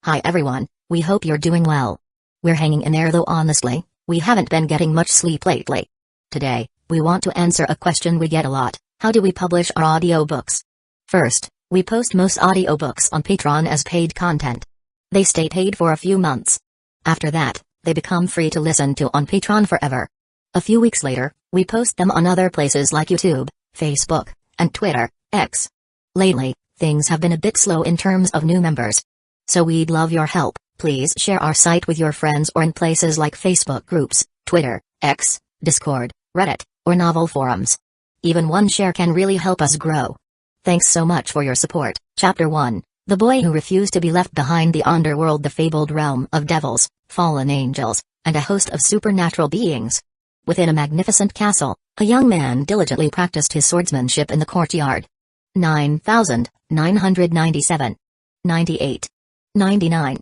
Hi everyone, we hope you're doing well. We're hanging in there though honestly, we haven't been getting much sleep lately. Today, we want to answer a question we get a lot: how do we publish our audiobooks? First, we post most audiobooks on Patreon as paid content. They stay paid for a few months. After that, they become free to listen to on Patreon forever. A few weeks later, we post them on other places like YouTube, Facebook, and Twitter, X. Lately, things have been a bit slow in terms of new members. So we'd love your help. Please share our site with your friends or in places like Facebook groups, Twitter, X, Discord, Reddit, or novel forums. Even one share can really help us grow. Thanks so much for your support. Chapter 1: The Boy Who Refused to Be Left Behind. The underworld, the fabled realm of devils, fallen angels, and a host of supernatural beings. Within a magnificent castle, a young man diligently practiced his swordsmanship in the courtyard. 9,997. 98. 99.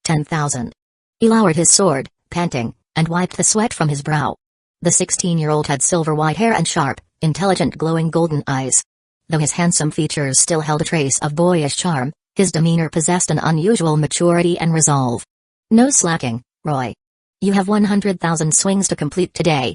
10,000. He lowered his sword, panting, and wiped the sweat from his brow. The 16-year-old had silver white hair and sharp, intelligent glowing golden eyes. Though his handsome features still held a trace of boyish charm, his demeanor possessed an unusual maturity and resolve. No slacking, Roy. You have 100,000 swings to complete today.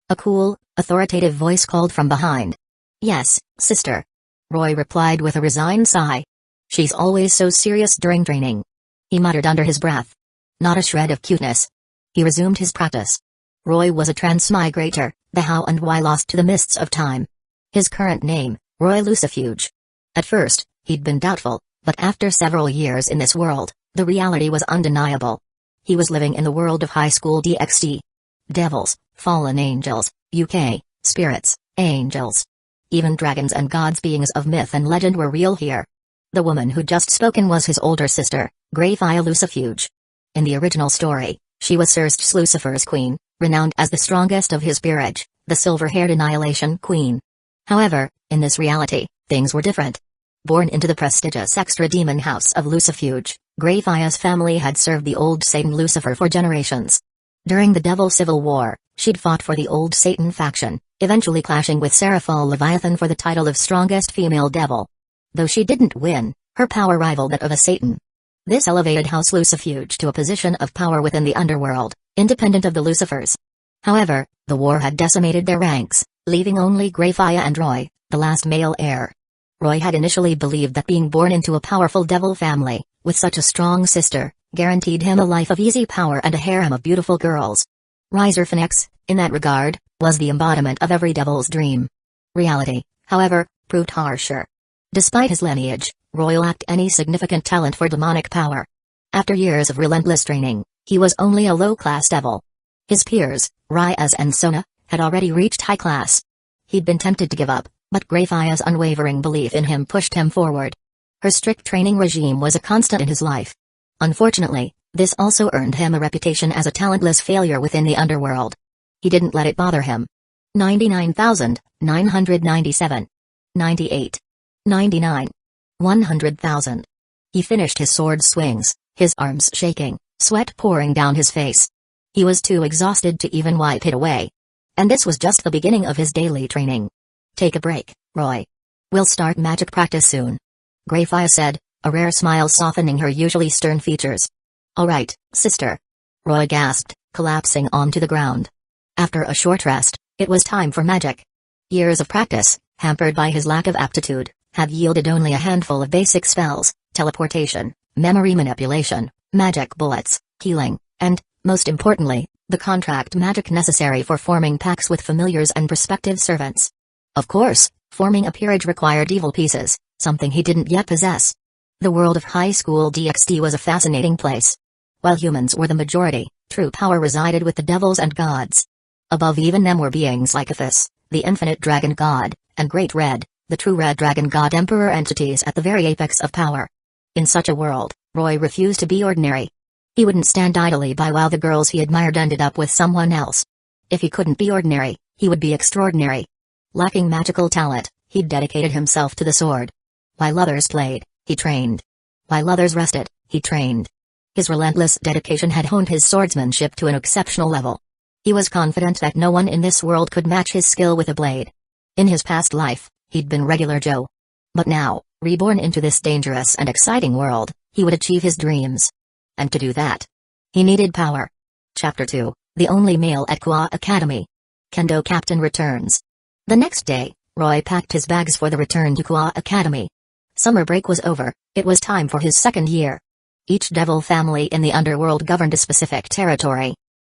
A cool, authoritative voice called from behind. Yes, sister. Roy replied with a resigned sigh. She's always so serious during training. He muttered under his breath. Not a shred of cuteness. He resumed his practice. Roy was a transmigrator, the how and why lost to the mists of time. His current name, Roy Lucifuge. At first, he'd been doubtful, but after several years in this world, the reality was undeniable. He was living in the world of high school DxD. Devils, fallen angels, UK, spirits, angels. Even dragons and gods, beings of myth and legend, were real here. The woman who'd just spoken was his older sister, Greyfire Lucifuge. In the original story, she was Sirst Lucifer's queen, renowned as the strongest of his peerage, the silver-haired Annihilation Queen. However, in this reality, things were different. Born into the prestigious extra-demon house of Lucifuge, Greyfire's family had served the old Satan Lucifer for generations. During the Devil Civil War, she'd fought for the old Satan faction, eventually clashing with Seraphal Leviathan for the title of strongest female devil. Though she didn't win, her power rivaled that of a Satan. This elevated House Lucifuge to a position of power within the underworld, independent of the Lucifers. However, the war had decimated their ranks, leaving only Greyfire and Roy, the last male heir. Roy had initially believed that being born into a powerful devil family, with such a strong sister, guaranteed him a life of easy power and a harem of beautiful girls. Riser Phoenix, in that regard, was the embodiment of every devil's dream. Reality, however, proved harsher. Despite his lineage, Roy lacked any significant talent for demonic power. After years of relentless training, he was only a low-class devil. His peers, Ryaz and Sona, had already reached high class. He'd been tempted to give up, but Greyfire's unwavering belief in him pushed him forward. Her strict training regime was a constant in his life. Unfortunately, this also earned him a reputation as a talentless failure within the underworld. He didn't let it bother him. 99,997. 98. 99. 100,000. He finished his sword swings, his arms shaking, sweat pouring down his face. He was too exhausted to even wipe it away. And this was just the beginning of his daily training. Take a break, Roy. We'll start magic practice soon. Greyfire said, a rare smile softening her usually stern features. All right, sister. Roy gasped, collapsing onto the ground. After a short rest, it was time for magic. Years of practice, hampered by his lack of aptitude, had yielded only a handful of basic spells: teleportation, memory manipulation, magic bullets, healing, and, most importantly, the contract magic necessary for forming pacts with familiars and prospective servants. Of course, forming a peerage required evil pieces, something he didn't yet possess. The world of high school DxD was a fascinating place. While humans were the majority, true power resided with the devils and gods. Above even them were beings like Athos, the infinite dragon god, and Great Red, the true red dragon god emperor, entities at the very apex of power. In such a world, Roy refused to be ordinary. He wouldn't stand idly by while the girls he admired ended up with someone else. If he couldn't be ordinary, he would be extraordinary. Lacking magical talent, he'd dedicated himself to the sword. While others played, he trained. While others rested, he trained. His relentless dedication had honed his swordsmanship to an exceptional level. He was confident that no one in this world could match his skill with a blade. In his past life, he'd been regular Joe. But now, reborn into this dangerous and exciting world, he would achieve his dreams. and to do that, he needed power. Chapter 2, The Only Male at Kwa Academy. Kendo Captain returns. The next day, Roy packed his bags for the return to Kwa Academy. Summer break was over, it was time for his second year. Each devil family in the underworld governed a specific territory.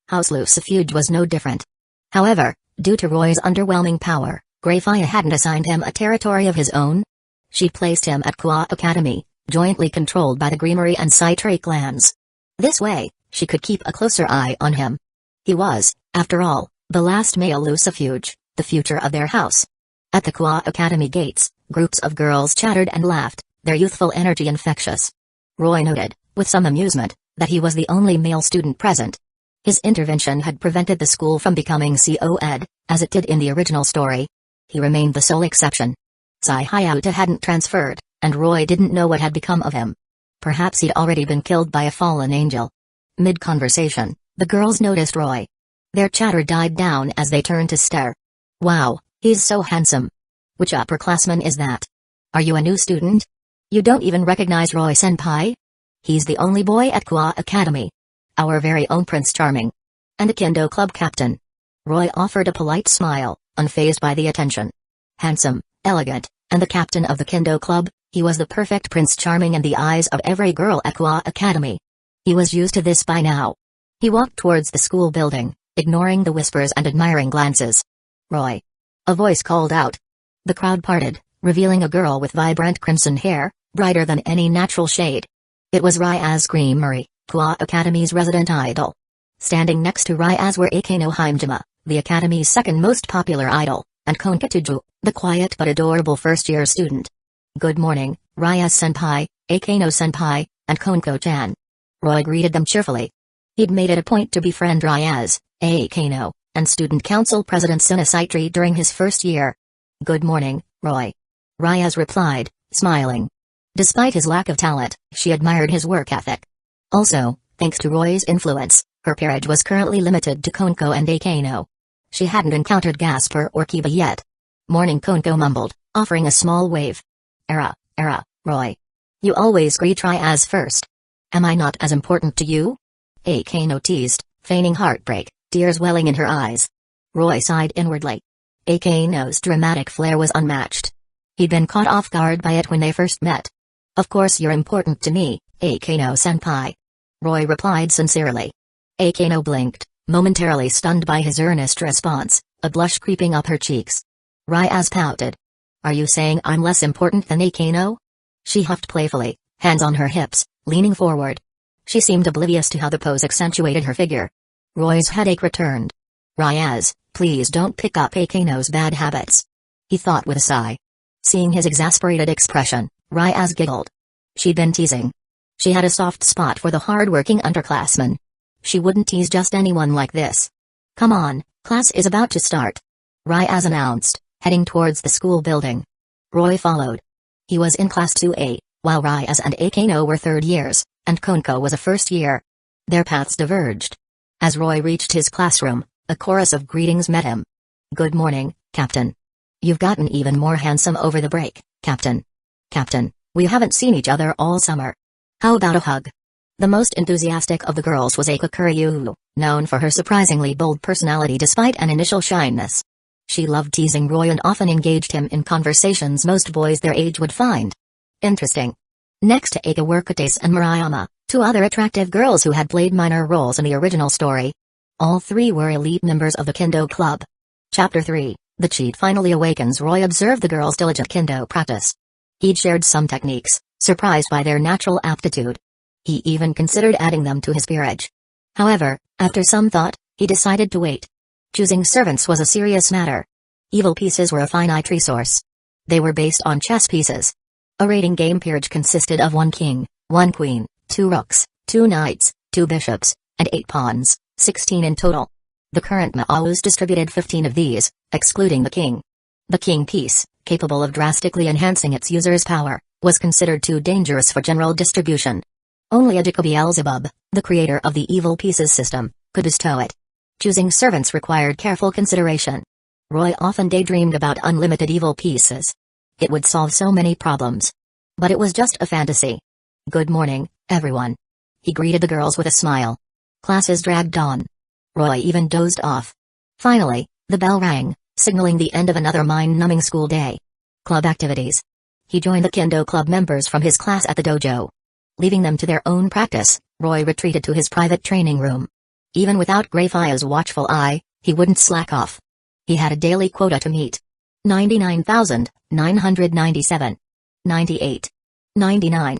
House Lucifuge was no different. However, due to Roy's underwhelming power, Greyfire hadn't assigned him a territory of his own. She placed him at Kwa Academy, jointly controlled by the Greenery and Citrate clans. This way, she could keep a closer eye on him. He was, after all, the last male Lucifuge, the future of their house. At the Kwa Academy gates, groups of girls chattered and laughed, their youthful energy infectious. Roy noted, with some amusement, that he was the only male student present. His intervention had prevented the school from becoming co-ed, as it did in the original story. He remained the sole exception. Sai Hayata hadn't transferred, and Roy didn't know what had become of him. Perhaps he'd already been killed by a fallen angel. Mid-conversation, the girls noticed Roy. Their chatter died down as they turned to stare. Wow, he's so handsome. Which upperclassman is that? Are you a new student? You don't even recognize Roy Senpai? He's the only boy at Kwa Academy. Our very own Prince Charming. And a Kendo Club captain. Roy offered a polite smile, unfazed by the attention. Handsome, elegant, and the captain of the Kendo Club, he was the perfect Prince Charming in the eyes of every girl at Kwa Academy. He was used to this by now. He walked towards the school building, ignoring the whispers and admiring glances. Roy. A voice called out. The crowd parted, revealing a girl with vibrant crimson hair, brighter than any natural shade. It was Ryaz Greenery, Kwa Academy's resident idol. Standing next to Ryaz were Akeno Himejima, the Academy's second most popular idol, and Konkatuju, the quiet but adorable first-year student. Good morning, Ryaz-senpai, Akeno-senpai, and Konko-chan. Roy greeted them cheerfully. He'd made it a point to befriend Ryaz, Akeno, and student council president Sunasaitri during his first year. Good morning, Roy. Ryaz replied, smiling. Despite his lack of talent, she admired his work ethic. Also, thanks to Roy's influence, her peerage was currently limited to Konko and Akeno. She hadn't encountered Gasper or Kiba yet. Morning, Konko mumbled, offering a small wave. Era, Roy. You always greet Ryaz first. Am I not as important to you? Akeno teased, feigning heartbreak, tears welling in her eyes. Roy sighed inwardly. Akeno's dramatic flair was unmatched. He'd been caught off guard by it when they first met. Of course you're important to me, Akeno-senpai. Roy replied sincerely. Akeno blinked, momentarily stunned by his earnest response, a blush creeping up her cheeks. Ryaz pouted. Are you saying I'm less important than Akeno? She huffed playfully, hands on her hips, leaning forward. She seemed oblivious to how the pose accentuated her figure. Roy's headache returned. Ryaz, please don't pick up Akeno's bad habits. He thought with a sigh. Seeing his exasperated expression, Ryaz giggled. She'd been teasing. She had a soft spot for the hard-working underclassmen. She wouldn't tease just anyone like this. Come on, class is about to start. Ryaz announced, heading towards the school building. Roy followed. He was in Class 2A, while Ryaz and Akeno were third years, and Konko was a first year. Their paths diverged. As Roy reached his classroom, a chorus of greetings met him. Good morning, Captain. You've gotten even more handsome over the break, Captain. Captain, we haven't seen each other all summer. How about a hug? The most enthusiastic of the girls was Eika Kuryu, known for her surprisingly bold personality despite an initial shyness. She loved teasing Roy and often engaged him in conversations most boys their age would find interesting. Next to Eika were Kates and Marayama, two other attractive girls who had played minor roles in the original story. All three were elite members of the Kendo Club. Chapter 3, The Cheat finally awakens. Roy observed the girls' diligent Kendo practice. He'd shared some techniques, surprised by their natural aptitude. He even considered adding them to his peerage. However, after some thought, he decided to wait. Choosing servants was a serious matter. Evil pieces were a finite resource. They were based on chess pieces. A rating game peerage consisted of 1 king, 1 queen, 2 rooks, 2 knights, 2 bishops, and 8 pawns, 16 in total. The current Maus distributed 15 of these, excluding the king. The king piece, capable of drastically enhancing its user's power, was considered too dangerous for general distribution. Only Adhika Beelzebub, the creator of the evil pieces system, could bestow it. Choosing servants required careful consideration. Roy often daydreamed about unlimited evil pieces. It would solve so many problems. But it was just a fantasy. Good morning, everyone. He greeted the girls with a smile. Classes dragged on. Roy even dozed off. Finally, the bell rang, signaling the end of another mind-numbing school day. Club activities. He joined the Kendo club members from his class at the dojo. Leaving them to their own practice, Roy retreated to his private training room. Even without Greyfire's watchful eye, he wouldn't slack off. He had a daily quota to meet. 99,997. 98. 99.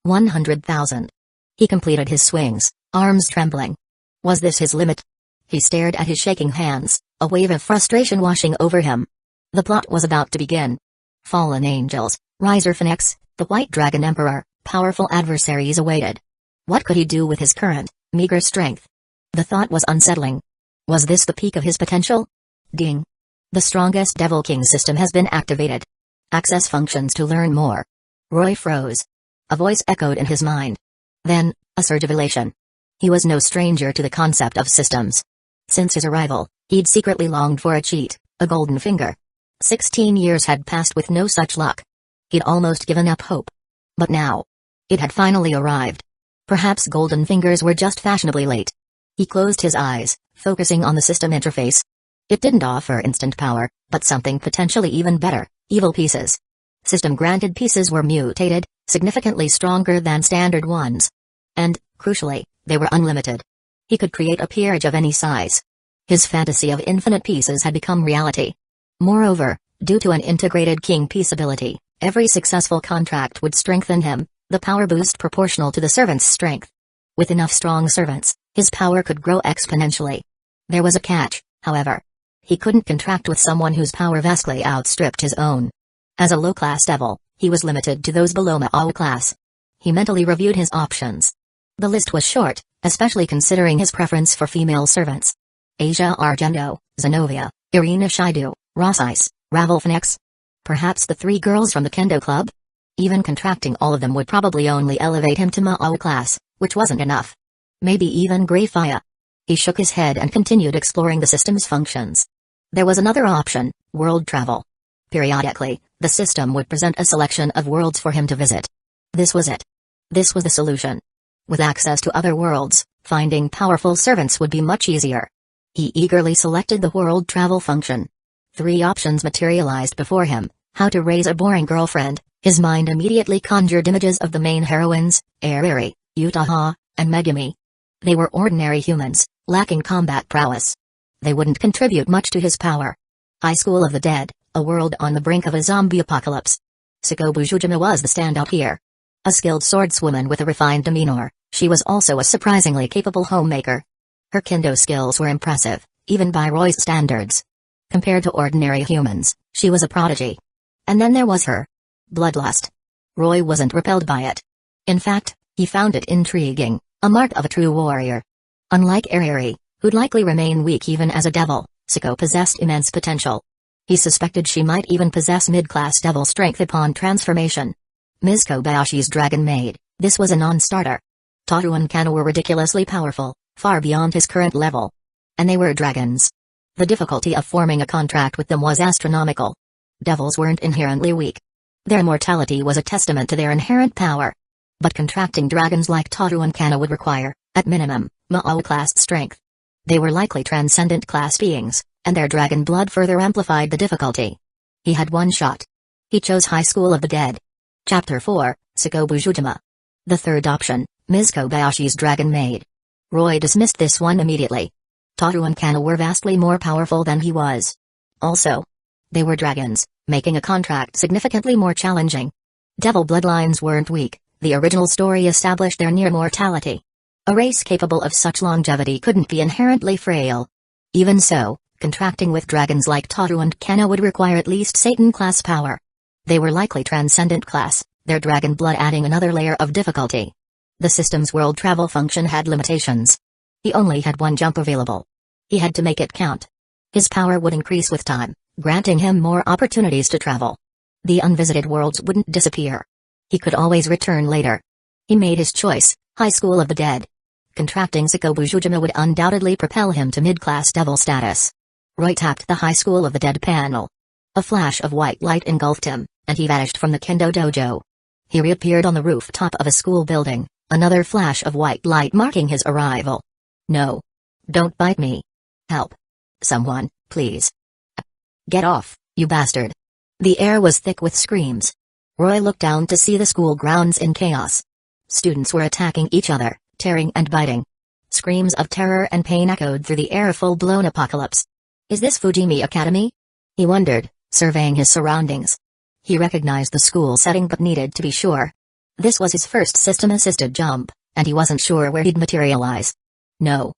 100,000. He completed his swings, arms trembling. Was this his limit? He stared at his shaking hands, a wave of frustration washing over him. The plot was about to begin. Fallen angels, Riser Phoenix, the White Dragon Emperor, powerful adversaries awaited. What could he do with his current, meager strength? The thought was unsettling. Was this the peak of his potential? Ding. The strongest Devil King system has been activated. Access functions to learn more. Roy froze. A voice echoed in his mind. Then, a surge of elation. He was no stranger to the concept of systems. Since his arrival, he'd secretly longed for a cheat, a golden finger. 16 years had passed with no such luck. He'd almost given up hope. But now, it had finally arrived. Perhaps golden fingers were just fashionably late. He closed his eyes, focusing on the system interface. It didn't offer instant power, but something potentially even better, evil pieces. System-granted pieces were mutated, significantly stronger than standard ones. And, crucially, they were unlimited. He could create a peerage of any size. His fantasy of infinite pieces had become reality. Moreover, due to an integrated king piece ability, every successful contract would strengthen him, the power boost proportional to the servant's strength. With enough strong servants, his power could grow exponentially. There was a catch, however. He couldn't contract with someone whose power vastly outstripped his own. As a low-class devil, he was limited to those below Mao class. He mentally reviewed his options. The list was short, especially considering his preference for female servants. Asia Argento, Zenobia, Irina Shidu, Rossice, Ravel Phoenix. Perhaps the 3 girls from the Kendo club? Even contracting all of them would probably only elevate him to Mao class, which wasn't enough. Maybe even Greyfire. He shook his head and continued exploring the system's functions. There was another option, world travel. Periodically, the system would present a selection of worlds for him to visit. This was it. This was the solution. With access to other worlds, finding powerful servants would be much easier. He eagerly selected the world travel function. 3 options materialized before him: how to raise a boring girlfriend. His mind immediately conjured images of the main heroines, Ariri, Utaha, and Megumi. They were ordinary humans, lacking combat prowess. They wouldn't contribute much to his power. High School of the Dead, a world on the brink of a zombie apocalypse. Sakobujujima was the standout here. A skilled swordswoman with a refined demeanor, she was also a surprisingly capable homemaker. Her kendo skills were impressive, even by Roy's standards. Compared to ordinary humans, she was a prodigy. And then there was her bloodlust. Roy wasn't repelled by it. In fact, he found it intriguing, a mark of a true warrior. Unlike Ariri, who'd likely remain weak even as a devil, Sako possessed immense potential. He suspected she might even possess mid-class devil strength upon transformation. Ms. Kobayashi's dragon maid, this was a non-starter. Toru and Kana were ridiculously powerful, far beyond his current level. And they were dragons. The difficulty of forming a contract with them was astronomical. Devils weren't inherently weak. Their mortality was a testament to their inherent power. But contracting dragons like Toru and Kana would require, at minimum, Mao-class strength. They were likely transcendent class beings, and their dragon blood further amplified the difficulty. He had one shot. He chose High School of the Dead. Chapter 4, Sakobujujima. The third option, Ms. Kobayashi's dragon maid. Roy dismissed this one immediately. Toru and Kana were vastly more powerful than he was. Also, they were dragons, making a contract significantly more challenging. Devil bloodlines weren't weak, the original story established their near mortality. A race capable of such longevity couldn't be inherently frail. Even so, contracting with dragons like Toru and Kana would require at least Satan-class power. They were likely transcendent class, their dragon blood adding another layer of difficulty. The system's world travel function had limitations. He only had one jump available. He had to make it count. His power would increase with time, granting him more opportunities to travel. The unvisited worlds wouldn't disappear. He could always return later. He made his choice, High School of the Dead. Contracting Sakobujujima would undoubtedly propel him to mid-class devil status. Roy tapped the High School of the Dead panel. A flash of white light engulfed him, and he vanished from the Kendo dojo. He reappeared on the rooftop of a school building, Another flash of white light marking his arrival. No. Don't bite me. Help. Someone, please. Get off, you bastard. The air was thick with screams. Roy looked down to see the school grounds in chaos. Students were attacking each other, tearing and biting. Screams of terror and pain echoed through the air, a full-blown apocalypse. Is this Fujimi Academy? He wondered, surveying his surroundings. He recognized the school setting but needed to be sure. This was his first system-assisted jump, and he wasn't sure where he'd materialize. No.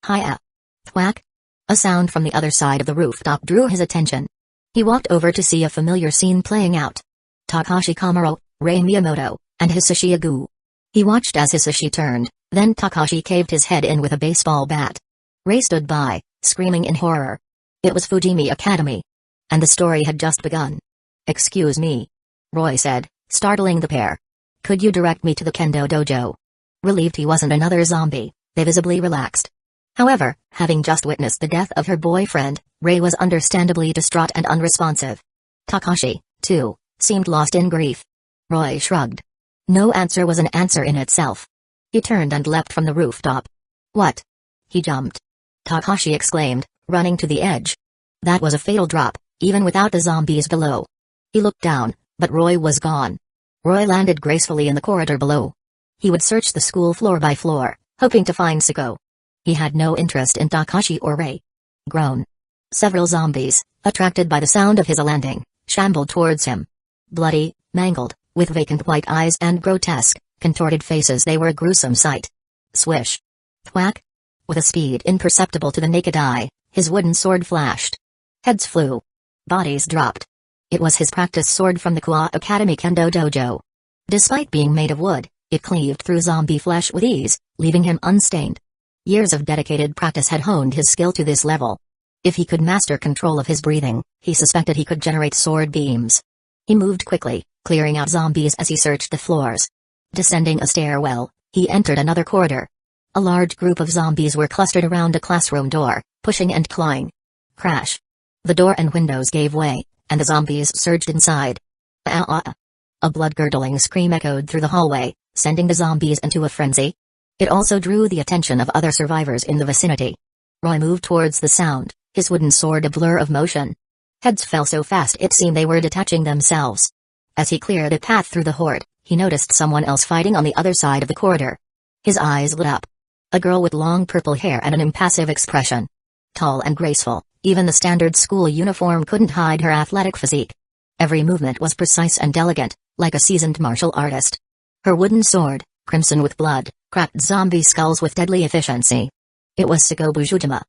Hiya. Thwack. A sound from the other side of the rooftop drew his attention. He walked over to see a familiar scene playing out. Takashi Komuro, Rei Miyamoto, and Hisashi Agu. He watched as Hisashi turned, then Takashi caved his head in with a baseball bat. Rei stood by, screaming in horror. It was Fujimi Academy. And the story had just begun. Excuse me. Roy said, startling the pair. Could you direct me to the kendo dojo? Relieved he wasn't another zombie, they visibly relaxed. However, having just witnessed the death of her boyfriend, Rei was understandably distraught and unresponsive. Takashi, too, seemed lost in grief. Roy shrugged. No answer was an answer in itself. He turned and leapt from the rooftop. What? He jumped. Takashi exclaimed, running to the edge. That was a fatal drop, even without the zombies below. He looked down, but Roy was gone. Roy landed gracefully in the corridor below. He would search the school floor by floor, hoping to find Siko. He had no interest in Takashi or Rei. Groan. Several zombies, attracted by the sound of his landing, shambled towards him. Bloody, mangled, with vacant white eyes and grotesque, contorted faces, they were a gruesome sight. Swish. Thwack. With a speed imperceptible to the naked eye, his wooden sword flashed. Heads flew. Bodies dropped. It was his practice sword from the Kua Academy Kendo Dojo. Despite being made of wood, it cleaved through zombie flesh with ease, leaving him unstained. Years of dedicated practice had honed his skill to this level. If he could master control of his breathing, he suspected he could generate sword beams. He moved quickly, clearing out zombies as he searched the floors. Descending a stairwell, he entered another corridor. A large group of zombies were clustered around a classroom door, pushing and clawing. Crash. The door and windows gave way, and the zombies surged inside. Ah! A blood-curdling scream echoed through the hallway, sending the zombies into a frenzy. It also drew the attention of other survivors in the vicinity. Roy moved towards the sound, his wooden sword a blur of motion. Heads fell so fast it seemed they were detaching themselves. As he cleared a path through the horde, he noticed someone else fighting on the other side of the corridor. His eyes lit up. A girl with long purple hair and an impassive expression. Tall and graceful, even the standard school uniform couldn't hide her athletic physique. Every movement was precise and elegant, like a seasoned martial artist. Her wooden sword, crimson with blood, cracked zombie skulls with deadly efficiency. It was Siko Bujujima.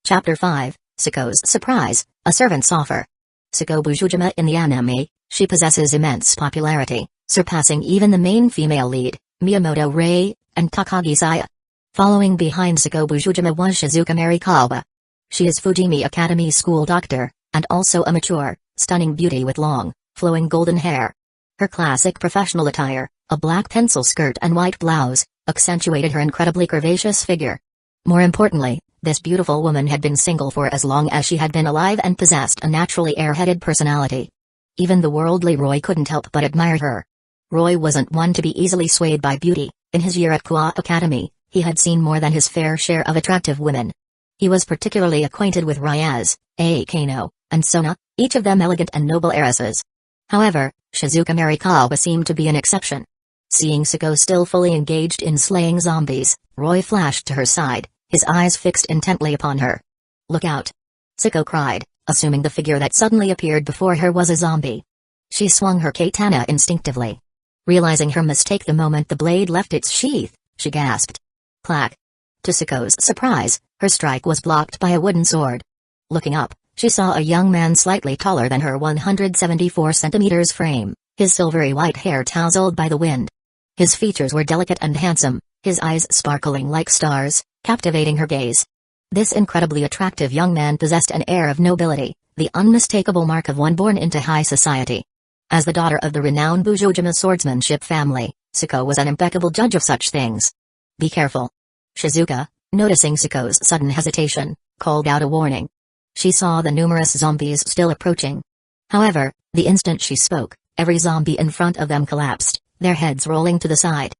Chapter 5, Siko's Surprise, a Servant's Offer. Siko Bujujima in the anime, she possesses immense popularity, surpassing even the main female lead, Miyamoto Rei, and Takagi Saya. Following behind Siko Bujujima was Shizuka Marikawa. She is Fujimi Academy school doctor, and also a mature, stunning beauty with long, flowing golden hair. Her classic professional attire, a black pencil skirt and white blouse, accentuated her incredibly curvaceous figure. More importantly, this beautiful woman had been single for as long as she had been alive and possessed a naturally airheaded personality. Even the worldly Roy couldn't help but admire her. Roy wasn't one to be easily swayed by beauty. In his year at Kua Academy, he had seen more than his fair share of attractive women. He was particularly acquainted with Ryaz, Akano, and Sona, each of them elegant and noble heiresses. However, Shizuka Marikawa seemed to be an exception. Seeing Siko still fully engaged in slaying zombies, Roy flashed to her side, his eyes fixed intently upon her. "Look out!" Siko cried, assuming the figure that suddenly appeared before her was a zombie. She swung her katana instinctively. Realizing her mistake the moment the blade left its sheath, she gasped. Clack! To Siko's surprise, her strike was blocked by a wooden sword. Looking up, she saw a young man slightly taller than her 174 centimeters frame, his silvery white hair tousled by the wind. His features were delicate and handsome, his eyes sparkling like stars, captivating her gaze. This incredibly attractive young man possessed an air of nobility, the unmistakable mark of one born into high society. As the daughter of the renowned Bujujima swordsmanship family, Siko was an impeccable judge of such things. "Be careful." Shizuka, noticing Siko's sudden hesitation, called out a warning. She saw the numerous zombies still approaching. However, the instant she spoke, every zombie in front of them collapsed, their heads rolling to the side.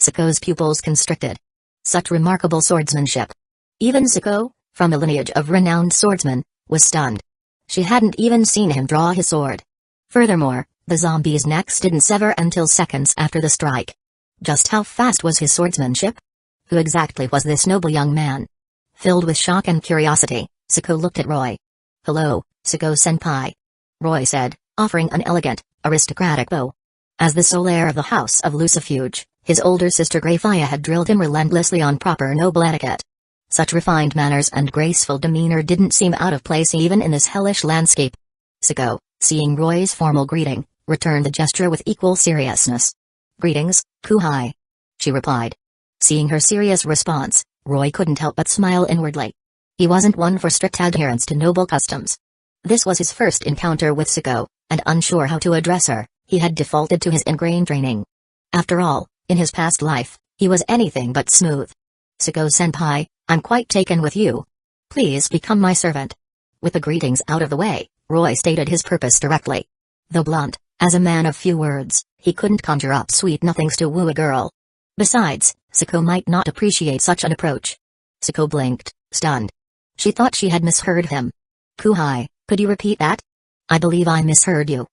Sako's pupils constricted. Such remarkable swordsmanship. Even Sako, from a lineage of renowned swordsmen, was stunned. She hadn't even seen him draw his sword. Furthermore, the zombie's necks didn't sever until seconds after the strike. Just how fast was his swordsmanship? Who exactly was this noble young man? Filled with shock and curiosity, Sako looked at Roy. "Hello, Sako-senpai," Roy said, offering an elegant, aristocratic bow. As the sole heir of the House of Lucifuge, his older sister Greyfia had drilled him relentlessly on proper noble etiquette. Such refined manners and graceful demeanor didn't seem out of place even in this hellish landscape. Sako, seeing Roy's formal greeting, returned the gesture with equal seriousness. "Greetings, Kuhai," she replied. Seeing her serious response, Roy couldn't help but smile inwardly. He wasn't one for strict adherence to noble customs. This was his first encounter with Sako, and unsure how to address her, he had defaulted to his ingrained training. After all, in his past life, he was anything but smooth. "Sako-senpai, I'm quite taken with you. Please become my servant." With the greetings out of the way, Roy stated his purpose directly. Though blunt, as a man of few words, he couldn't conjure up sweet nothings to woo a girl. Besides, Sako might not appreciate such an approach. Sako blinked, stunned. She thought she had misheard him. "Kuhai, could you repeat that? I believe I misheard you."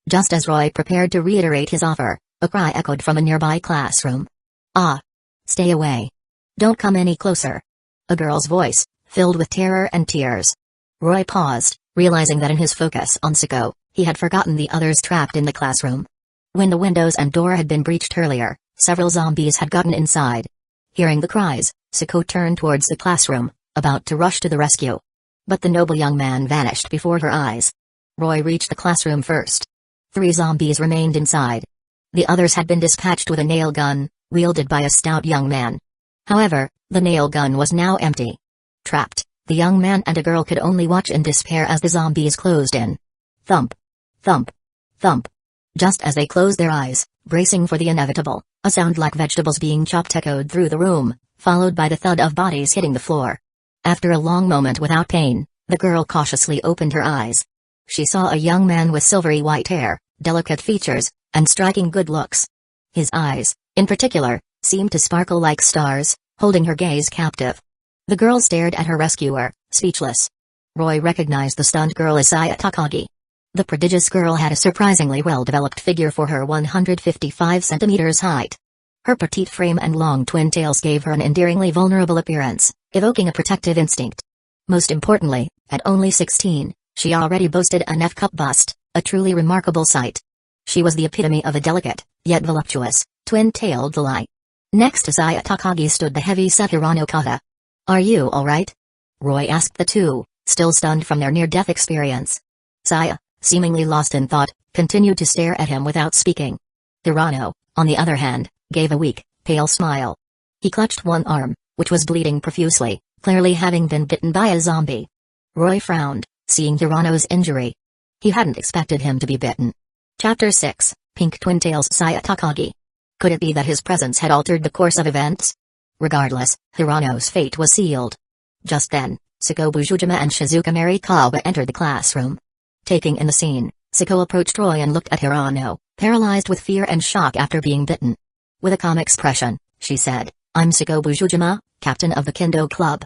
Just as Roy prepared to reiterate his offer, a cry echoed from a nearby classroom. "Ah! Stay away. Don't come any closer." A girl's voice, filled with terror and tears. Roy paused, realizing that in his focus on Sako, he had forgotten the others trapped in the classroom. When the windows and door had been breached earlier, several zombies had gotten inside. Hearing the cries, Sako turned towards the classroom, about to rush to the rescue. But the noble young man vanished before her eyes. Roy reached the classroom first. 3 zombies remained inside. The others had been dispatched with a nail gun, wielded by a stout young man. However, the nail gun was now empty. Trapped, the young man and a girl could only watch in despair as the zombies closed in. Thump. Thump. Thump. Just as they closed their eyes, bracing for the inevitable, a sound like vegetables being chopped echoed through the room, followed by the thud of bodies hitting the floor. After a long moment without pain, the girl cautiously opened her eyes. She saw a young man with silvery white hair, delicate features, and striking good looks. His eyes, in particular, seemed to sparkle like stars, holding her gaze captive. The girl stared at her rescuer, speechless. Roy recognized the stunned girl as Saya Takagi. The prodigious girl had a surprisingly well-developed figure for her 155 centimeters height. Her petite frame and long twin tails gave her an endearingly vulnerable appearance, evoking a protective instinct. Most importantly, at only 16, she already boasted an F-cup bust, a truly remarkable sight. She was the epitome of a delicate, yet voluptuous, twin-tailed delight. Next to Saya Takagi stood the heavy-set Hirano Kata. "Are you alright?" Roy asked the two, still stunned from their near-death experience. Saya, seemingly lost in thought, continued to stare at him without speaking. Hirano, on the other hand, gave a weak, pale smile. He clutched one arm, which was bleeding profusely, clearly having been bitten by a zombie. Roy frowned, seeing Hirano's injury. He hadn't expected him to be bitten. Chapter 6, Pink Twintails Saya Takagi. Could it be that his presence had altered the course of events? Regardless, Hirano's fate was sealed. Just then, Sako Bujujima and Shizuka Marikawa entered the classroom. Taking in the scene, Sako approached Roy and looked at Hirano, paralyzed with fear and shock after being bitten. With a calm expression, she said, "I'm Sako Bujujima, captain of the Kendo Club.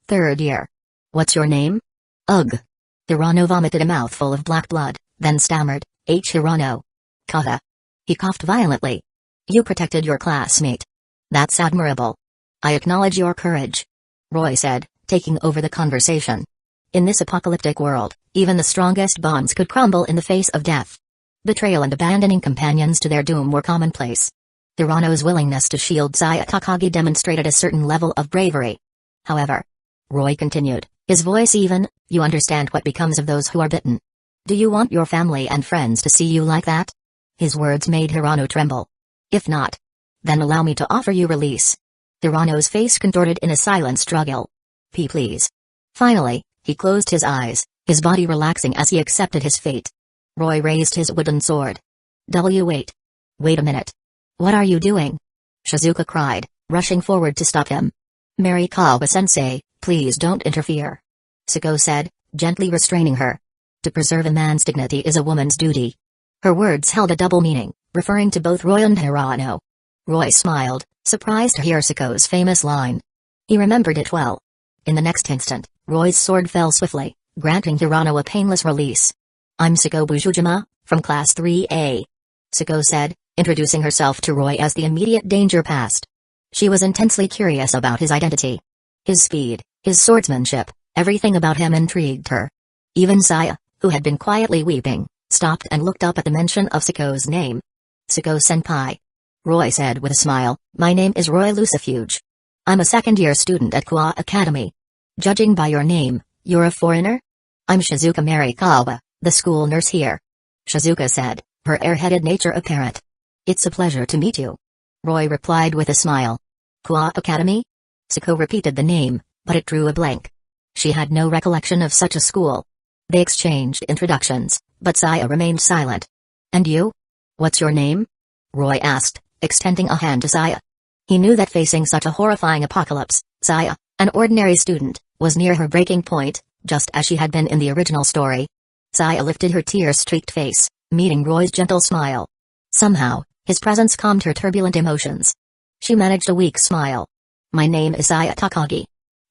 3rd year. What's your name?" "Ugh." Hirano vomited a mouthful of black blood, then stammered, "H. Hirano. Kata." He coughed violently. "You protected your classmate. That's admirable. I acknowledge your courage," Roy said, taking over the conversation. In this apocalyptic world, even the strongest bonds could crumble in the face of death. Betrayal and abandoning companions to their doom were commonplace. Hirano's willingness to shield Saya Takagi demonstrated a certain level of bravery. However, Roy continued, his voice even, "You understand what becomes of those who are bitten. Do you want your family and friends to see you like that?" His words made Hirano tremble. "If not, then allow me to offer you release." Hirano's face contorted in a silent struggle. Please." Finally, he closed his eyes, his body relaxing as he accepted his fate. Roy raised his wooden sword. Wait. Wait a minute. What are you doing?" Shizuka cried, rushing forward to stop him. "Marikawa-sensei, please don't interfere," Sako said, gently restraining her. To preserve a man's dignity is a woman's duty. Her words held a double meaning, referring to both Roy and Hirano. Roy smiled, surprised to hear Siko's famous line. He remembered it well. In the next instant, Roy's sword fell swiftly, granting Hirano a painless release. I'm Siko Bujujima, from Class 3A. Siko said, introducing herself to Roy as the immediate danger past. She was intensely curious about his identity. His speed, his swordsmanship, everything about him intrigued her. Even Saya, who had been quietly weeping, stopped and looked up at the mention of Siko's name. Siko-senpai. Roy said with a smile, my name is Roy Lucifuge. I'm a second-year student at Kua Academy. Judging by your name, you're a foreigner? I'm Shizuka Marikawa, the school nurse here. Shizuka said, her air-headed nature apparent. It's a pleasure to meet you. Roy replied with a smile. Kua Academy? Siko repeated the name, but it drew a blank. She had no recollection of such a school. They exchanged introductions, but Saya remained silent. And you? What's your name? Roy asked, extending a hand to Saya. He knew that facing such a horrifying apocalypse, Saya, an ordinary student, was near her breaking point, just as she had been in the original story. Saya lifted her tear-streaked face, meeting Roy's gentle smile. Somehow, his presence calmed her turbulent emotions. She managed a weak smile. My name is Saya Takagi.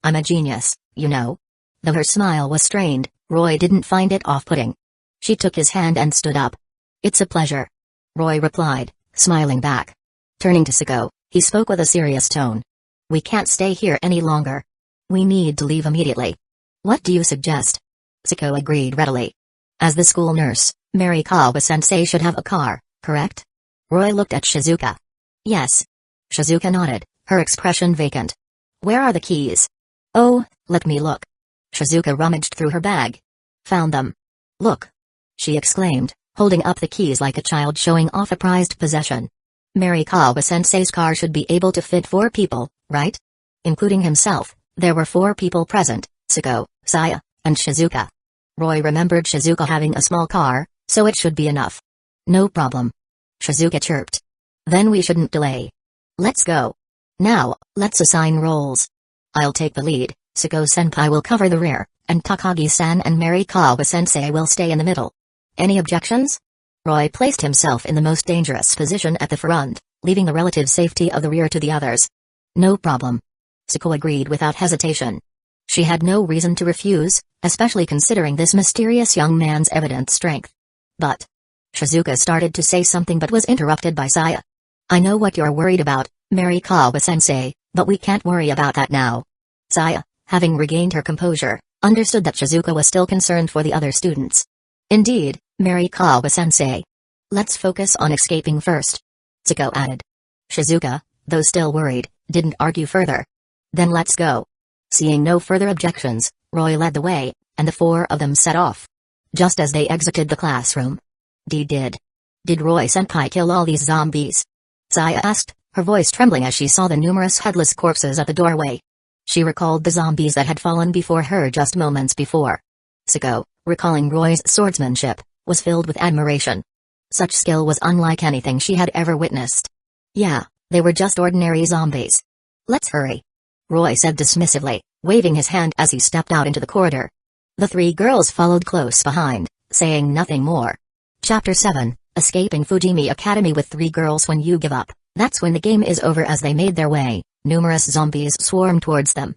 I'm a genius, you know. Though her smile was strained, Roy didn't find it off-putting. She took his hand and stood up. It's a pleasure. Roy replied, smiling back. Turning to Siko, he spoke with a serious tone. We can't stay here any longer. We need to leave immediately. What do you suggest? Siko agreed readily. As the school nurse, Marikawa-sensei should have a car, correct? Roy looked at Shizuka. Yes. Shizuka nodded, her expression vacant. Where are the keys? Oh, let me look. Shizuka rummaged through her bag. Found them. Look. She exclaimed, holding up the keys like a child showing off a prized possession. Marikawa-sensei's car should be able to fit 4 people, right? Including himself, there were 4 people present, Siko, Saya, and Shizuka. Roy remembered Shizuka having a small car, so it should be enough. No problem. Shizuka chirped. Then we shouldn't delay. Let's go. Now, let's assign roles. I'll take the lead, Siko-senpai will cover the rear, and Takagi-san and Marikawa-sensei will stay in the middle. Any objections? Roy placed himself in the most dangerous position at the front, leaving the relative safety of the rear to the others. No problem. Siko agreed without hesitation. She had no reason to refuse, especially considering this mysterious young man's evident strength. But Shizuka started to say something but was interrupted by Saya. I know what you're worried about, Marikawa-sensei, but we can't worry about that now. Saya, having regained her composure, understood that Shizuka was still concerned for the other students. Indeed, Marikawa-sensei. Let's focus on escaping first. Siko added. Shizuka, though still worried, didn't argue further. Then let's go. Seeing no further objections, Roy led the way, and the 4 of them set off. Just as they exited the classroom. Did Roy-senpai kill all these zombies? Saya asked, her voice trembling as she saw the numerous headless corpses at the doorway. She recalled the zombies that had fallen before her just moments before. Siko, recalling Roy's swordsmanship, was filled with admiration. Such skill was unlike anything she had ever witnessed. Yeah, they were just ordinary zombies. Let's hurry. Roy said dismissively, waving his hand as he stepped out into the corridor. The 3 girls followed close behind, saying nothing more. Chapter 7, Escaping Fujimi Academy with 3 girls. When you give up, that's when the game is over. As they made their way, numerous zombies swarmed towards them.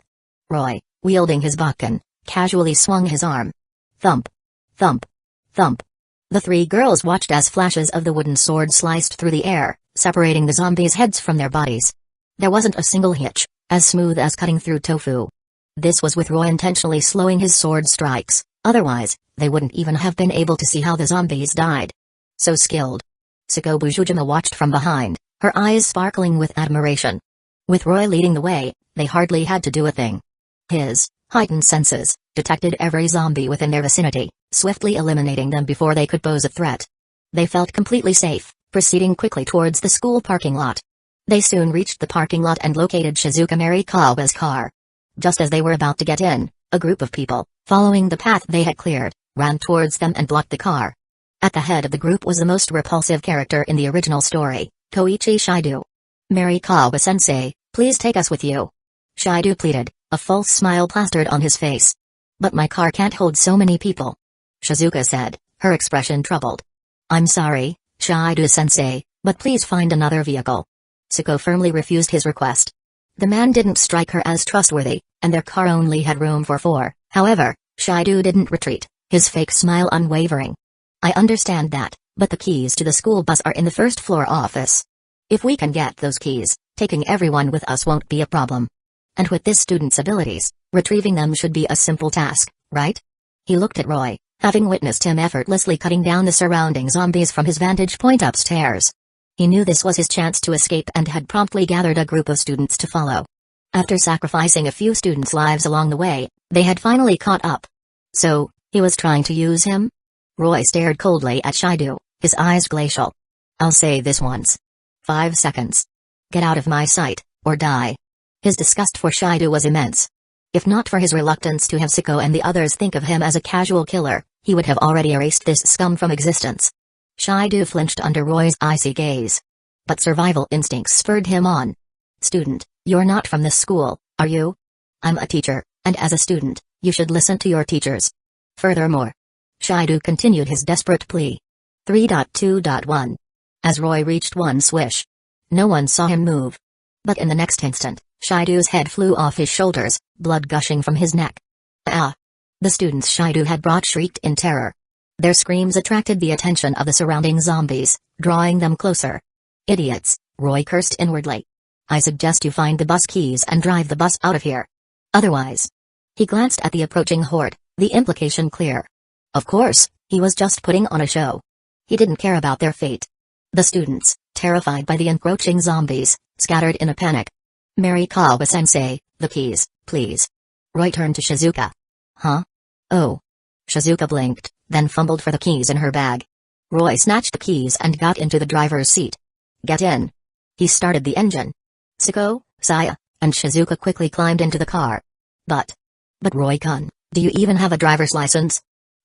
Roy, wielding his buckin, casually swung his arm. Thump. Thump. Thump. The 3 girls watched as flashes of the wooden sword sliced through the air, separating the zombies' heads from their bodies. There wasn't a single hitch, as smooth as cutting through tofu. This was with Roy intentionally slowing his sword strikes, otherwise, they wouldn't even have been able to see how the zombies died. So skilled. Siko Bujujima watched from behind, her eyes sparkling with admiration. With Roy leading the way, they hardly had to do a thing. His heightened senses detected every zombie within their vicinity, swiftly eliminating them before they could pose a threat. They felt completely safe, proceeding quickly towards the school parking lot. They soon reached the parking lot and located Shizuka Marikawa's car. Just as they were about to get in, a group of people, following the path they had cleared, ran towards them and blocked the car. At the head of the group was the most repulsive character in the original story, Koichi Shido. Marikawa-sensei, please take us with you. Shido pleaded, a false smile plastered on his face. But my car can't hold so many people. Shizuka said, her expression troubled. I'm sorry, Shido-sensei, but please find another vehicle. Tsuko firmly refused his request. The man didn't strike her as trustworthy, and their car only had room for 4. However, Shido didn't retreat, his fake smile unwavering. I understand that, but the keys to the school bus are in the first floor office. If we can get those keys, taking everyone with us won't be a problem. And with this student's abilities, retrieving them should be a simple task, right? He looked at Roy, having witnessed him effortlessly cutting down the surrounding zombies from his vantage point upstairs. He knew this was his chance to escape and had promptly gathered a group of students to follow. After sacrificing a few students' lives along the way, they had finally caught up. So, he was trying to use him? Roy stared coldly at Shido, his eyes glacial. I'll say this once. 5 seconds. Get out of my sight, or die. His disgust for Shido was immense. If not for his reluctance to have Tsuko and the others think of him as a casual killer, he would have already erased this scum from existence. Shido flinched under Roy's icy gaze. But survival instincts spurred him on. Student, you're not from this school, are you? I'm a teacher, and as a student, you should listen to your teachers. Furthermore. Shido continued his desperate plea. 3.2.1. As Roy reached one swish. No one saw him move. But in the next instant, Shido's head flew off his shoulders, blood gushing from his neck. Ah! The students Shido had brought shrieked in terror. Their screams attracted the attention of the surrounding zombies, drawing them closer. Idiots, Roy cursed inwardly. I suggest you find the bus keys and drive the bus out of here. Otherwise. He glanced at the approaching horde, the implication clear. Of course, he was just putting on a show. He didn't care about their fate. The students, terrified by the encroaching zombies, scattered in a panic. Marikawa-sensei, the keys, please. Roy turned to Shizuka. Huh? Oh. Shizuka blinked, then fumbled for the keys in her bag. Roy snatched the keys and got into the driver's seat. Get in. He started the engine. Tsuko, Saya, and Shizuka quickly climbed into the car. But Roy-kun, do you even have a driver's license?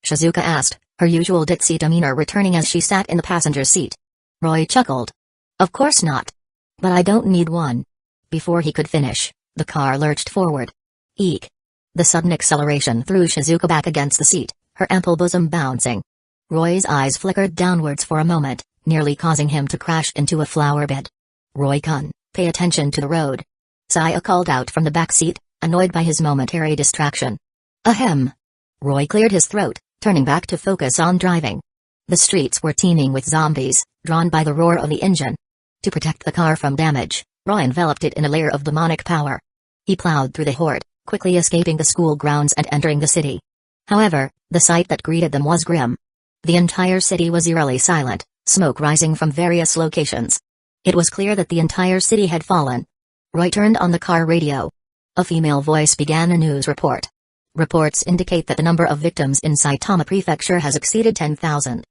Shizuka asked, her usual ditzy demeanor returning as she sat in the passenger's seat. Roy chuckled. Of course not. But I don't need one. Before he could finish, the car lurched forward. Eek. The sudden acceleration threw Shizuka back against the seat, her ample bosom bouncing. Roy's eyes flickered downwards for a moment, nearly causing him to crash into a flower bed. Roy-kun, pay attention to the road. Saya called out from the back seat, annoyed by his momentary distraction. Ahem. Roy cleared his throat, turning back to focus on driving. The streets were teeming with zombies, drawn by the roar of the engine. To protect the car from damage, Roy enveloped it in a layer of demonic power. He plowed through the horde, quickly escaping the school grounds and entering the city. However, the sight that greeted them was grim. The entire city was eerily silent, smoke rising from various locations. It was clear that the entire city had fallen. Roy turned on the car radio. A female voice began a news report. Reports indicate that the number of victims in Saitama Prefecture has exceeded 10,000.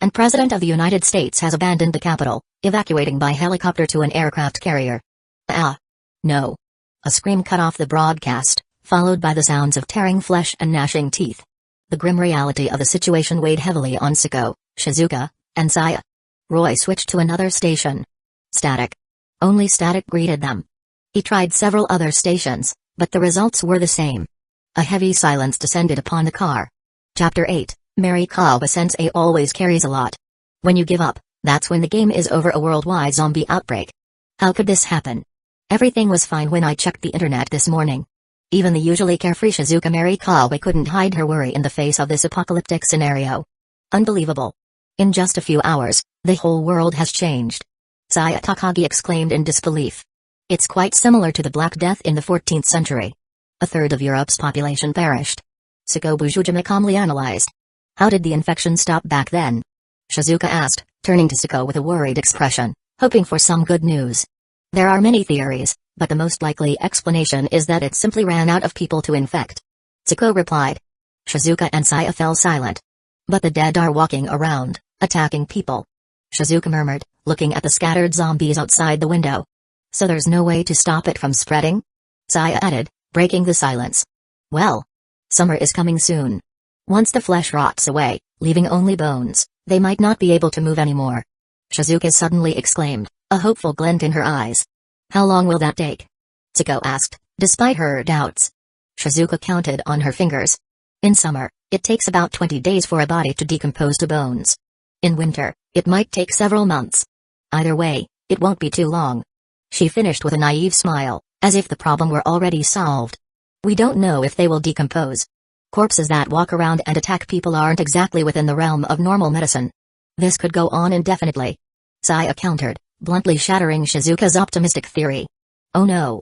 And President of the United States has abandoned the capital, evacuating by helicopter to an aircraft carrier. Ah. No. A scream cut off the broadcast, followed by the sounds of tearing flesh and gnashing teeth. The grim reality of the situation weighed heavily on Tsuko, Shizuka, and Saya. Roy switched to another station. Static. Only static greeted them. He tried several other stations, but the results were the same. A heavy silence descended upon the car. Chapter 8, Marikawa-sensei always carries a lot. When you give up, that's when the game is over. A worldwide zombie outbreak. How could this happen? Everything was fine when I checked the internet this morning. Even the usually carefree Shizuka Marikawa couldn't hide her worry in the face of this apocalyptic scenario. Unbelievable. In just a few hours, the whole world has changed. Saya Takagi exclaimed in disbelief. It's quite similar to the Black Death in the 14th century. A third of Europe's population perished. Tsuko Bujujima calmly analyzed. How did the infection stop back then? Shizuka asked, turning to Tsuko with a worried expression, hoping for some good news. There are many theories, but the most likely explanation is that it simply ran out of people to infect. Tsuko replied. Shizuka and Saya fell silent. But the dead are walking around, attacking people. Shizuka murmured, looking at the scattered zombies outside the window. So there's no way to stop it from spreading? Saya added, breaking the silence. Well. Summer is coming soon. Once the flesh rots away, leaving only bones, they might not be able to move anymore. Shizuka suddenly exclaimed, a hopeful glint in her eyes. How long will that take? Tsuko asked, despite her doubts. Shizuka counted on her fingers. In summer, it takes about 20 days for a body to decompose to bones. In winter, it might take several months. Either way, it won't be too long. She finished with a naive smile, as if the problem were already solved. We don't know if they will decompose. Corpses that walk around and attack people aren't exactly within the realm of normal medicine. This could go on indefinitely. Saya countered, bluntly shattering Shizuka's optimistic theory. Oh no.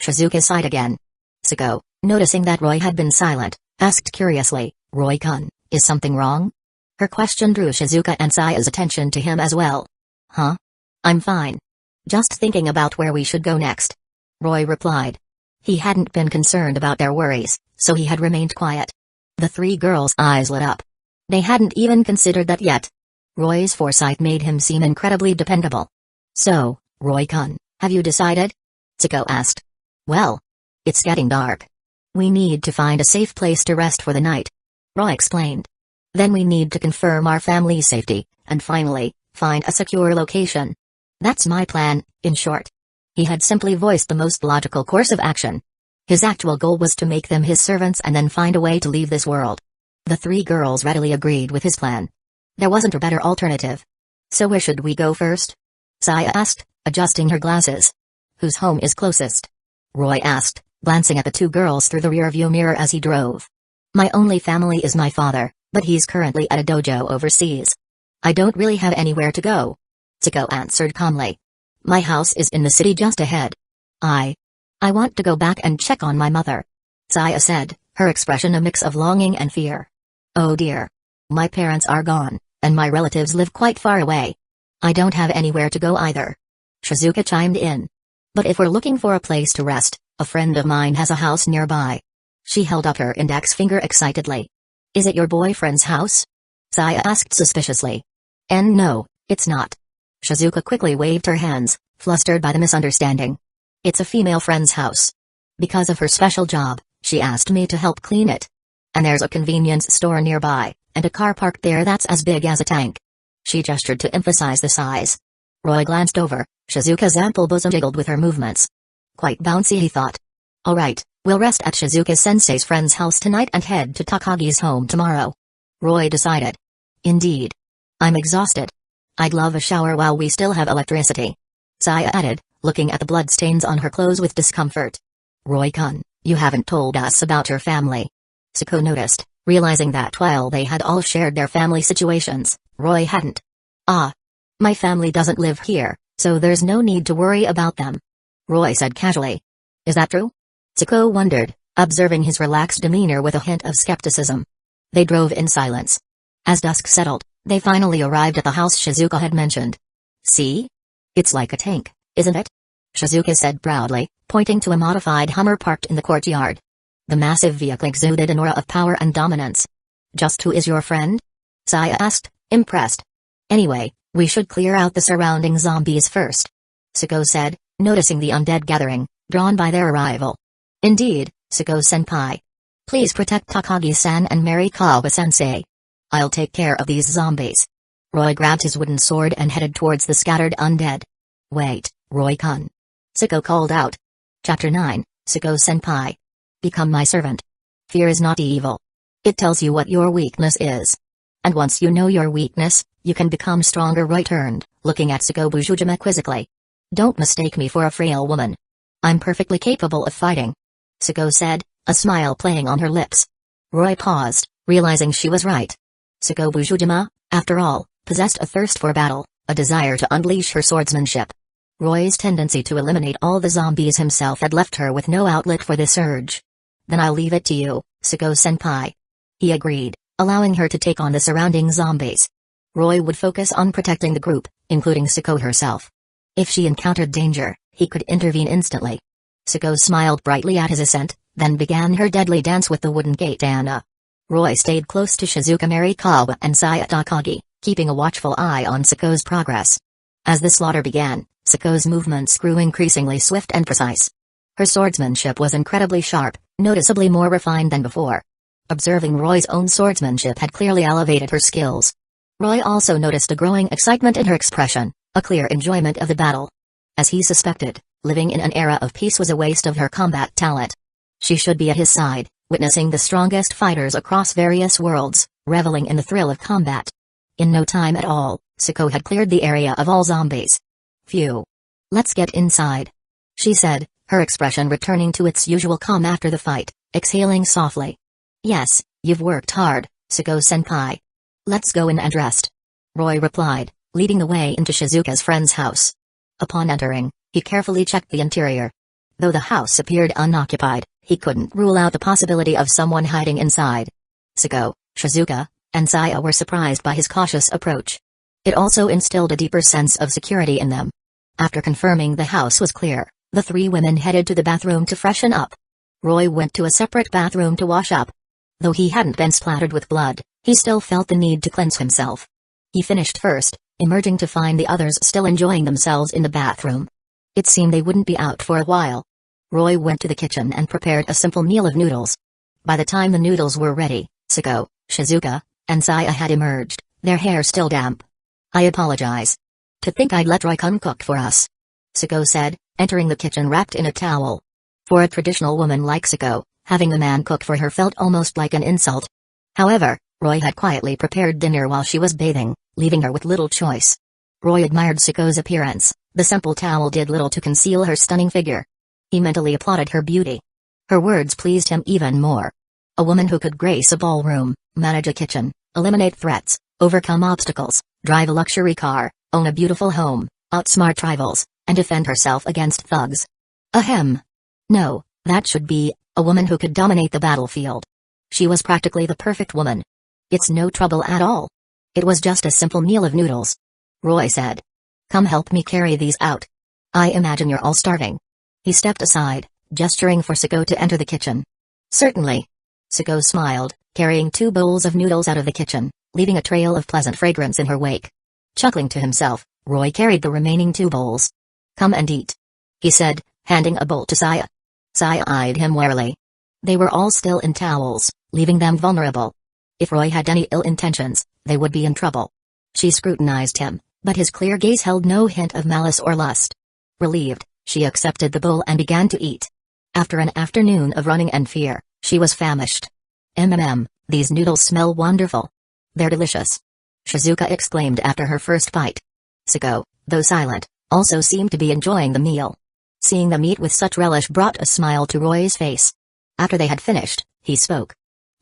Shizuka sighed again. Sako, noticing that Roy had been silent, asked curiously, Roy-kun, is something wrong? Her question drew Shizuka and Saya's attention to him as well. Huh? I'm fine. Just thinking about where we should go next. Roy replied. He hadn't been concerned about their worries, so he had remained quiet. The three girls' eyes lit up. They hadn't even considered that yet. Roy's foresight made him seem incredibly dependable. So, Roy-kun, have you decided? Sako asked. Well, it's getting dark. We need to find a safe place to rest for the night. Roy explained. Then we need to confirm our family's safety, and finally, find a secure location. That's my plan, in short. He had simply voiced the most logical course of action. His actual goal was to make them his servants and then find a way to leave this world. The three girls readily agreed with his plan. There wasn't a better alternative. So where should we go first? Saya asked, adjusting her glasses. Whose home is closest? Roy asked, glancing at the two girls through the rearview mirror as he drove. My only family is my father, but he's currently at a dojo overseas. I don't really have anywhere to go. Sako answered calmly. My house is in the city just ahead. I want to go back and check on my mother. Saya said, her expression a mix of longing and fear. Oh dear. My parents are gone, and my relatives live quite far away. I don't have anywhere to go either. Shizuka chimed in. But if we're looking for a place to rest, a friend of mine has a house nearby. She held up her index finger excitedly. Is it your boyfriend's house? Saya asked suspiciously. And no, it's not. Shizuka quickly waved her hands, flustered by the misunderstanding. It's a female friend's house. Because of her special job, she asked me to help clean it. And there's a convenience store nearby, and a car parked there that's as big as a tank. She gestured to emphasize the size. Roy glanced over, Shizuka's ample bosom jiggled with her movements. Quite bouncy, he thought. Alright, we'll rest at Shizuka-sensei's friend's house tonight and head to Takagi's home tomorrow. Roy decided. Indeed. I'm exhausted. I'd love a shower while we still have electricity. Saya added, looking at the bloodstains on her clothes with discomfort. Roy-kun, you haven't told us about your family. Sako noticed, realizing that while they had all shared their family situations, Roy hadn't. Ah. My family doesn't live here, so there's no need to worry about them. Roy said casually. Is that true? Sako wondered, observing his relaxed demeanor with a hint of skepticism. They drove in silence. As dusk settled, they finally arrived at the house Shizuka had mentioned. See? It's like a tank, isn't it? Shizuka said proudly, pointing to a modified Hummer parked in the courtyard. The massive vehicle exuded an aura of power and dominance. Just who is your friend? Saya asked, impressed. Anyway, we should clear out the surrounding zombies first. Sako said, noticing the undead gathering, drawn by their arrival. Indeed, Sako-senpai. Please protect Takagi-san and Marikawa-sensei. I'll take care of these zombies. Roy grabbed his wooden sword and headed towards the scattered undead. Wait, Roy-kun. Sako called out. Chapter 9, Sako-senpai. Become my servant. Fear is not evil. It tells you what your weakness is. And once you know your weakness, you can become stronger. Roy turned, looking at Sako Bujujima quizzically. Don't mistake me for a frail woman. I'm perfectly capable of fighting. Sako said, a smile playing on her lips. Roy paused, realizing she was right. Sako Bujujima, after all, possessed a thirst for battle, a desire to unleash her swordsmanship. Roy's tendency to eliminate all the zombies himself had left her with no outlet for this urge. Then I'll leave it to you, Sako-senpai. He agreed, allowing her to take on the surrounding zombies. Roy would focus on protecting the group, including Sako herself. If she encountered danger, he could intervene instantly. Sako smiled brightly at his assent, then began her deadly dance with the wooden katana. Roy stayed close to Shizuka Marikawa and Saya Takagi, keeping a watchful eye on Sako's progress. As the slaughter began, Sako's movements grew increasingly swift and precise. Her swordsmanship was incredibly sharp, noticeably more refined than before. Observing Roy's own swordsmanship had clearly elevated her skills. Roy also noticed a growing excitement in her expression, a clear enjoyment of the battle. As he suspected, living in an era of peace was a waste of her combat talent. She should be at his side, witnessing the strongest fighters across various worlds, reveling in the thrill of combat. In no time at all, Sako had cleared the area of all zombies. Phew. Let's get inside," she said, her expression returning to its usual calm after the fight, exhaling softly. "Yes, you've worked hard, Suko-senpai. Let's go in and rest," Roy replied, leading the way into Shizuka's friend's house. Upon entering, he carefully checked the interior. Though the house appeared unoccupied, he couldn't rule out the possibility of someone hiding inside. Suko, Shizuka, and Saya were surprised by his cautious approach. It also instilled a deeper sense of security in them. After confirming the house was clear, the three women headed to the bathroom to freshen up. Roy went to a separate bathroom to wash up. Though he hadn't been splattered with blood, he still felt the need to cleanse himself. He finished first, emerging to find the others still enjoying themselves in the bathroom. It seemed they wouldn't be out for a while. Roy went to the kitchen and prepared a simple meal of noodles. By the time the noodles were ready, Suko, Shizuka, and Saya had emerged, their hair still damp. "I apologize. To think I'd let Roy-kun cook for us," Suko said, entering the kitchen wrapped in a towel. For a traditional woman like Suko, having the man cook for her felt almost like an insult. However, Roy had quietly prepared dinner while she was bathing, leaving her with little choice. Roy admired Suko's appearance. The simple towel did little to conceal her stunning figure. He mentally applauded her beauty. Her words pleased him even more. A woman who could grace a ballroom, manage a kitchen, eliminate threats, overcome obstacles, drive a luxury car, own a beautiful home, outsmart rivals, and defend herself against thugs. Ahem. No, that should be a woman who could dominate the battlefield. She was practically the perfect woman. "It's no trouble at all. It was just a simple meal of noodles," Roy said. "Come help me carry these out. I imagine you're all starving." He stepped aside, gesturing for Suko to enter the kitchen. "Certainly." Suko smiled, carrying 2 bowls of noodles out of the kitchen, leaving a trail of pleasant fragrance in her wake. Chuckling to himself, Roy carried the remaining 2 bowls. "Come and eat," he said, handing a bowl to Saya. Saya eyed him warily. They were all still in towels, leaving them vulnerable. If Roy had any ill intentions, they would be in trouble. She scrutinized him, but his clear gaze held no hint of malice or lust. Relieved, she accepted the bowl and began to eat. After an afternoon of running and fear, she was famished. These noodles smell wonderful. They're delicious," Shizuka exclaimed after her first bite. Suko, though silent, also seemed to be enjoying the meal. Seeing them eat with such relish brought a smile to Roy's face. After they had finished, he spoke.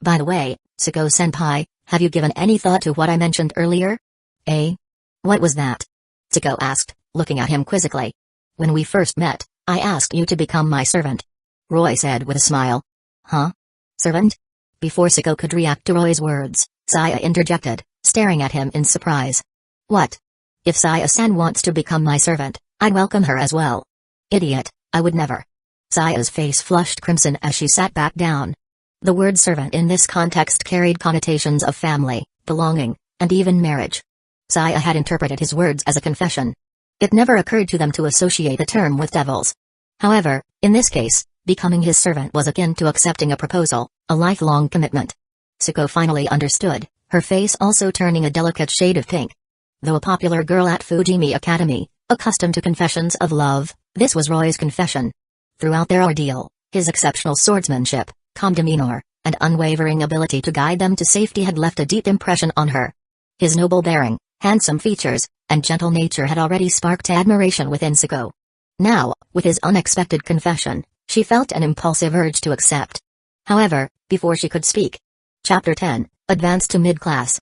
"By the way, Suko-senpai, have you given any thought to what I mentioned earlier?" "Eh? What was that?" Suko asked, looking at him quizzically. "When we first met, I asked you to become my servant," Roy said with a smile. "Huh? Servant?" Before Suko could react to Roy's words, Saya interjected, staring at him in surprise. "What? If Saya-san wants to become my servant, I'd welcome her as well." "Idiot, I would never." Saya's face flushed crimson as she sat back down. The word servant in this context carried connotations of family, belonging, and even marriage. Saya had interpreted his words as a confession. It never occurred to them to associate the term with devils. However, in this case, becoming his servant was akin to accepting a proposal, a lifelong commitment. Suko finally understood, her face also turning a delicate shade of pink. Though a popular girl at Fujimi Academy, accustomed to confessions of love, this was Roy's confession. Throughout their ordeal, his exceptional swordsmanship, calm demeanor, and unwavering ability to guide them to safety had left a deep impression on her. His noble bearing, handsome features, and gentle nature had already sparked admiration within Suko. Now, with his unexpected confession, she felt an impulsive urge to accept. However, before she could speak. Chapter 10, Advanced to Mid-Class.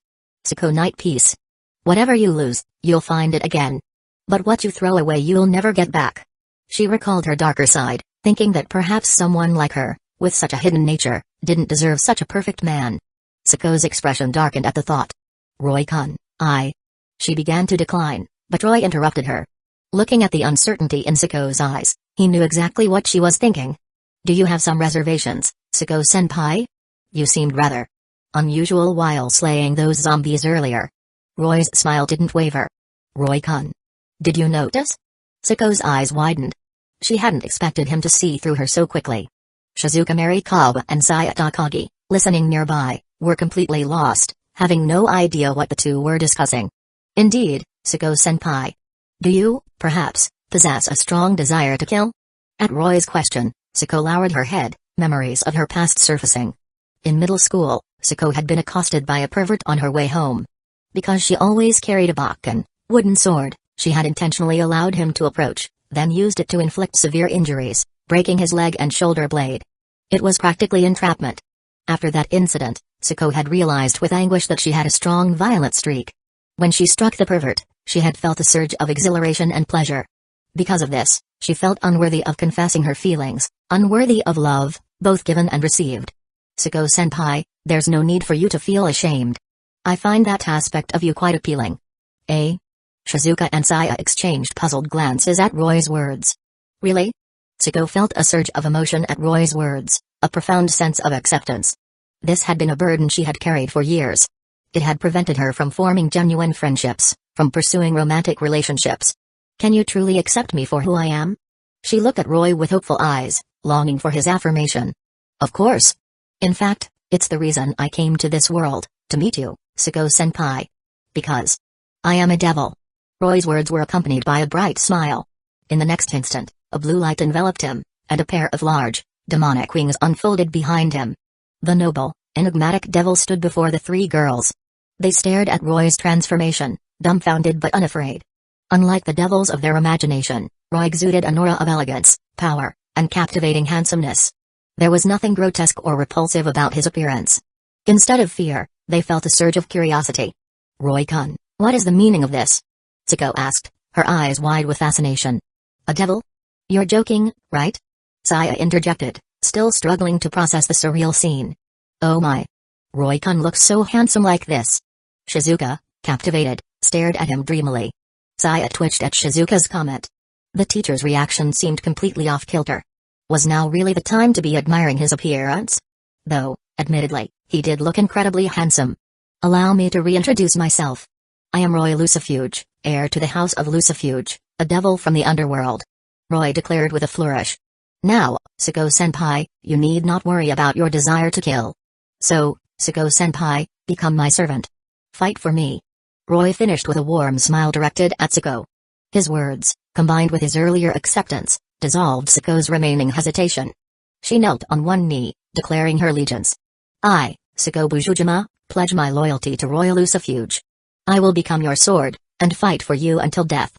Suko Night Peace. Whatever you lose, you'll find it again. But what you throw away you'll never get back. She recalled her darker side, thinking that perhaps someone like her, with such a hidden nature, didn't deserve such a perfect man. Suko's expression darkened at the thought. "Roy-kun, She began to decline, but Roy interrupted her. Looking at the uncertainty in Suko's eyes, he knew exactly what she was thinking. "Do you have some reservations, Suko-senpai? You seemed rather unusual while slaying those zombies earlier." Roy's smile didn't waver. "Roy-kun. Did you notice?" Suko's eyes widened. She hadn't expected him to see through her so quickly. Shizuka Marikawa and Saya Takagi, listening nearby, were completely lost, having no idea what the two were discussing. "Indeed, Suko-senpai. Do you, perhaps, possess a strong desire to kill?" At Roy's question, Suko lowered her head, memories of her past surfacing. In middle school, Suko had been accosted by a pervert on her way home. Because she always carried a bakken, wooden sword, she had intentionally allowed him to approach, then used it to inflict severe injuries, breaking his leg and shoulder blade. It was practically entrapment. After that incident, Sako had realized with anguish that she had a strong violent streak. When she struck the pervert, she had felt a surge of exhilaration and pleasure. Because of this, she felt unworthy of confessing her feelings, unworthy of love, both given and received. Sako-senpai, there's no need for you to feel ashamed. I find that aspect of you quite appealing. Eh? Shizuka and Saya exchanged puzzled glances at Roy's words. Really? Sako felt a surge of emotion at Roy's words, a profound sense of acceptance. This had been a burden she had carried for years. It had prevented her from forming genuine friendships, from pursuing romantic relationships. Can you truly accept me for who I am? She looked at Roy with hopeful eyes, longing for his affirmation. Of course. In fact, it's the reason I came to this world, to meet you, Sako-senpai. Because I am a devil. Roy's words were accompanied by a bright smile. In the next instant, a blue light enveloped him, and a pair of large, demonic wings unfolded behind him. The noble, enigmatic devil stood before the three girls. They stared at Roy's transformation, dumbfounded but unafraid. Unlike the devils of their imagination, Roy exuded an aura of elegance, power, and captivating handsomeness. There was nothing grotesque or repulsive about his appearance. Instead of fear, they felt a surge of curiosity. Roy-kun, what is the meaning of this? Sako asked, her eyes wide with fascination. A devil? You're joking, right? Saya interjected, still struggling to process the surreal scene. Oh my. Roy-kun looks so handsome like this. Shizuka, captivated, stared at him dreamily. Saya twitched at Shizuka's comment. The teacher's reaction seemed completely off-kilter. Was now really the time to be admiring his appearance? Though, admittedly, he did look incredibly handsome. Allow me to reintroduce myself. I am Roy Lucifuge, heir to the House of Lucifuge, a devil from the underworld. Roy declared with a flourish. Now, Sako-senpai, you need not worry about your desire to kill. So, Sako-senpai, become my servant. Fight for me. Roy finished with a warm smile directed at Sako. His words, combined with his earlier acceptance, dissolved Sako's remaining hesitation. She knelt on one knee, declaring her allegiance. I, Sako Bujujima, pledge my loyalty to Roy Lucifuge. I will become your sword, and fight for you until death.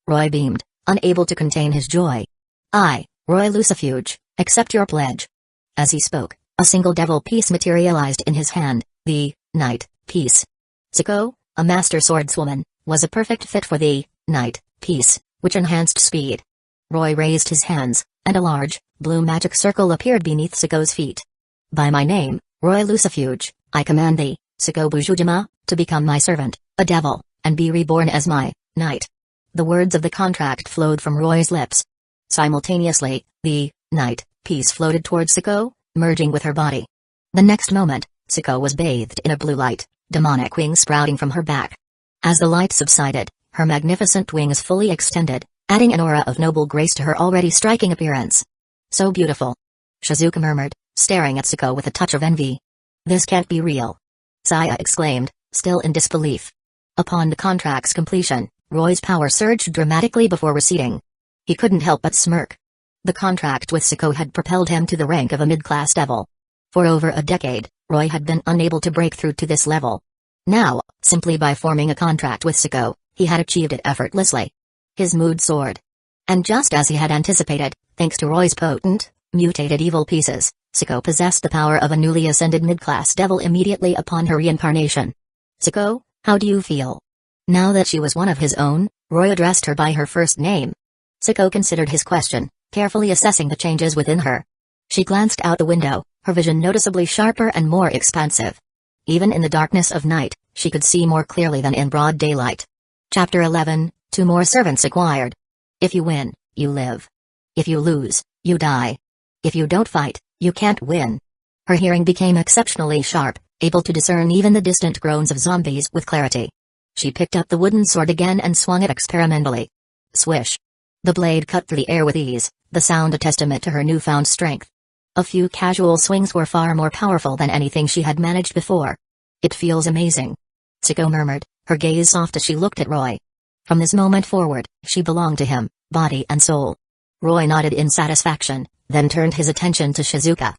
Roy beamed, unable to contain his joy. I, Roy Lucifuge, accept your pledge. As he spoke, a single devil piece materialized in his hand, the Knight piece. Sako, a master swordswoman, was a perfect fit for the Knight piece, which enhanced speed. Roy raised his hands, and a large, blue magic circle appeared beneath Sako's feet. By my name, Roy Lucifuge, I command thee, Sako Bujujima, to become my servant, a devil, and be reborn as my knight. The words of the contract flowed from Roy's lips. Simultaneously, the Knight piece floated towards Sako, merging with her body. The next moment, Sako was bathed in a blue light, demonic wings sprouting from her back. As the light subsided, her magnificent wings fully extended, adding an aura of noble grace to her already striking appearance. So beautiful. Shizuka murmured, staring at Sako with a touch of envy. This can't be real. Saya exclaimed, still in disbelief. Upon the contract's completion, Roy's power surged dramatically before receding. He couldn't help but smirk. The contract with Sako had propelled him to the rank of a mid-class devil. For over a decade, Roy had been unable to break through to this level. Now, simply by forming a contract with Sako, he had achieved it effortlessly. His mood soared. And just as he had anticipated, thanks to Roy's potent, mutated evil pieces, Sako possessed the power of a newly ascended mid-class devil immediately upon her reincarnation. Sako, how do you feel? Now that she was one of his own, Roy addressed her by her first name. Sako considered his question, carefully assessing the changes within her. She glanced out the window, her vision noticeably sharper and more expansive. Even in the darkness of night, she could see more clearly than in broad daylight. Chapter 11, 2 more servants acquired. If you win, you live. If you lose, you die. If you don't fight, you can't win. Her hearing became exceptionally sharp, able to discern even the distant groans of zombies with clarity. She picked up the wooden sword again and swung it experimentally. Swish. The blade cut through the air with ease, the sound a testament to her newfound strength. A few casual swings were far more powerful than anything she had managed before. It feels amazing. Sako murmured, her gaze soft as she looked at Roy. From this moment forward, she belonged to him, body and soul. Roy nodded in satisfaction, then turned his attention to Shizuka.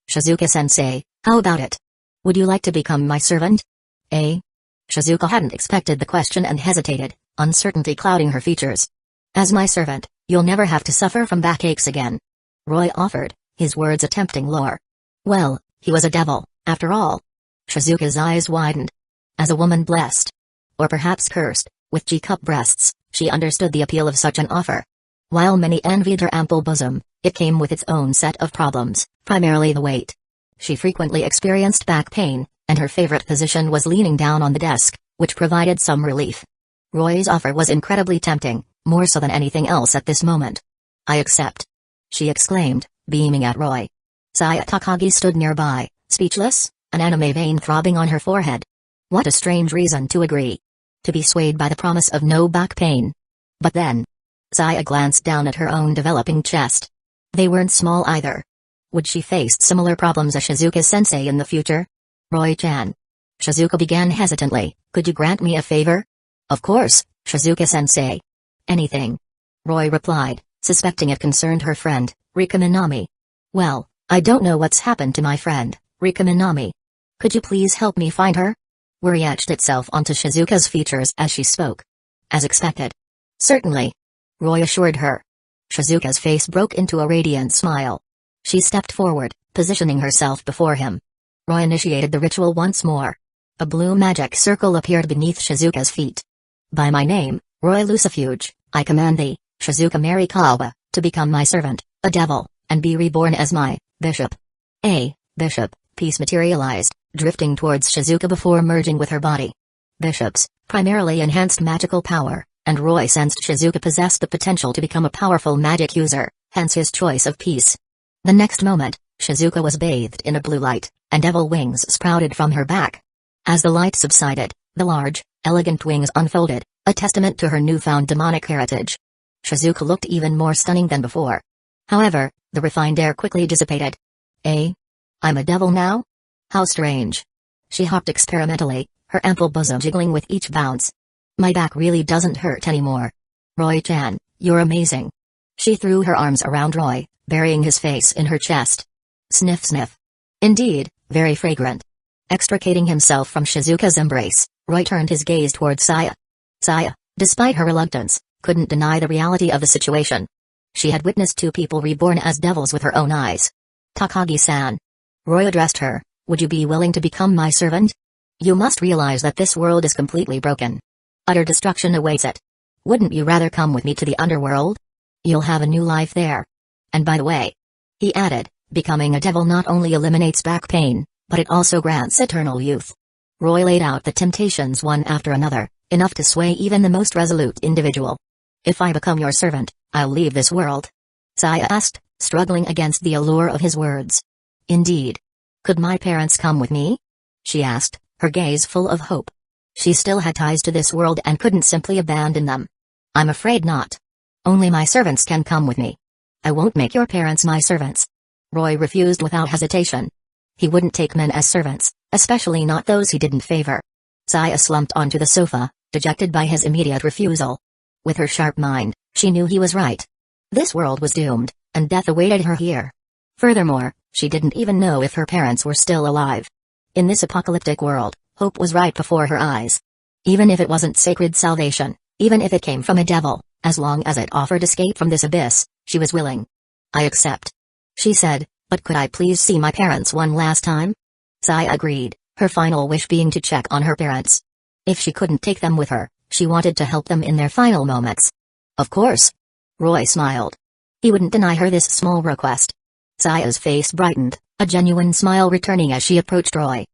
Shizuka-sensei, how about it? Would you like to become my servant? Eh? Shizuka hadn't expected the question and hesitated, uncertainty clouding her features. As my servant, You'll never have to suffer from backaches again," Roy offered, his words a tempting lure. Well, he was a devil, after all. Shizuka's eyes widened. As a woman blessed, or perhaps cursed, with G-cup breasts, she understood the appeal of such an offer. While many envied her ample bosom, it came with its own set of problems, primarily the weight. She frequently experienced back pain, and her favorite position was leaning down on the desk, which provided some relief. Roy's offer was incredibly tempting, more so than anything else at this moment. "I accept," she exclaimed, beaming at Roy. Saya Takagi stood nearby, speechless, an anime vein throbbing on her forehead. What a strange reason to agree. To be swayed by the promise of no back pain. But then, Saya glanced down at her own developing chest. They weren't small either. Would she face similar problems as Shizuka-sensei in the future? "Roy-chan." Shizuka began hesitantly, "Could you grant me a favor?" "Of course, Shizuka-sensei. Anything." Roy replied, suspecting it concerned her friend, Rika Minami. "Well, I don't know what's happened to my friend, Rika Minami. Could you please help me find her?" Worry etched itself onto Shizuka's features as she spoke. As expected. "Certainly," Roy assured her. Shizuka's face broke into a radiant smile. She stepped forward, positioning herself before him. Roy initiated the ritual once more. A blue magic circle appeared beneath Shizuka's feet. "By my name, Roy Lucifuge, I command thee, Shizuka Marikawa, to become my servant, a devil, and be reborn as my bishop." A bishop piece materialized, drifting towards Shizuka before merging with her body. Bishops primarily enhanced magical power, and Roy sensed Shizuka possessed the potential to become a powerful magic user, hence his choice of piece. The next moment, Shizuka was bathed in a blue light, and devil wings sprouted from her back. As the light subsided, the large, elegant wings unfolded, a testament to her newfound demonic heritage. Shizuka looked even more stunning than before. However, the refined air quickly dissipated. I'm a devil now? How strange. She hopped experimentally, her ample bosom jiggling with each bounce. My back really doesn't hurt anymore. Roy-chan, you're amazing. She threw her arms around Roy, burying his face in her chest. Sniff sniff. Indeed, very fragrant. Extricating himself from Shizuka's embrace, Roy turned his gaze towards Saya. Saya, despite her reluctance, couldn't deny the reality of the situation. She had witnessed two people reborn as devils with her own eyes. Takagi-san. Roy addressed her, would you be willing to become my servant? You must realize that this world is completely broken. Utter destruction awaits it. Wouldn't you rather come with me to the underworld? You'll have a new life there. And by the way, he added, becoming a devil not only eliminates back pain, but it also grants eternal youth. Roy laid out the temptations one after another, enough to sway even the most resolute individual. If I become your servant, I'll leave this world. Saya asked, struggling against the allure of his words. Indeed. Could my parents come with me? She asked, her gaze full of hope. She still had ties to this world and couldn't simply abandon them. I'm afraid not. Only my servants can come with me. I won't make your parents my servants. Roy refused without hesitation. He wouldn't take men as servants, especially not those he didn't favor. Saya slumped onto the sofa, dejected by his immediate refusal. With her sharp mind, she knew he was right. This world was doomed, and death awaited her here. Furthermore, she didn't even know if her parents were still alive. In this apocalyptic world, hope was right before her eyes. Even if it wasn't sacred salvation, even if it came from a devil, as long as it offered escape from this abyss, she was willing. I accept. She said, but could I please see my parents one last time? Saya agreed, her final wish being to check on her parents. If she couldn't take them with her, she wanted to help them in their final moments. Of course. Roy smiled. He wouldn't deny her this small request. Saya's face brightened, a genuine smile returning as she approached Roy.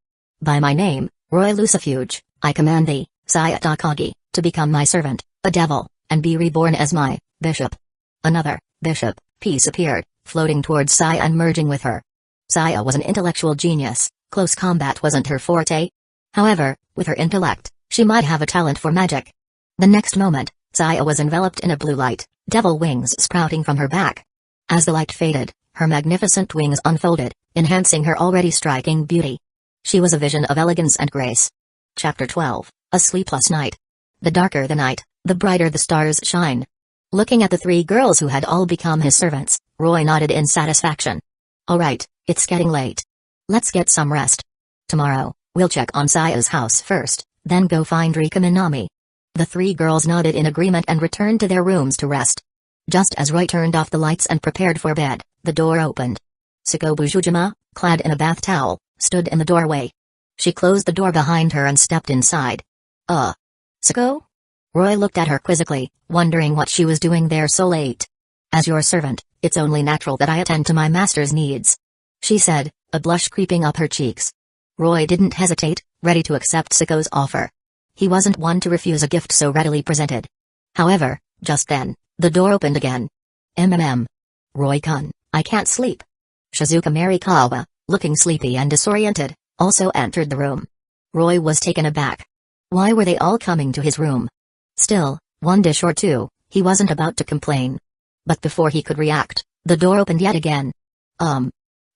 By my name, Roy Lucifuge, I command thee, Saya Takagi, to become my servant, a devil, and be reborn as my bishop. Another bishop piece appeared, floating towards Saya and merging with her. Saya was an intellectual genius, close combat wasn't her forte. However, with her intellect, she might have a talent for magic. The next moment, Saya was enveloped in a blue light, devil wings sprouting from her back. As the light faded, her magnificent wings unfolded, enhancing her already striking beauty. She was a vision of elegance and grace. Chapter 12, A Sleepless Night. The darker the night, the brighter the stars shine. Looking at the three girls who had all become his servants, Roy nodded in satisfaction. All right, it's getting late. Let's get some rest. Tomorrow, we'll check on Saya's house first, then go find Rika Minami. The three girls nodded in agreement and returned to their rooms to rest. Just as Roy turned off the lights and prepared for bed, the door opened. Sako Bujujima, clad in a bath towel, stood in the doorway. She closed the door behind her and stepped inside. Sako? Roy looked at her quizzically, wondering what she was doing there so late. As your servant, it's only natural that I attend to my master's needs, she said, a blush creeping up her cheeks. Roy didn't hesitate, ready to accept Sako's offer. He wasn't one to refuse a gift so readily presented. However, just then, the door opened again. Roy-kun, I can't sleep. Shizuka Marikawa, looking sleepy and disoriented, also entered the room. Roy was taken aback. Why were they all coming to his room? Still, one dish or two, he wasn't about to complain. But before he could react, the door opened yet again.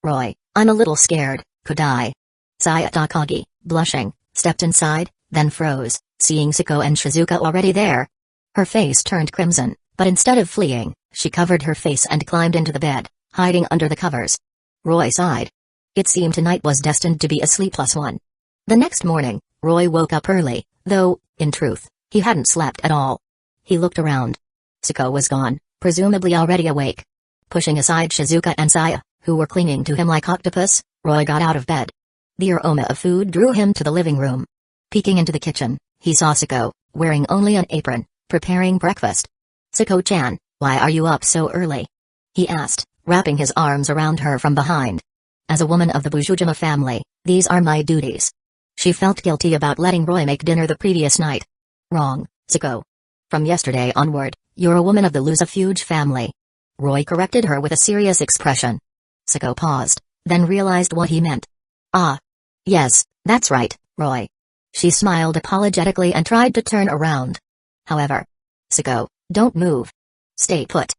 Roy, I'm a little scared, could I? Saya Takagi, blushing, stepped inside, then froze, seeing Sako and Shizuka already there. Her face turned crimson, but instead of fleeing, she covered her face and climbed into the bed, hiding under the covers. Roy sighed. It seemed tonight was destined to be a sleepless one. The next morning, Roy woke up early, though, in truth, he hadn't slept at all. He looked around. Sako was gone, presumably already awake. Pushing aside Shizuka and Saya, who were clinging to him like octopus, Roy got out of bed. The aroma of food drew him to the living room. Peeking into the kitchen, he saw Sako, wearing only an apron, preparing breakfast. Sako-chan, why are you up so early? He asked, wrapping his arms around her from behind. As a woman of the Bujujima family, these are my duties. She felt guilty about letting Roy make dinner the previous night. Wrong, Sako. From yesterday onward, you're a woman of the Lucifuge family. Roy corrected her with a serious expression. Sako paused, then realized what he meant. Ah. Yes, that's right, Roy. She smiled apologetically and tried to turn around. However. Sako, don't move. Stay put.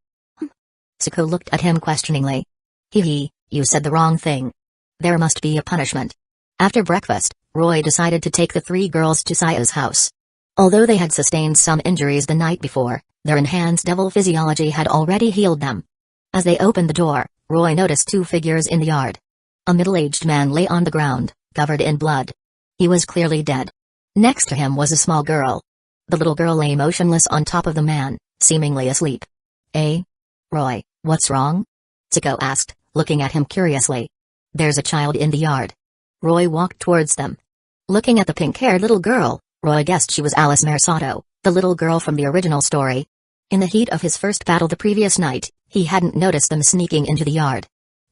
Sako looked at him questioningly. You said the wrong thing. There must be a punishment. After breakfast, Roy decided to take the three girls to Saya's house. Although they had sustained some injuries the night before, their enhanced devil physiology had already healed them. As they opened the door, Roy noticed two figures in the yard. A middle-aged man lay on the ground, covered in blood. He was clearly dead. Next to him was a small girl. The little girl lay motionless on top of the man, seemingly asleep. Roy, what's wrong? Sako asked, looking at him curiously. There's a child in the yard. Roy walked towards them. Looking at the pink-haired little girl, Roy guessed she was Alice Mersato, the little girl from the original story. In the heat of his first battle the previous night, he hadn't noticed them sneaking into the yard.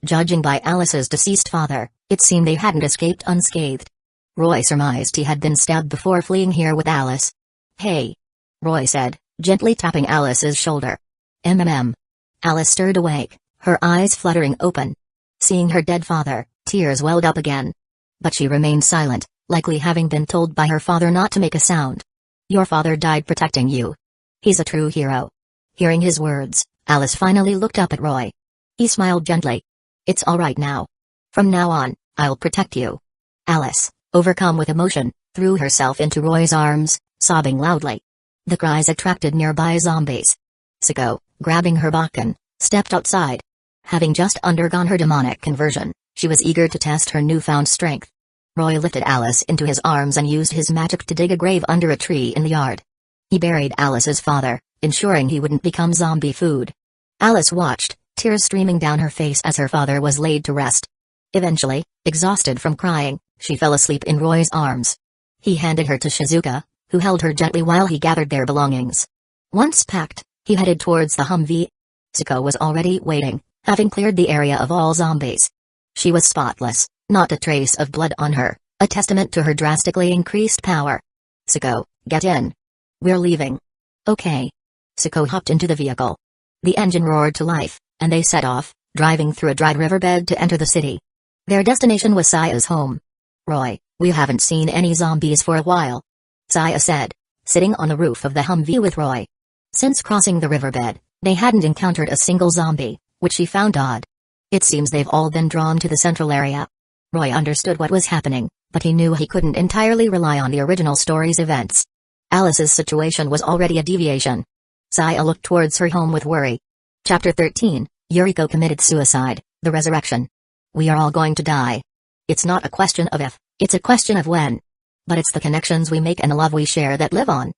Judging by Alice's deceased father, it seemed they hadn't escaped unscathed. Roy surmised he had been stabbed before fleeing here with Alice. Hey! Roy said, gently tapping Alice's shoulder. Alice stirred awake, her eyes fluttering open. Seeing her dead father, tears welled up again. But she remained silent, likely having been told by her father not to make a sound. Your father died protecting you. He's a true hero. Hearing his words, Alice finally looked up at Roy. He smiled gently. It's all right now. From now on, I'll protect you. Alice, overcome with emotion, threw herself into Roy's arms, sobbing loudly. The cries attracted nearby zombies. Sako, grabbing her bakan, stepped outside. Having just undergone her demonic conversion, she was eager to test her newfound strength. Roy lifted Alice into his arms and used his magic to dig a grave under a tree in the yard. He buried Alice's father, ensuring he wouldn't become zombie food. Alice watched, tears streaming down her face as her father was laid to rest. Eventually, exhausted from crying, she fell asleep in Roy's arms. He handed her to Shizuka, who held her gently while he gathered their belongings. Once packed, he headed towards the Humvee. Sako was already waiting, having cleared the area of all zombies. She was spotless, not a trace of blood on her, a testament to her drastically increased power. Sako, get in. We're leaving. Okay. Sako hopped into the vehicle. The engine roared to life, and they set off, driving through a dried riverbed to enter the city. Their destination was Saya's home. Roy, we haven't seen any zombies for a while. Saya said, sitting on the roof of the Humvee with Roy. Since crossing the riverbed, they hadn't encountered a single zombie, which she found odd. It seems they've all been drawn to the central area. Roy understood what was happening, but he knew he couldn't entirely rely on the original story's events. Alice's situation was already a deviation. Saya looked towards her home with worry. Chapter 13, Yuriko committed suicide, the resurrection. We are all going to die. It's not a question of if, it's a question of when. But it's the connections we make and the love we share that live on.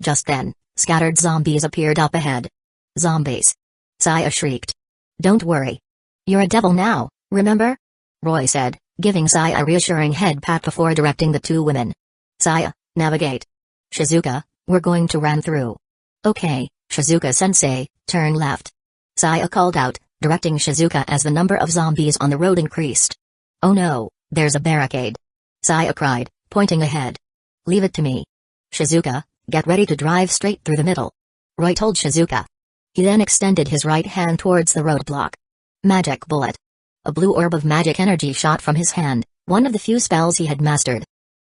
Just then, scattered zombies appeared up ahead. Zombies. Saya shrieked. Don't worry. You're a devil now, remember? Roy said, giving Saya a reassuring head pat before directing the two women. Saya, navigate. Shizuka, we're going to run through. Okay, Shizuka-sensei, turn left. Saya called out, directing Shizuka as the number of zombies on the road increased. Oh no, there's a barricade. Saya cried, pointing ahead. Leave it to me. Shizuka, get ready to drive straight through the middle. Roy told Shizuka. He then extended his right hand towards the roadblock. Magic bullet. A blue orb of magic energy shot from his hand, one of the few spells he had mastered.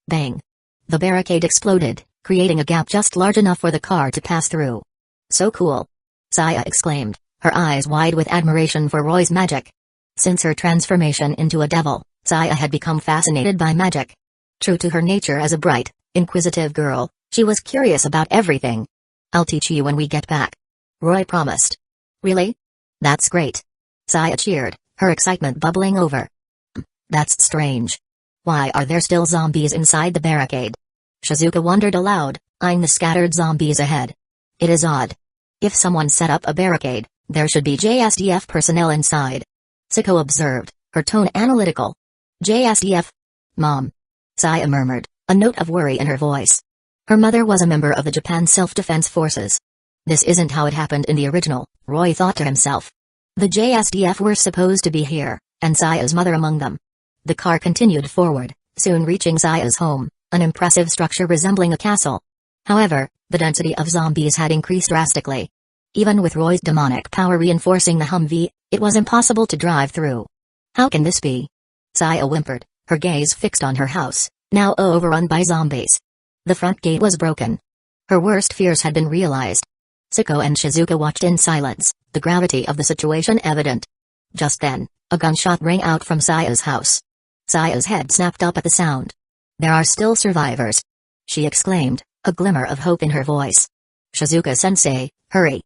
Bang. The barricade exploded, creating a gap just large enough for the car to pass through. So cool. Saya exclaimed, her eyes wide with admiration for Roy's magic. Since her transformation into a devil, Saya had become fascinated by magic. True to her nature as a bright, inquisitive girl, she was curious about everything. I'll teach you when we get back. Roy promised. Really? That's great. Saya cheered, her excitement bubbling over. That's strange. Why are there still zombies inside the barricade? Shizuka wondered aloud, eyeing the scattered zombies ahead. It is odd. If someone set up a barricade, there should be JSDF personnel inside. Siko observed, her tone analytical. JSDF? Mom. Saya murmured, a note of worry in her voice. Her mother was a member of the Japan Self-Defense Forces. This isn't how it happened in the original, Roy thought to himself. The JSDF were supposed to be here, and Saya's mother among them. The car continued forward, soon reaching Saya's home, an impressive structure resembling a castle. However, the density of zombies had increased drastically. Even with Roy's demonic power reinforcing the Humvee, it was impossible to drive through. How can this be? Saya whimpered, her gaze fixed on her house, now overrun by zombies. The front gate was broken. Her worst fears had been realized. Siko and Shizuka watched in silence, the gravity of the situation evident. Just then, a gunshot rang out from Saya's house. Saya's head snapped up at the sound. There are still survivors, she exclaimed, a glimmer of hope in her voice. Shizuka-sensei, hurry.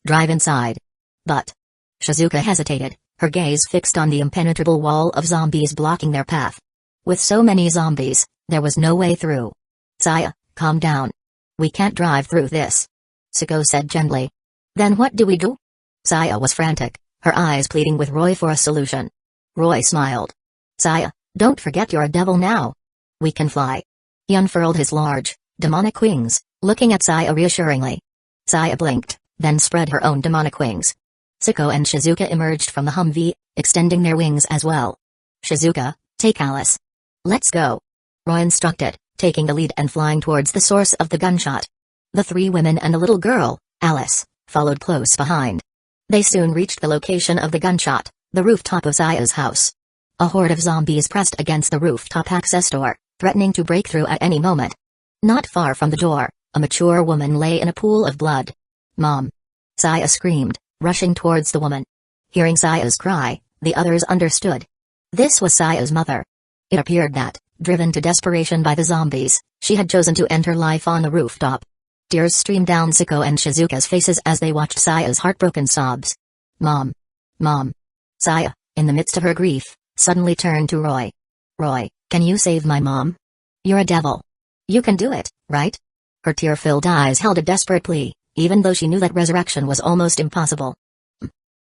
Drive inside. But. Shizuka hesitated, her gaze fixed on the impenetrable wall of zombies blocking their path. With so many zombies, there was no way through. Saya, calm down. We can't drive through this. Siko said gently. Then what do we do? Saya was frantic, her eyes pleading with Roy for a solution. Roy smiled. Saya, don't forget you're a devil now. We can fly. He unfurled his large, demonic wings, looking at Saya reassuringly. Saya blinked, then spread her own demonic wings. Siko and Shizuka emerged from the Humvee, extending their wings as well. Shizuka, take Alice. Let's go. Roy instructed, taking the lead and flying towards the source of the gunshot. The three women and a little girl, Alice, followed close behind. They soon reached the location of the gunshot, the rooftop of Saya's house. A horde of zombies pressed against the rooftop access door, threatening to break through at any moment. Not far from the door, a mature woman lay in a pool of blood. Mom! Saya screamed, rushing towards the woman. Hearing Saya's cry, the others understood. This was Saya's mother. It appeared that, driven to desperation by the zombies, she had chosen to end her life on the rooftop. Tears streamed down Siko and Shizuka's faces as they watched Saya's heartbroken sobs. Mom! Mom! Saya, in the midst of her grief, suddenly turned to Roy. Roy, can you save my mom? You're a devil. You can do it, right? Her tear-filled eyes held a desperate plea, even though she knew that resurrection was almost impossible.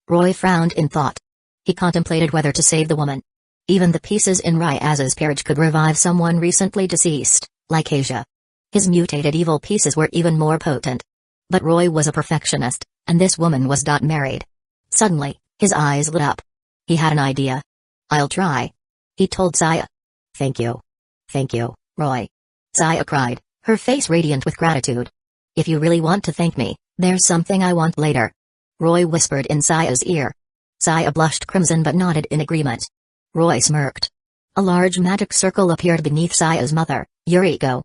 Roy frowned in thought. He contemplated whether to save the woman. Even the pieces in Ryaz's peerage could revive someone recently deceased, like Asia. His mutated evil pieces were even more potent. But Roy was a perfectionist, and this woman was not married. Suddenly, his eyes lit up. He had an idea. I'll try. He told Saya. Thank you. Thank you, Roy. Saya cried, her face radiant with gratitude. If you really want to thank me, there's something I want later. Roy whispered in Saya's ear. Saya blushed crimson but nodded in agreement. Roy smirked. A large magic circle appeared beneath Saya's mother, Yuriko.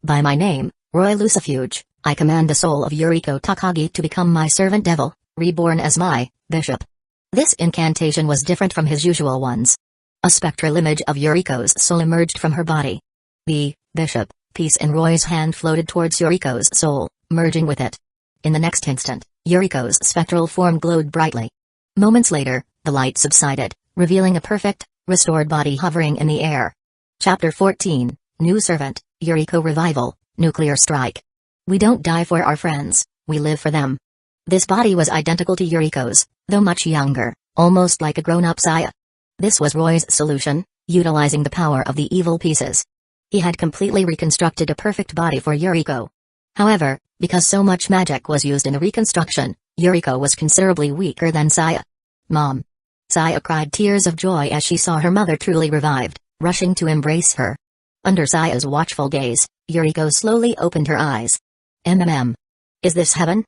By my name, Roy Lucifuge, I command the soul of Yuriko Takagi to become my servant devil, reborn as my bishop. This incantation was different from his usual ones. A spectral image of Yuriko's soul emerged from her body. The bishop piece in Roy's hand floated towards Yuriko's soul, merging with it. In the next instant, Yuriko's spectral form glowed brightly. Moments later, the light subsided, revealing a perfect, restored body hovering in the air. Chapter 14, New Servant, Yuriko Revival, Nuclear Strike. We don't die for our friends, we live for them. This body was identical to Yuriko's, though much younger, almost like a grown-up Saya. This was Roy's solution, utilizing the power of the evil pieces. He had completely reconstructed a perfect body for Yuriko. However, because so much magic was used in the reconstruction, Yuriko was considerably weaker than Saya. "Mom!" Saya cried tears of joy as she saw her mother truly revived, rushing to embrace her. Under Saya's watchful gaze, Yuriko slowly opened her eyes. Is this heaven?"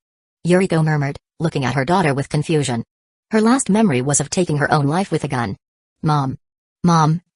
Yuriko murmured, looking at her daughter with confusion. Her last memory was of taking her own life with a gun. Mom,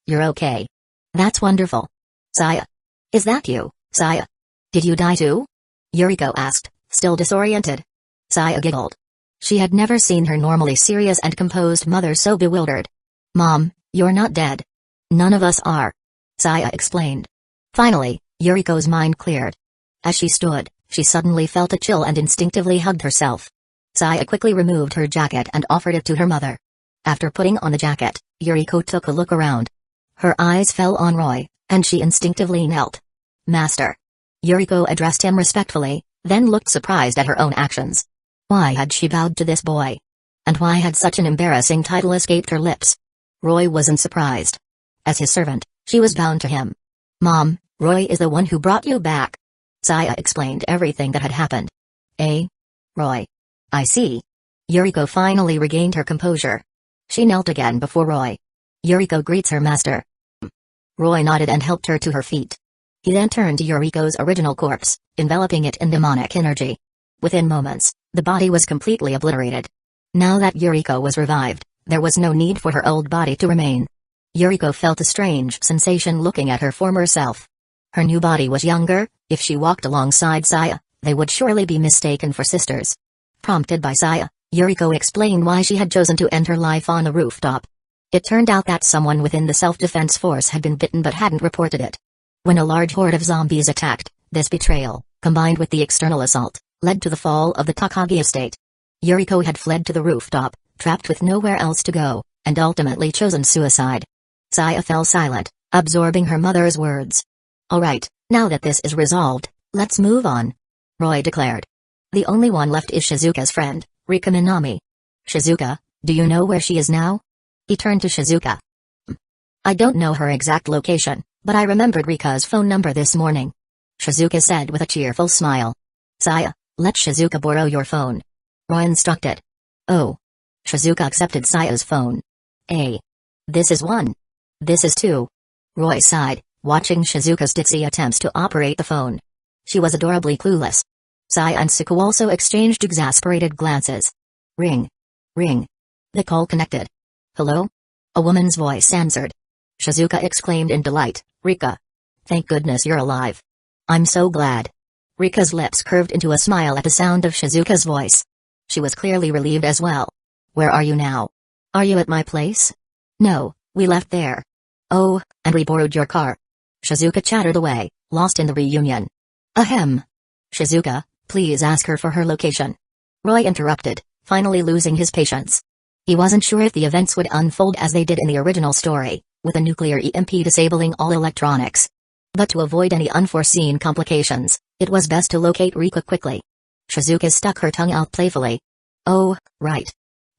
you're okay. That's wonderful. Saya. Is that you, Saya? Did you die too? Yuriko asked, still disoriented. Saya giggled. She had never seen her normally serious and composed mother so bewildered. Mom, you're not dead. None of us are. Saya explained. Finally, Yuriko's mind cleared. As she stood, she suddenly felt a chill and instinctively hugged herself. Saya quickly removed her jacket and offered it to her mother. After putting on the jacket, Yuriko took a look around. Her eyes fell on Roy, and she instinctively knelt. Master. Yuriko addressed him respectfully, then looked surprised at her own actions. Why had she bowed to this boy? And why had such an embarrassing title escaped her lips? Roy wasn't surprised. As his servant, she was bound to him. Mom, Roy is the one who brought you back. Saya explained everything that had happened. Roy. I see. Yuriko finally regained her composure. She knelt again before Roy. Yuriko greets her master. Roy nodded and helped her to her feet. He then turned to Yuriko's original corpse, enveloping it in demonic energy. Within moments, the body was completely obliterated. Now that Yuriko was revived, there was no need for her old body to remain. Yuriko felt a strange sensation looking at her former self. Her new body was younger. If she walked alongside Saya, they would surely be mistaken for sisters. Prompted by Saya, Yuriko explained why she had chosen to end her life on a rooftop. It turned out that someone within the self-defense force had been bitten but hadn't reported it. When a large horde of zombies attacked, this betrayal, combined with the external assault, led to the fall of the Takagi estate. Yuriko had fled to the rooftop, trapped with nowhere else to go, and ultimately chosen suicide. Saya fell silent, absorbing her mother's words. Alright, now that this is resolved, let's move on. Roy declared. The only one left is Shizuka's friend, Rika Minami. Shizuka, do you know where she is now? He turned to Shizuka. I don't know her exact location, but I remembered Rika's phone number this morning. Shizuka said with a cheerful smile. Saya, let Shizuka borrow your phone. Roy instructed. Oh. Shizuka accepted Saya's phone. This is 1. This is 2. Roy sighed, watching Shizuka's ditzy attempts to operate the phone. She was adorably clueless. Saya and Suku also exchanged exasperated glances. Ring. The call connected. Hello? A woman's voice answered. Shizuka exclaimed in delight, Rika. Thank goodness you're alive. I'm so glad. Rika's lips curved into a smile at the sound of Shizuka's voice. She was clearly relieved as well. Where are you now? Are you at my place? No, we left there. Oh, and we borrowed your car. Shizuka chattered away, lost in the reunion. Ahem. Shizuka, please ask her for her location. Roy interrupted, finally losing his patience. He wasn't sure if the events would unfold as they did in the original story, with a nuclear EMP disabling all electronics. But to avoid any unforeseen complications, it was best to locate Rika quickly. Shizuka stuck her tongue out playfully. Oh, right.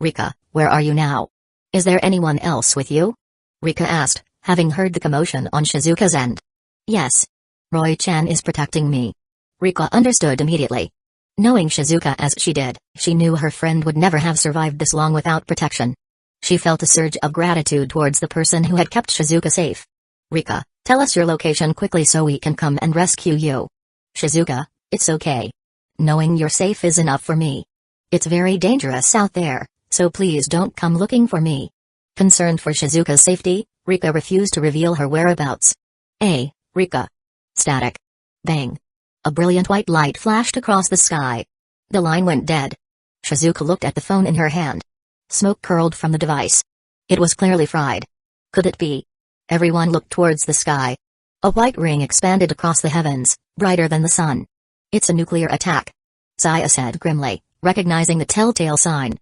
Rika, where are you now? Is there anyone else with you? Rika asked, having heard the commotion on Shizuka's end. Yes. Roy-chan is protecting me. Rika understood immediately. Knowing Shizuka as she did, she knew her friend would never have survived this long without protection. She felt a surge of gratitude towards the person who had kept Shizuka safe. Rika, tell us your location quickly so we can come and rescue you. Shizuka, it's okay. Knowing you're safe is enough for me. It's very dangerous out there, so please don't come looking for me. Concerned for Shizuka's safety, Rika refused to reveal her whereabouts. Rika. Static. Bang. A brilliant white light flashed across the sky. The line went dead. Shizuka looked at the phone in her hand. Smoke curled from the device. It was clearly fried. Could it be? Everyone looked towards the sky. A white ring expanded across the heavens, brighter than the sun. It's a nuclear attack. Saya said grimly, recognizing the telltale sign.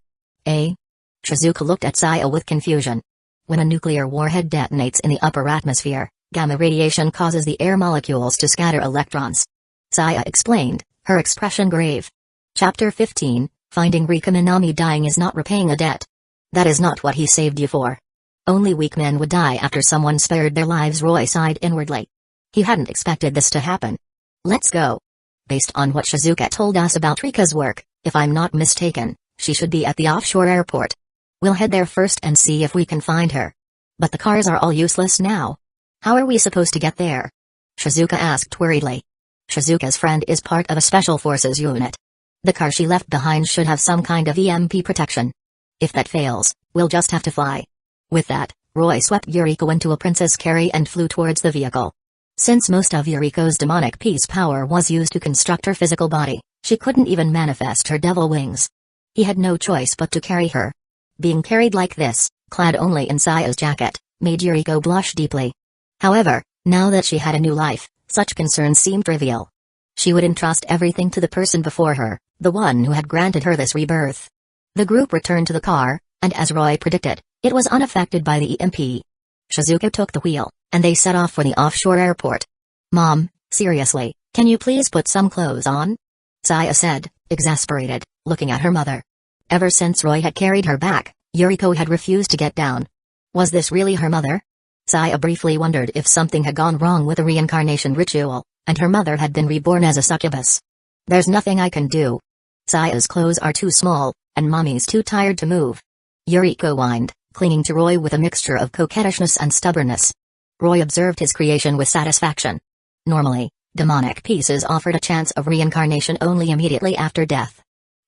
Shizuka looked at Saya with confusion. When a nuclear warhead detonates in the upper atmosphere, gamma radiation causes the air molecules to scatter electrons. Saya explained, her expression grave. Chapter 15, Finding Rika Minami dying is not repaying a debt. That is not what he saved you for. Only weak men would die after someone spared their lives, Roy sighed inwardly. He hadn't expected this to happen. Let's go. Based on what Shizuka told us about Rika's work, if I'm not mistaken, she should be at the offshore airport. We'll head there first and see if we can find her. But the cars are all useless now. How are we supposed to get there? Shizuka asked worriedly. Shizuka's friend is part of a special forces unit. The car she left behind should have some kind of EMP protection. If that fails, we'll just have to fly. With that, Roy swept Yuriko into a princess carry and flew towards the vehicle. Since most of Yuriko's demonic peace power was used to construct her physical body, she couldn't even manifest her devil wings. He had no choice but to carry her. Being carried like this, clad only in Saya's jacket, made Yuriko blush deeply. However, now that she had a new life, such concerns seemed trivial. She would entrust everything to the person before her, the one who had granted her this rebirth. The group returned to the car, and as Roy predicted, it was unaffected by the EMP. Shizuka took the wheel, and they set off for the offshore airport. Mom, seriously, can you please put some clothes on? Saya said, exasperated, looking at her mother. Ever since Roy had carried her back, Yuriko had refused to get down. Was this really her mother? Saya briefly wondered if something had gone wrong with the reincarnation ritual, and her mother had been reborn as a succubus. There's nothing I can do. Saya's clothes are too small, and Mommy's too tired to move. Yuriko whined, clinging to Roy with a mixture of coquettishness and stubbornness. Roy observed his creation with satisfaction. Normally, demonic pieces offered a chance of reincarnation only immediately after death.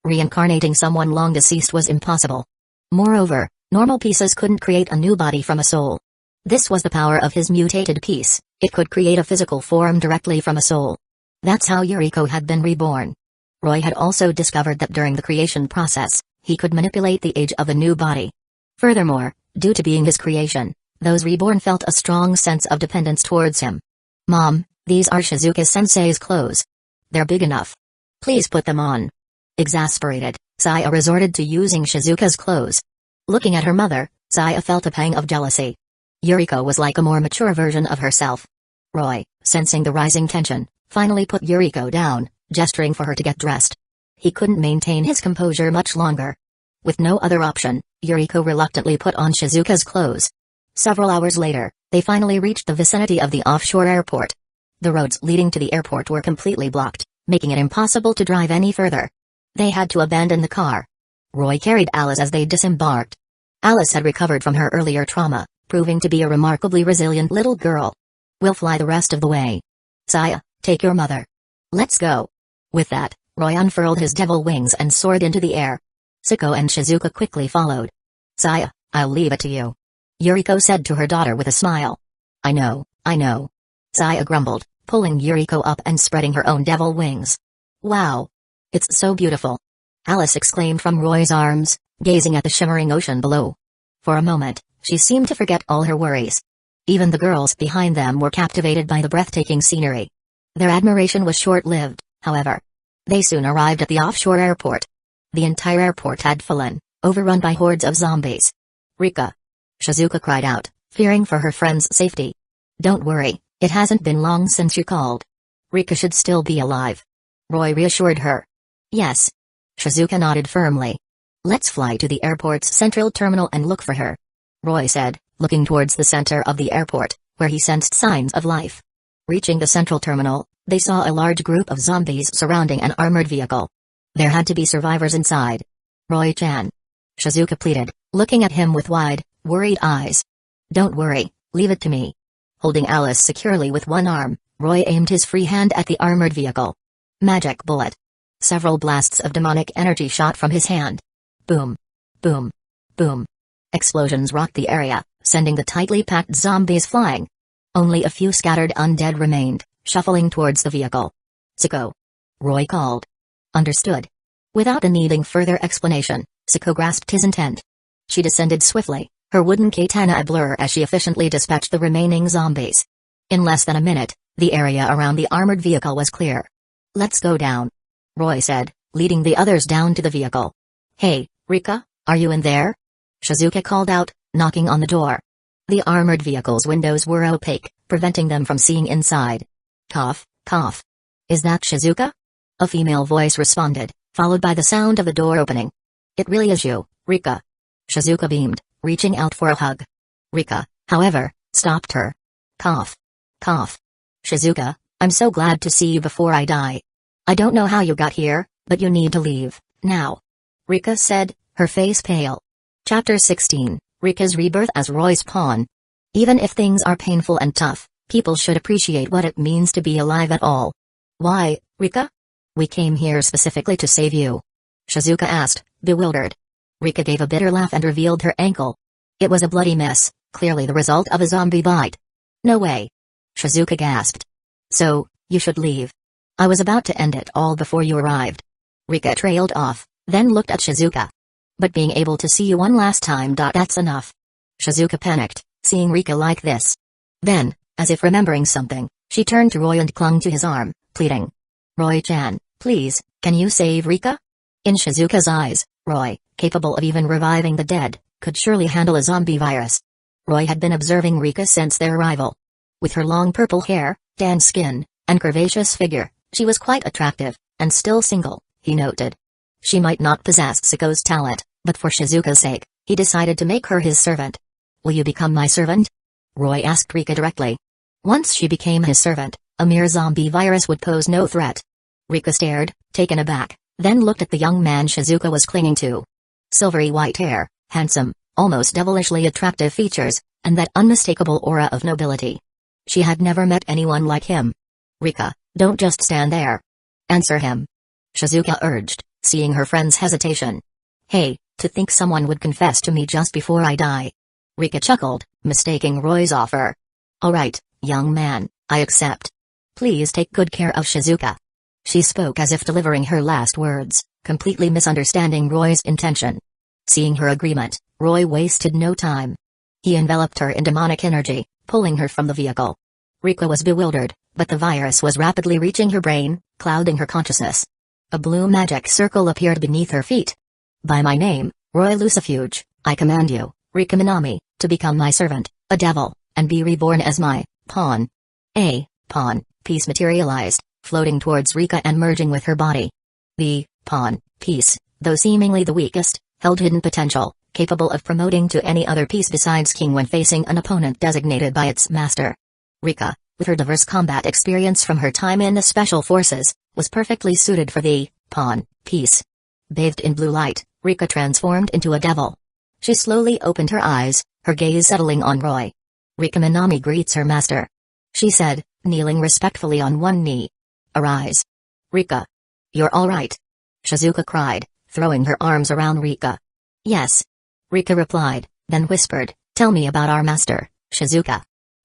Reincarnating someone long deceased was impossible. Moreover, normal pieces couldn't create a new body from a soul. This was the power of his mutated piece, it could create a physical form directly from a soul. That's how Yuriko had been reborn. Roy had also discovered that during the creation process, he could manipulate the age of the new body. Furthermore, due to being his creation, those reborn felt a strong sense of dependence towards him. Mom, these are Shizuka-sensei's clothes. They're big enough. Please put them on. Exasperated, Saya resorted to using Shizuka's clothes. Looking at her mother, Saya felt a pang of jealousy. Yuriko was like a more mature version of herself. Roy, sensing the rising tension, finally put Yuriko down, gesturing for her to get dressed. He couldn't maintain his composure much longer. With no other option, Yuriko reluctantly put on Shizuka's clothes. Several hours later, they finally reached the vicinity of the offshore airport. The roads leading to the airport were completely blocked, making it impossible to drive any further. They had to abandon the car. Roy carried Alice as they disembarked. Alice had recovered from her earlier trauma, proving to be a remarkably resilient little girl. We'll fly the rest of the way. Saya, take your mother. Let's go. With that, Roy unfurled his devil wings and soared into the air. Siko and Shizuka quickly followed. Saya, I'll leave it to you. Yuriko said to her daughter with a smile. I know. Saya grumbled, pulling Yuriko up and spreading her own devil wings. Wow! It's so beautiful! Alice exclaimed from Roy's arms, gazing at the shimmering ocean below. For a moment, she seemed to forget all her worries. Even the girls behind them were captivated by the breathtaking scenery. Their admiration was short-lived, however. They soon arrived at the offshore airport. The entire airport had fallen, overrun by hordes of zombies. Rika! Shizuka cried out, fearing for her friend's safety. Don't worry, it hasn't been long since you called. Rika should still be alive. Roy reassured her. Yes. Shizuka nodded firmly. Let's fly to the airport's central terminal and look for her. Roy said, looking towards the center of the airport, where he sensed signs of life. Reaching the central terminal, they saw a large group of zombies surrounding an armored vehicle. There had to be survivors inside. Roy-chan. Shizuka pleaded, looking at him with wide, worried eyes. Don't worry, leave it to me. Holding Alice securely with one arm, Roy aimed his free hand at the armored vehicle. Magic bullet. Several blasts of demonic energy shot from his hand. Boom. Boom. Boom. Explosions rocked the area, sending the tightly packed zombies flying. Only a few scattered undead remained, shuffling towards the vehicle. Siko. Roy called. Understood. Without needing further explanation, Siko grasped his intent. She descended swiftly, her wooden katana ablur as she efficiently dispatched the remaining zombies. In less than a minute, the area around the armored vehicle was clear. Let's go down. Roy said, leading the others down to the vehicle. Hey, Rika, are you in there? Shizuka called out, knocking on the door. The armored vehicle's windows were opaque, preventing them from seeing inside. Cough, cough. Is that Shizuka? A female voice responded, followed by the sound of the door opening. It really is you, Rika. Shizuka beamed, reaching out for a hug. Rika, however, stopped her. Cough. Cough. Shizuka, I'm so glad to see you before I die. I don't know how you got here, but you need to leave, now. Rika said, her face pale. Chapter 16, Rika's rebirth as Roy's pawn. Even if things are painful and tough, people should appreciate what it means to be alive at all. Why, Rika? We came here specifically to save you. Shizuka asked, bewildered. Rika gave a bitter laugh and revealed her ankle. It was a bloody mess, clearly the result of a zombie bite. No way. Shizuka gasped. So, you should leave. I was about to end it all before you arrived. Rika trailed off, then looked at Shizuka. But being able to see you one last time, that's enough. Shizuka panicked, seeing Rika like this. Then, as if remembering something, she turned to Roy and clung to his arm, pleading. Roy-chan, please, can you save Rika? In Shizuka's eyes, Roy, capable of even reviving the dead, could surely handle a zombie virus. Roy had been observing Rika since their arrival. With her long purple hair, tan skin, and curvaceous figure, she was quite attractive, and still single, he noted. She might not possess Siko's talent, but for Shizuka's sake, he decided to make her his servant. Will you become my servant? Roy asked Rika directly. Once she became his servant, a mere zombie virus would pose no threat. Rika stared, taken aback, then looked at the young man Shizuka was clinging to. Silvery white hair, handsome, almost devilishly attractive features, and that unmistakable aura of nobility. She had never met anyone like him. Rika, don't just stand there. Answer him. Shizuka urged, seeing her friend's hesitation. Hey, to think someone would confess to me just before I die. Rika chuckled, mistaking Roy's offer. Alright, young man, I accept. Please take good care of Shizuka. She spoke as if delivering her last words, completely misunderstanding Roy's intention. Seeing her agreement, Roy wasted no time. He enveloped her in demonic energy, pulling her from the vehicle. Rika was bewildered, but the virus was rapidly reaching her brain, clouding her consciousness. A blue magic circle appeared beneath her feet. By my name, Roy Lucifuge, I command you, Rika Minami, to become my servant, a devil, and be reborn as my pawn. A pawn piece materialized, floating towards Rika and merging with her body. The pawn piece, though seemingly the weakest, held hidden potential, capable of promoting to any other piece besides king when facing an opponent designated by its master. Rika, with her diverse combat experience from her time in the special forces, was perfectly suited for the pawn piece. Bathed in blue light, Rika transformed into a devil. She slowly opened her eyes, her gaze settling on Roy. Rika Minami greets her master. She said, kneeling respectfully on one knee. Arise. Rika. You're all right. Shizuka cried, throwing her arms around Rika. Yes. Rika replied, then whispered, tell me about our master, Shizuka.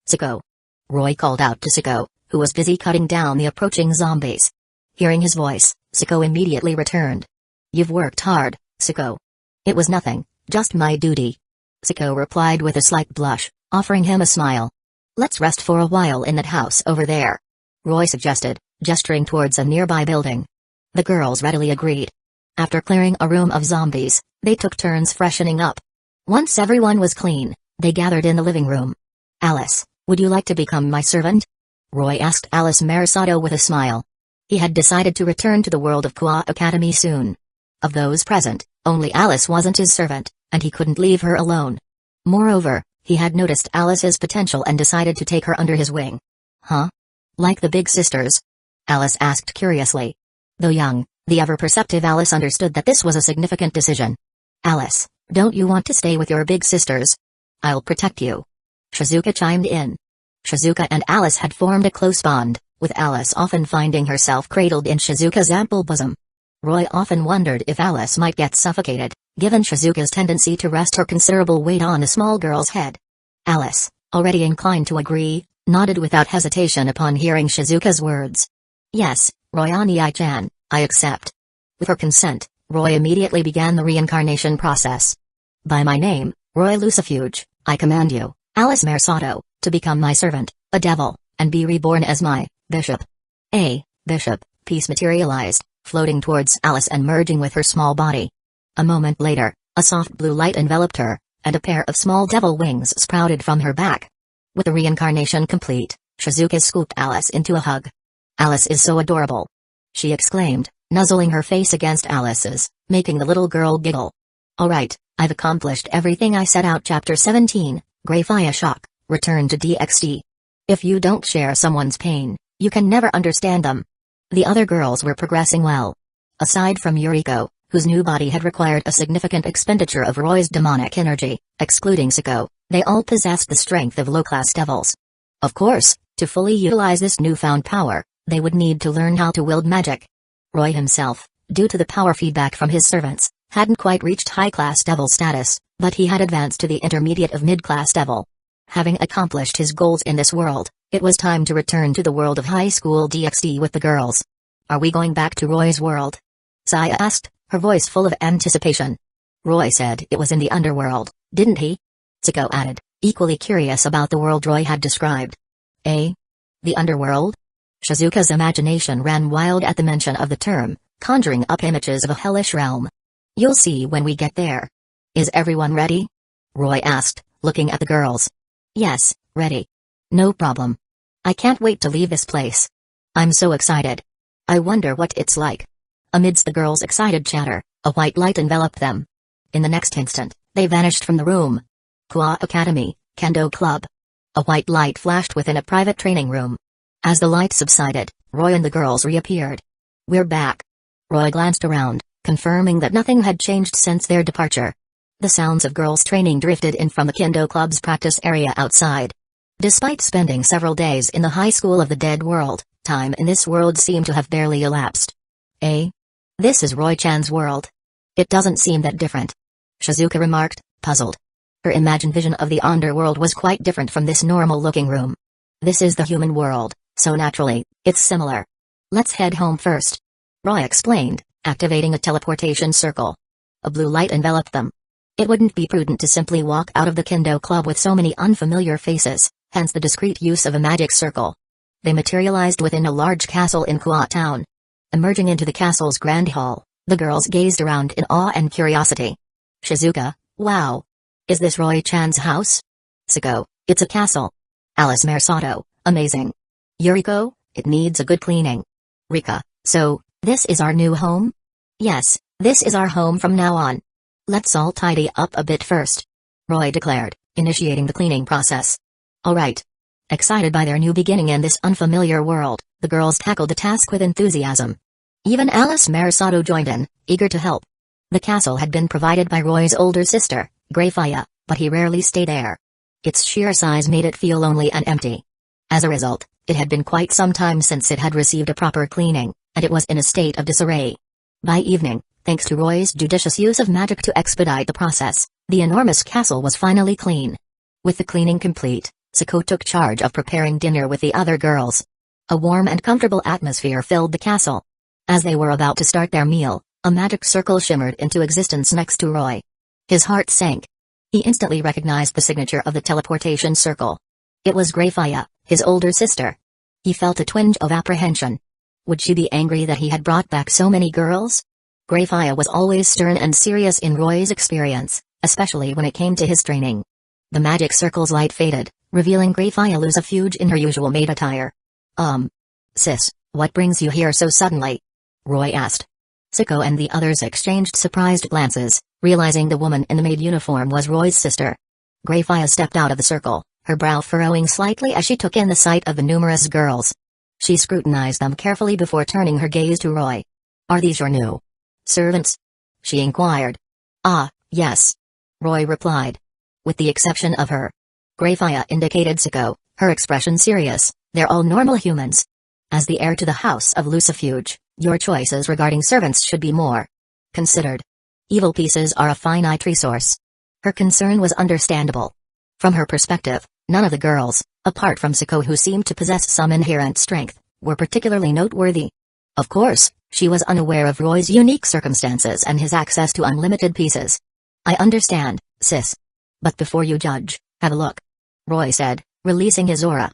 Siko. Roy called out to Siko, who was busy cutting down the approaching zombies. Hearing his voice, Siko immediately returned. You've worked hard, Siko. It was nothing, just my duty. Siko replied with a slight blush, offering him a smile. Let's rest for a while in that house over there. Roy suggested, gesturing towards a nearby building. The girls readily agreed. After clearing a room of zombies, they took turns freshening up. Once everyone was clean, they gathered in the living room. Alice, would you like to become my servant? Roy asked Alice Marisado with a smile. He had decided to return to the world of Kua Academy soon. Of those present, only Alice wasn't his servant, and he couldn't leave her alone. Moreover, he had noticed Alice's potential and decided to take her under his wing. Huh? Like the big sisters? Alice asked curiously. Though young, the ever-perceptive Alice understood that this was a significant decision. Alice, don't you want to stay with your big sisters? I'll protect you. Shizuka chimed in. Shizuka and Alice had formed a close bond, with Alice often finding herself cradled in Shizuka's ample bosom. Roy often wondered if Alice might get suffocated, given Shizuka's tendency to rest her considerable weight on a small girl's head. Alice, already inclined to agree, nodded without hesitation upon hearing Shizuka's words. Yes, Royani-chan, I accept. With her consent, Roy immediately began the reincarnation process. By my name, Roy Lucifuge, I command you, Alice Marisado, to become my servant, a devil, and be reborn as my bishop. A bishop piece materialized, floating towards Alice and merging with her small body. A moment later, a soft blue light enveloped her, and a pair of small devil wings sprouted from her back. With the reincarnation complete, Shizuka scooped Alice into a hug. Alice is so adorable. She exclaimed, nuzzling her face against Alice's, making the little girl giggle. Alright, I've accomplished everything I set out. Chapter 17, Greyfire Shock, Return to DxD. If you don't share someone's pain, you can never understand them. The other girls were progressing well. Aside from Yuriko, whose new body had required a significant expenditure of Roy's demonic energy, excluding Sako, they all possessed the strength of low-class devils. Of course, to fully utilize this newfound power, they would need to learn how to wield magic. Roy himself, due to the power feedback from his servants, hadn't quite reached high-class devil status, but he had advanced to the intermediate of mid-class devil. Having accomplished his goals in this world, it was time to return to the world of high school DxD with the girls. Are we going back to Roy's world? Saya asked, her voice full of anticipation. Roy said it was in the underworld, didn't he? Sako added, equally curious about the world Roy had described. Eh? The underworld? Shizuka's imagination ran wild at the mention of the term, conjuring up images of a hellish realm. You'll see when we get there. Is everyone ready? Roy asked, looking at the girls. Yes, ready. No problem. I can't wait to leave this place. I'm so excited. I wonder what it's like. Amidst the girls' excited chatter, a white light enveloped them. In the next instant, they vanished from the room. Kwa Academy, Kendo Club. A white light flashed within a private training room. As the light subsided, Roy and the girls reappeared. We're back. Roy glanced around, confirming that nothing had changed since their departure. The sounds of girls' training drifted in from the Kendo Club's practice area outside. Despite spending several days in the high school of the dead world, time in this world seemed to have barely elapsed. Eh? This is Roy-chan's world. It doesn't seem that different. Shizuka remarked, puzzled. Her imagined vision of the underworld was quite different from this normal-looking room. This is the human world, so naturally, it's similar. Let's head home first. Roy explained, activating a teleportation circle. A blue light enveloped them. It wouldn't be prudent to simply walk out of the Kendo Club with so many unfamiliar faces, hence the discreet use of a magic circle. They materialized within a large castle in Kwa Town. Emerging into the castle's grand hall, the girls gazed around in awe and curiosity. Shizuka, wow. Is this Roy-chan's house? Sako, it's a castle. Alice Mersato, amazing. Yuriko, it needs a good cleaning. Rika, so, this is our new home? Yes, this is our home from now on. Let's all tidy up a bit first. Roy declared, initiating the cleaning process. Alright. Excited by their new beginning in this unfamiliar world, the girls tackled the task with enthusiasm. Even Alice Mersato joined in, eager to help. The castle had been provided by Roy's older sister, Greyfire, but he rarely stayed there. Its sheer size made it feel lonely and empty. As a result, it had been quite some time since it had received a proper cleaning, and it was in a state of disarray. By evening, thanks to Roy's judicious use of magic to expedite the process, the enormous castle was finally clean. With the cleaning complete, Sako took charge of preparing dinner with the other girls. A warm and comfortable atmosphere filled the castle. As they were about to start their meal, a magic circle shimmered into existence next to Roy. His heart sank. He instantly recognized the signature of the teleportation circle. It was Greyfire, his older sister. He felt a twinge of apprehension. Would she be angry that he had brought back so many girls? Greyfire was always stern and serious in Roy's experience, especially when it came to his training. The magic circle's light faded, revealing Greyfire Lucifuge in her usual maid attire. Sis, what brings you here so suddenly? Roy asked. Sako and the others exchanged surprised glances, realizing the woman in the maid uniform was Roy's sister. Greyfire stepped out of the circle, her brow furrowing slightly as she took in the sight of the numerous girls. She scrutinized them carefully before turning her gaze to Roy. Are these your new servants? She inquired. Ah, yes. Roy replied. With the exception of her. Greyfire indicated Sako, her expression serious. They're all normal humans. As the heir to the house of Lucifuge, your choices regarding servants should be more considered. Evil pieces are a finite resource. Her concern was understandable. From her perspective, none of the girls, apart from Sako who seemed to possess some inherent strength, were particularly noteworthy. Of course, she was unaware of Roy's unique circumstances and his access to unlimited pieces. I understand, sis. But before you judge, have a look. Roy said, releasing his aura.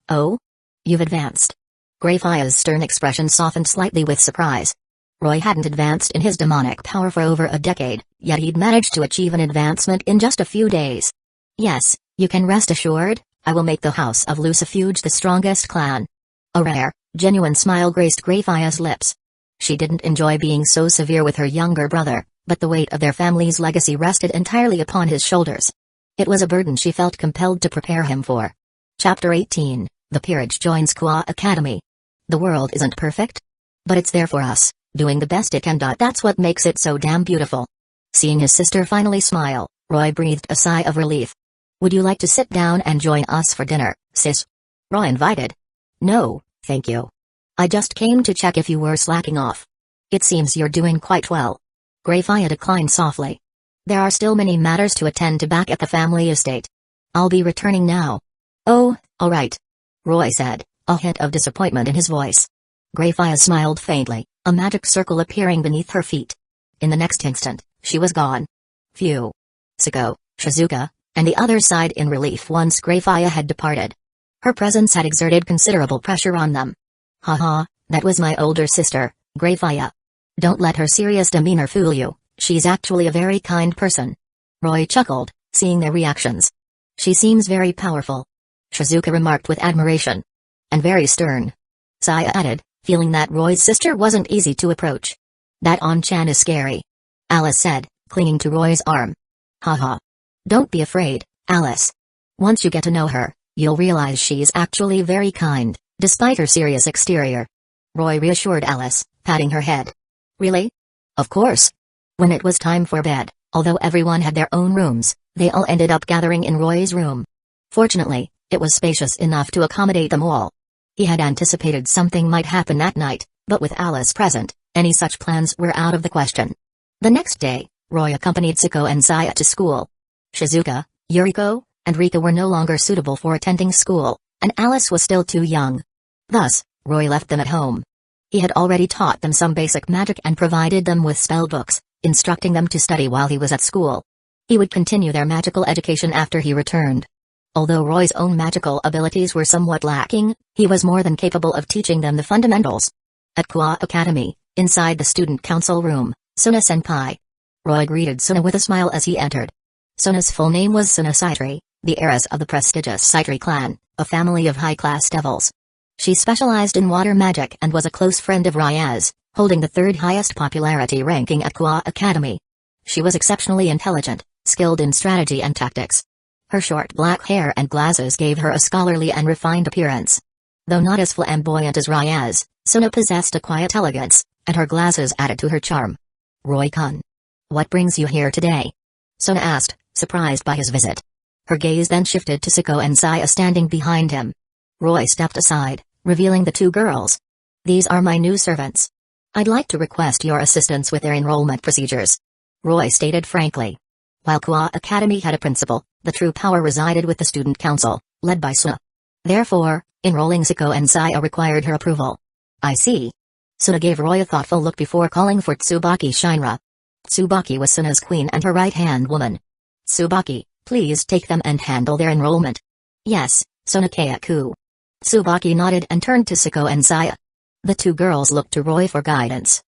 Oh? You've advanced. Greyfire's stern expression softened slightly with surprise. Roy hadn't advanced in his demonic power for over a decade, yet he'd managed to achieve an advancement in just a few days. Yes, you can rest assured, I will make the House of Lucifuge the strongest clan. A rare, genuine smile graced Greyfire's lips. She didn't enjoy being so severe with her younger brother, but the weight of their family's legacy rested entirely upon his shoulders. It was a burden she felt compelled to prepare him for. Chapter 18, The Peerage Joins Qua Academy. The world isn't perfect, but it's there for us, doing the best it can. That's what makes it so damn beautiful. Seeing his sister finally smile, Roy breathed a sigh of relief. Would you like to sit down and join us for dinner, sis? Roy invited. No, thank you. I just came to check if you were slacking off. It seems you're doing quite well. Grayfia declined softly. There are still many matters to attend to back at the family estate. I'll be returning now. Oh, all right. Roy said, a hint of disappointment in his voice. Grayfia smiled faintly, a magic circle appearing beneath her feet. In the next instant, she was gone. Phew. Sako, Shizuka, and the other sighed in relief once Grayfia had departed. Her presence had exerted considerable pressure on them. Haha, that was my older sister, Grayfia. Don't let her serious demeanor fool you, she's actually a very kind person. Roy chuckled, seeing their reactions. She seems very powerful. Shizuka remarked with admiration. And very stern. Saya added, feeling that Roy's sister wasn't easy to approach. That On-chan is scary. Alice said, clinging to Roy's arm. Haha. Don't be afraid, Alice. Once you get to know her, you'll realize she's actually very kind, despite her serious exterior. Roy reassured Alice, patting her head. Really? Of course. When it was time for bed, although everyone had their own rooms, they all ended up gathering in Roy's room. Fortunately, it was spacious enough to accommodate them all. He had anticipated something might happen that night, but with Alice present, any such plans were out of the question. The next day, Roy accompanied Sako and Saya to school. Shizuka, Yuriko, and Rika were no longer suitable for attending school, and Alice was still too young. Thus, Roy left them at home. He had already taught them some basic magic and provided them with spell books, instructing them to study while he was at school. He would continue their magical education after he returned. Although Roy's own magical abilities were somewhat lacking, he was more than capable of teaching them the fundamentals. At Qua Academy, inside the student council room, Suna-senpai. Roy greeted Suna with a smile as he entered. Suna's full name was Suna Saitri, the heiress of the prestigious Saitri clan, a family of high-class devils. She specialized in water magic and was a close friend of Ryaz, holding the third highest popularity ranking at Qua Academy. She was exceptionally intelligent, skilled in strategy and tactics. Her short black hair and glasses gave her a scholarly and refined appearance. Though not as flamboyant as Ryaz, Suna possessed a quiet elegance, and her glasses added to her charm. Roy-kun. What brings you here today? Suna asked, surprised by his visit. Her gaze then shifted to Sako and Saya standing behind him. Roy stepped aside, revealing the two girls. These are my new servants. I'd like to request your assistance with their enrollment procedures. Roy stated frankly. While Qua Academy had a principal, the true power resided with the student council, led by Suna. Therefore, enrolling Sako and Saya required her approval. I see. Suna gave Roy a thoughtful look before calling for Tsubaki Shinra. Tsubaki was Suna's queen and her right-hand woman. Tsubaki, please take them and handle their enrollment. Yes, Suna-kayaku. Tsubaki nodded and turned to Sako and Saya. The two girls looked to Roy for guidance.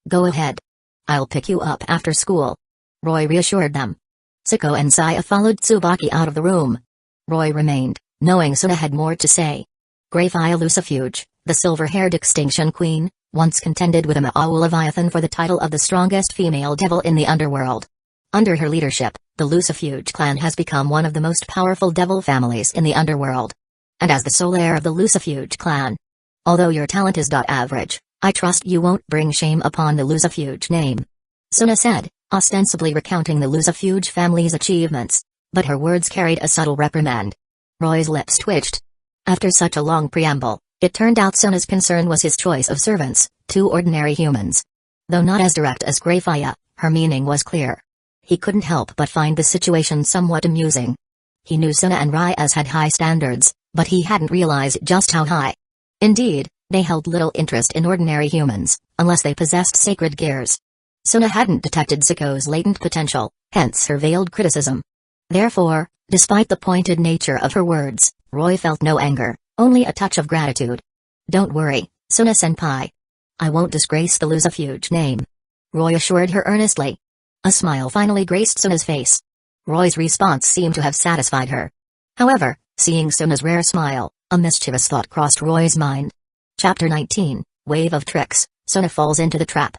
Go ahead. I'll pick you up after school. Roy reassured them. Sako and Saya followed Tsubaki out of the room. Roy remained, knowing Suna had more to say. Grayfia Lucifuge, the silver-haired Extinction Queen, once contended with a Ma'au Leviathan for the title of the strongest female devil in the underworld. Under her leadership, the Lucifuge clan has become one of the most powerful devil families in the underworld. And as the sole heir of the Lucifuge clan, although your talent is average, I trust you won't bring shame upon the Lucifuge name. Suna said, ostensibly recounting the Lucifuge family's achievements, but her words carried a subtle reprimand. Roy's lips twitched. After such a long preamble, it turned out Suna's concern was his choice of servants, two ordinary humans. Though not as direct as Grayfia, her meaning was clear. He couldn't help but find the situation somewhat amusing. He knew Suna and Ryaz had high standards, but he hadn't realized just how high. Indeed, they held little interest in ordinary humans, unless they possessed sacred gears. Suna hadn't detected Sako's latent potential, hence her veiled criticism. Therefore, despite the pointed nature of her words, Roy felt no anger, only a touch of gratitude. Don't worry, Suna-senpai. I won't disgrace the Lucifuge name. Roy assured her earnestly. A smile finally graced Suna's face. Roy's response seemed to have satisfied her. However, seeing Suna's rare smile, a mischievous thought crossed Roy's mind. Chapter 19, Wave of Tricks, Sona falls into the trap.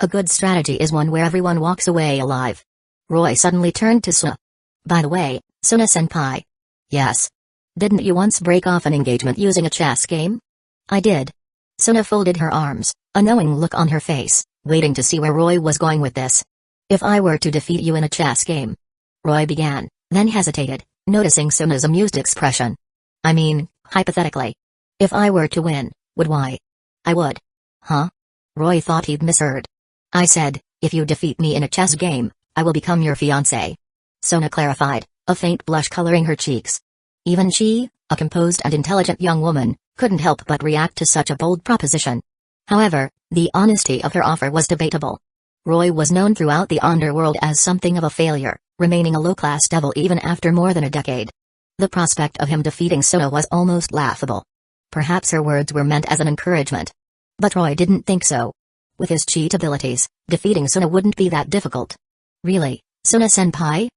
A good strategy is one where everyone walks away alive. Roy suddenly turned to Sona. By the way, Sona-senpai. Yes. Didn't you once break off an engagement using a chess game? I did. Sona folded her arms, a knowing look on her face, waiting to see where Roy was going with this. If I were to defeat you in a chess game. Roy began, then hesitated, noticing Sona's amused expression. I mean, hypothetically. If I were to win, would why? I would. Huh? Roy thought he'd misheard. I said, if you defeat me in a chess game, I will become your fiancé. Sona clarified, a faint blush coloring her cheeks. Even she, a composed and intelligent young woman, couldn't help but react to such a bold proposition. However, the honesty of her offer was debatable. Roy was known throughout the underworld as something of a failure, remaining a low-class devil even after more than a decade. The prospect of him defeating Sona was almost laughable. Perhaps her words were meant as an encouragement. But Roy didn't think so. With his cheat abilities, defeating Sona wouldn't be that difficult. Really, Sona-senpai?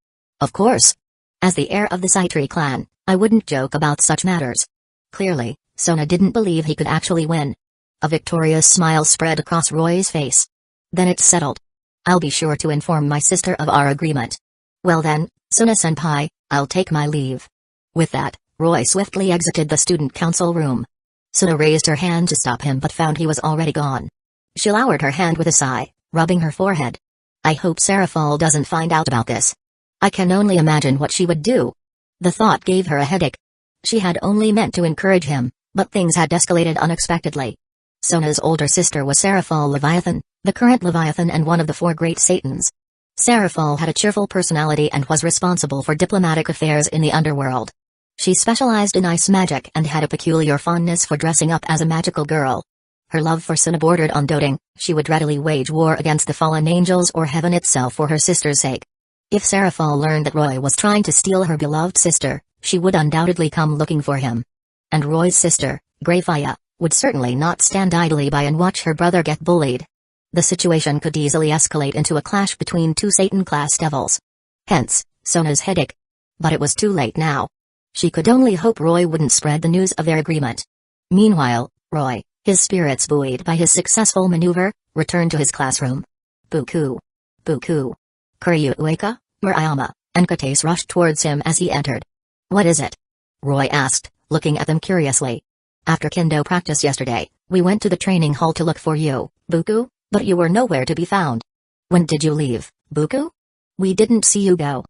Of course. As the heir of the Saitri clan, I wouldn't joke about such matters. Clearly, Sona didn't believe he could actually win. A victorious smile spread across Roy's face. Then it's settled. I'll be sure to inform my sister of our agreement. Well then, Sona-senpai, I'll take my leave. With that, Roy swiftly exited the student council room. Sona raised her hand to stop him but found he was already gone. She lowered her hand with a sigh, rubbing her forehead. I hope Serafal doesn't find out about this. I can only imagine what she would do. The thought gave her a headache. She had only meant to encourage him, but things had escalated unexpectedly. Sona's older sister was Serafal Leviathan, the current Leviathan and one of the 4 great Satans. Serafal had a cheerful personality and was responsible for diplomatic affairs in the underworld. She specialized in ice magic and had a peculiar fondness for dressing up as a magical girl. Her love for Sona bordered on doting. She would readily wage war against the fallen angels or heaven itself for her sister's sake. If Serafal learned that Roy was trying to steal her beloved sister, she would undoubtedly come looking for him. And Roy's sister, Greyfire, would certainly not stand idly by and watch her brother get bullied. The situation could easily escalate into a clash between 2 Satan-class devils. Hence, Sona's headache. But it was too late now. She could only hope Roy wouldn't spread the news of their agreement. Meanwhile, Roy, his spirits buoyed by his successful maneuver, returned to his classroom. Buku. Buku. Kuryuueka, Murayama, and Kates rushed towards him as he entered. What is it? Roy asked, looking at them curiously. After kendo practice yesterday, we went to the training hall to look for you, Buku, but you were nowhere to be found. When did you leave, Buku? We didn't see you go.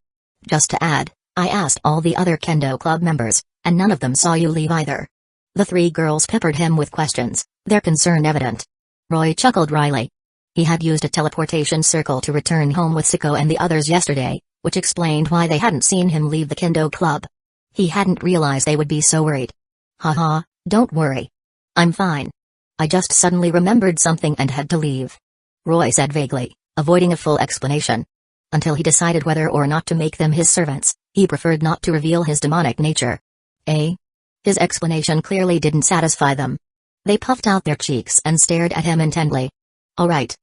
Just to add, I asked all the other kendo club members, and none of them saw you leave either. The 3 girls peppered him with questions, their concern evident. Roy chuckled wryly. He had used a teleportation circle to return home with Siko and the others yesterday, which explained why they hadn't seen him leave the kendo club. He hadn't realized they would be so worried. Haha, don't worry. I'm fine. I just suddenly remembered something and had to leave. Roy said vaguely, avoiding a full explanation. Until he decided whether or not to make them his servants, he preferred not to reveal his demonic nature. Eh? His explanation clearly didn't satisfy them. They puffed out their cheeks and stared at him intently. Alright.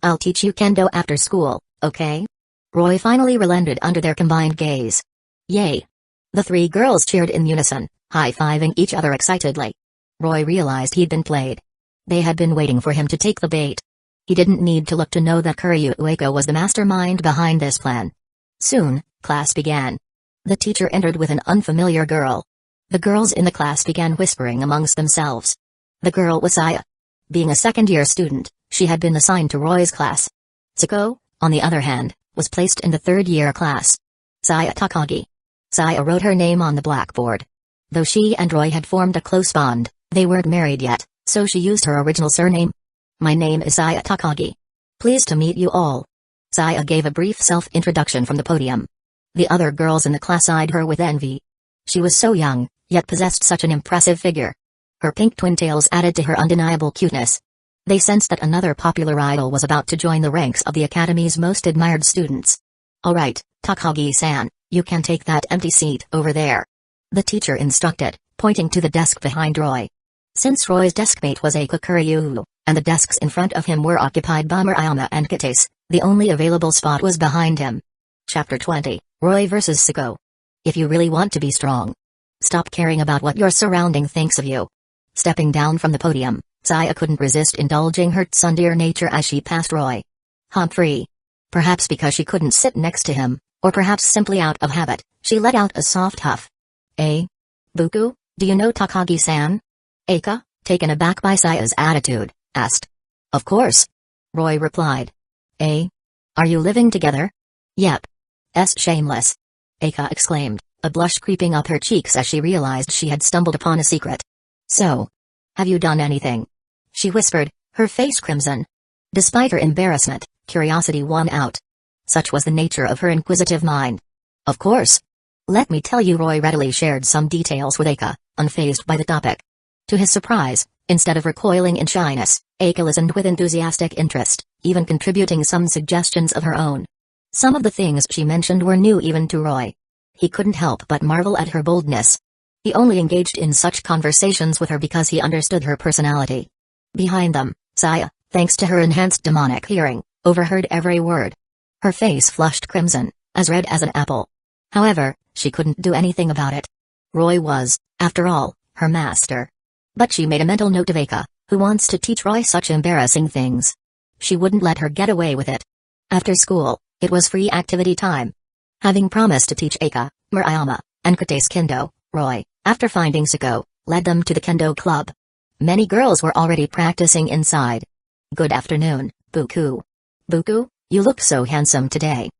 I'll teach you kendo after school, okay? Roy finally relented under their combined gaze. Yay! The 3 girls cheered in unison, high-fiving each other excitedly. Roy realized he'd been played. They had been waiting for him to take the bait. He didn't need to look to know that Kuryuueka was the mastermind behind this plan. Soon, class began. The teacher entered with an unfamiliar girl. The girls in the class began whispering amongst themselves. The girl was Saya. Being a second-year student, she had been assigned to Roy's class. Siko, on the other hand, was placed in the third-year class. Saya Takagi. Saya wrote her name on the blackboard. Though she and Roy had formed a close bond, they weren't married yet, so she used her original surname. My name is Saya Takagi. Pleased to meet you all. Saya gave a brief self-introduction from the podium. The other girls in the class eyed her with envy. She was so young, yet possessed such an impressive figure. Her pink twin tails added to her undeniable cuteness. They sensed that another popular idol was about to join the ranks of the academy's most admired students. Alright, Takagi-san, you can take that empty seat over there. The teacher instructed, pointing to the desk behind Roy. Since Roy's deskmate was Eika Kuryu, and the desks in front of him were occupied by Murayama and Kates, the only available spot was behind him. Chapter 20, Roy vs. Siko. If you really want to be strong, stop caring about what your surrounding thinks of you. Stepping down from the podium, Saya couldn't resist indulging her tsundere nature as she passed Roy. Humphrey. Perhaps because she couldn't sit next to him, or perhaps simply out of habit, she let out a soft huff. Eh? Buku, do you know Takagi-san? Eika, taken aback by Saya's attitude, asked. Of course. Roy replied. Eh? Are you living together? Yep. Shameless. Eika exclaimed, a blush creeping up her cheeks as she realized she had stumbled upon a secret. So. Have you done anything? She whispered, her face crimson. Despite her embarrassment, curiosity won out. Such was the nature of her inquisitive mind. Of course. Let me tell you, Roy readily shared some details with Eika, unfazed by the topic. To his surprise, instead of recoiling in shyness, Eika listened with enthusiastic interest, even contributing some suggestions of her own. Some of the things she mentioned were new even to Roy. He couldn't help but marvel at her boldness. He only engaged in such conversations with her because he understood her personality. Behind them, Saya, thanks to her enhanced demonic hearing, overheard every word. Her face flushed crimson, as red as an apple. However, she couldn't do anything about it. Roy was, after all, her master. But she made a mental note of Eika, who wants to teach Roy such embarrassing things. She wouldn't let her get away with it. After school, it was free activity time. Having promised to teach Eika, Murayama, and Kate's kendo, Roy, after finding Sako, led them to the kendo club. Many girls were already practicing inside. Good afternoon, Buku. Buku, you look so handsome today.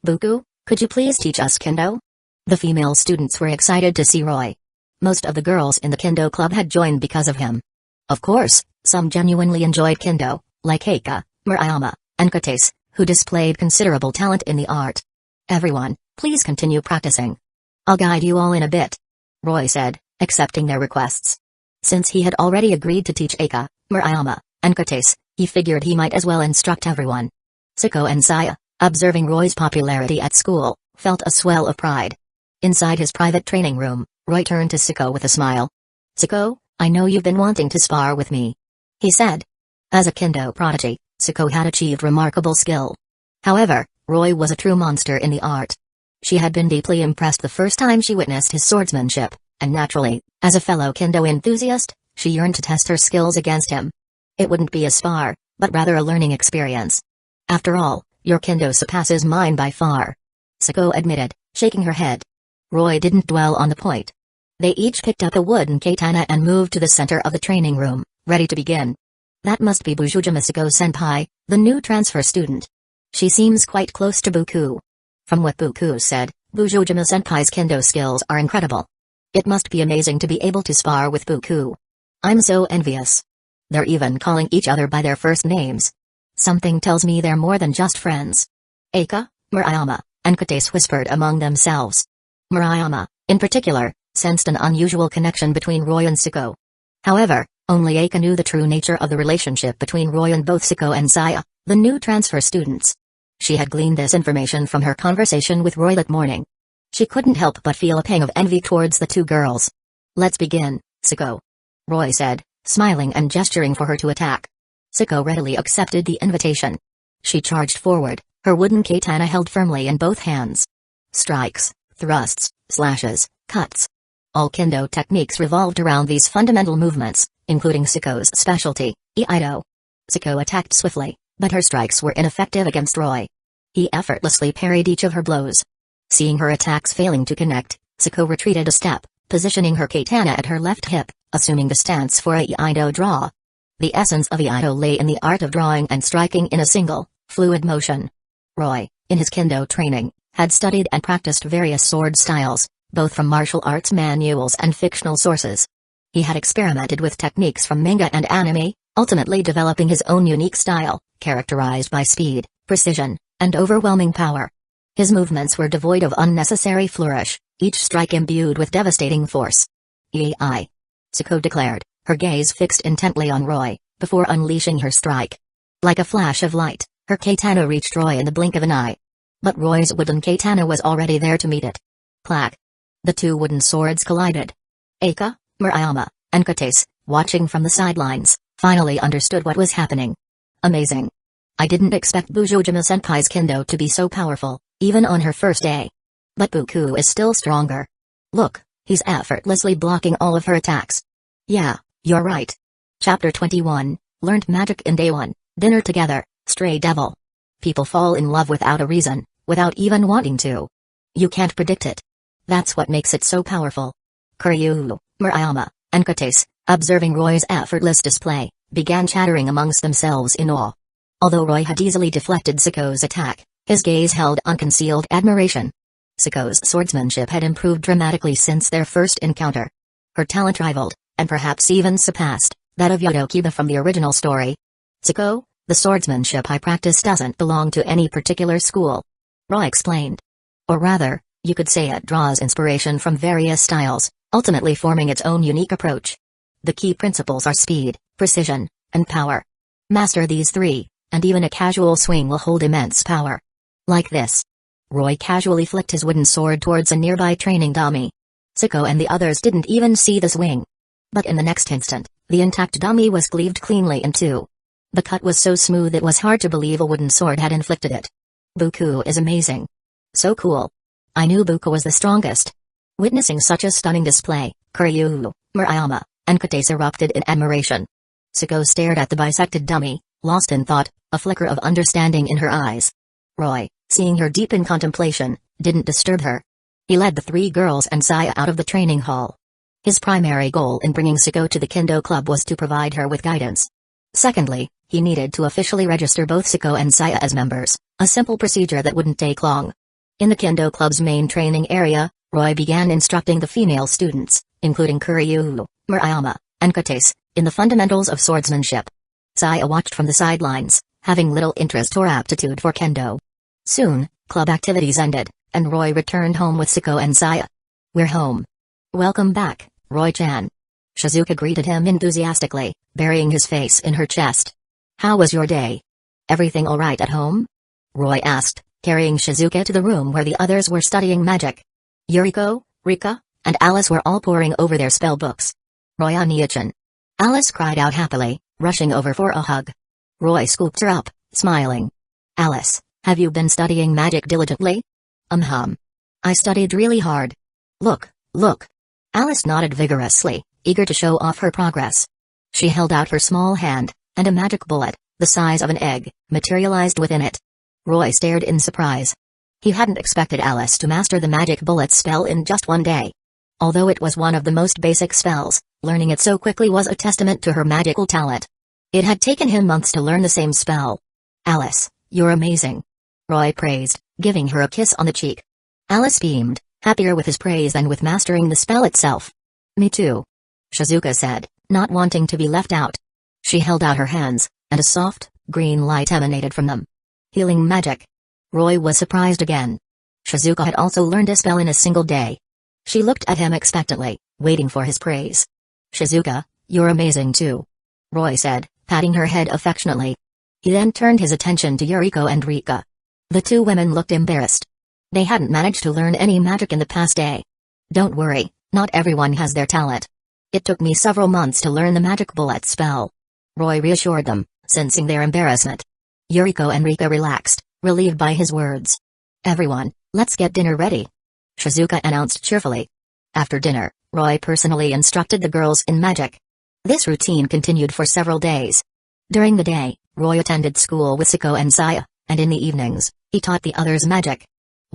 Buku, could you please teach us kendo? The female students were excited to see Roy. Most of the girls in the kendo club had joined because of him. Of course, some genuinely enjoyed kendo, like Eika, Murayama, and Kate, who displayed considerable talent in the art. Everyone, please continue practicing. I'll guide you all in a bit, Roy said, accepting their requests. Since he had already agreed to teach Eika, Murayama, and Kate, he figured he might as well instruct everyone. Sako and Saya, observing Roy's popularity at school, felt a swell of pride. Inside his private training room, Roy turned to Sako with a smile. Sako, I know you've been wanting to spar with me, he said. As a kendo prodigy, Sako had achieved remarkable skill. However, Roy was a true monster in the art. She had been deeply impressed the first time she witnessed his swordsmanship, and naturally, as a fellow kendo enthusiast, she yearned to test her skills against him. It wouldn't be a spar, but rather a learning experience. After all, your kendo surpasses mine by far, Sako admitted, shaking her head. Roy didn't dwell on the point. They each picked up a wooden katana and moved to the center of the training room, ready to begin. That must be Bujujima Sako-senpai, the new transfer student. She seems quite close to Buku. From what Buku said, Bujujima-senpai's kendo skills are incredible. It must be amazing to be able to spar with Buku. I'm so envious. They're even calling each other by their first names. Something tells me they're more than just friends. Eika, Murayama, and Kate whispered among themselves. Murayama, in particular, sensed an unusual connection between Roy and Sako. However, only Eika knew the true nature of the relationship between Roy and both Sako and Saya, the new transfer students. She had gleaned this information from her conversation with Roy that morning. She couldn't help but feel a pang of envy towards the two girls. Let's begin, Sako, Roy said, smiling and gesturing for her to attack. Sako readily accepted the invitation. She charged forward, her wooden katana held firmly in both hands. Strikes, thrusts, slashes, cuts. All kendo techniques revolved around these fundamental movements, including Sako's specialty, Iaido. Sako attacked swiftly, but her strikes were ineffective against Roy. He effortlessly parried each of her blows. Seeing her attacks failing to connect, Sako retreated a step, positioning her katana at her left hip, assuming the stance for a Iaido draw. The essence of Iaido lay in the art of drawing and striking in a single, fluid motion. Roy, in his kendo training, had studied and practiced various sword styles, both from martial arts manuals and fictional sources. He had experimented with techniques from manga and anime, ultimately developing his own unique style, characterized by speed, precision, and overwhelming power. His movements were devoid of unnecessary flourish, each strike imbued with devastating force. "Ei," Sako declared, her gaze fixed intently on Roy, before unleashing her strike. Like a flash of light, her katana reached Roy in the blink of an eye. But Roy's wooden katana was already there to meet it. Clack! The two wooden swords collided. Eika, Murayama, and Kate, watching from the sidelines, finally understood what was happening. Amazing. I didn't expect Bujujima-senpai's kendo to be so powerful, even on her first day. But Buku is still stronger. Look, he's effortlessly blocking all of her attacks. Yeah, You're right. Chapter 21, Learned Magic in Day 1, Dinner Together, Stray Devil. People fall in love without a reason, without even wanting to. You can't predict it. That's what makes it so powerful. Kuryu, Murayama, and Kates, observing Roy's effortless display, began chattering amongst themselves in awe. Although Roy had easily deflected Siko's attack, his gaze held unconcealed admiration. Siko's swordsmanship had improved dramatically since their first encounter. Her talent rivaled, and perhaps even surpassed, that of Yodokiba from the original story. Siko, the swordsmanship I practice doesn't belong to any particular school. Roy explained. Or rather, you could say it draws inspiration from various styles, ultimately forming its own unique approach. The key principles are speed, precision, and power. Master these three, and even a casual swing will hold immense power. Like this. Roy casually flicked his wooden sword towards a nearby training dummy. Siko and the others didn't even see the swing. But in the next instant, the intact dummy was cleaved cleanly in two. The cut was so smooth it was hard to believe a wooden sword had inflicted it. Buku is amazing. So cool. I knew Buku was the strongest. Witnessing such a stunning display, Kuryu, Murayama, and Kates erupted in admiration. Siko stared at the bisected dummy, lost in thought, a flicker of understanding in her eyes. Roy, seeing her deep in contemplation, didn't disturb her. He led the three girls and Saya out of the training hall. His primary goal in bringing Siko to the Kendo Club was to provide her with guidance. Secondly, he needed to officially register both Siko and Saya as members, a simple procedure that wouldn't take long. In the Kendo Club's main training area, Roy began instructing the female students, including Kuryu, Murayama, and Kates, in the fundamentals of swordsmanship. Saya watched from the sidelines, having little interest or aptitude for Kendo. Soon, club activities ended, and Roy returned home with Siko and Saya. We're home. Welcome back, Roy-chan. Shizuka greeted him enthusiastically, burying his face in her chest. How was your day? Everything alright at home? Roy asked, carrying Shizuka to the room where the others were studying magic. Yuriko, Rika, and Alice were all poring over their spell books. Roy Ania-chan. Alice cried out happily, rushing over for a hug. Roy scooped her up, smiling. Alice, have you been studying magic diligently? I studied really hard. Look. Alice nodded vigorously, eager to show off her progress. She held out her small hand, and a magic bullet, the size of an egg, materialized within it. Roy stared in surprise. He hadn't expected Alice to master the magic bullet spell in just one day. Although it was one of the most basic spells, learning it so quickly was a testament to her magical talent. It had taken him months to learn the same spell. Alice, you're amazing. Roy praised, giving her a kiss on the cheek. Alice beamed, happier with his praise than with mastering the spell itself. Me too. Shizuka said, not wanting to be left out. She held out her hands, and a soft, green light emanated from them. Healing magic. Roy was surprised again. Shizuka had also learned a spell in a single day. She looked at him expectantly, waiting for his praise. Shizuka, you're amazing too. Roy said, patting her head affectionately. He then turned his attention to Yuriko and Rika. The two women looked embarrassed. They hadn't managed to learn any magic in the past day. Don't worry, not everyone has their talent. It took me several months to learn the magic bullet spell. Roy reassured them, sensing their embarrassment. Yuriko and Rika relaxed, relieved by his words. Everyone, let's get dinner ready. Shizuka announced cheerfully. After dinner, Roy personally instructed the girls in magic. This routine continued for several days. During the day, Roy attended school with Siko and Saya, and in the evenings, he taught the others magic.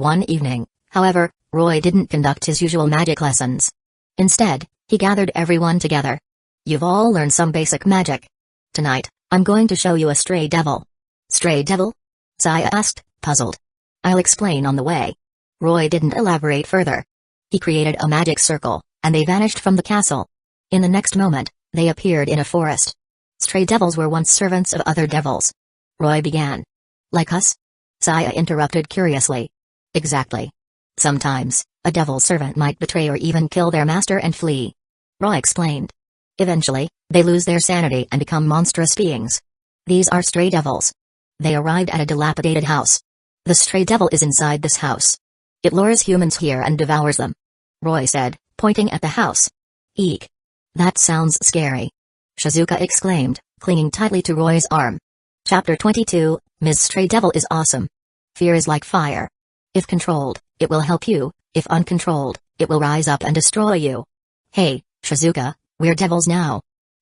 One evening, however, Roy didn't conduct his usual magic lessons. Instead, he gathered everyone together. You've all learned some basic magic. Tonight, I'm going to show you a stray devil. Stray devil? Saya asked, puzzled. I'll explain on the way. Roy didn't elaborate further. He created a magic circle, and they vanished from the castle. In the next moment, they appeared in a forest. Stray devils were once servants of other devils. Roy began. Like us? Saya interrupted curiously. Exactly. Sometimes, a devil servant might betray or even kill their master and flee. Roy explained. Eventually, they lose their sanity and become monstrous beings. These are stray devils. They arrived at a dilapidated house. The stray devil is inside this house. It lures humans here and devours them. Roy said, pointing at the house. Eek. That sounds scary. Shizuka exclaimed, clinging tightly to Roy's arm. Chapter 22, Ms. Stray Devil is awesome. Fear is like fire. If controlled, it will help you, if uncontrolled, it will rise up and destroy you. Hey, Shizuka, we're devils now.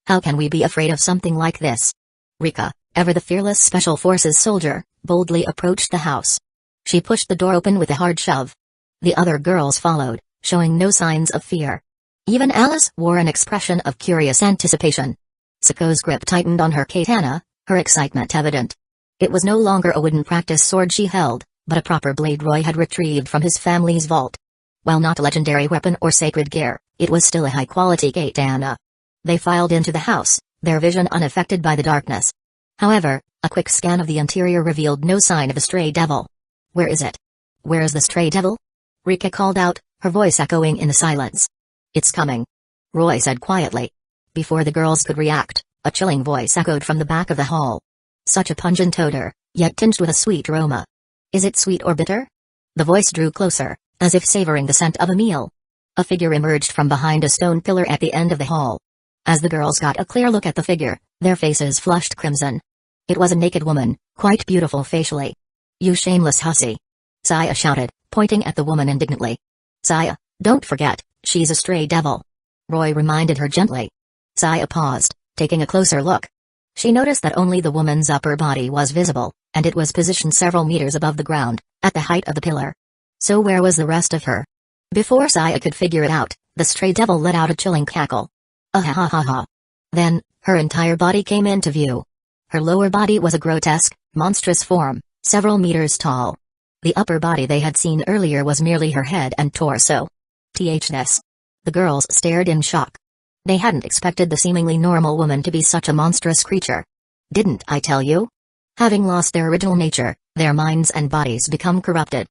How can we be afraid of something like this? Rika, ever the fearless Special Forces soldier, boldly approached the house. She pushed the door open with a hard shove. The other girls followed, showing no signs of fear. Even Alice wore an expression of curious anticipation. Siko's grip tightened on her katana, her excitement evident. It was no longer a wooden practice sword she held, but a proper blade Roy had retrieved from his family's vault. While not a legendary weapon or sacred gear, it was still a high-quality katana. They filed into the house, their vision unaffected by the darkness. However, a quick scan of the interior revealed no sign of a stray devil. Where is it? Where is the stray devil? Rika called out, her voice echoing in the silence. It's coming, Roy said quietly. Before the girls could react, a chilling voice echoed from the back of the hall. Such a pungent odor, yet tinged with a sweet aroma. Is it sweet or bitter? The voice drew closer, as if savoring the scent of a meal. A figure emerged from behind a stone pillar at the end of the hall. As the girls got a clear look at the figure, their faces flushed crimson. It was a naked woman, quite beautiful facially. You shameless hussy! Saya shouted, pointing at the woman indignantly. Saya, don't forget, she's a stray devil. Roy reminded her gently. Saya paused, taking a closer look. She noticed that only the woman's upper body was visible, and it was positioned several meters above the ground, at the height of the pillar. So where was the rest of her? Before Saya could figure it out, the stray devil let out a chilling cackle. Ah ha ha ha ha. Then, her entire body came into view. Her lower body was a grotesque, monstrous form, several meters tall. The upper body they had seen earlier was merely her head and torso. This. The girls stared in shock. They hadn't expected the seemingly normal woman to be such a monstrous creature. Didn't I tell you? Having lost their original nature, their minds and bodies become corrupted.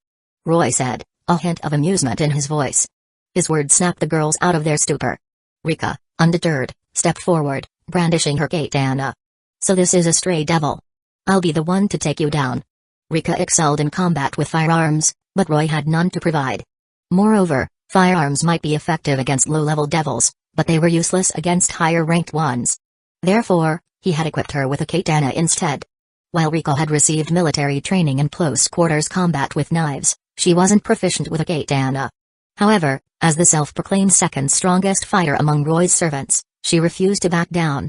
Roy said, a hint of amusement in his voice. His words snapped the girls out of their stupor. Rika, undeterred, stepped forward, brandishing her katana. So this is a stray devil. I'll be the one to take you down. Rika excelled in combat with firearms, but Roy had none to provide. Moreover, firearms might be effective against low-level devils, but they were useless against higher-ranked ones. Therefore, he had equipped her with a katana instead. While Rika had received military training in close-quarters combat with knives, she wasn't proficient with a katana. However, as the self-proclaimed second-strongest fighter among Roy's servants, she refused to back down.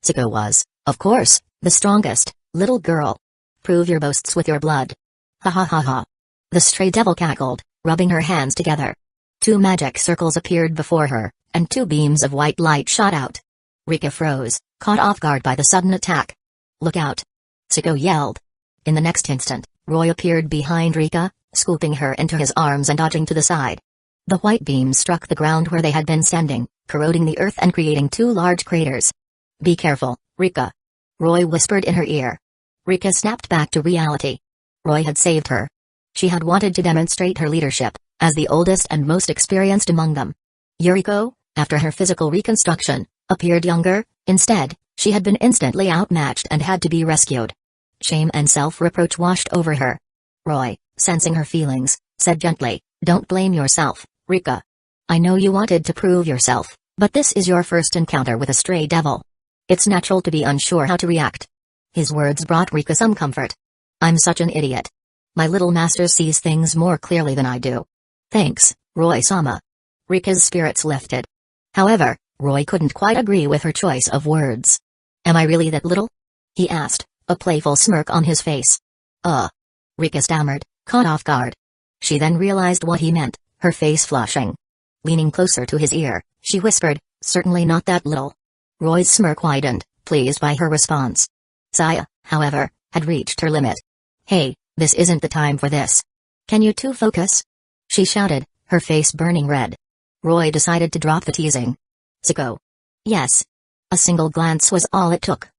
Siko was, of course, the strongest, little girl. Prove your boasts with your blood. Ha ha ha ha. The stray devil cackled, rubbing her hands together. 2 magic circles appeared before her, and 2 beams of white light shot out. Rika froze, caught off guard by the sudden attack. Look out! Siko yelled. In the next instant, Roy appeared behind Rika, scooping her into his arms and dodging to the side. The white beams struck the ground where they had been standing, corroding the earth and creating 2 large craters. Be careful, Rika. Roy whispered in her ear. Rika snapped back to reality. Roy had saved her. She had wanted to demonstrate her leadership, as the oldest and most experienced among them. Yuriko, after her physical reconstruction, appeared younger. Instead, she had been instantly outmatched and had to be rescued. Shame and self-reproach washed over her. Roy, sensing her feelings, said gently, don't blame yourself, Rika. I know you wanted to prove yourself, but this is your first encounter with a stray devil. It's natural to be unsure how to react. His words brought Rika some comfort. I'm such an idiot. My little master sees things more clearly than I do. Thanks, Roy-sama. Rika's spirits lifted. However, Roy couldn't quite agree with her choice of words. Am I really that little? He asked, a playful smirk on his face. Rika stammered, caught off guard. She then realized what he meant, her face flushing. Leaning closer to his ear, she whispered, certainly not that little. Roy's smirk widened, pleased by her response. Saya, however, had reached her limit. Hey, this isn't the time for this. Can you two focus? She shouted, her face burning red. Roy decided to drop the teasing. Siko. Yes. A single glance was all it took.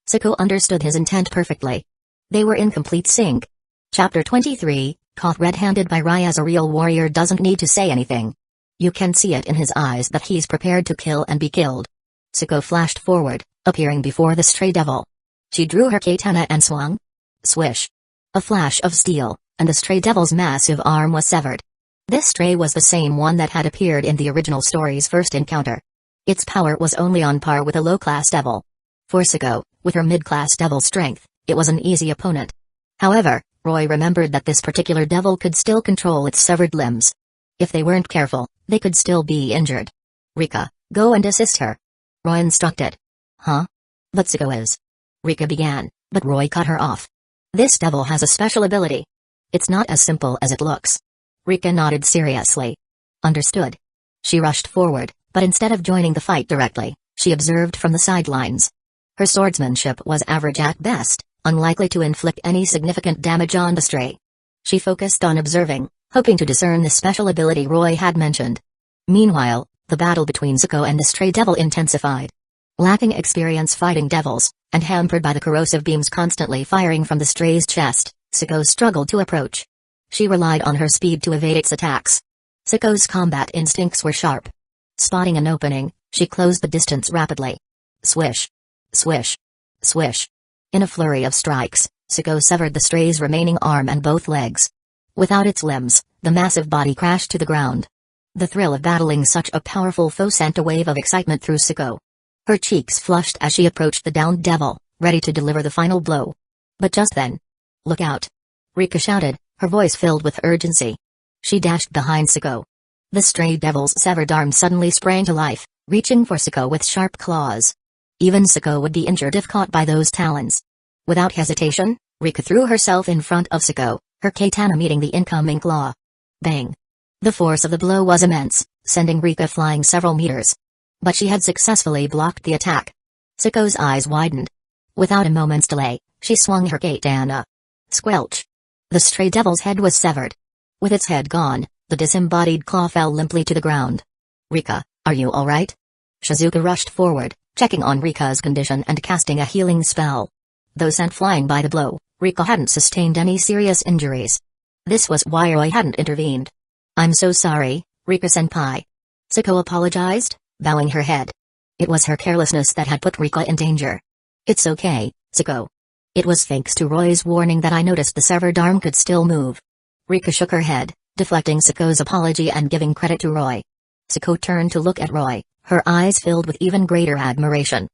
Siko understood his intent perfectly. They were in complete sync. Chapter 23, caught red-handed by Ryaz. A real warrior doesn't need to say anything. You can see it in his eyes that he's prepared to kill and be killed. Siko flashed forward, appearing before the stray devil. She drew her katana and swung. Swish. A flash of steel, and the stray devil's massive arm was severed. This stray was the same one that had appeared in the original story's first encounter. Its power was only on par with a low-class devil. For Siko, with her mid-class devil strength, it was an easy opponent. However, Roy remembered that this particular devil could still control its severed limbs. If they weren't careful, they could still be injured. Rika, go and assist her. Roy instructed. Huh? But Siko is. Rika began, but Roy cut her off. This devil has a special ability. It's not as simple as it looks. Rika nodded seriously. Understood. She rushed forward, but instead of joining the fight directly, she observed from the sidelines. Her swordsmanship was average at best, unlikely to inflict any significant damage on the stray. She focused on observing, hoping to discern the special ability Roy had mentioned. Meanwhile, the battle between Siko and the stray devil intensified. Lacking experience fighting devils, and hampered by the corrosive beams constantly firing from the stray's chest, Siko struggled to approach. She relied on her speed to evade its attacks. Siko's combat instincts were sharp. Spotting an opening, she closed the distance rapidly. Swish. Swish. Swish. In a flurry of strikes, Siko severed the stray's remaining arm and both legs. Without its limbs, the massive body crashed to the ground. The thrill of battling such a powerful foe sent a wave of excitement through Siko. Her cheeks flushed as she approached the downed devil, ready to deliver the final blow. But just then, "Look out!" Rika shouted, her voice filled with urgency. She dashed behind Siko. The stray devil's severed arm suddenly sprang to life, reaching for Siko with sharp claws. Even Siko would be injured if caught by those talons. Without hesitation, Rika threw herself in front of Siko, her katana meeting the incoming claw. Bang! The force of the blow was immense, sending Rika flying several meters. But she had successfully blocked the attack. Siko's eyes widened. Without a moment's delay, she swung her katana. Squelch! The stray devil's head was severed. With its head gone, the disembodied claw fell limply to the ground. "Rika, are you alright?" Shizuka rushed forward, checking on Rika's condition and casting a healing spell. Though sent flying by the blow, Rika hadn't sustained any serious injuries. This was why Roy hadn't intervened. "I'm so sorry, Rika-senpai." Siko apologized, bowing her head. It was her carelessness that had put Rika in danger. "It's okay, Siko. It was thanks to Roy's warning that I noticed the severed arm could still move." Rika shook her head, deflecting Siko's apology and giving credit to Roy. Siko turned to look at Roy, her eyes filled with even greater admiration.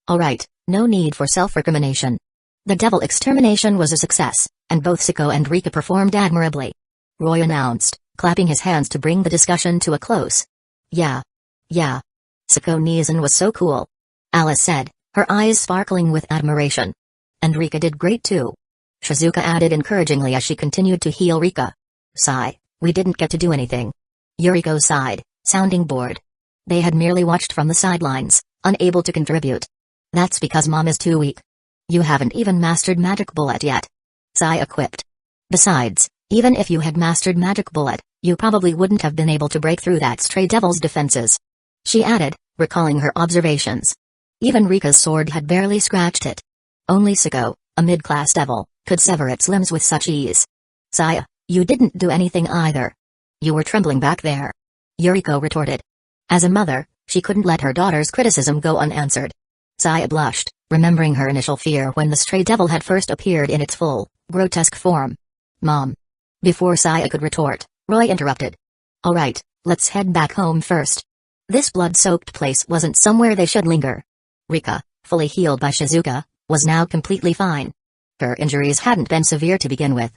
"Alright, no need for self-recrimination." The devil extermination was a success, and both Siko and Rika performed admirably. Roy announced, clapping his hands to bring the discussion to a close. Yeah. Siko Nizan was so cool," Alice said, her eyes sparkling with admiration. "And Rika did great too," Shizuka added encouragingly as she continued to heal Rika. "Sigh, we didn't get to do anything." Yuriko sighed, sounding bored. They had merely watched from the sidelines, unable to contribute. "That's because Mom is too weak. You haven't even mastered Magic Bullet yet," Saya quipped. "Besides, even if you had mastered Magic Bullet, you probably wouldn't have been able to break through that stray devil's defenses," she added, recalling her observations. Even Rika's sword had barely scratched it. Only Siko, a mid-class devil, could sever its limbs with such ease. "Saya, you didn't do anything either. You were trembling back there," Yuriko retorted. As a mother, she couldn't let her daughter's criticism go unanswered. Saya blushed, remembering her initial fear when the stray devil had first appeared in its full, grotesque form. "Mom." Before Saya could retort, Roy interrupted. "Alright, let's head back home first. This blood-soaked place wasn't somewhere they should linger." Rika, fully healed by Shizuka, was now completely fine. Her injuries hadn't been severe to begin with.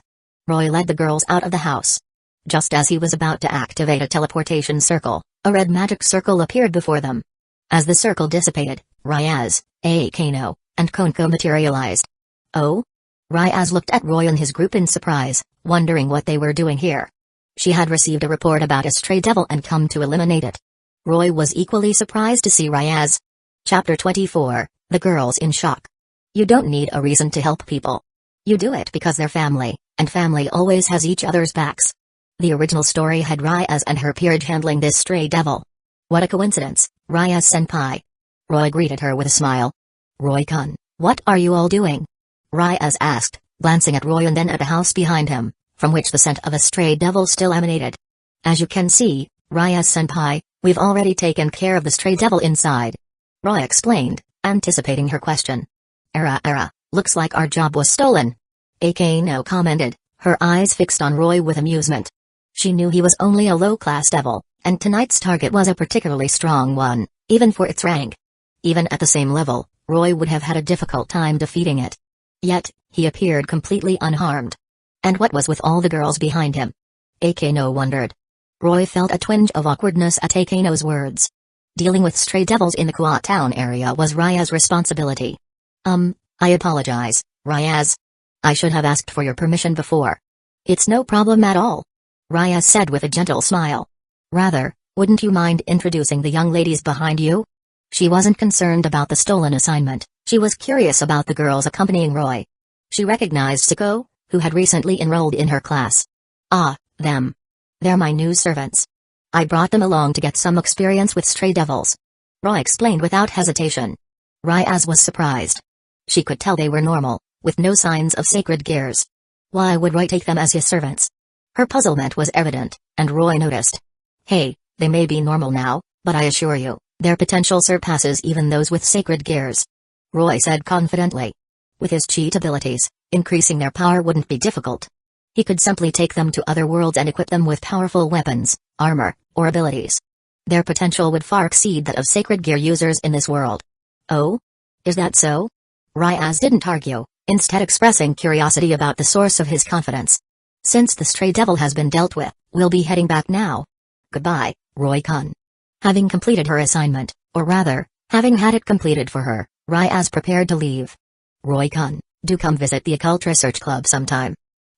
Roy led the girls out of the house. Just as he was about to activate a teleportation circle, a red magic circle appeared before them. As the circle dissipated, Ryaz, Akano, and Konko materialized. "Oh?" Ryaz looked at Roy and his group in surprise, wondering what they were doing here. She had received a report about a stray devil and come to eliminate it. Roy was equally surprised to see Ryaz. Chapter 24, The Girls in Shock. You don't need a reason to help people. You do it because they're family, and family always has each other's backs. The original story had Ryaz and her peerage handling this stray devil. What a coincidence, Ryaz-senpai. Roy greeted her with a smile. "Roy-kun, what are you all doing?" Ryaz asked, glancing at Roy and then at the house behind him, from which the scent of a stray devil still emanated. "As you can see, Ryaz-senpai, we've already taken care of the stray devil inside," Roy explained, anticipating her question. Era, looks like our job was stolen," Akano commented, her eyes fixed on Roy with amusement. She knew he was only a low-class devil, and tonight's target was a particularly strong one, even for its rank. Even at the same level, Roy would have had a difficult time defeating it. Yet, he appeared completely unharmed. And what was with all the girls behind him? Akano wondered. Roy felt a twinge of awkwardness at Akano's words. Dealing with stray devils in the Kuat town area was Raya's responsibility. I apologize, Ryaz. I should have asked for your permission before. It's no problem at all, Raya said with a gentle smile. Rather, wouldn't you mind introducing the young ladies behind you? She wasn't concerned about the stolen assignment, she was curious about the girls accompanying Roy. She recognized Siko, who had recently enrolled in her class. Ah, them. They're my new servants. I brought them along to get some experience with stray devils. Roy explained without hesitation. Ryaz was surprised. She could tell they were normal, with no signs of sacred gears. Why would Roy take them as his servants? Her puzzlement was evident, and Roy noticed. Hey, they may be normal now, but I assure you, their potential surpasses even those with sacred gears. Roy said confidently. With his cheat abilities, increasing their power wouldn't be difficult. He could simply take them to other worlds and equip them with powerful weapons, armor, or abilities. Their potential would far exceed that of sacred gear users in this world. Oh? Is that so? Ryaz didn't argue, instead expressing curiosity about the source of his confidence. Since the stray devil has been dealt with, we'll be heading back now. Goodbye, Roy-kun. Having completed her assignment, or rather, having had it completed for her, Ryaz prepared to leave. Roy-kun, do come visit the Occult Research Club sometime.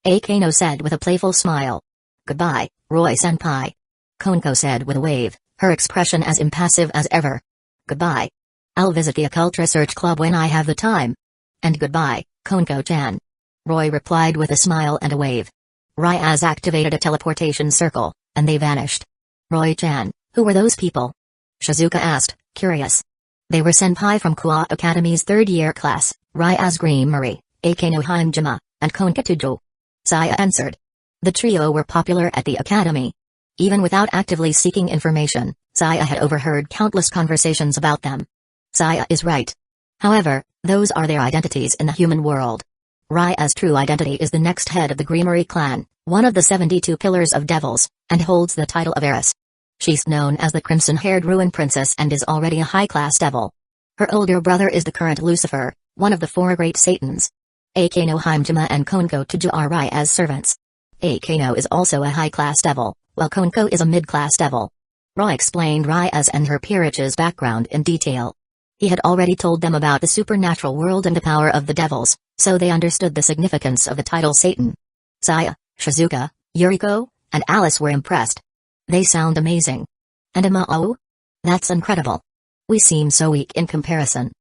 Akano said with a playful smile. Goodbye, Roy-senpai. Konko said with a wave, her expression as impassive as ever. Goodbye. I'll visit the Occult Research Club when I have the time. And goodbye, Konko-chan. Roy replied with a smile and a wave. Ryaz activated a teleportation circle, and they vanished. Roy-chan, who were those people? Shizuka asked, curious. They were senpai from Kua Academy's third-year class, Ryaz Greenmurray, Akano Himejima, and Konka Tujo. Saya answered. The trio were popular at the academy. Even without actively seeking information, Saya had overheard countless conversations about them. Saya is right. However, those are their identities in the human world. Rya's true identity is the next head of the Greenmurray clan, one of the 72 pillars of devils, and holds the title of heiress. She's known as the crimson-haired ruin princess and is already a high-class devil. Her older brother is the current Lucifer, one of the 4 great Satans. Akano Himejima and Konko Tuju are Rya's servants. Akano is also a high-class devil, while Konko is a mid-class devil. Roy explained Rya's and her peerage's background in detail. He had already told them about the supernatural world and the power of the devils, so they understood the significance of the title Satan. Saya, Shizuka, Yuriko, and Alice were impressed. They sound amazing. And Amao? That's incredible. We seem so weak in comparison.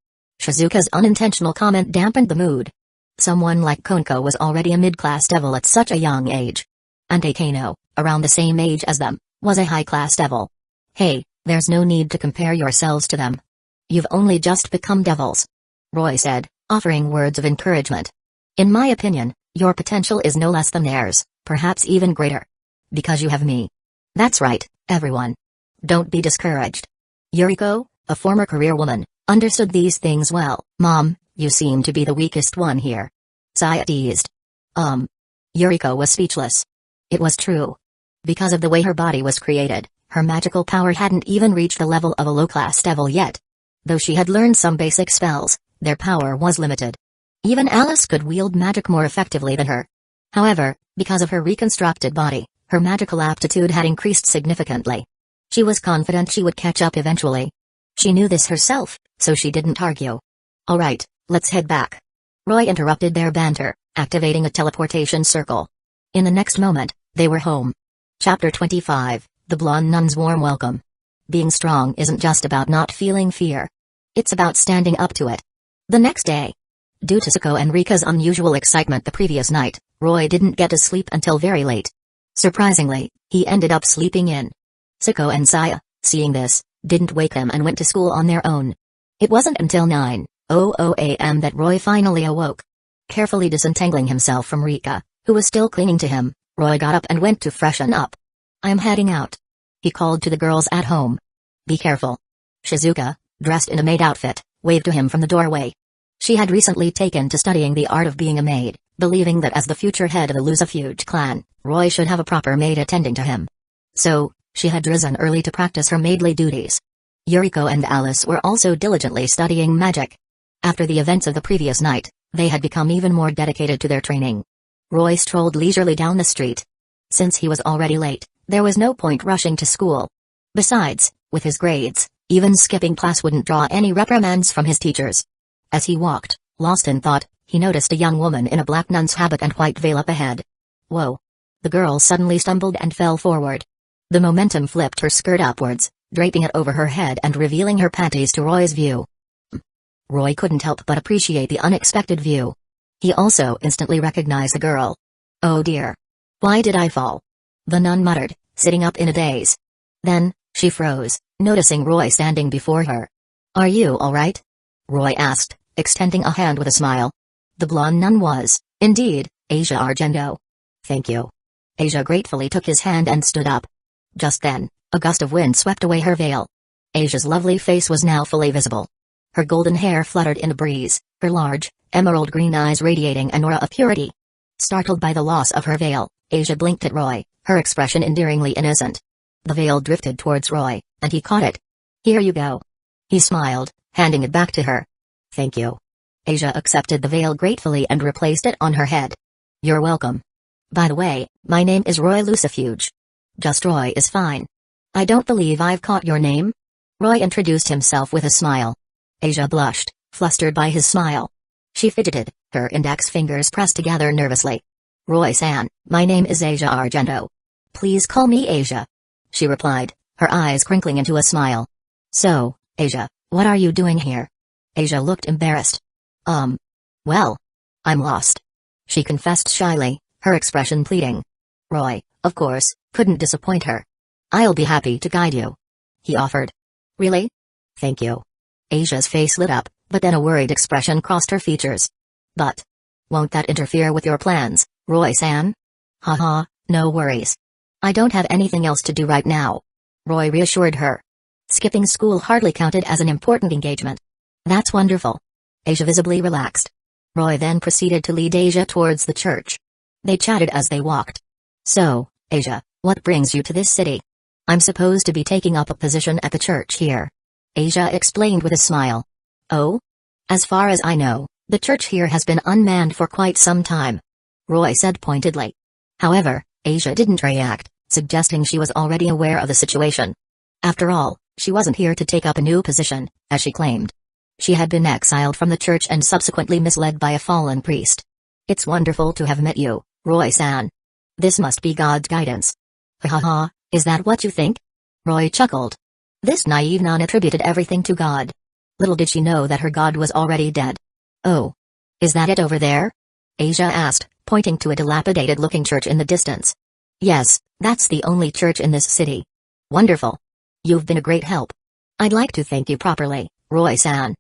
Shizuka's unintentional comment dampened the mood. Someone like Konko was already a mid-class devil at such a young age. And Akano, around the same age as them, was a high-class devil. Hey, there's no need to compare yourselves to them. You've only just become devils. Roy said, offering words of encouragement. In my opinion, your potential is no less than theirs, perhaps even greater. Because you have me. That's right, everyone. Don't be discouraged. Yuriko, a former career woman, understood these things well. Mom, you seem to be the weakest one here. Saya teased. Yuriko was speechless. It was true. Because of the way her body was created, her magical power hadn't even reached the level of a low-class devil yet. Though she had learned some basic spells, their power was limited. Even Alice could wield magic more effectively than her. However, because of her reconstructed body, her magical aptitude had increased significantly. She was confident she would catch up eventually. She knew this herself, so she didn't argue. All right, let's head back. Roy interrupted their banter, activating a teleportation circle. In the next moment, they were home. Chapter 25, The Blonde Nun's Warm Welcome. Being strong isn't just about not feeling fear. It's about standing up to it. The next day. Due to Siko and Rika's unusual excitement the previous night, Roy didn't get to sleep until very late. Surprisingly, he ended up sleeping in. Siko and Saya, seeing this, didn't wake him and went to school on their own. It wasn't until 9:00 a.m. that Roy finally awoke. Carefully disentangling himself from Rika, who was still clinging to him, Roy got up and went to freshen up. I'm heading out. He called to the girls at home. Be careful. Shizuka, dressed in a maid outfit, waved to him from the doorway. She had recently taken to studying the art of being a maid, believing that as the future head of the Lucifuge clan, Roy should have a proper maid attending to him. So, she had risen early to practice her maidly duties. Yuriko and Alice were also diligently studying magic. After the events of the previous night, they had become even more dedicated to their training. Roy strolled leisurely down the street. Since he was already late, there was no point rushing to school. Besides, with his grades, Even skipping class wouldn't draw any reprimands from his teachers. As he walked, lost in thought, he noticed a young woman in a black nun's habit and white veil up ahead. Whoa! The girl suddenly stumbled and fell forward. The momentum flipped her skirt upwards, draping it over her head and revealing her panties to Roy's view. Roy couldn't help but appreciate the unexpected view. He also instantly recognized the girl. Oh dear! Why did I fall? The nun muttered, sitting up in a daze. Then, she froze, noticing Roy standing before her. Are you alright? Roy asked, extending a hand with a smile. The blonde nun was, indeed, Asia Argento. Thank you. Asia gratefully took his hand and stood up. Just then, a gust of wind swept away her veil. Asia's lovely face was now fully visible. Her golden hair fluttered in a breeze, her large, emerald green eyes radiating an aura of purity. Startled by the loss of her veil, Asia blinked at Roy, her expression endearingly innocent. The veil drifted towards Roy, and he caught it. Here you go. He smiled, handing it back to her. Thank you. Asia accepted the veil gratefully and replaced it on her head. You're welcome. By the way, my name is Roy Lucifuge. Just Roy is fine. I don't believe I've caught your name. Roy introduced himself with a smile. Asia blushed, flustered by his smile. She fidgeted, her index fingers pressed together nervously. Roy-san, my name is Asia Argento. Please call me Asia. She replied, her eyes crinkling into a smile. So, Asia, what are you doing here? Asia looked embarrassed. Well, I'm lost. She confessed shyly, her expression pleading. Roy, of course, couldn't disappoint her. I'll be happy to guide you. He offered. Really? Thank you. Asia's face lit up, but then a worried expression crossed her features. But won't that interfere with your plans, Roy-san? Haha, no worries. I don't have anything else to do right now. Roy reassured her. Skipping school hardly counted as an important engagement. That's wonderful. Asia visibly relaxed. Roy then proceeded to lead Asia towards the church. They chatted as they walked. So, Asia, what brings you to this city? I'm supposed to be taking up a position at the church here. Asia explained with a smile. Oh? As far as I know, the church here has been unmanned for quite some time. Roy said pointedly. However, Asia didn't react, suggesting she was already aware of the situation. After all, she wasn't here to take up a new position, as she claimed. She had been exiled from the church and subsequently misled by a fallen priest. It's wonderful to have met you, Roy-san. This must be God's guidance. Ha ha ha, is that what you think? Roy chuckled. This naive nun attributed everything to God. Little did she know that her God was already dead. Oh. Is that it over there? Asia asked, pointing to a dilapidated-looking church in the distance. Yes, that's the only church in this city. Wonderful. You've been a great help. I'd like to thank you properly, Roy-san.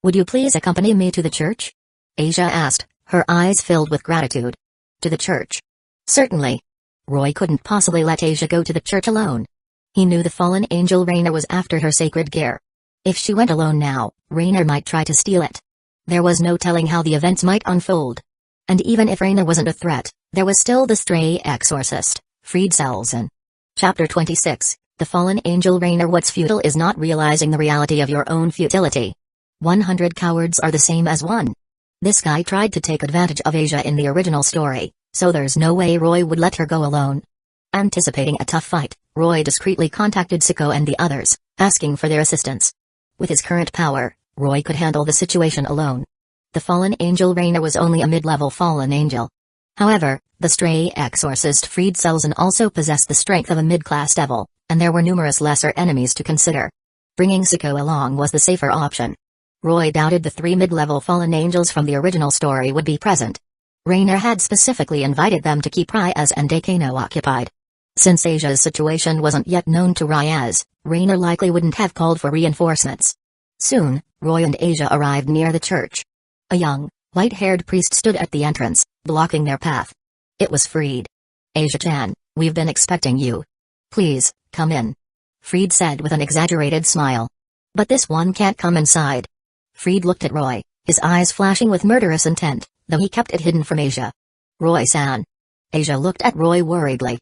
Would you please accompany me to the church? Asia asked, her eyes filled with gratitude. To the church? Certainly. Roy couldn't possibly let Asia go to the church alone. He knew the fallen angel Rainer was after her sacred gear. If she went alone now, Rainer might try to steal it. There was no telling how the events might unfold. And even if Rainer wasn't a threat, there was still the stray exorcist, Fried Selzen. Chapter 26, The Fallen Angel Rainer. What's futile is not realizing the reality of your own futility. 100 cowards are the same as one. This guy tried to take advantage of Asia in the original story, so there's no way Roy would let her go alone. Anticipating a tough fight, Roy discreetly contacted Siko and the others, asking for their assistance. With his current power, Roy could handle the situation alone. The fallen angel Rainer was only a mid-level fallen angel. However, the stray exorcist Fried Selzen also possessed the strength of a mid-class devil, and there were numerous lesser enemies to consider. Bringing Siko along was the safer option. Roy doubted the 3 mid-level fallen angels from the original story would be present. Rainer had specifically invited them to keep Ryaz and Dakano occupied. Since Asia's situation wasn't yet known to Ryaz, Rainer likely wouldn't have called for reinforcements. Soon, Roy and Asia arrived near the church. A young, white-haired priest stood at the entrance, blocking their path. It was Fried. Asia-chan, we've been expecting you. Please, come in. Fried said with an exaggerated smile. But this one can't come inside. Fried looked at Roy, his eyes flashing with murderous intent, though he kept it hidden from Asia. Roy-san. Asia looked at Roy worriedly.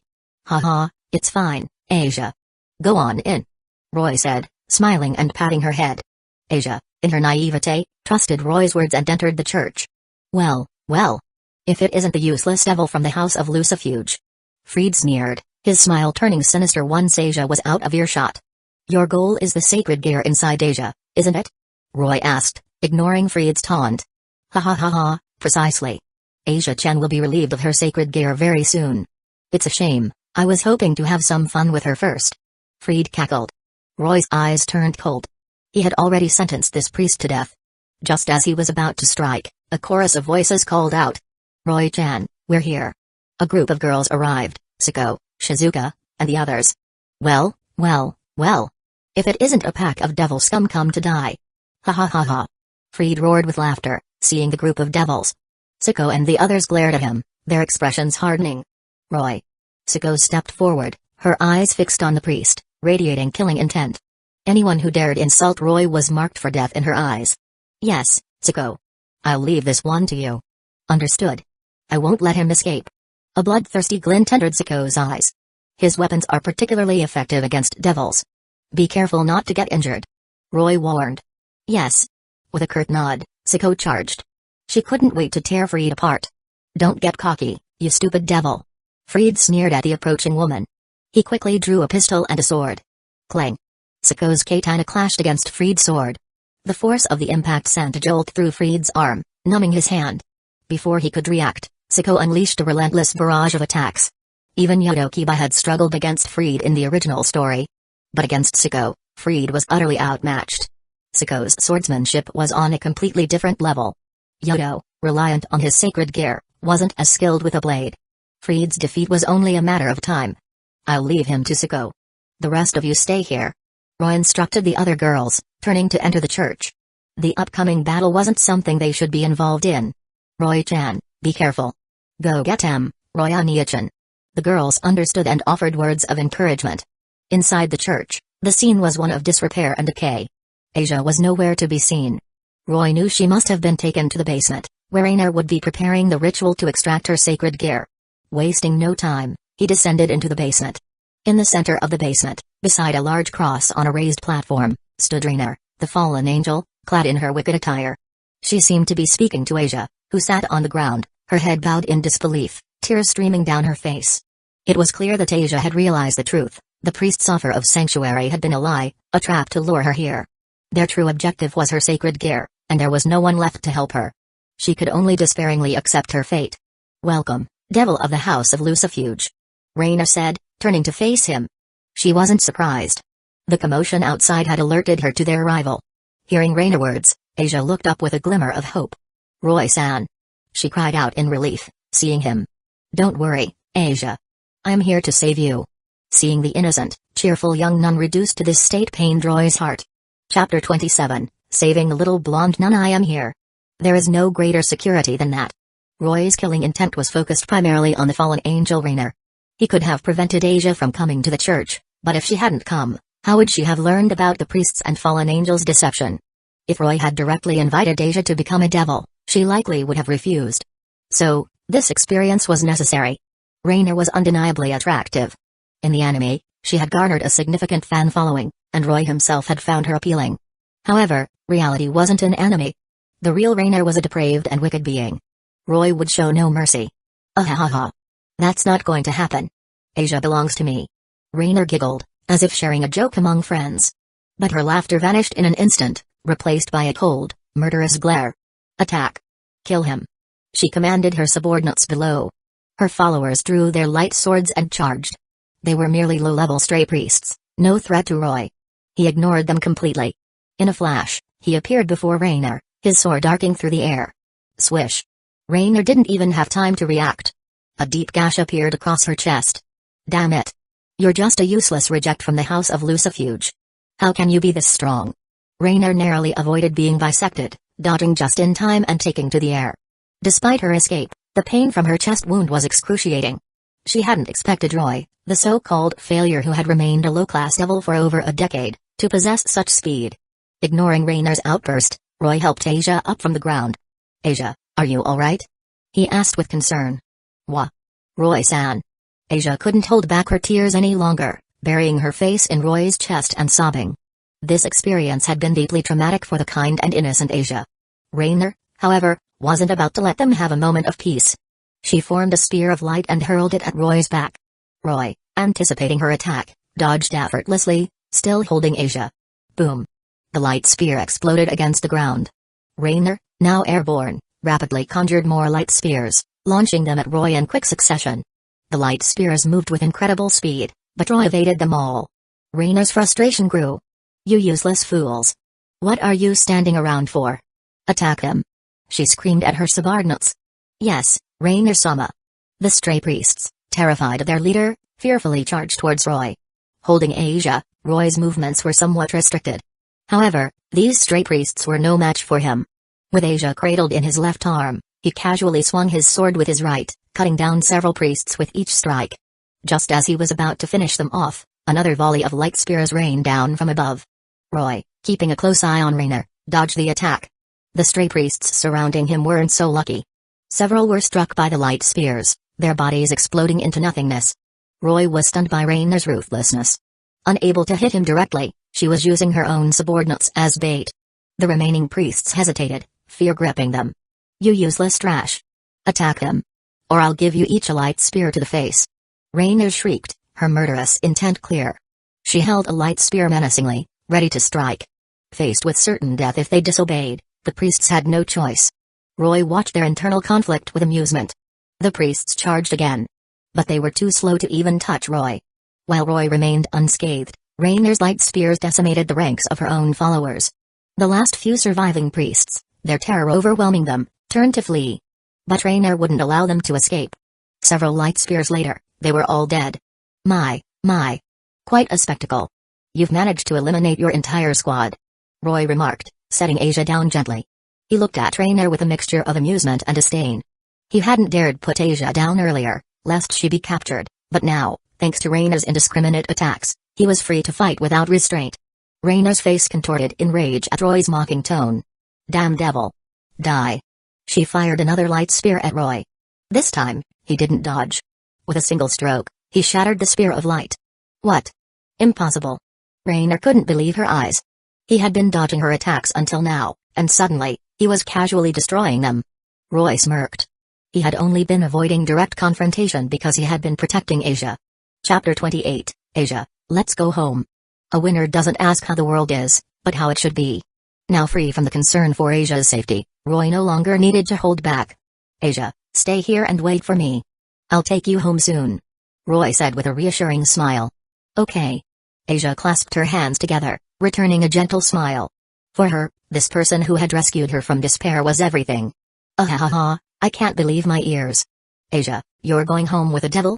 Haha, it's fine, Asia. Go on in. Roy said, smiling and patting her head. Asia, in her naivete, trusted Roy's words and entered the church. Well, if it isn't the useless devil from the house of Lucifuge. Fried sneered, his smile turning sinister once Asia was out of earshot. Your goal is the sacred gear inside Asia, isn't it? Roy asked, ignoring Freed's taunt. Ha ha ha ha, precisely. Asia Chen will be relieved of her sacred gear very soon. It's a shame, I was hoping to have some fun with her first. Freed cackled. Roy's eyes turned cold. He had already sentenced this priest to death. Just as he was about to strike, a chorus of voices called out. Roy-chan, we're here. A group of girls arrived, Sako, Shizuka, and the others. Well. If it isn't a pack of devil scum come to die. Ha ha ha ha. Freed roared with laughter, seeing the group of devils. Sako and the others glared at him, their expressions hardening. Roy. Sako stepped forward, her eyes fixed on the priest, radiating killing intent. Anyone who dared insult Roy was marked for death in her eyes. Yes, Sako. I'll leave this one to you. Understood. I won't let him escape. A bloodthirsty glint entered Sako's eyes. His weapons are particularly effective against devils. Be careful not to get injured. Roy warned. Yes. With a curt nod, Sako charged. She couldn't wait to tear Freed apart. Don't get cocky, you stupid devil. Freed sneered at the approaching woman. He quickly drew a pistol and a sword. Clang. Sako's katana clashed against Freed's sword. The force of the impact sent a jolt through Freed's arm, numbing his hand. Before he could react, Sako unleashed a relentless barrage of attacks. Even Yodo Kiba had struggled against Freed in the original story. But against Sako, Freed was utterly outmatched. Sako's swordsmanship was on a completely different level. Yodo, reliant on his sacred gear, wasn't as skilled with a blade. Freed's defeat was only a matter of time. I'll leave him to Sako. The rest of you stay here. Roy instructed the other girls, turning to enter the church. The upcoming battle wasn't something they should be involved in. Roy-chan, be careful. Go get him, Roy-ania-chan. The girls understood and offered words of encouragement. Inside the church, the scene was one of disrepair and decay. Asia was nowhere to be seen. Roy knew she must have been taken to the basement, where Rainer would be preparing the ritual to extract her sacred gear. Wasting no time, he descended into the basement. In the center of the basement, beside a large cross on a raised platform, stood Rainer, the fallen angel, clad in her wicked attire. She seemed to be speaking to Asia, who sat on the ground, her head bowed in disbelief, tears streaming down her face. It was clear that Asia had realized the truth. The priest's offer of sanctuary had been a lie, a trap to lure her here. Their true objective was her sacred gear, and there was no one left to help her. She could only despairingly accept her fate. Welcome, devil of the House of Lucifuge. Raina said, turning to face him. She wasn't surprised. The commotion outside had alerted her to their arrival. Hearing Raina's words, Asia looked up with a glimmer of hope. Roy-san. She cried out in relief, seeing him. Don't worry, Asia. I'm here to save you. Seeing the innocent, cheerful young nun reduced to this state pained Roy's heart. Chapter 27, Saving the Little Blonde Nun. I am here. There is no greater security than that. Roy's killing intent was focused primarily on the fallen angel Rainer. He could have prevented Asia from coming to the church, but if she hadn't come, how would she have learned about the priests and fallen angels' deception? If Roy had directly invited Asia to become a devil, she likely would have refused. So, this experience was necessary. Rainer was undeniably attractive. In the anime, she had garnered a significant fan following, and Roy himself had found her appealing. However, reality wasn't an anime. The real Rainer was a depraved and wicked being. Roy would show no mercy. Ahahaha. That's not going to happen. Asia belongs to me. Rainer giggled, as if sharing a joke among friends. But her laughter vanished in an instant, replaced by a cold, murderous glare. Attack. Kill him. She commanded her subordinates below. Her followers drew their light swords and charged. They were merely low-level stray priests, no threat to Roy. He ignored them completely. In a flash, he appeared before Rainer, his sword arcing through the air. Swish. Rainer didn't even have time to react. A deep gash appeared across her chest. Damn it. You're just a useless reject from the House of Lucifuge. How can you be this strong? Rainer narrowly avoided being bisected, dodging just in time and taking to the air. Despite her escape, the pain from her chest wound was excruciating. She hadn't expected Roy, the so-called failure who had remained a low-class devil for over a decade, to possess such speed. Ignoring Rainer's outburst, Roy helped Asia up from the ground. Asia, are you alright? He asked with concern. Wha? Roy-san. Asia couldn't hold back her tears any longer, burying her face in Roy's chest and sobbing. This experience had been deeply traumatic for the kind and innocent Asia. Rainer, however, wasn't about to let them have a moment of peace. She formed a spear of light and hurled it at Roy's back. Roy, anticipating her attack, dodged effortlessly, still holding Asia. Boom. The light spear exploded against the ground. Rainer, now airborne, rapidly conjured more light spears, launching them at Roy in quick succession. The light spears moved with incredible speed, but Roy evaded them all. Rainer's frustration grew. "You useless fools. What are you standing around for? Attack them!" she screamed at her subordinates. "Yes, Rainer-sama." The stray priests, terrified of their leader, fearfully charged towards Roy. Holding Asia, Roy's movements were somewhat restricted. However, these stray priests were no match for him. With Asia cradled in his left arm, he casually swung his sword with his right, cutting down several priests with each strike. Just as he was about to finish them off, another volley of light spears rained down from above. Roy, keeping a close eye on Rainer, dodged the attack. The stray priests surrounding him weren't so lucky. Several were struck by the light spears, their bodies exploding into nothingness. Roy was stunned by Rainer's ruthlessness. Unable to hit him directly, she was using her own subordinates as bait. The remaining priests hesitated, fear gripping them. "You useless trash. Attack them. Or I'll give you each a light spear to the face." Rainer shrieked, her murderous intent clear. She held a light spear menacingly, ready to strike. Faced with certain death if they disobeyed, the priests had no choice. Roy watched their internal conflict with amusement. The priests charged again. But they were too slow to even touch Roy. While Roy remained unscathed, Rainer's light spears decimated the ranks of her own followers. The last few surviving priests, their terror overwhelming them, turned to flee. But Rainer wouldn't allow them to escape. Several light spears later, they were all dead. My. Quite a spectacle. "You've managed to eliminate your entire squad," Roy remarked, setting Asia down gently. He looked at Rainer with a mixture of amusement and disdain. He hadn't dared put Asia down earlier, lest she be captured, but now, thanks to Rainer's indiscriminate attacks, he was free to fight without restraint. Rainer's face contorted in rage at Roy's mocking tone. "Damn devil. Die." She fired another light spear at Roy. This time, he didn't dodge. With a single stroke, he shattered the spear of light. What? Impossible. Rainer couldn't believe her eyes. He had been dodging her attacks until now, and suddenly, he was casually destroying them. Roy smirked. He had only been avoiding direct confrontation because he had been protecting Asia. Chapter 28, Asia, let's go home. A winner doesn't ask how the world is, but how it should be. Now free from the concern for Asia's safety, Roy no longer needed to hold back. "Asia, stay here and wait for me. I'll take you home soon," Roy said with a reassuring smile. "Okay." Asia clasped her hands together, returning a gentle smile. For her, this person who had rescued her from despair was everything. "Ahahaha, I can't believe my ears. Asia, you're going home with a devil?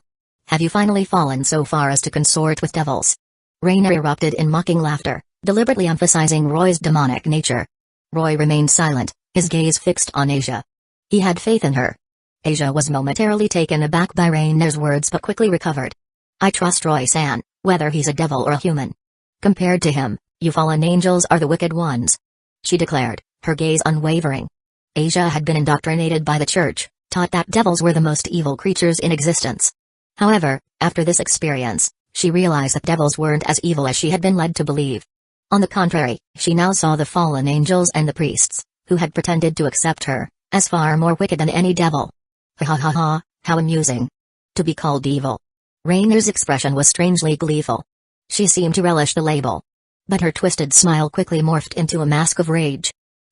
Have you finally fallen so far as to consort with devils?" Rainer erupted in mocking laughter, deliberately emphasizing Roy's demonic nature. Roy remained silent, his gaze fixed on Asia. He had faith in her. Asia was momentarily taken aback by Rainer's words but quickly recovered. "I trust Roy-san, whether he's a devil or a human. Compared to him, you fallen angels are the wicked ones," she declared, her gaze unwavering. Asia had been indoctrinated by the church, taught that devils were the most evil creatures in existence. However, after this experience, she realized that devils weren't as evil as she had been led to believe. On the contrary, she now saw the fallen angels and the priests, who had pretended to accept her, as far more wicked than any devil. Ha ha ha, how amusing. To be called evil. Rainer's expression was strangely gleeful. She seemed to relish the label. But her twisted smile quickly morphed into a mask of rage.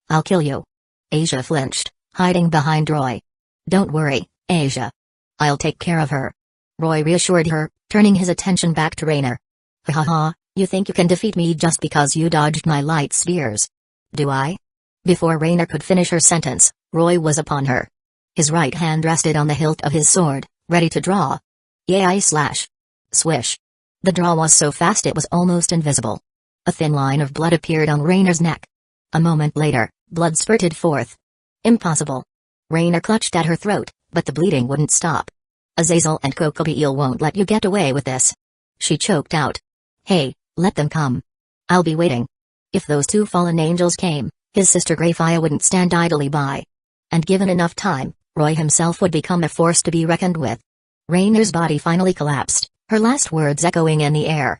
"I'll kill you." Asia flinched, hiding behind Roy. "Don't worry, Asia. I'll take care of her," Roy reassured her, turning his attention back to Rainer. "Ha ha ha, you think you can defeat me just because you dodged my light spears? Do I?" Before Rainer could finish her sentence, Roy was upon her. His right hand rested on the hilt of his sword, ready to draw. Yay slash. Swish. The draw was so fast it was almost invisible. A thin line of blood appeared on Rainer's neck. A moment later, blood spurted forth. Impossible. Rainer clutched at her throat, but the bleeding wouldn't stop. "Azazel and Kokobiel won't let you get away with this," she choked out. "Hey, let them come. I'll be waiting." If those two fallen angels came, his sister Greyfire wouldn't stand idly by. And given enough time, Roy himself would become a force to be reckoned with. Rainer's body finally collapsed, her last words echoing in the air.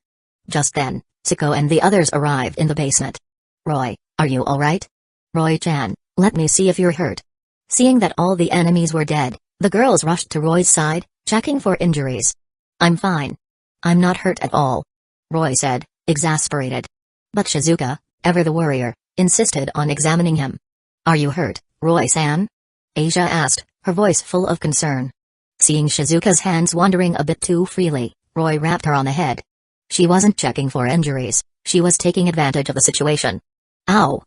Just then, Siko and the others arrived in the basement. "Roy, are you alright? Roy-chan, let me see if you're hurt." Seeing that all the enemies were dead, the girls rushed to Roy's side, checking for injuries. "I'm fine. I'm not hurt at all," Roy said, exasperated. But Shizuka, ever the warrior, insisted on examining him. "Are you hurt, Roy-san?" Asia asked, her voice full of concern. Seeing Shizuka's hands wandering a bit too freely, Roy rapped her on the head. She wasn't checking for injuries, she was taking advantage of the situation. "Ow!"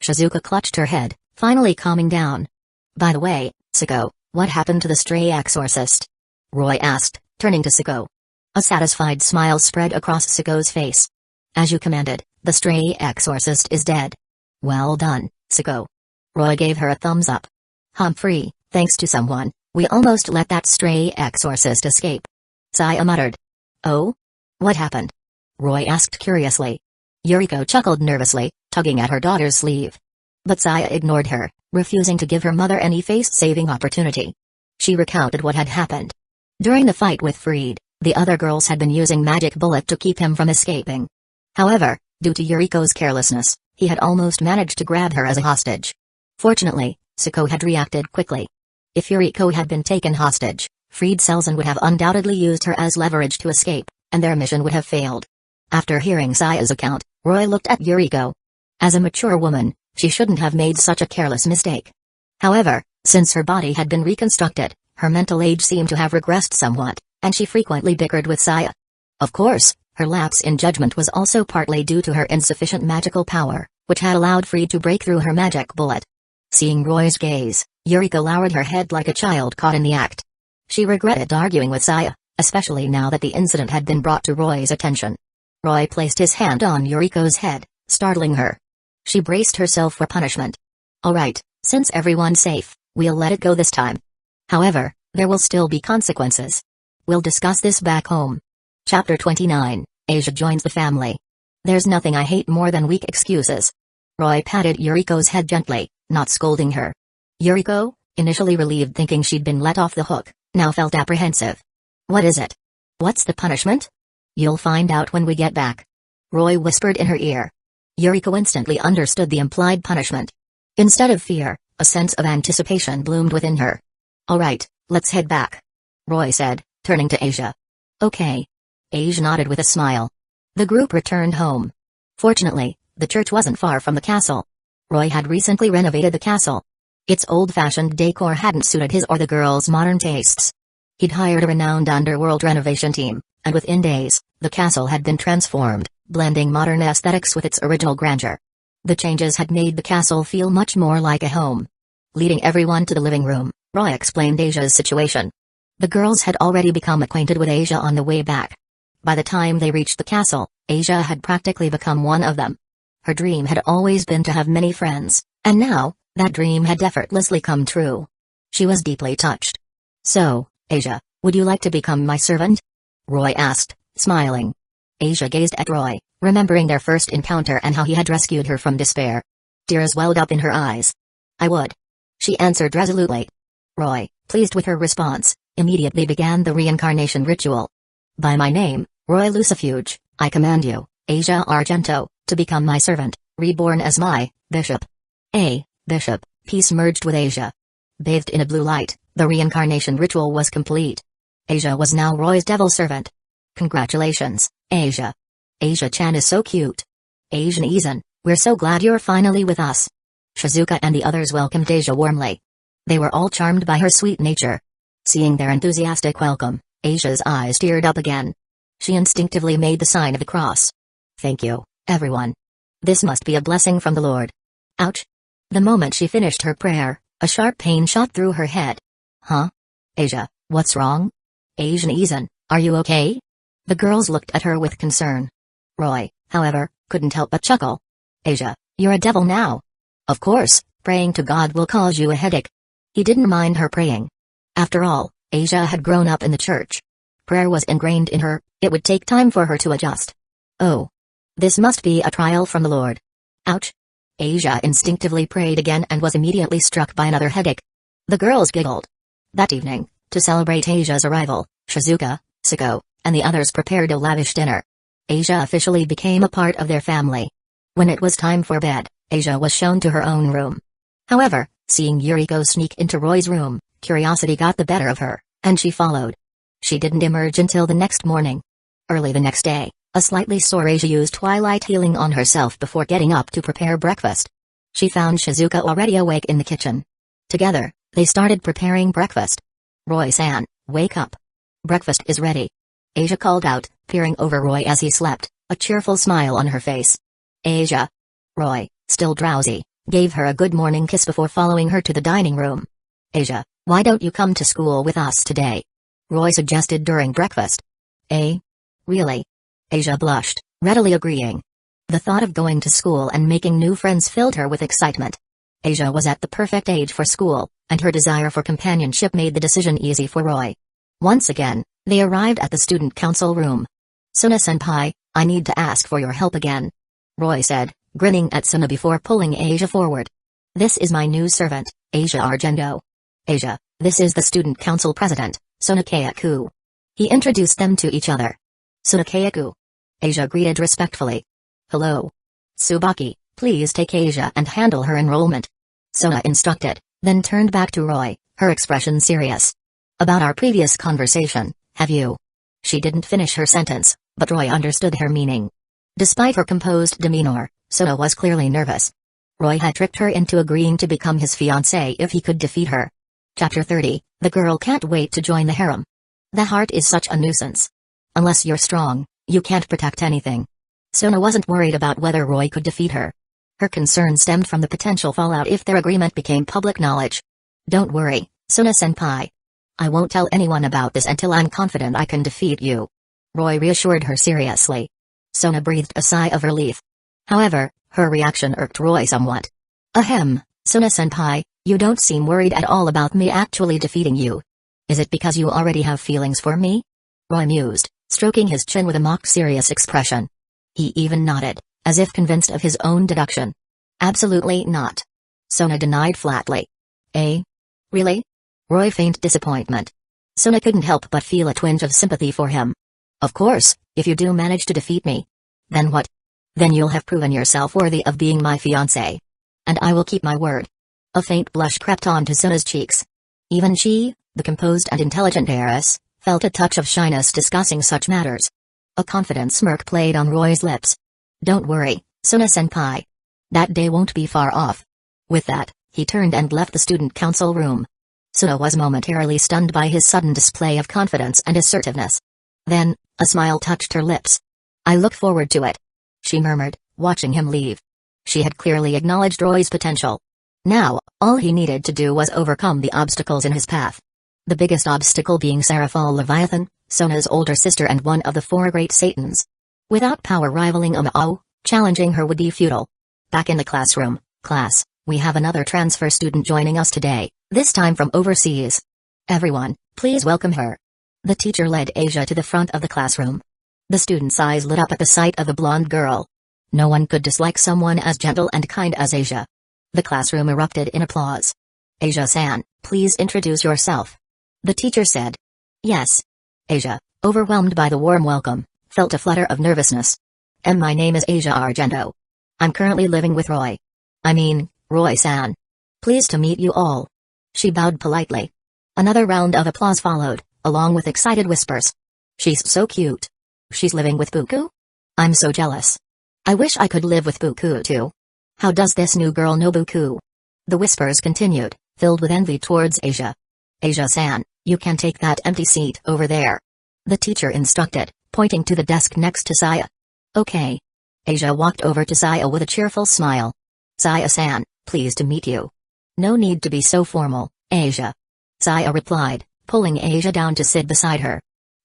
Shizuka clutched her head, finally calming down. "By the way, Sako, what happened to the stray exorcist?" Roy asked, turning to Sako. A satisfied smile spread across Sako's face. "As you commanded, the stray exorcist is dead." "Well done, Sako." Roy gave her a thumbs up. "Humphrey, thanks to someone, we almost let that stray exorcist escape." Saya muttered. "Oh? What happened?" Roy asked curiously. Yuriko chuckled nervously, tugging at her daughter's sleeve. But Saya ignored her, refusing to give her mother any face-saving opportunity. She recounted what had happened. During the fight with Freed, the other girls had been using magic bullet to keep him from escaping. However, due to Yuriko's carelessness, he had almost managed to grab her as a hostage. Fortunately, Sako had reacted quickly. If Yuriko had been taken hostage, Freed Selzen would have undoubtedly used her as leverage to escape, and their mission would have failed. After hearing Saya's account, Roy looked at Yuriko. As a mature woman, she shouldn't have made such a careless mistake. However, since her body had been reconstructed, her mental age seemed to have regressed somewhat, and she frequently bickered with Saya. Of course, her lapse in judgment was also partly due to her insufficient magical power, which had allowed Freed to break through her magic bullet. Seeing Roy's gaze, Yuriko lowered her head like a child caught in the act. She regretted arguing with Saya, especially now that the incident had been brought to Roy's attention. Roy placed his hand on Yuriko's head, startling her. She braced herself for punishment. "All right, since everyone's safe, we'll let it go this time. However, there will still be consequences. We'll discuss this back home." Chapter 29, Asia joins the family. "There's nothing I hate more than weak excuses." Roy patted Yuriko's head gently, not scolding her. Yuriko, initially relieved thinking she'd been let off the hook, now felt apprehensive. "What is it? What's the punishment?" "You'll find out when we get back," Roy whispered in her ear. Yuriko instantly understood the implied punishment. Instead of fear, a sense of anticipation bloomed within her. "All right, let's head back," Roy said, turning to Asia. "Okay." Asia nodded with a smile. The group returned home. Fortunately, the church wasn't far from the castle. Roy had recently renovated the castle. Its old-fashioned decor hadn't suited his or the girls' modern tastes. He'd hired a renowned underworld renovation team, and within days, the castle had been transformed, blending modern aesthetics with its original grandeur. The changes had made the castle feel much more like a home. Leading everyone to the living room, Roy explained Asia's situation. The girls had already become acquainted with Asia on the way back. By the time they reached the castle, Asia had practically become one of them. Her dream had always been to have many friends, and now, that dream had effortlessly come true. She was deeply touched. "So, Asia, would you like to become my servant?" Roy asked, smiling. Asia gazed at Roy, remembering their first encounter and how he had rescued her from despair. Tears welled up in her eyes. "I would," she answered resolutely. Roy, pleased with her response, immediately began the reincarnation ritual. "By my name, Roy Lucifuge, I command you, Asia Argento, to become my servant, reborn as my bishop." Bishop, peace merged with Asia. Bathed in a blue light, the reincarnation ritual was complete. Asia was now Roy's devil servant. "Congratulations, Asia. Asia-chan is so cute. Asian Izan, we're so glad you're finally with us." Shizuka and the others welcomed Asia warmly. They were all charmed by her sweet nature. Seeing their enthusiastic welcome, Asia's eyes teared up again. She instinctively made the sign of the cross. "Thank you, everyone. This must be a blessing from the Lord." Ouch! The moment she finished her prayer, a sharp pain shot through her head. "Huh? Asia, what's wrong? Asian Izan, are you okay?" The girls looked at her with concern. Roy, however, couldn't help but chuckle. "Asia, you're a devil now. Of course, praying to God will cause you a headache." He didn't mind her praying. After all, Asia had grown up in the church. Prayer was ingrained in her, it would take time for her to adjust. "Oh. This must be a trial from the Lord." Ouch! Asia instinctively prayed again and was immediately struck by another headache. The girls giggled. That evening, to celebrate Asia's arrival, Shizuka, Sako, and the others prepared a lavish dinner. Asia officially became a part of their family. When it was time for bed, Asia was shown to her own room. However, seeing Yuriko sneak into Roy's room, curiosity got the better of her, and she followed. She didn't emerge until the next morning. Early the next day, A slightly sore Asia used twilight healing on herself before getting up to prepare breakfast. She found Shizuka already awake in the kitchen. Together, they started preparing breakfast. Roy-san, wake up. Breakfast is ready. Asia called out, peering over Roy as he slept, a cheerful smile on her face. Asia. Roy, still drowsy, gave her a good morning kiss before following her to the dining room. Asia, why don't you come to school with us today? Roy suggested during breakfast. Really? Asia blushed, readily agreeing. The thought of going to school and making new friends filled her with excitement. Asia was at the perfect age for school, and her desire for companionship made the decision easy for Roy. Once again, they arrived at the student council room. Suna-senpai, I need to ask for your help again. Roy said, grinning at Suna before pulling Asia forward. This is my new servant, Asia Argento. Asia, this is the student council president, Sunakaya-ku. He introduced them to each other. Sunakaya-ku. Asia greeted respectfully. Hello. Tsubaki, please take Asia and handle her enrollment. Suna instructed, then turned back to Roy, her expression serious. About our previous conversation, have you? She didn't finish her sentence, but Roy understood her meaning. Despite her composed demeanor, Suna was clearly nervous. Roy had tricked her into agreeing to become his fiancée if he could defeat her. Chapter 30, the girl can't wait to join the harem. The heart is such a nuisance. Unless you're strong, you can't protect anything. Suna wasn't worried about whether Roy could defeat her. Her concern stemmed from the potential fallout if their agreement became public knowledge. Don't worry, Suna-senpai. I won't tell anyone about this until I'm confident I can defeat you. Roy reassured her seriously. Suna breathed a sigh of relief. However, her reaction irked Roy somewhat. Ahem, Suna-senpai, you don't seem worried at all about me actually defeating you. Is it because you already have feelings for me? Roy mused, stroking his chin with a mock-serious expression. He even nodded, as if convinced of his own deduction. Absolutely not. Suna denied flatly. Really? Roy feigned disappointment. Suna couldn't help but feel a twinge of sympathy for him. Of course, if you do manage to defeat me. Then what? Then you'll have proven yourself worthy of being my fiancé. And I will keep my word. A faint blush crept onto Suna's cheeks. Even she, the composed and intelligent heiress, felt a touch of shyness discussing such matters. A confident smirk played on Roy's lips. Don't worry, Suna-senpai. That day won't be far off. With that, he turned and left the student council room. Suna was momentarily stunned by his sudden display of confidence and assertiveness. Then, a smile touched her lips. I look forward to it. She murmured, watching him leave. She had clearly acknowledged Roy's potential. Now, all he needed to do was overcome the obstacles in his path. The biggest obstacle being Seraphal Leviathan, Suna's older sister and one of the four great Satans. Without power rivaling Amao, challenging her would be futile. Back in the classroom, class, we have another transfer student joining us today, this time from overseas. Everyone, please welcome her. The teacher led Asia to the front of the classroom. The students' eyes lit up at the sight of the blonde girl. No one could dislike someone as gentle and kind as Asia. The classroom erupted in applause. Asia-san, please introduce yourself. The teacher said. Yes. Asia, overwhelmed by the warm welcome, felt a flutter of nervousness. My name is Asia Argento. I'm currently living with Roy. Roy-san. Pleased to meet you all. She bowed politely. Another round of applause followed, along with excited whispers. She's so cute. She's living with Buku? I'm so jealous. I wish I could live with Buku too. How does this new girl know Buku? The whispers continued, filled with envy towards Asia. Asia-san, you can take that empty seat over there. The teacher instructed, pointing to the desk next to Saya. Okay. Asia walked over to Saya with a cheerful smile. Saya-san, pleased to meet you. No need to be so formal, Asia. Saya replied, pulling Asia down to sit beside her.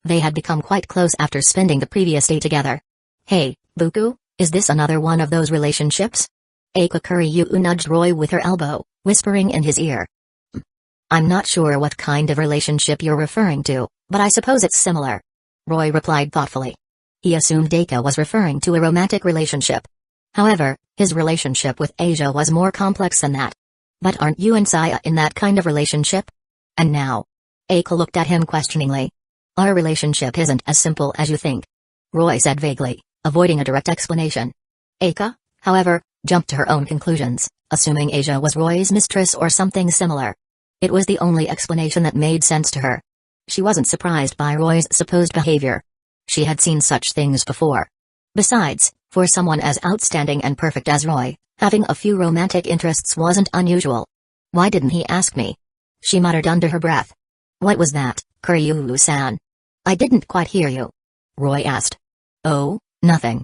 They had become quite close after spending the previous day together. Hey, Buku, is this another one of those relationships? Akakuri-yu nudged Roy with her elbow, whispering in his ear. I'm not sure what kind of relationship you're referring to, but I suppose it's similar. Roy replied thoughtfully. He assumed Deka was referring to a romantic relationship. However, his relationship with Asia was more complex than that. But aren't you and Saya in that kind of relationship? And now? Aka looked at him questioningly. Our relationship isn't as simple as you think. Roy said vaguely, avoiding a direct explanation. Aka, however, jumped to her own conclusions, assuming Asia was Roy's mistress or something similar. It was the only explanation that made sense to her. She wasn't surprised by Roy's supposed behavior. She had seen such things before. Besides, for someone as outstanding and perfect as Roy, having a few romantic interests wasn't unusual. Why didn't he ask me? She muttered under her breath. What was that, Kuryu-san? I didn't quite hear you. Roy asked. Oh, nothing.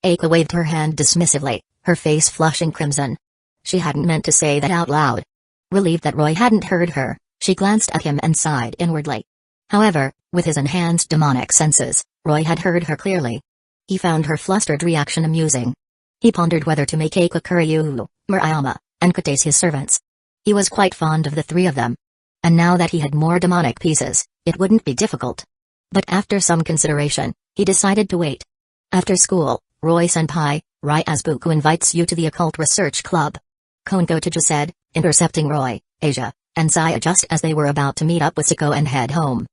Eika waved her hand dismissively, her face flushing crimson. She hadn't meant to say that out loud. Relieved that Roy hadn't heard her, she glanced at him and sighed inwardly. However, with his enhanced demonic senses, Roy had heard her clearly. He found her flustered reaction amusing. He pondered whether to make Eika Kuryu, Murayama, and Kata's his servants. He was quite fond of the three of them. And now that he had more demonic pieces, it wouldn't be difficult. But after some consideration, he decided to wait. After school, Roy-senpai, Ryazbuku invites you to the Occult Research Club. Konko Taja said, intercepting Roy, Asia, and Saya just as they were about to meet up with Siko and head home.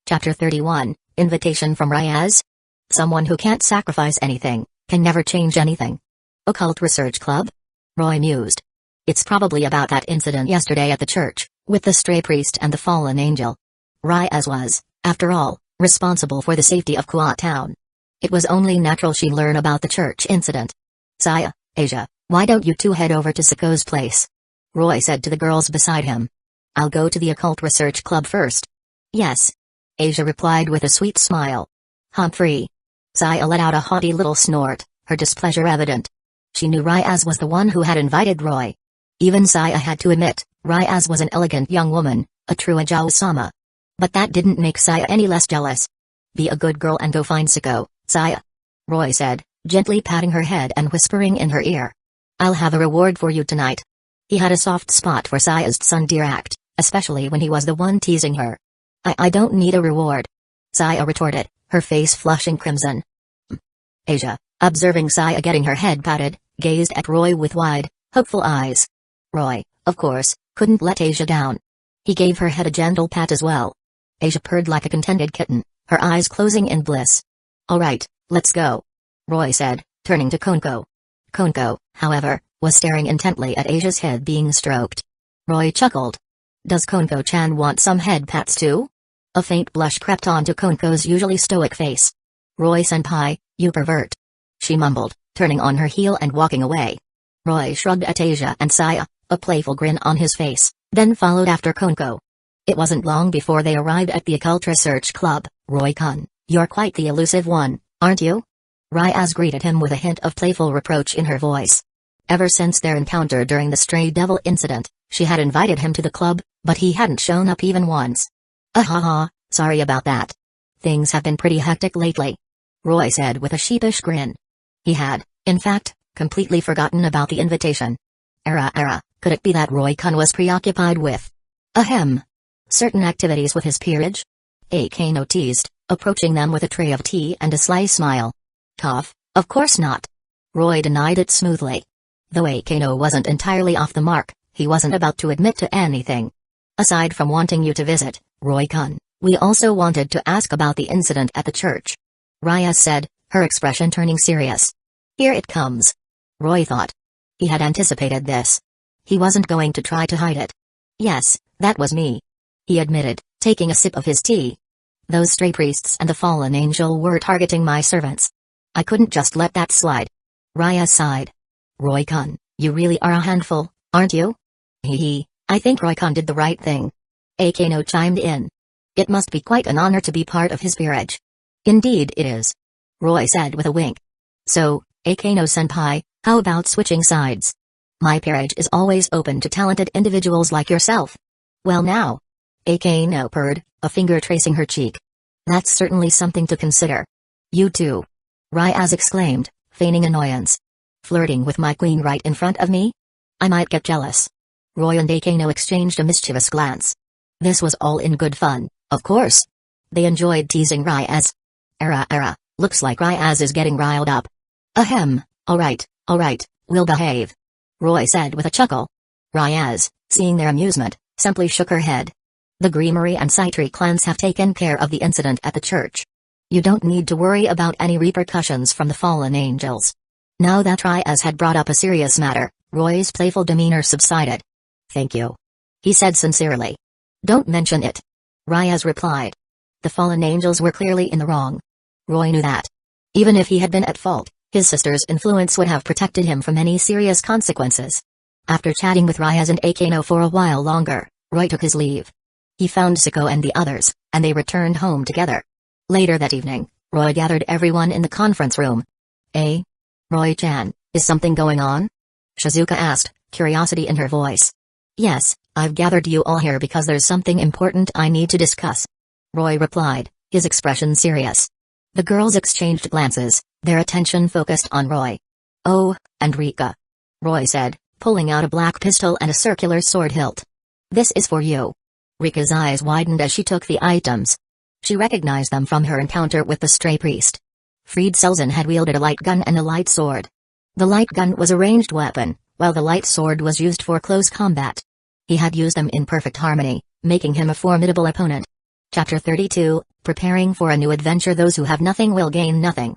Chapter 31, Invitation from Ryaz? Someone who can't sacrifice anything, can never change anything. Occult Research Club? Roy mused. It's probably about that incident yesterday at the church, with the stray priest and the fallen angel. Ryaz was, after all, responsible for the safety of Kuat Town. It was only natural she learn about the church incident. Saya, Asia, why don't you two head over to Siko's place? Roy said to the girls beside him. I'll go to the Occult Research Club first. Yes. Asia replied with a sweet smile. Humphrey. Saya let out a haughty little snort, her displeasure evident. She knew Ryaz was the one who had invited Roy. Even Saya had to admit, Ryaz was an elegant young woman, a true Ajao-sama. But that didn't make Saya any less jealous. Be a good girl and go find Siko, Saya. Roy said, gently patting her head and whispering in her ear. I'll have a reward for you tonight. He had a soft spot for Saya's tsundere act, especially when he was the one teasing her. I don't need a reward. Saya retorted, her face flushing crimson. Asia, observing Saya getting her head patted, gazed at Roy with wide, hopeful eyes. Roy, of course, couldn't let Asia down. He gave her head a gentle pat as well. Asia purred like a contented kitten, her eyes closing in bliss. All right, let's go. Roy said, turning to Konko. Konko, however, was staring intently at Asia's head being stroked. Roy chuckled. Does Konko-chan want some head pats too? A faint blush crept onto Konko's usually stoic face. Roy-senpai, you pervert. She mumbled, turning on her heel and walking away. Roy shrugged at Asia and Saya, a playful grin on his face, then followed after Konko. It wasn't long before they arrived at the Occult Research Club. Roy-kun, you're quite the elusive one, aren't you? Ryaz greeted him with a hint of playful reproach in her voice. Ever since their encounter during the stray devil incident, she had invited him to the club, but he hadn't shown up even once. Ahaha, sorry about that. Things have been pretty hectic lately. Roy said with a sheepish grin. He had, in fact, completely forgotten about the invitation. Could it be that Roy-kun was preoccupied with certain activities with his peerage? Akano teased, approaching them with a tray of tea and a sly smile. Tough, of course not. Roy denied it smoothly. Though Akano wasn't entirely off the mark, he wasn't about to admit to anything. Aside from wanting you to visit, Roy-kun, we also wanted to ask about the incident at the church. Ryaz said, her expression turning serious. Here it comes. Roy thought. He had anticipated this. He wasn't going to try to hide it. Yes, that was me. He admitted, taking a sip of his tea. Those stray priests and the fallen angel were targeting my servants. I couldn't just let that slide. Ryaz sighed. Roy-kun, you really are a handful, aren't you? Hee, I think Roy-kun did the right thing. Akano chimed in. It must be quite an honor to be part of his peerage. Indeed it is. Roy said with a wink. So, Akano-senpai, how about switching sides? My peerage is always open to talented individuals like yourself. Well now. Akano purred, a finger tracing her cheek. That's certainly something to consider. You too. Ryaz exclaimed, feigning annoyance. Flirting with my queen right in front of me? I might get jealous. Roy and Akano exchanged a mischievous glance. This was all in good fun, of course. They enjoyed teasing Ryaz. Looks like Ryaz is getting riled up. Alright, we'll behave. Roy said with a chuckle. Ryaz, seeing their amusement, simply shook her head. The Greenery and Citree clans have taken care of the incident at the church. You don't need to worry about any repercussions from the fallen angels. Now that Ryaz had brought up a serious matter, Roy's playful demeanor subsided. Thank you. He said sincerely. Don't mention it. Ryaz replied. The fallen angels were clearly in the wrong. Roy knew that. Even if he had been at fault, His sister's influence would have protected him from any serious consequences. After chatting with Ryaz and Akano for a while longer, Roy took his leave. He found Siko and the others, and they returned home together. Later that evening, Roy gathered everyone in the conference room. Roy-chan, is something going on? Shizuka asked, curiosity in her voice. Yes, I've gathered you all here because there's something important I need to discuss. Roy replied, his expression serious. The girls exchanged glances, their attention focused on Roy. Oh, and Rika. Roy said, pulling out a black pistol and a circular sword hilt. This is for you. Rika's eyes widened as she took the items. She recognized them from her encounter with the stray priest. Fried Selzen had wielded a light gun and a light sword. The light gun was a ranged weapon, while the light sword was used for close combat. He had used them in perfect harmony, making him a formidable opponent. Chapter 32, Preparing for a New Adventure. Those who have nothing will gain nothing.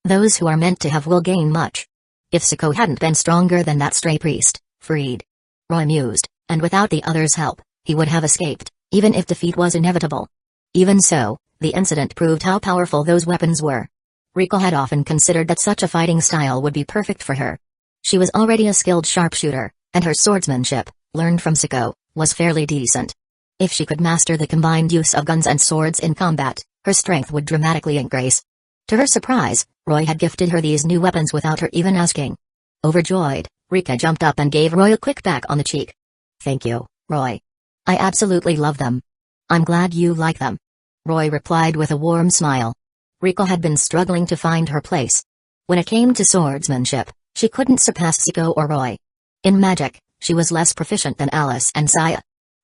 Those who are meant to have will gain much. If Siko hadn't been stronger than that stray priest, Fried, Roy mused, and without the others' help, he would have escaped, even if defeat was inevitable. Even so, the incident proved how powerful those weapons were. Rika had often considered that such a fighting style would be perfect for her. She was already a skilled sharpshooter, and her swordsmanship, learned from Siko, was fairly decent. If she could master the combined use of guns and swords in combat, her strength would dramatically increase. To her surprise, Roy had gifted her these new weapons without her even asking. Overjoyed, Rika jumped up and gave Roy a quick back on the cheek. Thank you, Roy. I absolutely love them. I'm glad you like them. Roy replied with a warm smile. Rika had been struggling to find her place. When it came to swordsmanship, she couldn't surpass Siko or Roy. In magic, she was less proficient than Alice and Saya.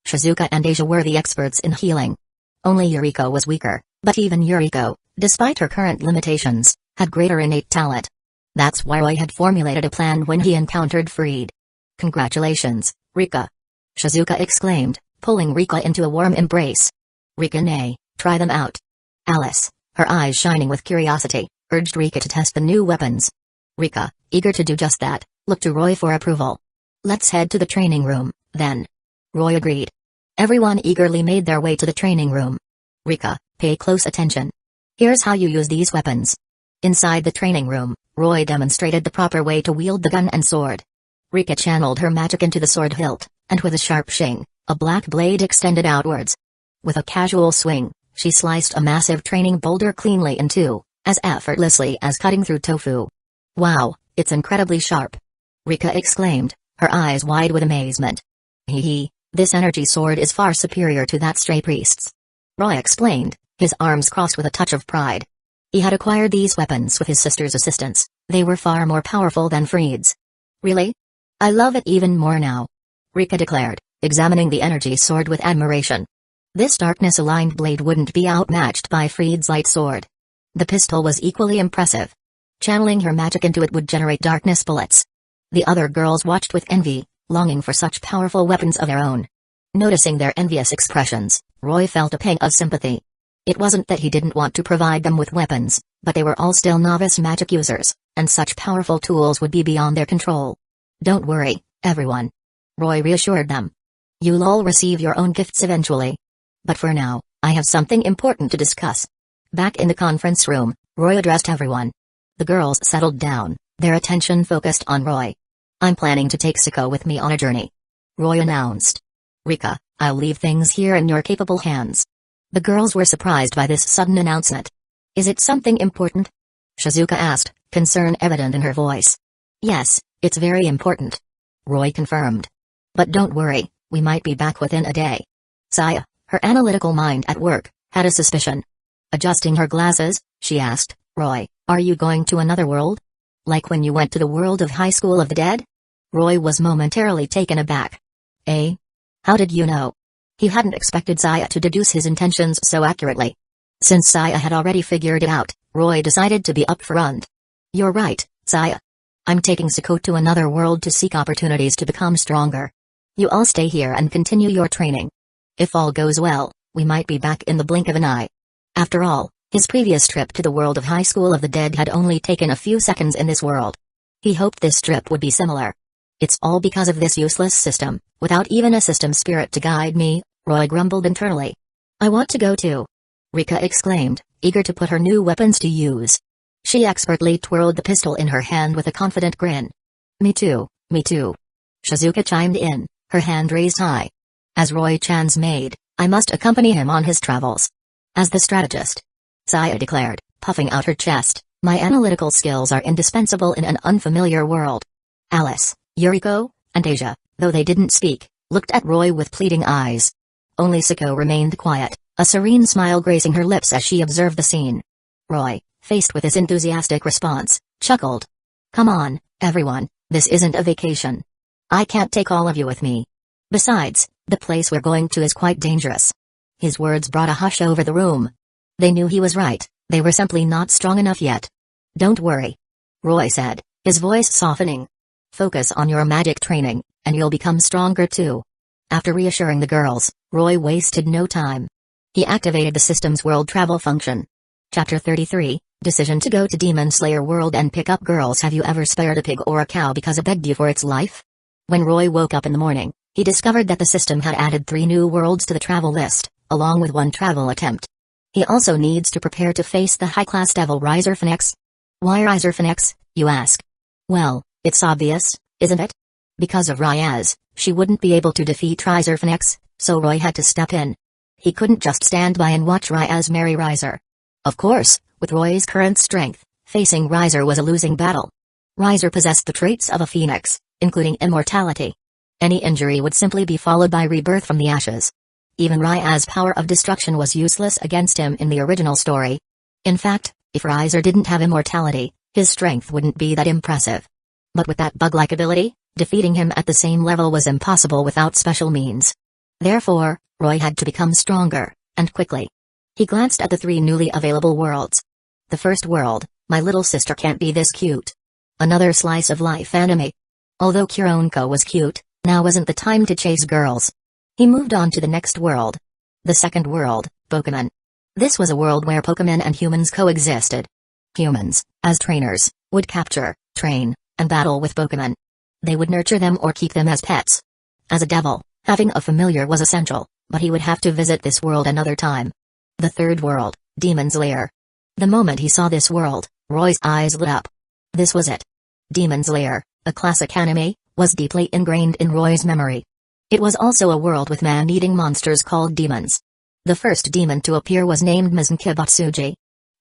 Shizuka and Asia were the experts in healing. Only Yuriko was weaker, but even Yuriko, despite her current limitations, had greater innate talent. That's why Roy had formulated a plan when he encountered Fried. Congratulations, Rika! Shizuka exclaimed, pulling Rika into a warm embrace. Rika, nay, try them out. Alice, her eyes shining with curiosity, urged Rika to test the new weapons. Rika, eager to do just that, looked to Roy for approval. Let's head to the training room, then. Roy agreed. Everyone eagerly made their way to the training room. Rika, pay close attention. Here's how you use these weapons. Inside the training room, Roy demonstrated the proper way to wield the gun and sword. Rika channeled her magic into the sword hilt, and with a sharp shing, a black blade extended outwards. With a casual swing, she sliced a massive training boulder cleanly in two, as effortlessly as cutting through tofu. Wow, it's incredibly sharp. Rika exclaimed, her eyes wide with amazement. Hee, this energy sword is far superior to that stray priest's. Roy explained, his arms crossed with a touch of pride. He had acquired these weapons with his sister's assistance. They were far more powerful than Fried's. Really? I love it even more now. Rika declared, examining the energy sword with admiration. This darkness-aligned blade wouldn't be outmatched by Fried's light sword. The pistol was equally impressive. Channeling her magic into it would generate darkness bullets. The other girls watched with envy, longing for such powerful weapons of their own. Noticing their envious expressions, Roy felt a pang of sympathy. It wasn't that he didn't want to provide them with weapons, but they were all still novice magic users, and such powerful tools would be beyond their control. Don't worry, everyone. Roy reassured them. You'll all receive your own gifts eventually. But for now, I have something important to discuss. Back in the conference room, Roy addressed everyone. The girls settled down, their attention focused on Roy. I'm planning to take Siko with me on a journey. Roy announced. Rika, I'll leave things here in your capable hands. The girls were surprised by this sudden announcement. Is it something important? Shizuka asked, concern evident in her voice. Yes, it's very important. Roy confirmed. But don't worry, we might be back within a day. Saya, her analytical mind at work, had a suspicion. Adjusting her glasses, she asked, Roy, are you going to another world? Like when you went to the world of High School of the Dead? Roy was momentarily taken aback. Eh? How did you know? He hadn't expected Saya to deduce his intentions so accurately. Since Saya had already figured it out, Roy decided to be upfront. You're right, Saya. I'm taking Siko to another world to seek opportunities to become stronger. You all stay here and continue your training. If all goes well, we might be back in the blink of an eye. After all, his previous trip to the world of High School of the Dead had only taken a few seconds in this world. He hoped this trip would be similar. It's all because of this useless system, without even a system spirit to guide me, Roy grumbled internally. I want to go too. Rika exclaimed, eager to put her new weapons to use. She expertly twirled the pistol in her hand with a confident grin. Me too, me too. Shizuka chimed in, her hand raised high. As Roy Chan's maid, I must accompany him on his travels. As the strategist, Saya declared, puffing out her chest, my analytical skills are indispensable in an unfamiliar world. Alice, Yuriko, and Asia, though they didn't speak, looked at Roy with pleading eyes. Only Siko remained quiet, a serene smile gracing her lips as she observed the scene. Roy, faced with this enthusiastic response, chuckled. Come on, everyone, this isn't a vacation. I can't take all of you with me. Besides, the place we're going to is quite dangerous. His words brought a hush over the room. They knew he was right, they were simply not strong enough yet. Don't worry, Roy said, his voice softening. Focus on your magic training, and you'll become stronger too. After reassuring the girls, Roy wasted no time. He activated the system's world travel function. Chapter 33, Decision to go to Demon Slayer World and pick up girls. Have you ever spared a pig or a cow because it begged you for its life? When Roy woke up in the morning, he discovered that the system had added 3 new worlds to the travel list, along with 1 travel attempt. He also needs to prepare to face the high-class devil Riser Phoenix. Why Riser Phoenix, you ask? Well, it's obvious, isn't it? Because of Ryaz, she wouldn't be able to defeat Riser Phoenix, so Roy had to step in. He couldn't just stand by and watch Ryaz marry Riser. Of course, with Roy's current strength, facing Riser was a losing battle. Riser possessed the traits of a phoenix, including immortality. Any injury would simply be followed by rebirth from the ashes. Even Ryaz's power of destruction was useless against him in the original story. In fact, if Riser didn't have immortality, his strength wouldn't be that impressive. But with that bug-like ability, defeating him at the same level was impossible without special means. Therefore, Roy had to become stronger, and quickly. He glanced at the 3 newly available worlds. The first world, My Little Sister Can't Be This Cute. Another slice of life anime. Although Kuronko was cute, now wasn't the time to chase girls. He moved on to the next world. The second world, Pokemon. This was a world where Pokemon and humans coexisted. Humans, as trainers, would capture, train, and battle with Pokemon. They would nurture them or keep them as pets. As a devil, having a familiar was essential, but he would have to visit this world another time. The third world, Demon's Lair. The moment he saw this world, Roy's eyes lit up. This was it. Demon's Lair, a classic anime, was deeply ingrained in Roy's memory. It was also a world with man-eating monsters called demons. The first demon to appear was named Miznkibutsuji.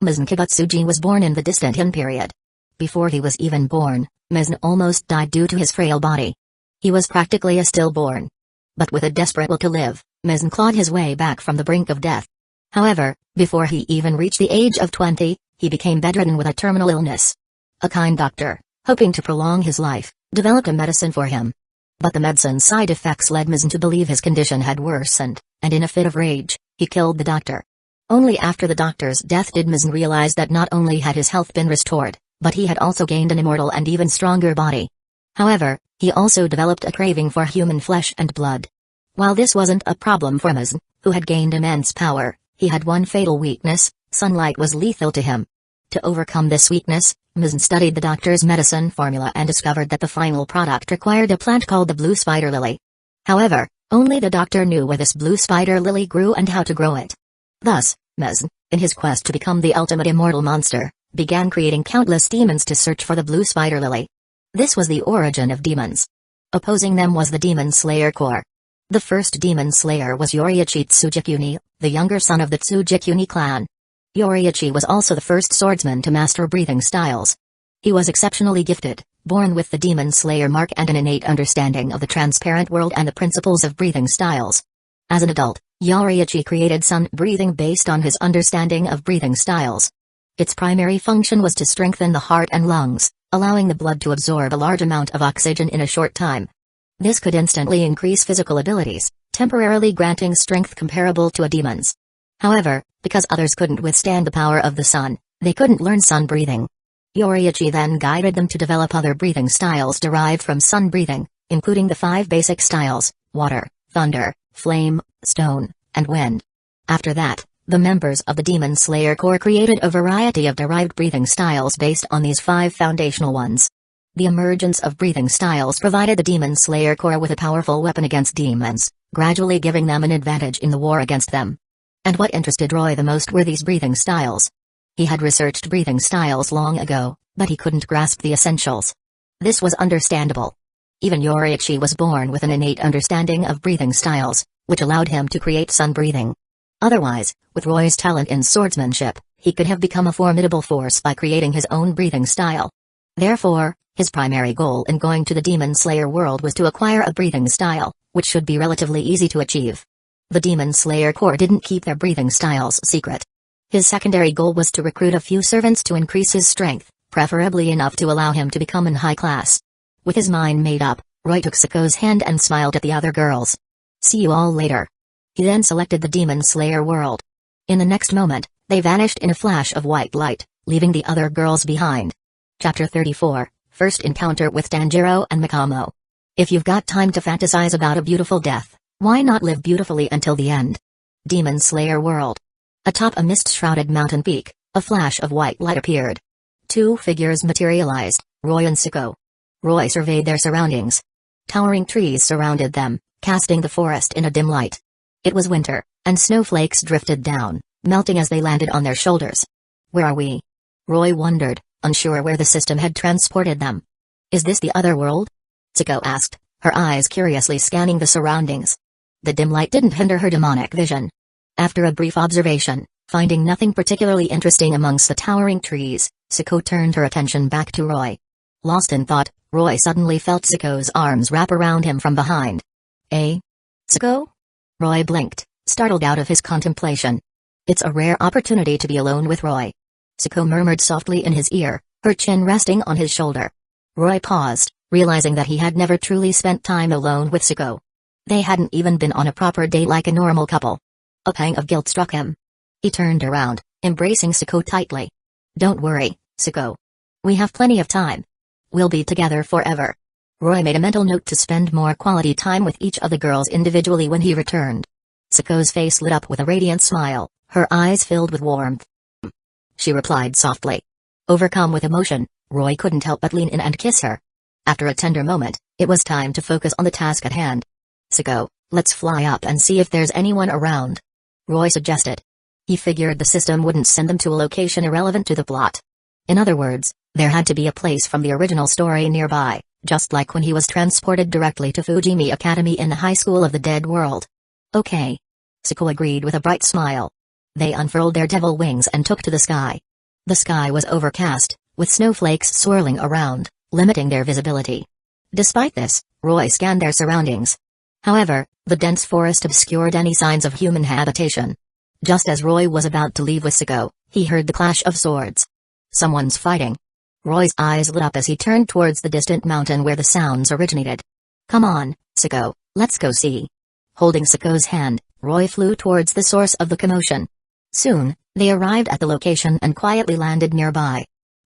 Miznkibutsuji was born in the distant Heian period. Before he was even born, Mizn almost died due to his frail body. He was practically a stillborn. But with a desperate will to live, Mizn clawed his way back from the brink of death. However, before he even reached the age of 20, he became bedridden with a terminal illness. A kind doctor, hoping to prolong his life, developed a medicine for him. But the medicine's side effects led Mizn to believe his condition had worsened, and in a fit of rage, he killed the doctor. Only after the doctor's death did Mizn realize that not only had his health been restored, but he had also gained an immortal and even stronger body. However, he also developed a craving for human flesh and blood. While this wasn't a problem for Mizn, who had gained immense power, he had one fatal weakness: sunlight was lethal to him. To overcome this weakness, Mizn studied the doctor's medicine formula and discovered that the final product required a plant called the blue spider lily. However, only the doctor knew where this blue spider lily grew and how to grow it. Thus, Mizn, in his quest to become the ultimate immortal monster, began creating countless demons to search for the blue spider lily. This was the origin of demons. Opposing them was the Demon Slayer Corps. The first Demon Slayer was Yoriichi Tsujikuni, the younger son of the Tsujikuni clan. Yoriichi was also the first swordsman to master breathing styles. He was exceptionally gifted, born with the Demon Slayer mark and an innate understanding of the transparent world and the principles of breathing styles. As an adult, Yoriichi created sun breathing based on his understanding of breathing styles. Its primary function was to strengthen the heart and lungs, allowing the blood to absorb a large amount of oxygen in a short time. This could instantly increase physical abilities, temporarily granting strength comparable to a demon's. However, because others couldn't withstand the power of the sun, they couldn't learn sun breathing. Yoriichi then guided them to develop other breathing styles derived from sun breathing, including the 5 basic styles: water, thunder, flame, stone, and wind. After that, the members of the Demon Slayer Corps created a variety of derived breathing styles based on these 5 foundational ones. The emergence of breathing styles provided the Demon Slayer Corps with a powerful weapon against demons, gradually giving them an advantage in the war against them. And what interested Roy the most were these breathing styles. He had researched breathing styles long ago, but he couldn't grasp the essentials. This was understandable. Even Yoriichi was born with an innate understanding of breathing styles, which allowed him to create sun breathing. Otherwise, with Roy's talent in swordsmanship, he could have become a formidable force by creating his own breathing style. Therefore, his primary goal in going to the Demon Slayer world was to acquire a breathing style, which should be relatively easy to achieve. The Demon Slayer Corps didn't keep their breathing styles secret. His secondary goal was to recruit a few servants to increase his strength, preferably enough to allow him to become in high class. With his mind made up, Roy took Sako's hand and smiled at the other girls. "See you all later." He then selected the Demon Slayer world. In the next moment, they vanished in a flash of white light, leaving the other girls behind. Chapter 34, First Encounter with Tanjiro and Mikamo. If you've got time to fantasize about a beautiful death, why not live beautifully until the end? Demon Slayer world. Atop a mist-shrouded mountain peak, a flash of white light appeared. Two figures materialized, Roy and Sako. Roy surveyed their surroundings. Towering trees surrounded them, casting the forest in a dim light. It was winter, and snowflakes drifted down, melting as they landed on their shoulders. Where are we? Roy wondered, unsure where the system had transported them. Is this the other world? Sako asked, her eyes curiously scanning the surroundings. The dim light didn't hinder her demonic vision. After a brief observation, finding nothing particularly interesting amongst the towering trees, Sako turned her attention back to Roy. Lost in thought, Roy suddenly felt Sako's arms wrap around him from behind. "Eh? Sako?" Roy blinked, startled out of his contemplation. It's a rare opportunity to be alone with Roy. Sako murmured softly in his ear, her chin resting on his shoulder. Roy paused, realizing that he had never truly spent time alone with Sako. They hadn't even been on a proper date like a normal couple. A pang of guilt struck him. He turned around, embracing Sako tightly. "Don't worry, Sako. We have plenty of time. We'll be together forever." Roy made a mental note to spend more quality time with each of the girls individually when he returned. Sako's face lit up with a radiant smile, her eyes filled with warmth. She replied softly. Overcome with emotion, Roy couldn't help but lean in and kiss her. After a tender moment, it was time to focus on the task at hand. "Sako, let's fly up and see if there's anyone around," Roy suggested. He figured the system wouldn't send them to a location irrelevant to the plot. In other words, there had to be a place from the original story nearby, just like when he was transported directly to Fujimi Academy in the High School of the Dead World. "Okay." Sako agreed with a bright smile. They unfurled their devil wings and took to the sky. The sky was overcast, with snowflakes swirling around, limiting their visibility. Despite this, Roy scanned their surroundings. However, the dense forest obscured any signs of human habitation. Just as Roy was about to leave with Sako, he heard the clash of swords. Someone's fighting. Roy's eyes lit up as he turned towards the distant mountain where the sounds originated. "Come on, Sako, let's go see." Holding Sako's hand, Roy flew towards the source of the commotion. Soon, they arrived at the location and quietly landed nearby.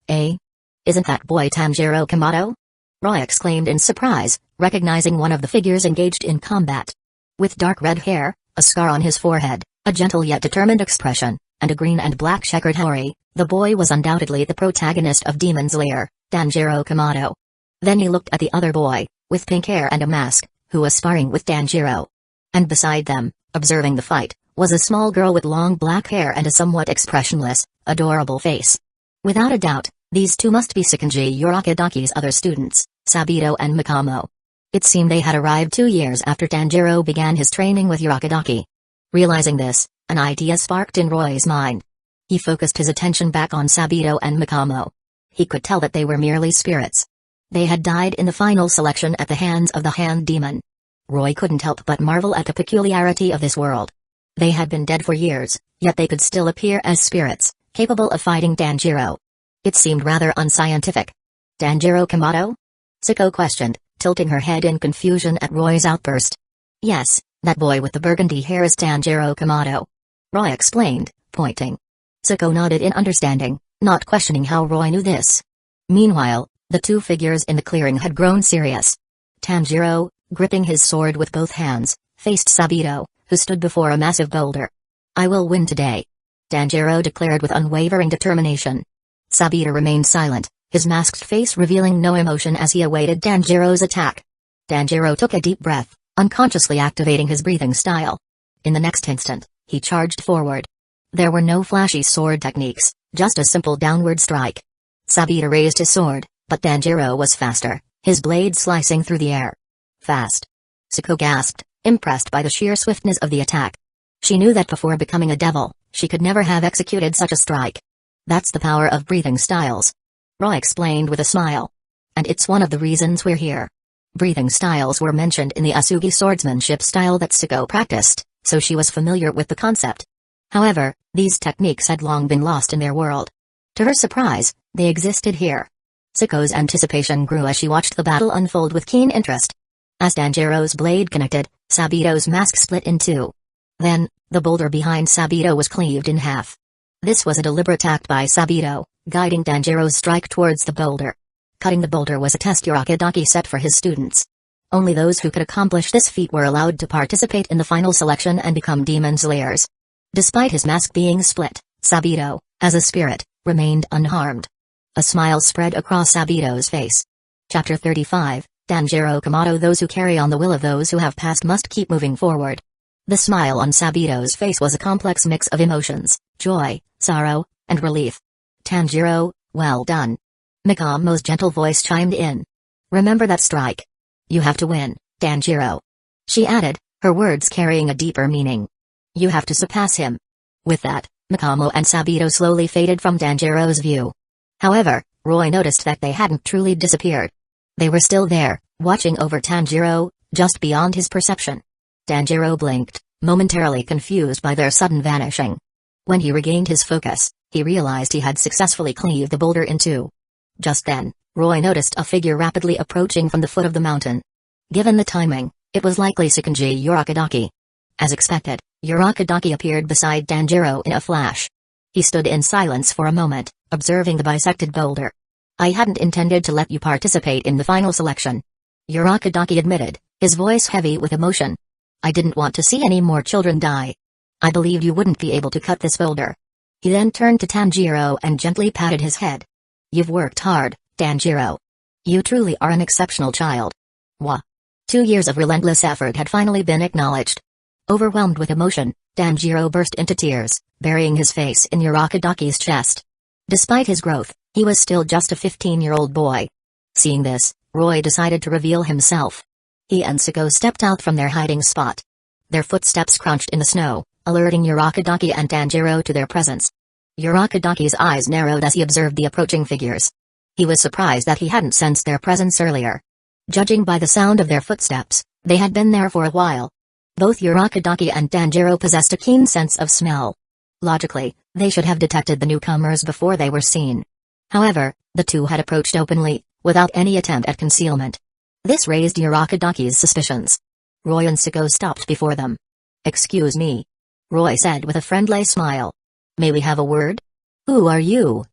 "Eh? Isn't that boy Tanjiro Kamado?" Roy exclaimed in surprise, recognizing one of the figures engaged in combat. With dark red hair, a scar on his forehead, a gentle yet determined expression, and a green and black checkered hori, the boy was undoubtedly the protagonist of Demon Slayer, Tanjiro Kamado. Then he looked at the other boy, with pink hair and a mask, who was sparring with Tanjiro. And beside them, observing the fight, was a small girl with long black hair and a somewhat expressionless, adorable face. Without a doubt, these two must be Sakonji Urakadaki's other students, Sabito and Mikamo. It seemed they had arrived 2 years after Tanjiro began his training with Urakadaki. Realizing this, an idea sparked in Roy's mind. He focused his attention back on Sabito and Mikamo. He could tell that they were merely spirits. They had died in the final selection at the hands of the Hand Demon. Roy couldn't help but marvel at the peculiarity of this world. They had been dead for years, yet they could still appear as spirits, capable of fighting Tanjiro. It seemed rather unscientific. "Tanjiro Kamado?" Sako questioned, tilting her head in confusion at Roy's outburst. "Yes, that boy with the burgundy hair is Tanjiro Kamado," Roy explained, pointing. Sako nodded in understanding, not questioning how Roy knew this. Meanwhile, the two figures in the clearing had grown serious. Tanjiro, gripping his sword with both hands, faced Sabito, who stood before a massive boulder. "I will win today," Tanjiro declared with unwavering determination. Sabito remained silent, his masked face revealing no emotion as he awaited Tanjiro's attack. Tanjiro took a deep breath, unconsciously activating his breathing style. In the next instant, he charged forward. There were no flashy sword techniques, Just a simple downward strike. Saburo raised his sword, but Tanjiro was faster, his blade slicing through the air. Fast. Suko gasped, impressed by the sheer swiftness of the attack. She knew that before becoming a devil, she could never have executed such a strike. That's the power of breathing styles. Roy explained with a smile. And it's one of the reasons we're here. Breathing styles were mentioned in the Asugi swordsmanship style that Suko practiced, so she was familiar with the concept. However, these techniques had long been lost in their world. To her surprise, they existed here. Suko's anticipation grew as she watched the battle unfold with keen interest. As Tanjiro's blade connected, Saburo's mask split in two. Then, the boulder behind Saburo was cleaved in half. This was a deliberate act by Saburo, guiding Tanjiro's strike towards the boulder. Cutting the boulder was a test Urakadaki set for his students. Only those who could accomplish this feat were allowed to participate in the final selection and become demon slayers. Despite his mask being split, Saburo, as a spirit, remained unharmed. A smile spread across Saburo's face. Chapter 35, Tanjiro Kamado. Those who carry on the will of those who have passed must keep moving forward. The smile on Saburo's face was a complex mix of emotions, joy, sorrow, and relief. Tanjiro, well done. Mikamo's gentle voice chimed in. Remember that strike. You have to win, Tanjiro. She added, her words carrying a deeper meaning. You have to surpass him. With that, Mikamo and Saburo slowly faded from Tanjiro's view. However, Roy noticed that they hadn't truly disappeared. They were still there, watching over Tanjiro, just beyond his perception. Tanjiro blinked, momentarily confused by their sudden vanishing. When he regained his focus, he realized he had successfully cleaved the boulder in two. Just then, Roy noticed a figure rapidly approaching from the foot of the mountain. Given the timing, it was likely Tsukunji Urakadaki. As expected, Urakadaki appeared beside Tanjiro in a flash. He stood in silence for a moment, observing the bisected boulder. I hadn't intended to let you participate in the final selection. Urakadaki admitted, his voice heavy with emotion. I didn't want to see any more children die. I believed you wouldn't be able to cut this boulder. He then turned to Tanjiro and gently patted his head. You've worked hard, Tanjiro. You truly are an exceptional child. Wah. 2 years of relentless effort had finally been acknowledged. Overwhelmed with emotion, Tanjiro burst into tears, burying his face in Urakadaki's chest. Despite his growth, he was still just a 15-year-old boy. Seeing this, Roy decided to reveal himself. He and Suko stepped out from their hiding spot. Their footsteps crunched in the snow, alerting Urakadaki and Tanjiro to their presence. Urakadaki's eyes narrowed as he observed the approaching figures. He was surprised that he hadn't sensed their presence earlier. Judging by the sound of their footsteps, they had been there for a while. Both Urakadaki and Tanjiro possessed a keen sense of smell. Logically, they should have detected the newcomers before they were seen. However, the two had approached openly, without any attempt at concealment. This raised Urakadaki's suspicions. Roy and Suko stopped before them. Excuse me. Roy said with a friendly smile. May we have a word? Who are you?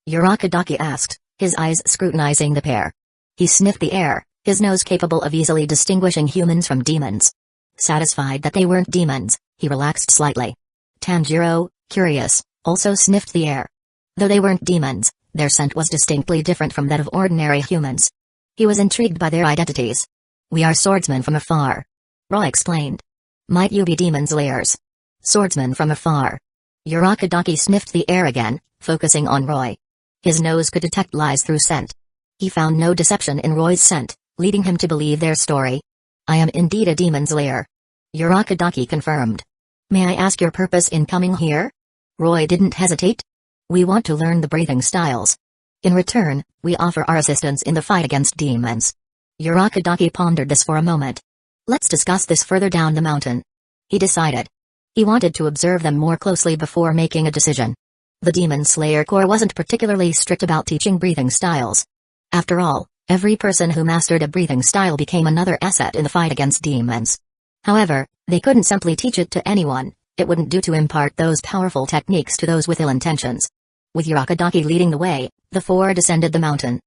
Urakadaki asked, his eyes scrutinizing the pair. He sniffed the air, his nose capable of easily distinguishing humans from demons. Satisfied that they weren't demons, he relaxed slightly. Tanjiro, curious, also sniffed the air. Though they weren't demons, their scent was distinctly different from that of ordinary humans. He was intrigued by their identities. We are swordsmen from afar. Roy explained. Might you be demon slayers? Swordsmen from afar. Urakadaki sniffed the air again, focusing on Roy. His nose could detect lies through scent. He found no deception in Roy's scent, leading him to believe their story. I am indeed a demon slayer. Urakadaki confirmed. May I ask your purpose in coming here? Roy didn't hesitate. We want to learn the breathing styles. In return, we offer our assistance in the fight against demons. Urakadaki pondered this for a moment. Let's discuss this further down the mountain. He decided. He wanted to observe them more closely before making a decision. The Demon Slayer Corps wasn't particularly strict about teaching breathing styles. After all, every person who mastered a breathing style became another asset in the fight against demons. However, they couldn't simply teach it to anyone. It wouldn't do to impart those powerful techniques to those with ill intentions. With Urakadaki leading the way, the four descended the mountain.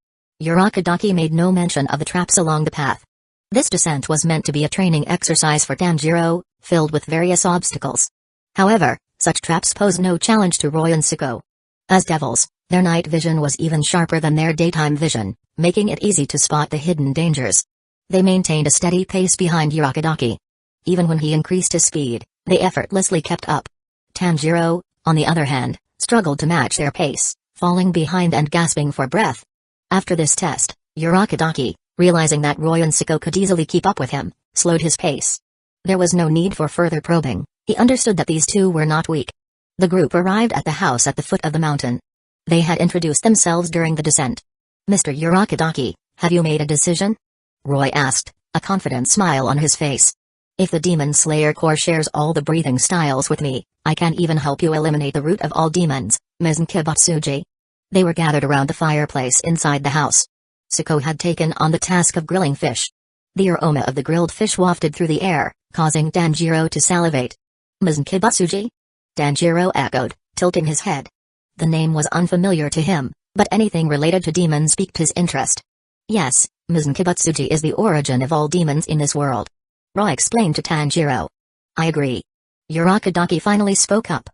Urakadaki made no mention of the traps along the path. This descent was meant to be a training exercise for Tanjiro, filled with various obstacles. However, such traps posed no challenge to Roy and Suko. As devils, their night vision was even sharper than their daytime vision, making it easy to spot the hidden dangers. They maintained a steady pace behind Urakadaki. Even when he increased his speed, they effortlessly kept up. Tanjiro, on the other hand, struggled to match their pace, falling behind and gasping for breath. After this test, Urakadaki, realizing that Roy and Siko could easily keep up with him, slowed his pace. There was no need for further probing. He understood that these two were not weak. The group arrived at the house at the foot of the mountain. They had introduced themselves during the descent. "Mr. Urakadaki, have you made a decision?" Roy asked, a confident smile on his face. "If the Demon Slayer Corps shares all the breathing styles with me, I can even help you eliminate the root of all demons, Ms. Nkibutsuji." They were gathered around the fireplace inside the house. Siko had taken on the task of grilling fish. The aroma of the grilled fish wafted through the air, causing Danjiro to salivate. "Ms. Nkibutsuji?" Danjiro echoed, tilting his head. The name was unfamiliar to him, but anything related to demons piqued his interest. "Yes, Ms. Nkibutsuji is the origin of all demons in this world," Roy explained to Tanjiro. "I agree." Urakadaki finally spoke up.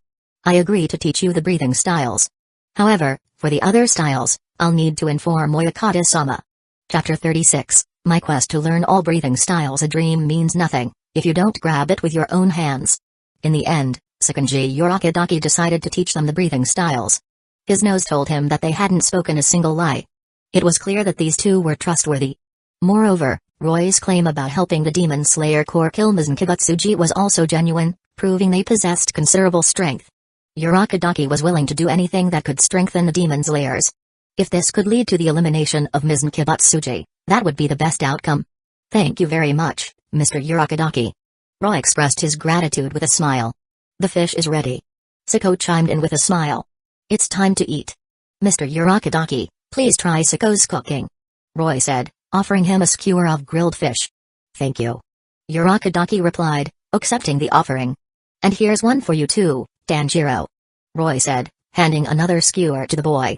"I agree to teach you the breathing styles. However, for the other styles, I'll need to inform Oyakata-sama." Chapter 36, My quest to learn all breathing styles. A dream means nothing if you don't grab it with your own hands. In the end, Sakanji Urakadaki decided to teach them the breathing styles. His nose told him that they hadn't spoken a single lie. It was clear that these two were trustworthy. Moreover, Roy's claim about helping the Demon Slayer Corps kill Ms. Nkibutsuji was also genuine, proving they possessed considerable strength. Urakadaki was willing to do anything that could strengthen the Demon Slayers. If this could lead to the elimination of Ms. Nkibutsuji, that would be the best outcome. "Thank you very much, Mr. Urakadaki." Roy expressed his gratitude with a smile. "The fish is ready." Siko chimed in with a smile. "It's time to eat." "Mr. Urakadaki, please try Siko's cooking," Roy said, offering him a skewer of grilled fish. "Thank you," Urakadaki replied, accepting the offering. "And here's one for you too, Danjiro," Roy said, handing another skewer to the boy.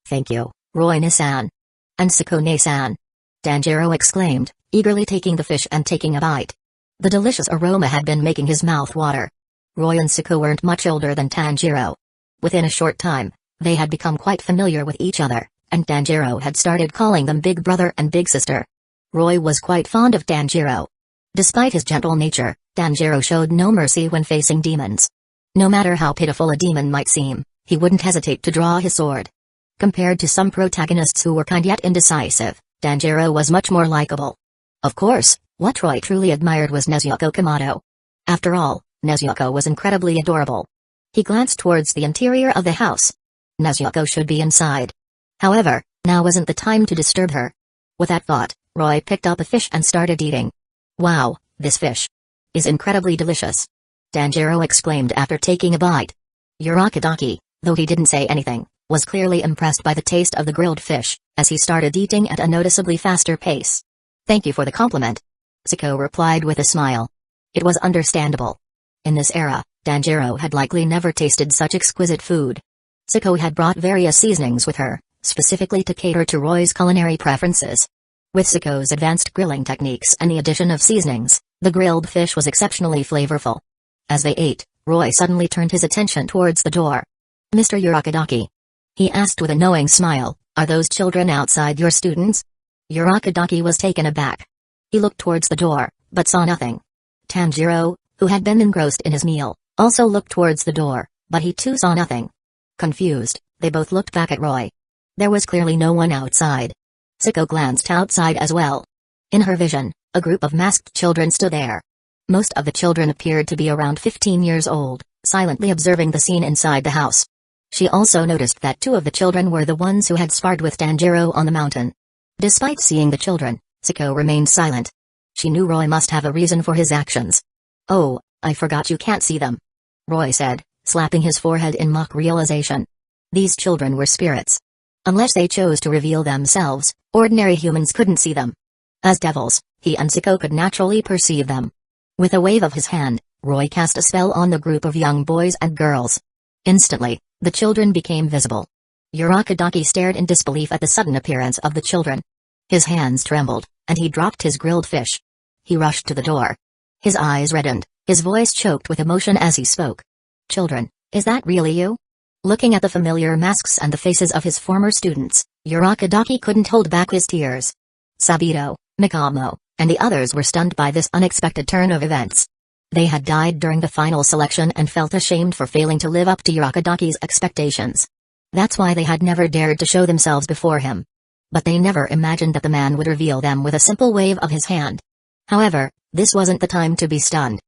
"Thank you, Roy-san." "And Siko-san," Danjiro exclaimed, eagerly taking the fish and taking a bite. The delicious aroma had been making his mouth water. Roy and Siko weren't much older than Tanjiro. Within a short time, they had become quite familiar with each other, and Tanjiro had started calling them big brother and big sister. Roy was quite fond of Tanjiro. Despite his gentle nature, Tanjiro showed no mercy when facing demons. No matter how pitiful a demon might seem, he wouldn't hesitate to draw his sword. Compared to some protagonists who were kind yet indecisive, Tanjiro was much more likable. Of course, what Roy truly admired was Nezuko Kamado. After all, Nezuko was incredibly adorable. He glanced towards the interior of the house. Nezuko should be inside. However, now wasn't the time to disturb her. With that thought, Roy picked up a fish and started eating. "Wow, this fish is incredibly delicious," Tanjiro exclaimed after taking a bite. Urakadaki, though he didn't say anything, was clearly impressed by the taste of the grilled fish, as he started eating at a noticeably faster pace. "Thank you for the compliment," Siko replied with a smile. It was understandable. In this era, Tanjiro had likely never tasted such exquisite food. Siko had brought various seasonings with her, specifically to cater to Roy's culinary preferences. With Siko's advanced grilling techniques and the addition of seasonings, the grilled fish was exceptionally flavorful. As they ate, Roy suddenly turned his attention towards the door. "Mr. Urakadaki," he asked with a knowing smile, "are those children outside your students?" Urakadaki was taken aback. He looked towards the door, but saw nothing. Tanjiro, who had been engrossed in his meal, also looked towards the door, but he too saw nothing. Confused, they both looked back at Roy. There was clearly no one outside. Siko glanced outside as well. In her vision, a group of masked children stood there. Most of the children appeared to be around 15 years old, silently observing the scene inside the house. She also noticed that two of the children were the ones who had sparred with Tanjiro on the mountain. Despite seeing the children, Siko remained silent. She knew Roy must have a reason for his actions. "Oh, I forgot you can't see them," Roy said, slapping his forehead in mock realization. These children were spirits. Unless they chose to reveal themselves, ordinary humans couldn't see them. As devils, he and Siko could naturally perceive them. With a wave of his hand, Roy cast a spell on the group of young boys and girls. Instantly, the children became visible. Urakadaki stared in disbelief at the sudden appearance of the children. His hands trembled, and he dropped his grilled fish. He rushed to the door. His eyes reddened, his voice choked with emotion as he spoke. "Children, is that really you?" Looking at the familiar masks and the faces of his former students, Urakadaki couldn't hold back his tears. Sabito, Mikamo, and the others were stunned by this unexpected turn of events. They had died during the final selection and felt ashamed for failing to live up to Urakadaki's expectations. That's why they had never dared to show themselves before him. But they never imagined that the man would reveal them with a simple wave of his hand. However, this wasn't the time to be stunned.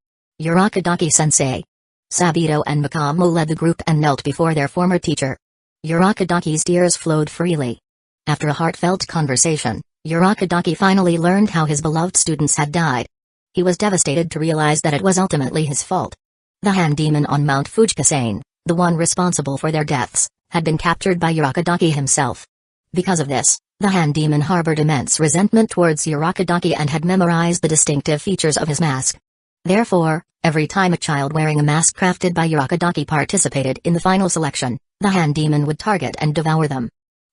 Urakadaki-sensei. Sabito and Mikamo led the group and knelt before their former teacher. Urakadaki's tears flowed freely. After a heartfelt conversation, Urakadaki finally learned how his beloved students had died. He was devastated to realize that it was ultimately his fault. The hand demon on Mount Fujisain, the one responsible for their deaths, had been captured by Urakadaki himself. Because of this, the hand demon harbored immense resentment towards Urakadaki and had memorized the distinctive features of his mask. Therefore, every time a child wearing a mask crafted by Urakadaki participated in the final selection, the hand demon would target and devour them.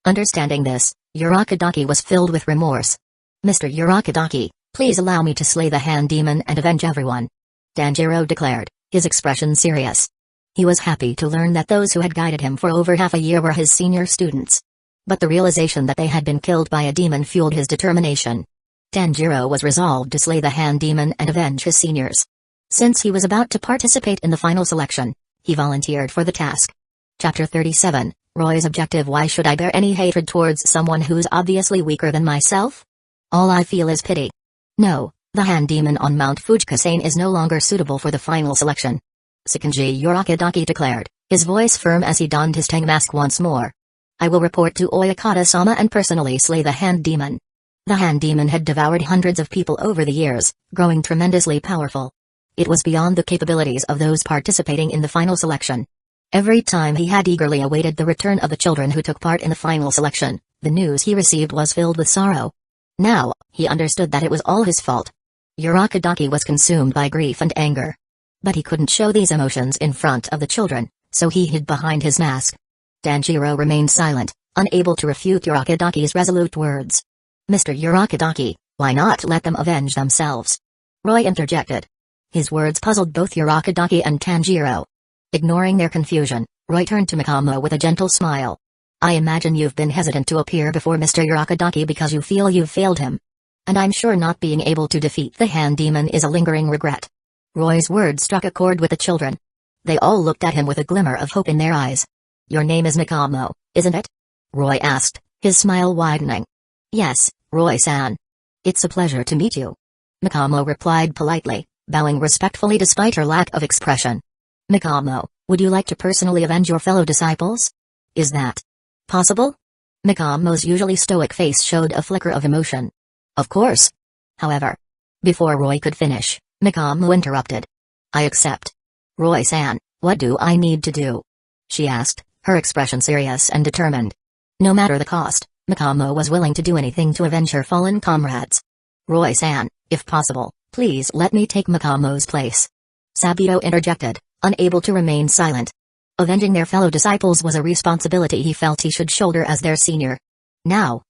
Understanding this, Urakadaki was filled with remorse. "Mr. Urakadaki, please allow me to slay the hand demon and avenge everyone," Tanjiro declared, his expression serious. He was happy to learn that those who had guided him for over half a year were his senior students. But the realization that they had been killed by a demon fueled his determination. Tanjiro was resolved to slay the hand demon and avenge his seniors. Since he was about to participate in the final selection, he volunteered for the task. Chapter 37, Roy's objective. Why should I bear any hatred towards someone who's obviously weaker than myself? All I feel is pity. No, the hand demon on Mount Fujisain is no longer suitable for the final selection. Sakanji Urakadaki declared, his voice firm as he donned his Tang mask once more. I will report to Oyakata-sama and personally slay the hand demon. The hand demon had devoured hundreds of people over the years, growing tremendously powerful. It was beyond the capabilities of those participating in the final selection. Every time he had eagerly awaited the return of the children who took part in the final selection, the news he received was filled with sorrow. Now, he understood that it was all his fault. Urakadaki was consumed by grief and anger. But he couldn't show these emotions in front of the children, so he hid behind his mask. Tanjiro remained silent, unable to refute Urakadaki's resolute words. Mr. Urakadaki, why not let them avenge themselves? Roy interjected. His words puzzled both Urakadaki and Tanjiro. Ignoring their confusion, Roy turned to Mikamo with a gentle smile. I imagine you've been hesitant to appear before Mr. Urakadaki because you feel you've failed him. And I'm sure not being able to defeat the hand demon is a lingering regret. Roy's words struck a chord with the children. They all looked at him with a glimmer of hope in their eyes. Your name is Mikamo, isn't it? Roy asked, his smile widening. Yes, Roy-san. It's a pleasure to meet you. Mikamo replied politely, bowing respectfully despite her lack of expression. Mikamo, would you like to personally avenge your fellow disciples? Is that possible? Mikamo's usually stoic face showed a flicker of emotion. Of course. However, before Roy could finish, Mikamo interrupted. I accept. Roy-san, what do I need to do? She asked, her expression serious and determined. No matter the cost, Mikamo was willing to do anything to avenge her fallen comrades. Roy-san, if possible, please let me take Mikamo's place. Sabito interjected, unable to remain silent. Avenging their fellow disciples was a responsibility he felt he should shoulder as their senior. Now,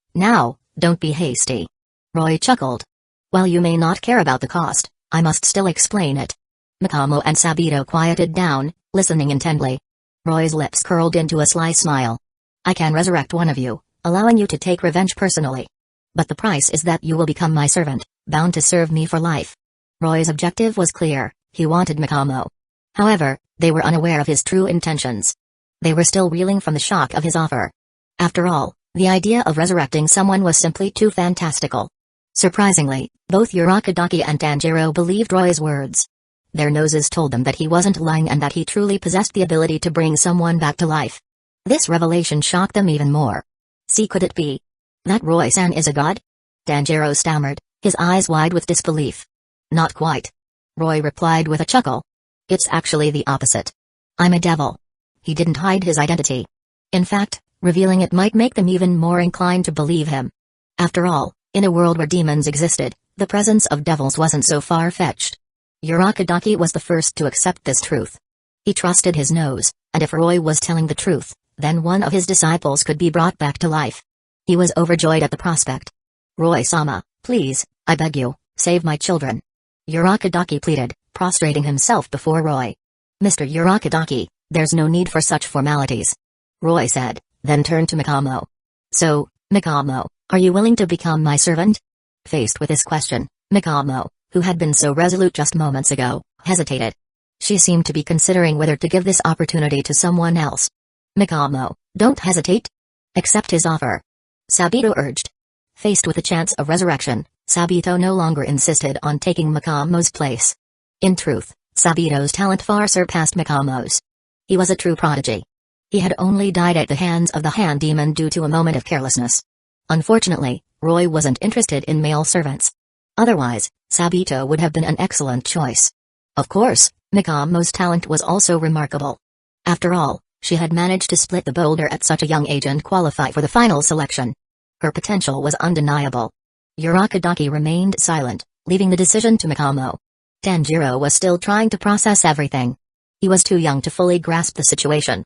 don't be hasty. Roy chuckled. While you may not care about the cost, I must still explain it. Mikamo and Sabito quieted down, listening intently. Roy's lips curled into a sly smile. I can resurrect one of you, allowing you to take revenge personally. But the price is that you will become my servant, bound to serve me for life. Roy's objective was clear, he wanted Mikamo. However, they were unaware of his true intentions. They were still reeling from the shock of his offer. After all, the idea of resurrecting someone was simply too fantastical. Surprisingly, both Urakadaki and Tanjiro believed Roy's words. Their noses told them that he wasn't lying and that he truly possessed the ability to bring someone back to life. This revelation shocked them even more. See, could it be that Roy-san is a god? Tanjiro stammered, his eyes wide with disbelief. Not quite. Roy replied with a chuckle. It's actually the opposite. I'm a devil. He didn't hide his identity. In fact, revealing it might make them even more inclined to believe him. After all, in a world where demons existed, the presence of devils wasn't so far-fetched. Urakadaki was the first to accept this truth. He trusted his nose, and if Roy was telling the truth, then one of his disciples could be brought back to life. He was overjoyed at the prospect. Roy-sama, please, I beg you, save my children. Urakadaki pleaded, prostrating himself before Roy. Mr. Urakadaki, there's no need for such formalities. Roy said, then turned to Mikamo. So, Mikamo, are you willing to become my servant? Faced with this question, Mikamo, who had been so resolute just moments ago, hesitated. She seemed to be considering whether to give this opportunity to someone else. "Mikamo, don't hesitate. Accept his offer," Sabito urged. Faced with the chance of resurrection, Sabito no longer insisted on taking Mikamo's place. In truth, Sabito's talent far surpassed Mikamo's. He was a true prodigy. He had only died at the hands of the hand demon due to a moment of carelessness. Unfortunately, Roy wasn't interested in male servants. Otherwise, Sabito would have been an excellent choice. Of course, Mikamo's talent was also remarkable. After all, she had managed to split the boulder at such a young age and qualify for the final selection. Her potential was undeniable. Urakadaki remained silent, leaving the decision to Mikamo. Tanjiro was still trying to process everything. He was too young to fully grasp the situation.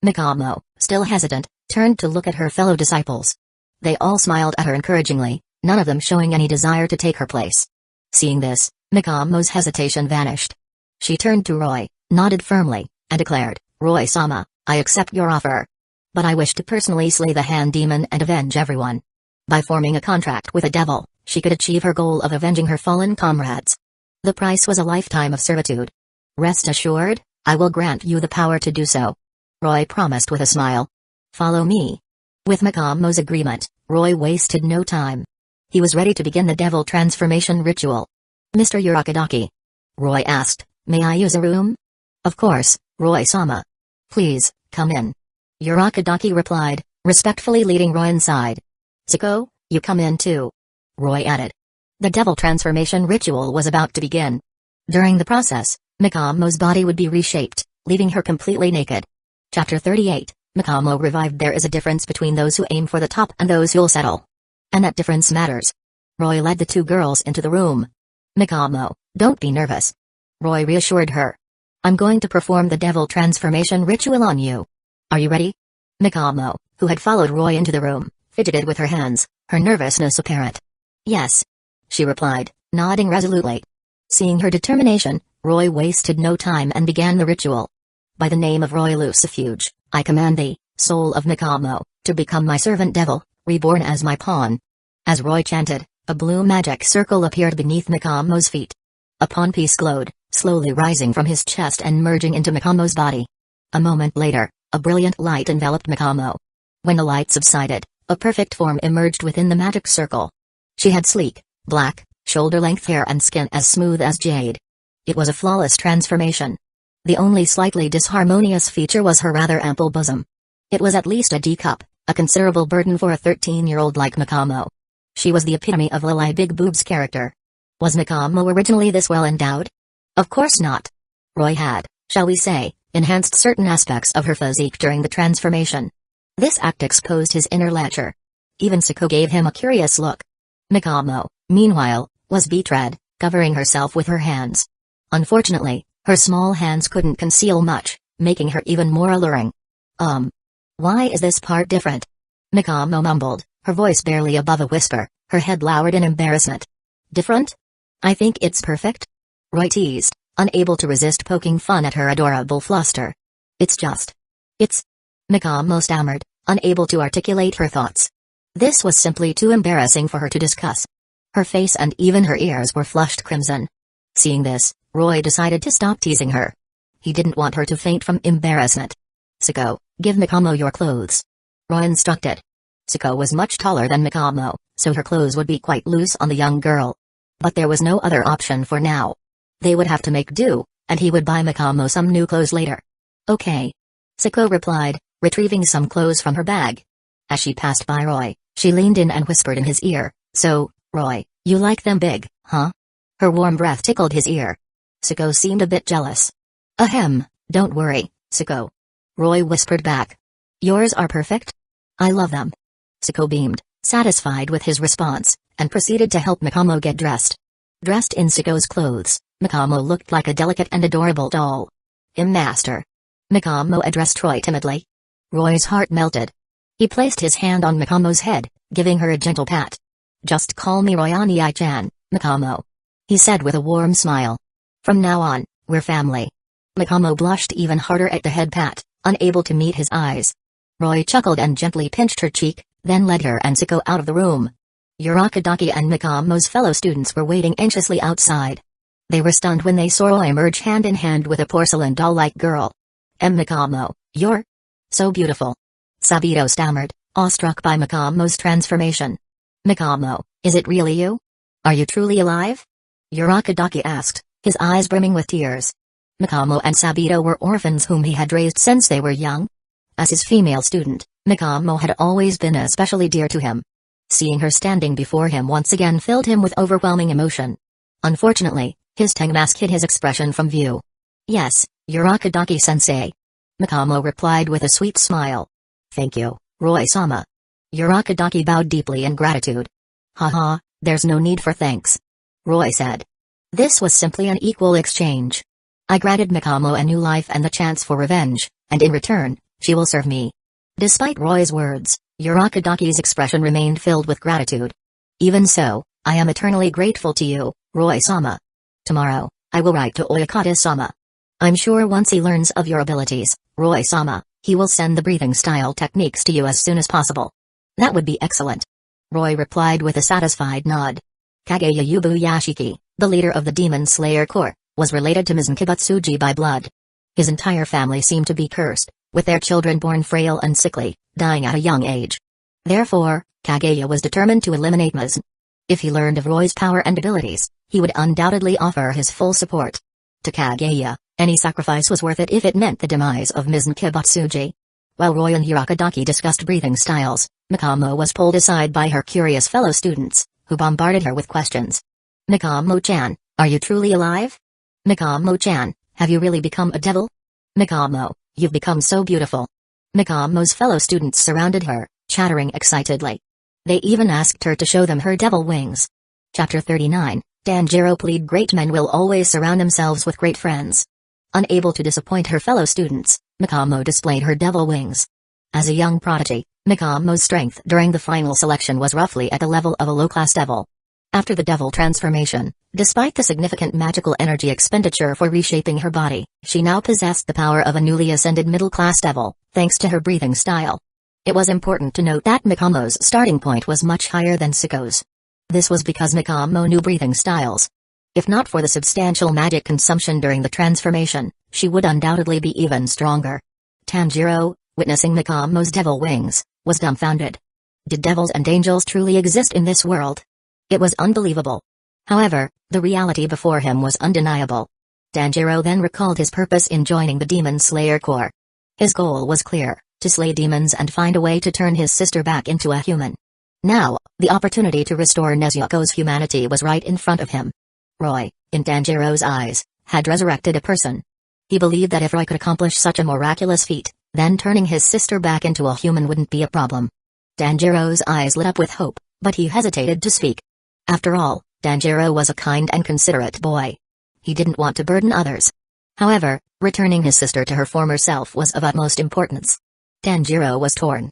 Mikamo, still hesitant, turned to look at her fellow disciples. They all smiled at her encouragingly, none of them showing any desire to take her place. Seeing this, Mikamo's hesitation vanished. She turned to Roy, nodded firmly, and declared, "Roy-sama, I accept your offer. But I wish to personally slay the hand demon and avenge everyone." By forming a contract with a devil, she could achieve her goal of avenging her fallen comrades. The price was a lifetime of servitude. "Rest assured, I will grant you the power to do so," Roy promised with a smile. "Follow me." With Mikamo's agreement, Roy wasted no time. He was ready to begin the devil transformation ritual. "Mr. Urakadaki," Roy asked, "may I use a room?" "Of course, Roy-sama. Please, come in," Urakadaki replied, respectfully leading Roy inside. "Sako, you come in too," Roy added. The devil transformation ritual was about to begin. During the process, Mikamo's body would be reshaped, leaving her completely naked. Chapter 38, Mikamo revived. There is a difference between those who aim for the top and those who'll settle. And that difference matters. Roy led the two girls into the room. "Mikamo, don't be nervous," Roy reassured her. "I'm going to perform the devil transformation ritual on you. Are you ready?" Mikamo, who had followed Roy into the room, fidgeted with her hands, her nervousness apparent. "Yes," she replied, nodding resolutely. Seeing her determination, Roy wasted no time and began the ritual. "By the name of Roy Lucifuge, I command thee, soul of Mikamo, to become my servant devil, reborn as my pawn." As Roy chanted, a blue magic circle appeared beneath Mikamo's feet. A pawn piece glowed, slowly rising from his chest and merging into Mikamo's body. A moment later, a brilliant light enveloped Mikamo. When the light subsided, a perfect form emerged within the magic circle. She had sleek, black, shoulder-length hair and skin as smooth as jade. It was a flawless transformation. The only slightly disharmonious feature was her rather ample bosom. It was at least a D-cup, a considerable burden for a 13-year-old like Mikamo. She was the epitome of Lily Big Boob's character. Was Mikamo originally this well endowed? Of course not. Roy had, shall we say, enhanced certain aspects of her physique during the transformation. This act exposed his inner lecher. Even Sako gave him a curious look. Mikamo, meanwhile, was betrayed, covering herself with her hands. Unfortunately, her small hands couldn't conceal much, making her even more alluring. Why is this part different?" Mikamo mumbled, her voice barely above a whisper, her head lowered in embarrassment. "Different? I think it's perfect," Roy teased, unable to resist poking fun at her adorable fluster. It's Mikamo stammered, unable to articulate her thoughts. This was simply too embarrassing for her to discuss. Her face and even her ears were flushed crimson. Seeing this, Roy decided to stop teasing her. He didn't want her to faint from embarrassment. "Sako, give Mikamo your clothes," Roy instructed. Sako was much taller than Mikamo, so her clothes would be quite loose on the young girl. But there was no other option for now. They would have to make do, and he would buy Mikamo some new clothes later. "Okay," Sako replied, retrieving some clothes from her bag. As she passed by Roy, she leaned in and whispered in his ear, "So, Roy, you like them big, huh?" Her warm breath tickled his ear. Sako seemed a bit jealous. "Ahem, don't worry, Sako," Roy whispered back. "Yours are perfect? I love them." Sako beamed, satisfied with his response, and proceeded to help Mikamo get dressed. Dressed in Sako's clothes, Mikamo looked like a delicate and adorable doll. "Master," Mikamo addressed Roy timidly. Roy's heart melted. He placed his hand on Mikamo's head, giving her a gentle pat. "Just call me Royani-chan, Mikamo," he said with a warm smile. "From now on, we're family." Mikamo blushed even harder at the head pat, unable to meet his eyes. Roy chuckled and gently pinched her cheek, then led her and Sako out of the room. Urakadaki and Mikamo's fellow students were waiting anxiously outside. They were stunned when they saw Roy emerge hand in hand with a porcelain doll-like girl. Mikamo, you're so beautiful. Sabito stammered, awestruck by Mikamo's transformation. Mikamo, is it really you? Are you truly alive? Urakadaki asked, his eyes brimming with tears. Mikamo and Sabito were orphans whom he had raised since they were young. As his female student, Mikamo had always been especially dear to him. Seeing her standing before him once again filled him with overwhelming emotion. Unfortunately, his tongue mask hid his expression from view. Yes, Urakadaki-sensei. Mikamo replied with a sweet smile. Thank you, Roy-sama. Urakadaki bowed deeply in gratitude. Haha, there's no need for thanks. Roy said. This was simply an equal exchange. I granted Mikamo a new life and the chance for revenge, and in return, she will serve me. Despite Roy's words, Urakadaki's expression remained filled with gratitude. Even so, I am eternally grateful to you, Roy-sama. Tomorrow, I will write to Oyakata-sama. I'm sure once he learns of your abilities, Roy-sama, he will send the breathing style techniques to you as soon as possible. That would be excellent. Roy replied with a satisfied nod. Kageya Yubuyashiki, the leader of the Demon Slayer Corps, was related to Mizan Kibutsuji by blood. His entire family seemed to be cursed, with their children born frail and sickly, dying at a young age. Therefore, Kageya was determined to eliminate Mizan. If he learned of Roy's power and abilities, he would undoubtedly offer his full support. To Kageya, any sacrifice was worth it if it meant the demise of Mizan Kibutsuji. While Roy and Urakadaki discussed breathing styles, Mikamo was pulled aside by her curious fellow students, who bombarded her with questions. Mikamo-chan, are you truly alive? Mikamo-chan, have you really become a devil? Mikamo, you've become so beautiful. Mikamo's fellow students surrounded her, chattering excitedly. They even asked her to show them her devil wings. Chapter 39, Danjiro plead great men will always surround themselves with great friends. Unable to disappoint her fellow students, Mikamo displayed her devil wings. As a young prodigy, Mikamo's strength during the final selection was roughly at the level of a low-class devil. After the devil transformation, despite the significant magical energy expenditure for reshaping her body, she now possessed the power of a newly ascended middle-class devil, thanks to her breathing style. It was important to note that Mikamo's starting point was much higher than Siko's. This was because Mikamo knew breathing styles. If not for the substantial magic consumption during the transformation, she would undoubtedly be even stronger. Tanjiro, witnessing Mikamo's devil wings, was dumbfounded. Did devils and angels truly exist in this world? It was unbelievable. However, the reality before him was undeniable. Tanjiro then recalled his purpose in joining the Demon Slayer Corps. His goal was clear, to slay demons and find a way to turn his sister back into a human. Now, the opportunity to restore Nezuko's humanity was right in front of him. Roy, in Tanjiro's eyes, had resurrected a person. He believed that if Roy could accomplish such a miraculous feat, then turning his sister back into a human wouldn't be a problem. Tanjiro's eyes lit up with hope, but he hesitated to speak. After all, Tanjiro was a kind and considerate boy. He didn't want to burden others. However, returning his sister to her former self was of utmost importance. Tanjiro was torn.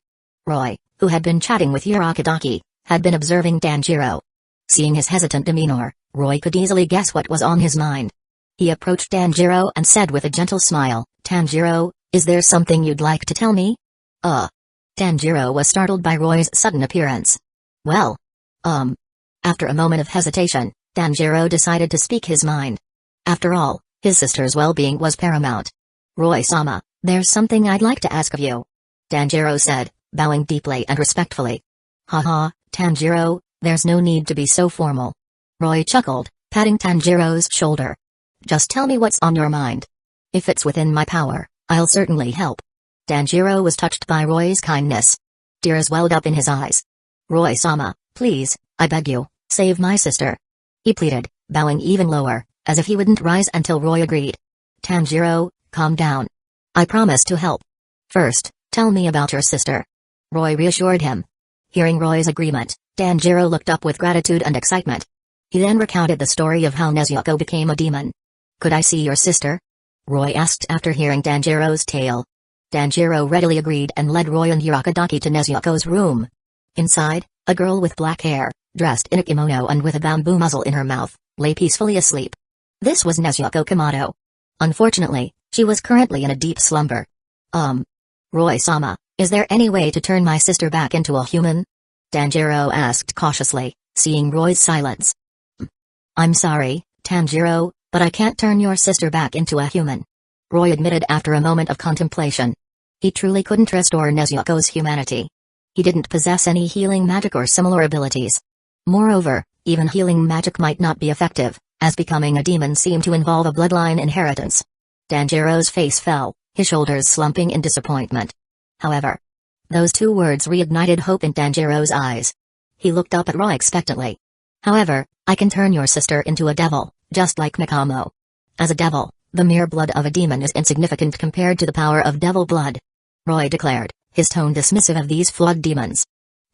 Roy, who had been chatting with Urakadaki, had been observing Tanjiro. Seeing his hesitant demeanor, Roy could easily guess what was on his mind. He approached Tanjiro and said with a gentle smile, "Tanjiro, is there something you'd like to tell me?" Tanjiro was startled by Roy's sudden appearance. Well, After a moment of hesitation, Tanjiro decided to speak his mind. After all, his sister's well-being was paramount. "Roy-sama, there's something I'd like to ask of you," Tanjiro said, bowing deeply and respectfully. "Haha, Tanjiro, there's no need to be so formal." Roy chuckled, patting Tanjiro's shoulder. "Just tell me what's on your mind. If it's within my power, I'll certainly help." Tanjiro was touched by Roy's kindness. Tears welled up in his eyes. "Roy-sama, please, I beg you, save my sister," he pleaded, bowing even lower, as if he wouldn't rise until Roy agreed. "Tanjiro, calm down. I promise to help. First, tell me about your sister," Roy reassured him. Hearing Roy's agreement, Tanjiro looked up with gratitude and excitement. He then recounted the story of how Nezuko became a demon. "Could I see your sister?" Roy asked after hearing Tanjiro's tale. Tanjiro readily agreed and led Roy and Urakadaki to Nezuko's room. Inside, a girl with black hair, dressed in a kimono and with a bamboo muzzle in her mouth, lay peacefully asleep. This was Nezuko Kamado. Unfortunately, she was currently in a deep slumber. Roy-sama, is there any way to turn my sister back into a human?" Tanjiro asked cautiously, seeing Roy's silence. "I'm sorry, Tanjiro, But I can't turn your sister back into a human," Roy admitted after a moment of contemplation. He truly couldn't restore Nezuko's humanity. He didn't possess any healing magic or similar abilities. Moreover, even healing magic might not be effective, as becoming a demon seemed to involve a bloodline inheritance. Tanjiro's face fell, his shoulders slumping in disappointment. However, those two words reignited hope in Tanjiro's eyes. He looked up at Roy expectantly. "However, I can turn your sister into a devil, just like Mikamo. As a devil, the mere blood of a demon is insignificant compared to the power of devil blood," Roy declared, his tone dismissive of these flawed demons.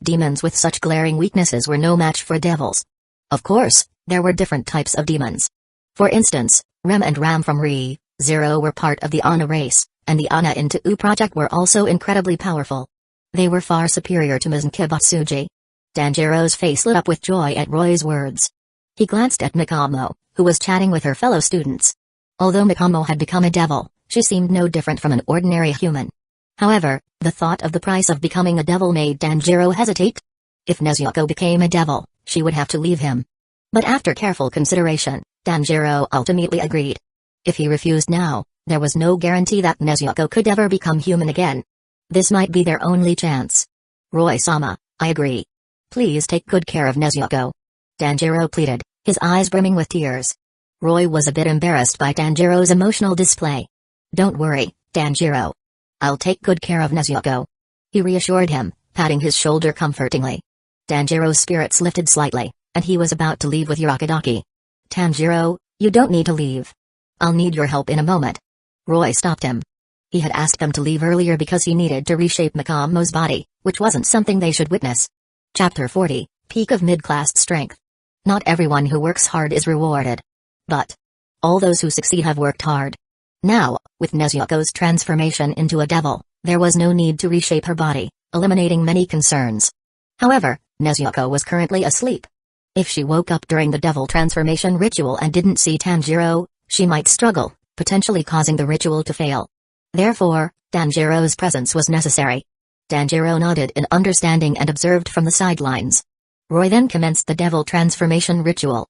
Demons with such glaring weaknesses were no match for devils. Of course, there were different types of demons. For instance, Rem and Ram from Re-Zero were part of the Ana race, and the Ana into U project were also incredibly powerful. They were far superior to Mizukibatsuji. Tanjiro's face lit up with joy at Roy's words. He glanced at Mikamo, who was chatting with her fellow students. Although Mikamo had become a devil, she seemed no different from an ordinary human. However, the thought of the price of becoming a devil made Tanjiro hesitate. If Nezuko became a devil, she would have to leave him. But after careful consideration, Tanjiro ultimately agreed. If he refused now, there was no guarantee that Nezuko could ever become human again. This might be their only chance. "Roy-sama, I agree. Please take good care of Nezuko," Tanjiro pleaded, his eyes brimming with tears. Roy was a bit embarrassed by Tanjiro's emotional display. "Don't worry, Tanjiro. I'll take good care of Nezuko," he reassured him, patting his shoulder comfortingly. Tanjiro's spirits lifted slightly, and he was about to leave with Urokodaki. "Tanjiro, you don't need to leave. I'll need your help in a moment." Roy stopped him. He had asked them to leave earlier because he needed to reshape Mikamo's body, which wasn't something they should witness. Chapter 40, Peak of Mid-Class Strength. Not everyone who works hard is rewarded. But all those who succeed have worked hard. Now, with Nezuko's transformation into a devil, there was no need to reshape her body, eliminating many concerns. However, Nezuko was currently asleep. If she woke up during the devil transformation ritual and didn't see Tanjiro, she might struggle, potentially causing the ritual to fail. Therefore, Tanjiro's presence was necessary. Tanjiro nodded in understanding and observed from the sidelines. Roy then commenced the devil transformation ritual.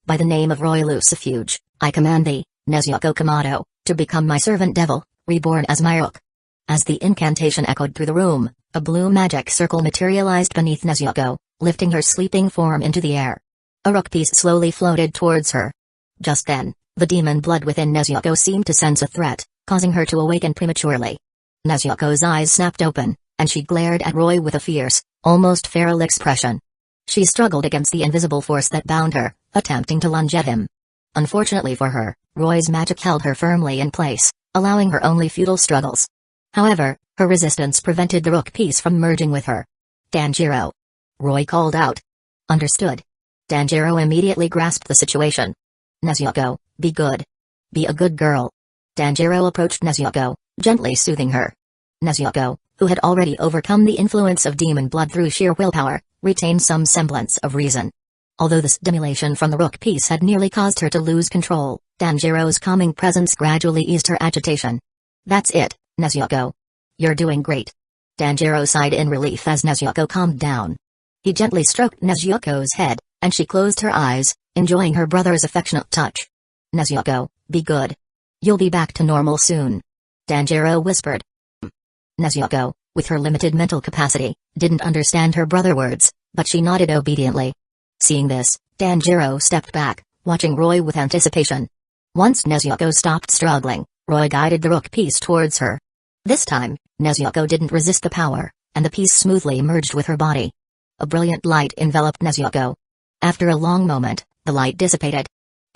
"By the name of Roy Lucifuge, I command thee, Nezuko Kamado, to become my servant devil, reborn as my Rook." As the incantation echoed through the room, a blue magic circle materialized beneath Nezuko, lifting her sleeping form into the air. A rook piece slowly floated towards her. Just then, the demon blood within Nezuko seemed to sense a threat, causing her to awaken prematurely. Nezuko's eyes snapped open, and she glared at Roy with a fierce, almost feral expression. She struggled against the invisible force that bound her, attempting to lunge at him. Unfortunately for her, Roy's magic held her firmly in place, allowing her only futile struggles. However, her resistance prevented the rook piece from merging with her. "Tanjiro!" Roy called out. "Understood." Tanjiro immediately grasped the situation. "Nezuko, be good. Be a good girl." Tanjiro approached Nezuko, gently soothing her. Nezuko, who had already overcome the influence of demon blood through sheer willpower, retained some semblance of reason. Although the stimulation from the rook piece had nearly caused her to lose control, Tanjiro's calming presence gradually eased her agitation. "That's it, Nezuko. You're doing great." Tanjiro sighed in relief as Nezuko calmed down. He gently stroked Nezuko's head, and she closed her eyes, enjoying her brother's affectionate touch. "Nezuko, be good. You'll be back to normal soon," Tanjiro whispered. Nezuko, with her limited mental capacity, didn't understand her brother's words, but she nodded obediently. Seeing this, Tanjiro stepped back, watching Roy with anticipation. Once Nezuko stopped struggling, Roy guided the rook piece towards her. This time, Nezuko didn't resist the power, and the piece smoothly merged with her body. A brilliant light enveloped Nezuko. After a long moment, the light dissipated.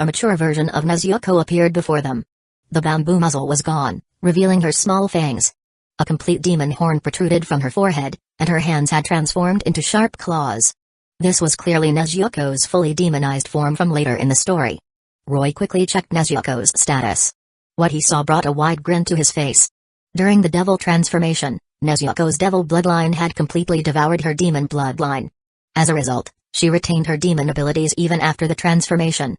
A mature version of Nezuko appeared before them. The bamboo muzzle was gone, revealing her small fangs. A complete demon horn protruded from her forehead, and her hands had transformed into sharp claws. This was clearly Nezuko's fully demonized form from later in the story. Roy quickly checked Nezuko's status. What he saw brought a wide grin to his face. During the devil transformation, Nezuko's devil bloodline had completely devoured her demon bloodline. As a result, she retained her demon abilities even after the transformation.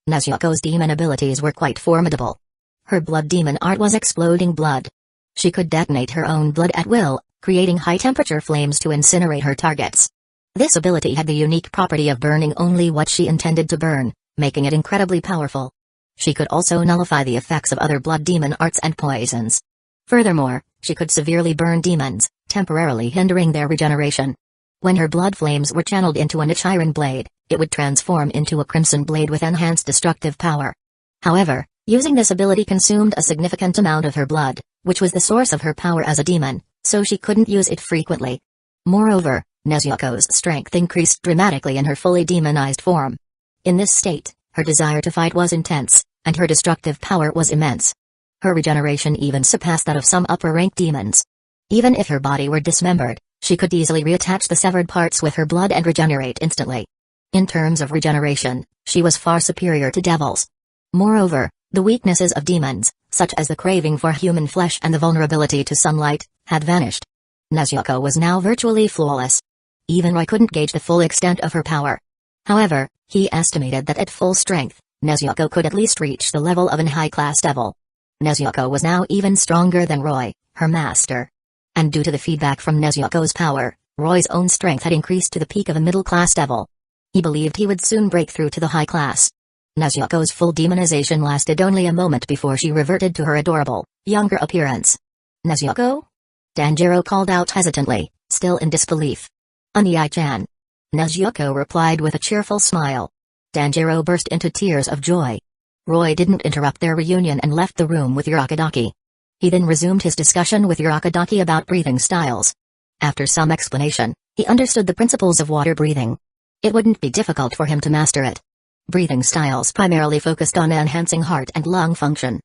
Nezuko's demon abilities were quite formidable. Her blood demon art was exploding blood. She could detonate her own blood at will, creating high-temperature flames to incinerate her targets. This ability had the unique property of burning only what she intended to burn, making it incredibly powerful. She could also nullify the effects of other blood demon arts and poisons. Furthermore, she could severely burn demons, temporarily hindering their regeneration. When her blood flames were channeled into a niche iron blade, it would transform into a crimson blade with enhanced destructive power. However, using this ability consumed a significant amount of her blood, which was the source of her power as a demon, so she couldn't use it frequently. Moreover, Nezuko's strength increased dramatically in her fully demonized form. In this state, her desire to fight was intense, and her destructive power was immense. Her regeneration even surpassed that of some upper-rank demons. Even if her body were dismembered, she could easily reattach the severed parts with her blood and regenerate instantly. In terms of regeneration, she was far superior to devils. Moreover, the weaknesses of demons, such as the craving for human flesh and the vulnerability to sunlight, had vanished. Nezuko was now virtually flawless. Even Roy couldn't gauge the full extent of her power. However, he estimated that at full strength, Nezuko could at least reach the level of an high-class devil. Nezuko was now even stronger than Roy, her master. And due to the feedback from Nezuko's power, Roy's own strength had increased to the peak of a middle-class devil. He believed he would soon break through to the high class. Nezuko's full demonization lasted only a moment before she reverted to her adorable, younger appearance. "Nezuko?" Tanjiro called out hesitantly, still in disbelief. "Anii-chan." Nezuko replied with a cheerful smile. Tanjiro burst into tears of joy. Roy didn't interrupt their reunion and left the room with Urakadaki. He then resumed his discussion with Urakadaki about breathing styles. After some explanation, he understood the principles of water breathing. It wouldn't be difficult for him to master it. Breathing styles primarily focused on enhancing heart and lung function.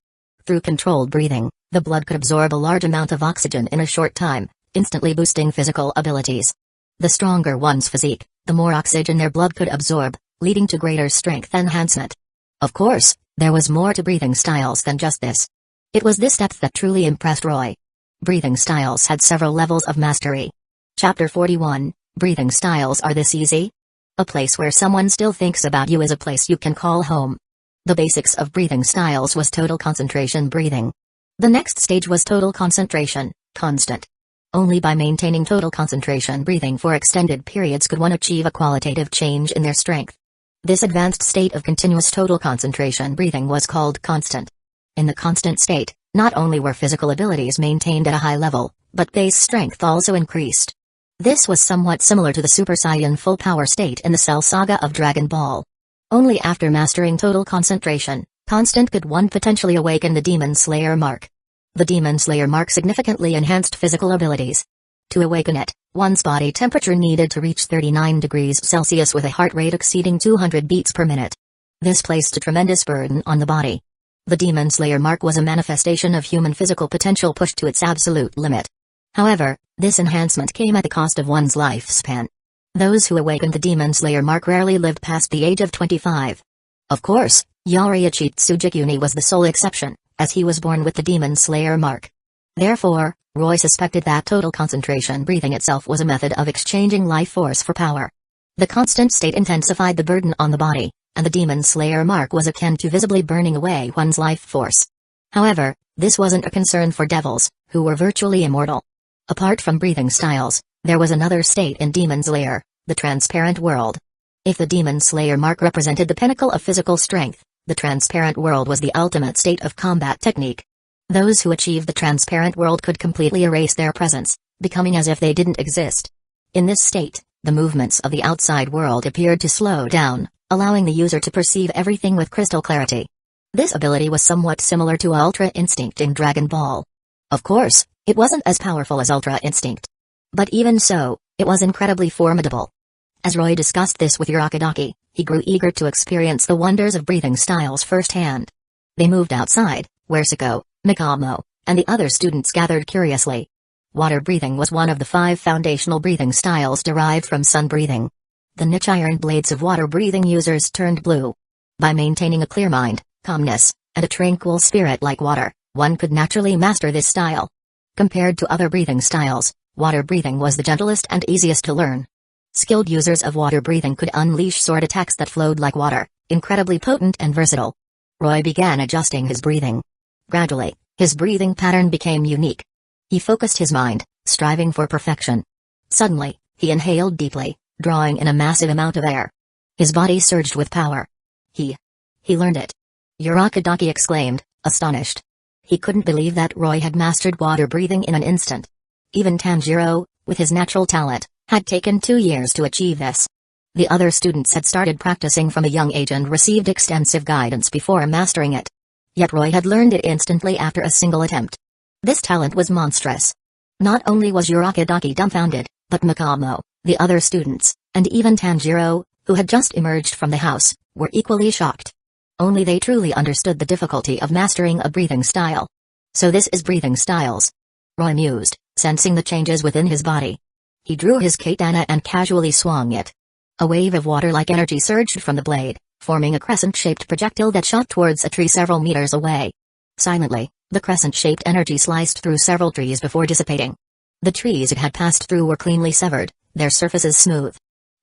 Through controlled breathing, the blood could absorb a large amount of oxygen in a short time, instantly boosting physical abilities. The stronger one's physique, the more oxygen their blood could absorb, leading to greater strength enhancement. Of course, there was more to breathing styles than just this. It was this depth that truly impressed Roy. Breathing styles had several levels of mastery. Chapter 41, Breathing Styles Are This Easy? A place where someone still thinks about you is a place you can call home. The basics of breathing styles was total concentration breathing. The next stage was total concentration, constant. Only by maintaining total concentration breathing for extended periods could one achieve a qualitative change in their strength. This advanced state of continuous total concentration breathing was called constant. In the constant state, not only were physical abilities maintained at a high level, but base strength also increased. This was somewhat similar to the Super Saiyan full power state in the Cell Saga of Dragon Ball. Only after mastering total concentration, constant could one potentially awaken the Demon Slayer mark. The Demon Slayer mark significantly enhanced physical abilities. To awaken it, one's body temperature needed to reach 39 degrees Celsius with a heart rate exceeding 200 beats per minute. This placed a tremendous burden on the body. The Demon Slayer mark was a manifestation of human physical potential pushed to its absolute limit. However, this enhancement came at the cost of one's lifespan. Those who awakened the Demon Slayer mark rarely lived past the age of 25. Of course, Yoriichi Tsujikuni was the sole exception, as he was born with the Demon Slayer mark. Therefore, Roy suspected that total concentration breathing itself was a method of exchanging life force for power. The constant state intensified the burden on the body, and the Demon Slayer mark was akin to visibly burning away one's life force. However, this wasn't a concern for devils, who were virtually immortal. Apart from breathing styles, there was another state in Demon Slayer, the transparent world. If the Demon Slayer mark represented the pinnacle of physical strength, the transparent world was the ultimate state of combat technique. Those who achieved the transparent world could completely erase their presence, becoming as if they didn't exist. In this state, the movements of the outside world appeared to slow down, allowing the user to perceive everything with crystal clarity. This ability was somewhat similar to Ultra Instinct in Dragon Ball. Of course, it wasn't as powerful as Ultra Instinct. But even so, it was incredibly formidable. As Roy discussed this with Urakadaki, he grew eager to experience the wonders of breathing styles firsthand. They moved outside, where Sako, Mikamo, and the other students gathered curiously. Water breathing was one of the 5 foundational breathing styles derived from sun breathing. The niche iron blades of water breathing users turned blue. By maintaining a clear mind, calmness, and a tranquil spirit like water, one could naturally master this style. Compared to other breathing styles, water breathing was the gentlest and easiest to learn. Skilled users of water breathing could unleash sword attacks that flowed like water, incredibly potent and versatile. Roy began adjusting his breathing. Gradually, his breathing pattern became unique. He focused his mind, striving for perfection. Suddenly, he inhaled deeply, drawing in a massive amount of air. His body surged with power. He learned it. Urakadaki exclaimed, astonished. He couldn't believe that Roy had mastered water breathing in an instant. Even Tanjiro, with his natural talent, had taken 2 years to achieve this. The other students had started practicing from a young age and received extensive guidance before mastering it. Yet Roy had learned it instantly after a single attempt. This talent was monstrous. Not only was Urakadaki dumbfounded, but Mikamo, the other students, and even Tanjiro, who had just emerged from the house, were equally shocked. Only they truly understood the difficulty of mastering a breathing style. So this is breathing styles. Roy mused, sensing the changes within his body. He drew his katana and casually swung it. A wave of water-like energy surged from the blade, forming a crescent-shaped projectile that shot towards a tree several meters away. Silently, the crescent-shaped energy sliced through several trees before dissipating. The trees it had passed through were cleanly severed, their surfaces smooth.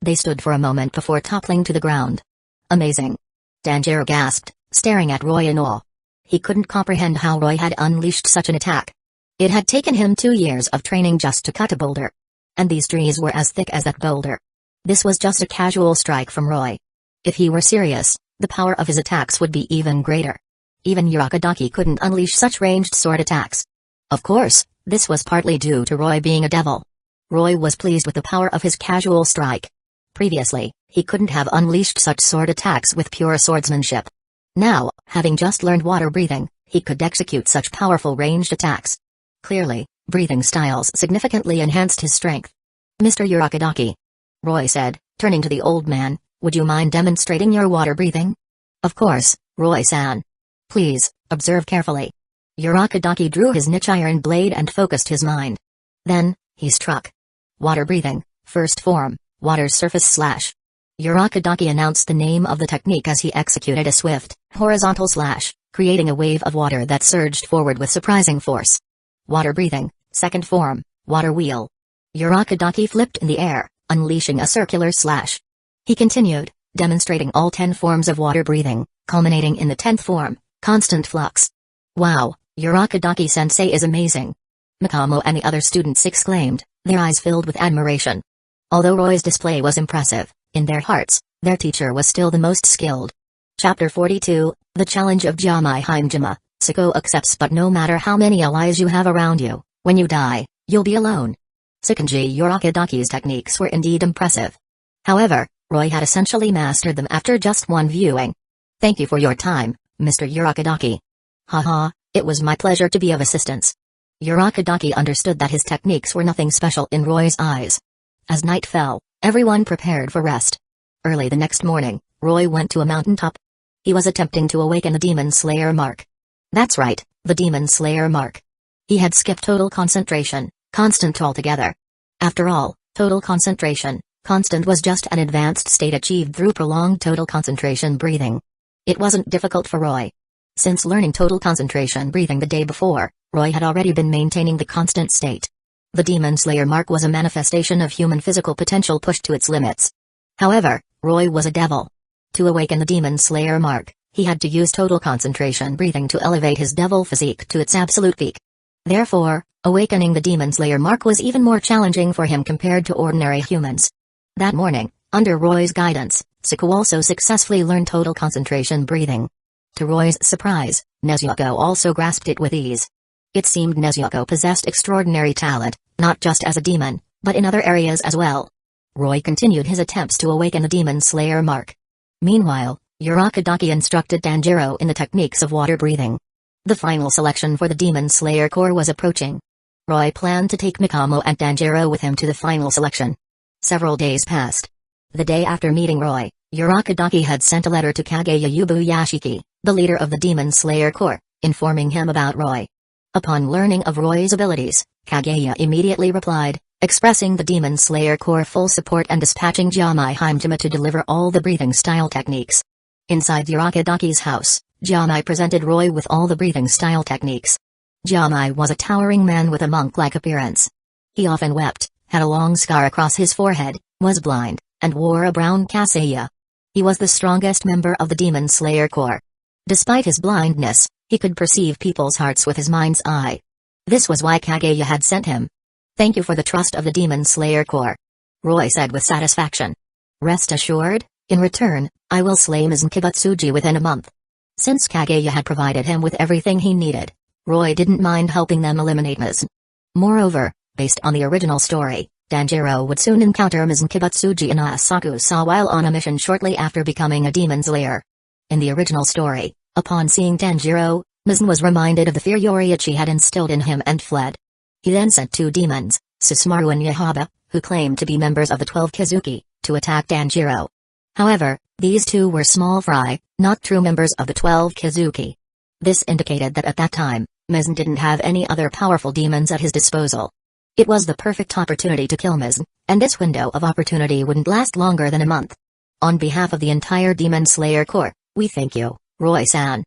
They stood for a moment before toppling to the ground. Amazing. Tanjiro gasped, staring at Roy in awe. He couldn't comprehend how Roy had unleashed such an attack. It had taken him 2 years of training just to cut a boulder. And these trees were as thick as that boulder. This was just a casual strike from Roy. If he were serious, the power of his attacks would be even greater. Even Urakadaki couldn't unleash such ranged sword attacks. Of course, this was partly due to Roy being a devil. Roy was pleased with the power of his casual strike. Previously, he couldn't have unleashed such sword attacks with pure swordsmanship. Now, having just learned water breathing, he could execute such powerful ranged attacks. Clearly, breathing styles significantly enhanced his strength. Mr. Urakadaki, Roy said, turning to the old man, would you mind demonstrating your water breathing? Of course, Roy-san. Please, observe carefully. Urakadaki drew his niche iron blade and focused his mind. Then, he struck. Water breathing, first form, water surface slash. Urakadaki announced the name of the technique as he executed a swift, horizontal slash, creating a wave of water that surged forward with surprising force. Water breathing, second form, water wheel. Urakadaki flipped in the air, unleashing a circular slash. He continued, demonstrating all 10 forms of water breathing, culminating in the 10th form, constant flux. Wow, Urakadaki-sensei is amazing. Mikamo and the other students exclaimed, their eyes filled with admiration. Although Roy's display was impressive, in their hearts, their teacher was still the most skilled. Chapter 42, The Challenge of Jamai Himejima. Sako accepts, but no matter how many allies you have around you, when you die, you'll be alone. Sekenji Urakadaki's techniques were indeed impressive. However, Roy had essentially mastered them after just one viewing. Thank you for your time, Mr. Urakadaki. Haha, it was my pleasure to be of assistance. Urakadaki understood that his techniques were nothing special in Roy's eyes. As night fell, everyone prepared for rest. Early the next morning, Roy went to a mountaintop. He was attempting to awaken the Demon Slayer mark. That's right, the Demon Slayer mark. He had skipped total concentration, constant altogether. After all, total concentration, constant was just an advanced state achieved through prolonged total concentration breathing. It wasn't difficult for Roy. Since learning total concentration breathing the day before, Roy had already been maintaining the constant state. The Demon Slayer mark was a manifestation of human physical potential pushed to its limits. However, Roy was a devil. To awaken the Demon Slayer mark, he had to use total concentration breathing to elevate his devil physique to its absolute peak. Therefore, awakening the Demon Slayer mark was even more challenging for him compared to ordinary humans. That morning, under Roy's guidance, Saku also successfully learned total concentration breathing. To Roy's surprise, Nezuko also grasped it with ease. It seemed Nezuko possessed extraordinary talent, not just as a demon, but in other areas as well. Roy continued his attempts to awaken the Demon Slayer mark. Meanwhile, Urakadaki instructed Tanjiro in the techniques of water breathing. The final selection for the Demon Slayer Corps was approaching. Roy planned to take Mikamo and Tanjiro with him to the final selection. Several days passed. The day after meeting Roy, Urakadaki had sent a letter to Kageya Yashiki, the leader of the Demon Slayer Corps, informing him about Roy. Upon learning of Roy's abilities, Kageya immediately replied, expressing the Demon Slayer Corps full support and dispatching Jamai Himejima to deliver all the breathing style techniques. Inside Urakadaki's house, Jamai presented Roy with all the breathing style techniques. Jamai was a towering man with a monk-like appearance. He often wept, had a long scar across his forehead, was blind, and wore a brown kasaya. He was the strongest member of the Demon Slayer Corps. Despite his blindness, he could perceive people's hearts with his mind's eye. This was why Kageya had sent him. Thank you for the trust of the Demon Slayer Corps, Roy said with satisfaction. Rest assured, in return, I will slay Ms. Kibatsuji within a month. Since Kaguya had provided him with everything he needed, Roy didn't mind helping them eliminate Mizn. Moreover, based on the original story, Danjiro would soon encounter Mizn Kibutsuji in Asakusa while on a mission shortly after becoming a demon slayer. In the original story, upon seeing Danjiro, Mizn was reminded of the fear Yoriichi had instilled in him and fled. He then sent 2 demons, Susumaru and Yahaba, who claimed to be members of the 12 Kizuki, to attack Danjiro. However, these 2 were small fry, not true members of the 12 Kizuki. This indicated that at that time, Mizn didn't have any other powerful demons at his disposal. It was the perfect opportunity to kill Mizn, and this window of opportunity wouldn't last longer than a month. On behalf of the entire Demon Slayer Corps, we thank you, Roy-san.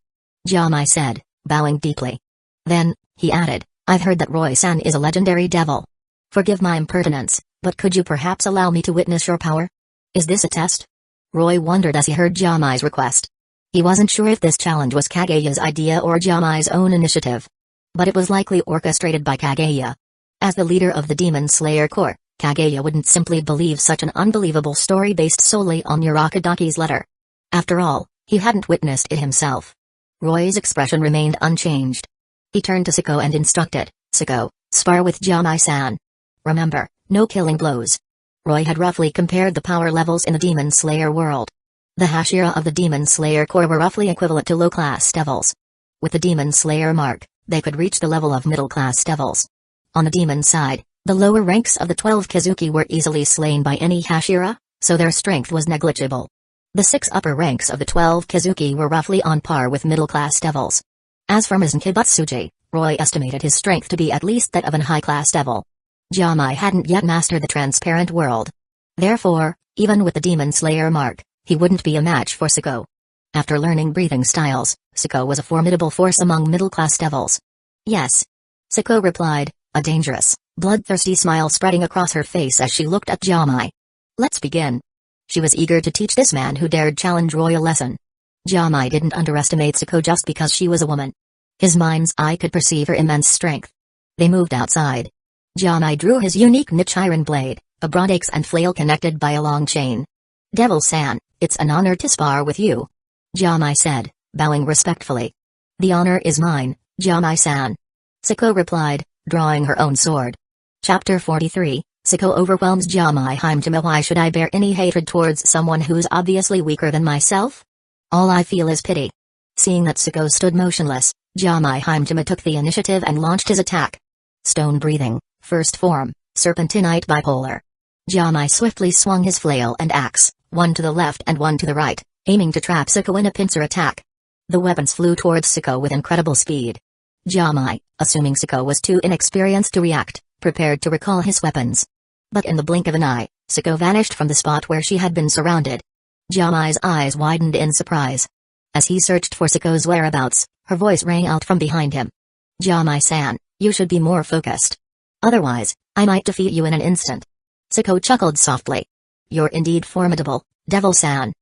Jamai said, bowing deeply. Then, he added, I've heard that Roy-san is a legendary devil. Forgive my impertinence, but could you perhaps allow me to witness your power? Is this a test? Roy wondered as he heard Jamai's request. He wasn't sure if this challenge was Kaguya's idea or Jamai's own initiative. But it was likely orchestrated by Kaguya. As the leader of the Demon Slayer Corps, Kaguya wouldn't simply believe such an unbelievable story based solely on Urakadaki's letter. After all, he hadn't witnessed it himself. Roy's expression remained unchanged. He turned to Sako and instructed, Sako, spar with Jamai-san. Remember, no killing blows. Roy had roughly compared the power levels in the Demon Slayer world. The Hashira of the Demon Slayer Corps were roughly equivalent to low-class devils. With the Demon Slayer mark, they could reach the level of middle-class devils. On the demon side, the lower ranks of the 12 Kizuki were easily slain by any Hashira, so their strength was negligible. The 6 upper ranks of the 12 Kizuki were roughly on par with middle-class devils. As for Mizn Kibutsuji, Roy estimated his strength to be at least that of an high-class devil. Jamai hadn't yet mastered the transparent world. Therefore, even with the Demon Slayer mark, he wouldn't be a match for Sako. After learning breathing styles, Sako was a formidable force among middle-class devils. Yes. Sako replied, a dangerous, bloodthirsty smile spreading across her face as she looked at Jamai. Let's begin. She was eager to teach this man who dared challenge Roy a lesson. Jamai didn't underestimate Sako just because she was a woman. His mind's eye could perceive her immense strength. They moved outside. Jamai drew his unique niche iron blade, a broad axe and flail connected by a long chain. Devil-san, it's an honor to spar with you. Jamai said, bowing respectfully. The honor is mine, Jamai-san. Sako replied, drawing her own sword. Chapter 43, Sako overwhelms Jamai Himejima. Why should I bear any hatred towards someone who's obviously weaker than myself? All I feel is pity. Seeing that Sako stood motionless, Jamai Himejima took the initiative and launched his attack. Stone breathing, first form, serpentinite bipolar. Jamai swiftly swung his flail and axe, one to the left and one to the right, aiming to trap Sako in a pincer attack. The weapons flew towards Sako with incredible speed. Jamai, assuming Sako was too inexperienced to react, prepared to recall his weapons. But in the blink of an eye, Sako vanished from the spot where she had been surrounded. Jamai's eyes widened in surprise. As he searched for Sako's whereabouts, her voice rang out from behind him. Jamai-san, you should be more focused. Otherwise, I might defeat you in an instant. Sako chuckled softly. You're indeed formidable, Devil-san.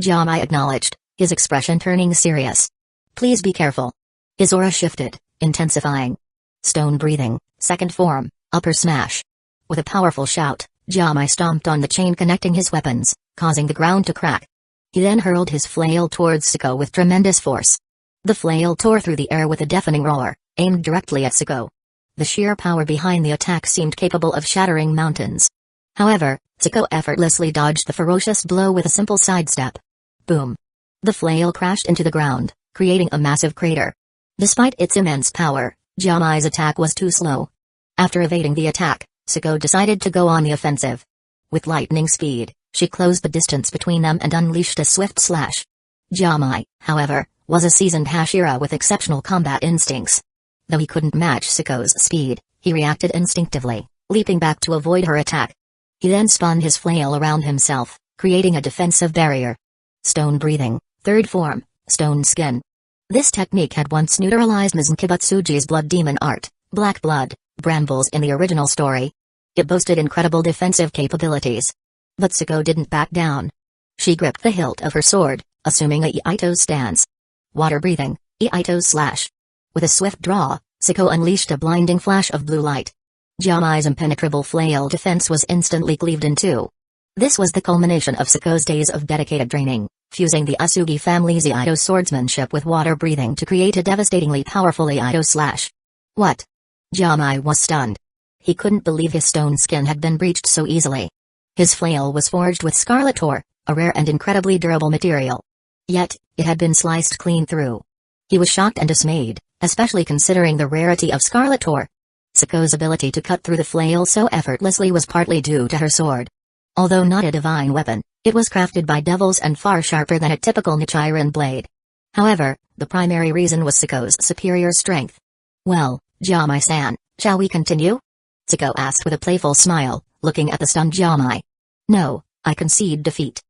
Jamai acknowledged, his expression turning serious. Please be careful. His aura shifted, intensifying. Stone breathing, second form, upper smash. With a powerful shout, Jamai stomped on the chain connecting his weapons, causing the ground to crack. He then hurled his flail towards Sako with tremendous force. The flail tore through the air with a deafening roar, aimed directly at Sako. The sheer power behind the attack seemed capable of shattering mountains. However, Sako effortlessly dodged the ferocious blow with a simple sidestep. Boom. The flail crashed into the ground, creating a massive crater. Despite its immense power, Jamai's attack was too slow. After evading the attack, Sako decided to go on the offensive. With lightning speed, she closed the distance between them and unleashed a swift slash. Jamai, however, was a seasoned Hashira with exceptional combat instincts. Though he couldn't match Sako's speed, he reacted instinctively, leaping back to avoid her attack. He then spun his flail around himself, creating a defensive barrier. Stone breathing, third form, stone skin. This technique had once neutralized Mizn Kibutsuji's blood demon art, black blood, brambles in the original story. It boasted incredible defensive capabilities. But Sako didn't back down. She gripped the hilt of her sword, assuming a Iaito stance. Water breathing, Iaito slash. With a swift draw, Sako unleashed a blinding flash of blue light. Jamai's impenetrable flail defense was instantly cleaved in two. This was the culmination of Sako's days of dedicated training, fusing the Asugi family's Iaido swordsmanship with water breathing to create a devastatingly powerful Iaido slash. What? Jamai was stunned. He couldn't believe his stone skin had been breached so easily. His flail was forged with scarlet ore, a rare and incredibly durable material. Yet, it had been sliced clean through. He was shocked and dismayed, especially considering the rarity of scarlet ore. Sako's ability to cut through the flail so effortlessly was partly due to her sword. Although not a divine weapon, it was crafted by devils and far sharper than a typical Nichiren blade. However, the primary reason was Sako's superior strength. Well, Jamai-san, shall we continue? Sako asked with a playful smile, looking at the stunned Jamai. No, I concede defeat.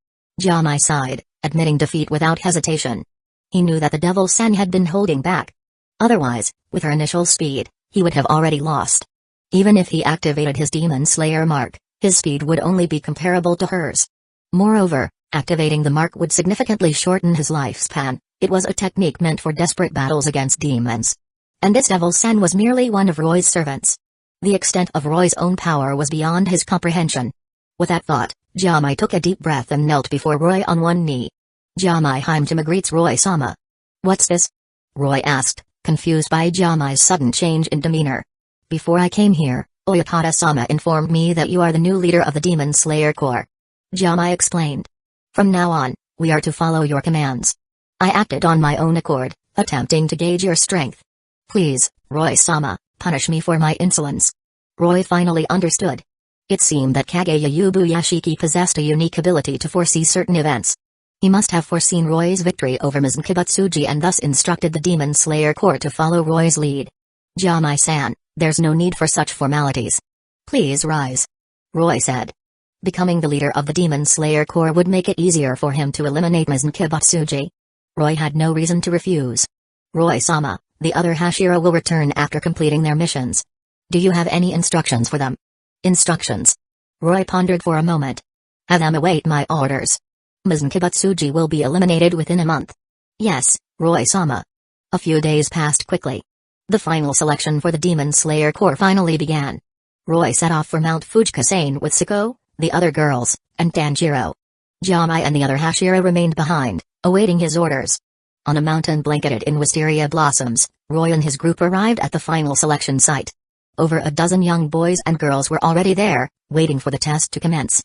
Jamai sighed, admitting defeat without hesitation. He knew that the Devil-san had been holding back. Otherwise, with her initial speed, he would have already lost. Even if he activated his Demon Slayer mark, his speed would only be comparable to hers. Moreover, activating the mark would significantly shorten his lifespan. It was a technique meant for desperate battles against demons. And this Devil-san was merely one of Roy's servants. The extent of Roy's own power was beyond his comprehension. With that thought, Jamai took a deep breath and knelt before Roy on one knee. Jamai Himejima greets Roy-sama. What's this? Roy asked, confused by Jamai's sudden change in demeanor. Before I came here, Oyakata-sama informed me that you are the new leader of the Demon Slayer Corps. Jamai explained. From now on, we are to follow your commands. I acted on my own accord, attempting to gauge your strength. Please, Roy-sama, punish me for my insolence. Roy finally understood. It seemed that Kageya Yubuyashiki possessed a unique ability to foresee certain events. He must have foreseen Roy's victory over Mizunkibutsuji and thus instructed the Demon Slayer Corps to follow Roy's lead. Jamai-san, there's no need for such formalities. Please rise. Roy said. Becoming the leader of the Demon Slayer Corps would make it easier for him to eliminate Mizunkibutsuji. Roy had no reason to refuse. Roy-sama, the other Hashira will return after completing their missions. Do you have any instructions for them? Instructions? Roy pondered for a moment. Have them await my orders. Mizunkibutsuji will be eliminated within a month. Yes, Roy-sama. A few days passed quickly. The final selection for the Demon Slayer Corps finally began. Roy set off for Mount Fujikasane with Sako, the other girls, and Tanjiro. Jamai and the other Hashira remained behind, awaiting his orders. On a mountain blanketed in wisteria blossoms, Roy and his group arrived at the final selection site. Over a dozen young boys and girls were already there, waiting for the test to commence.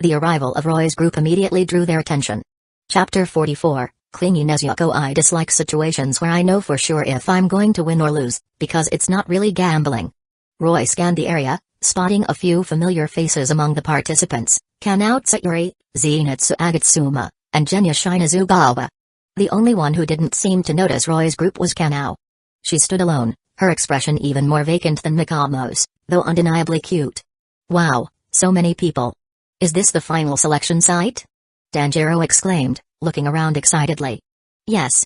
The arrival of Roy's group immediately drew their attention. Chapter 44, Clingy Nezuko. I dislike situations where I know for sure if I'm going to win or lose, because it's not really gambling. Roy scanned the area, spotting a few familiar faces among the participants, Kanao Tsuyuri, Zenitsu Agatsuma, and Genya Shinazugawa. The only one who didn't seem to notice Roy's group was Kanao. She stood alone, her expression even more vacant than Mikamo's, though undeniably cute. Wow, so many people. Is this the final selection site? Tanjiro exclaimed, looking around excitedly. Yes.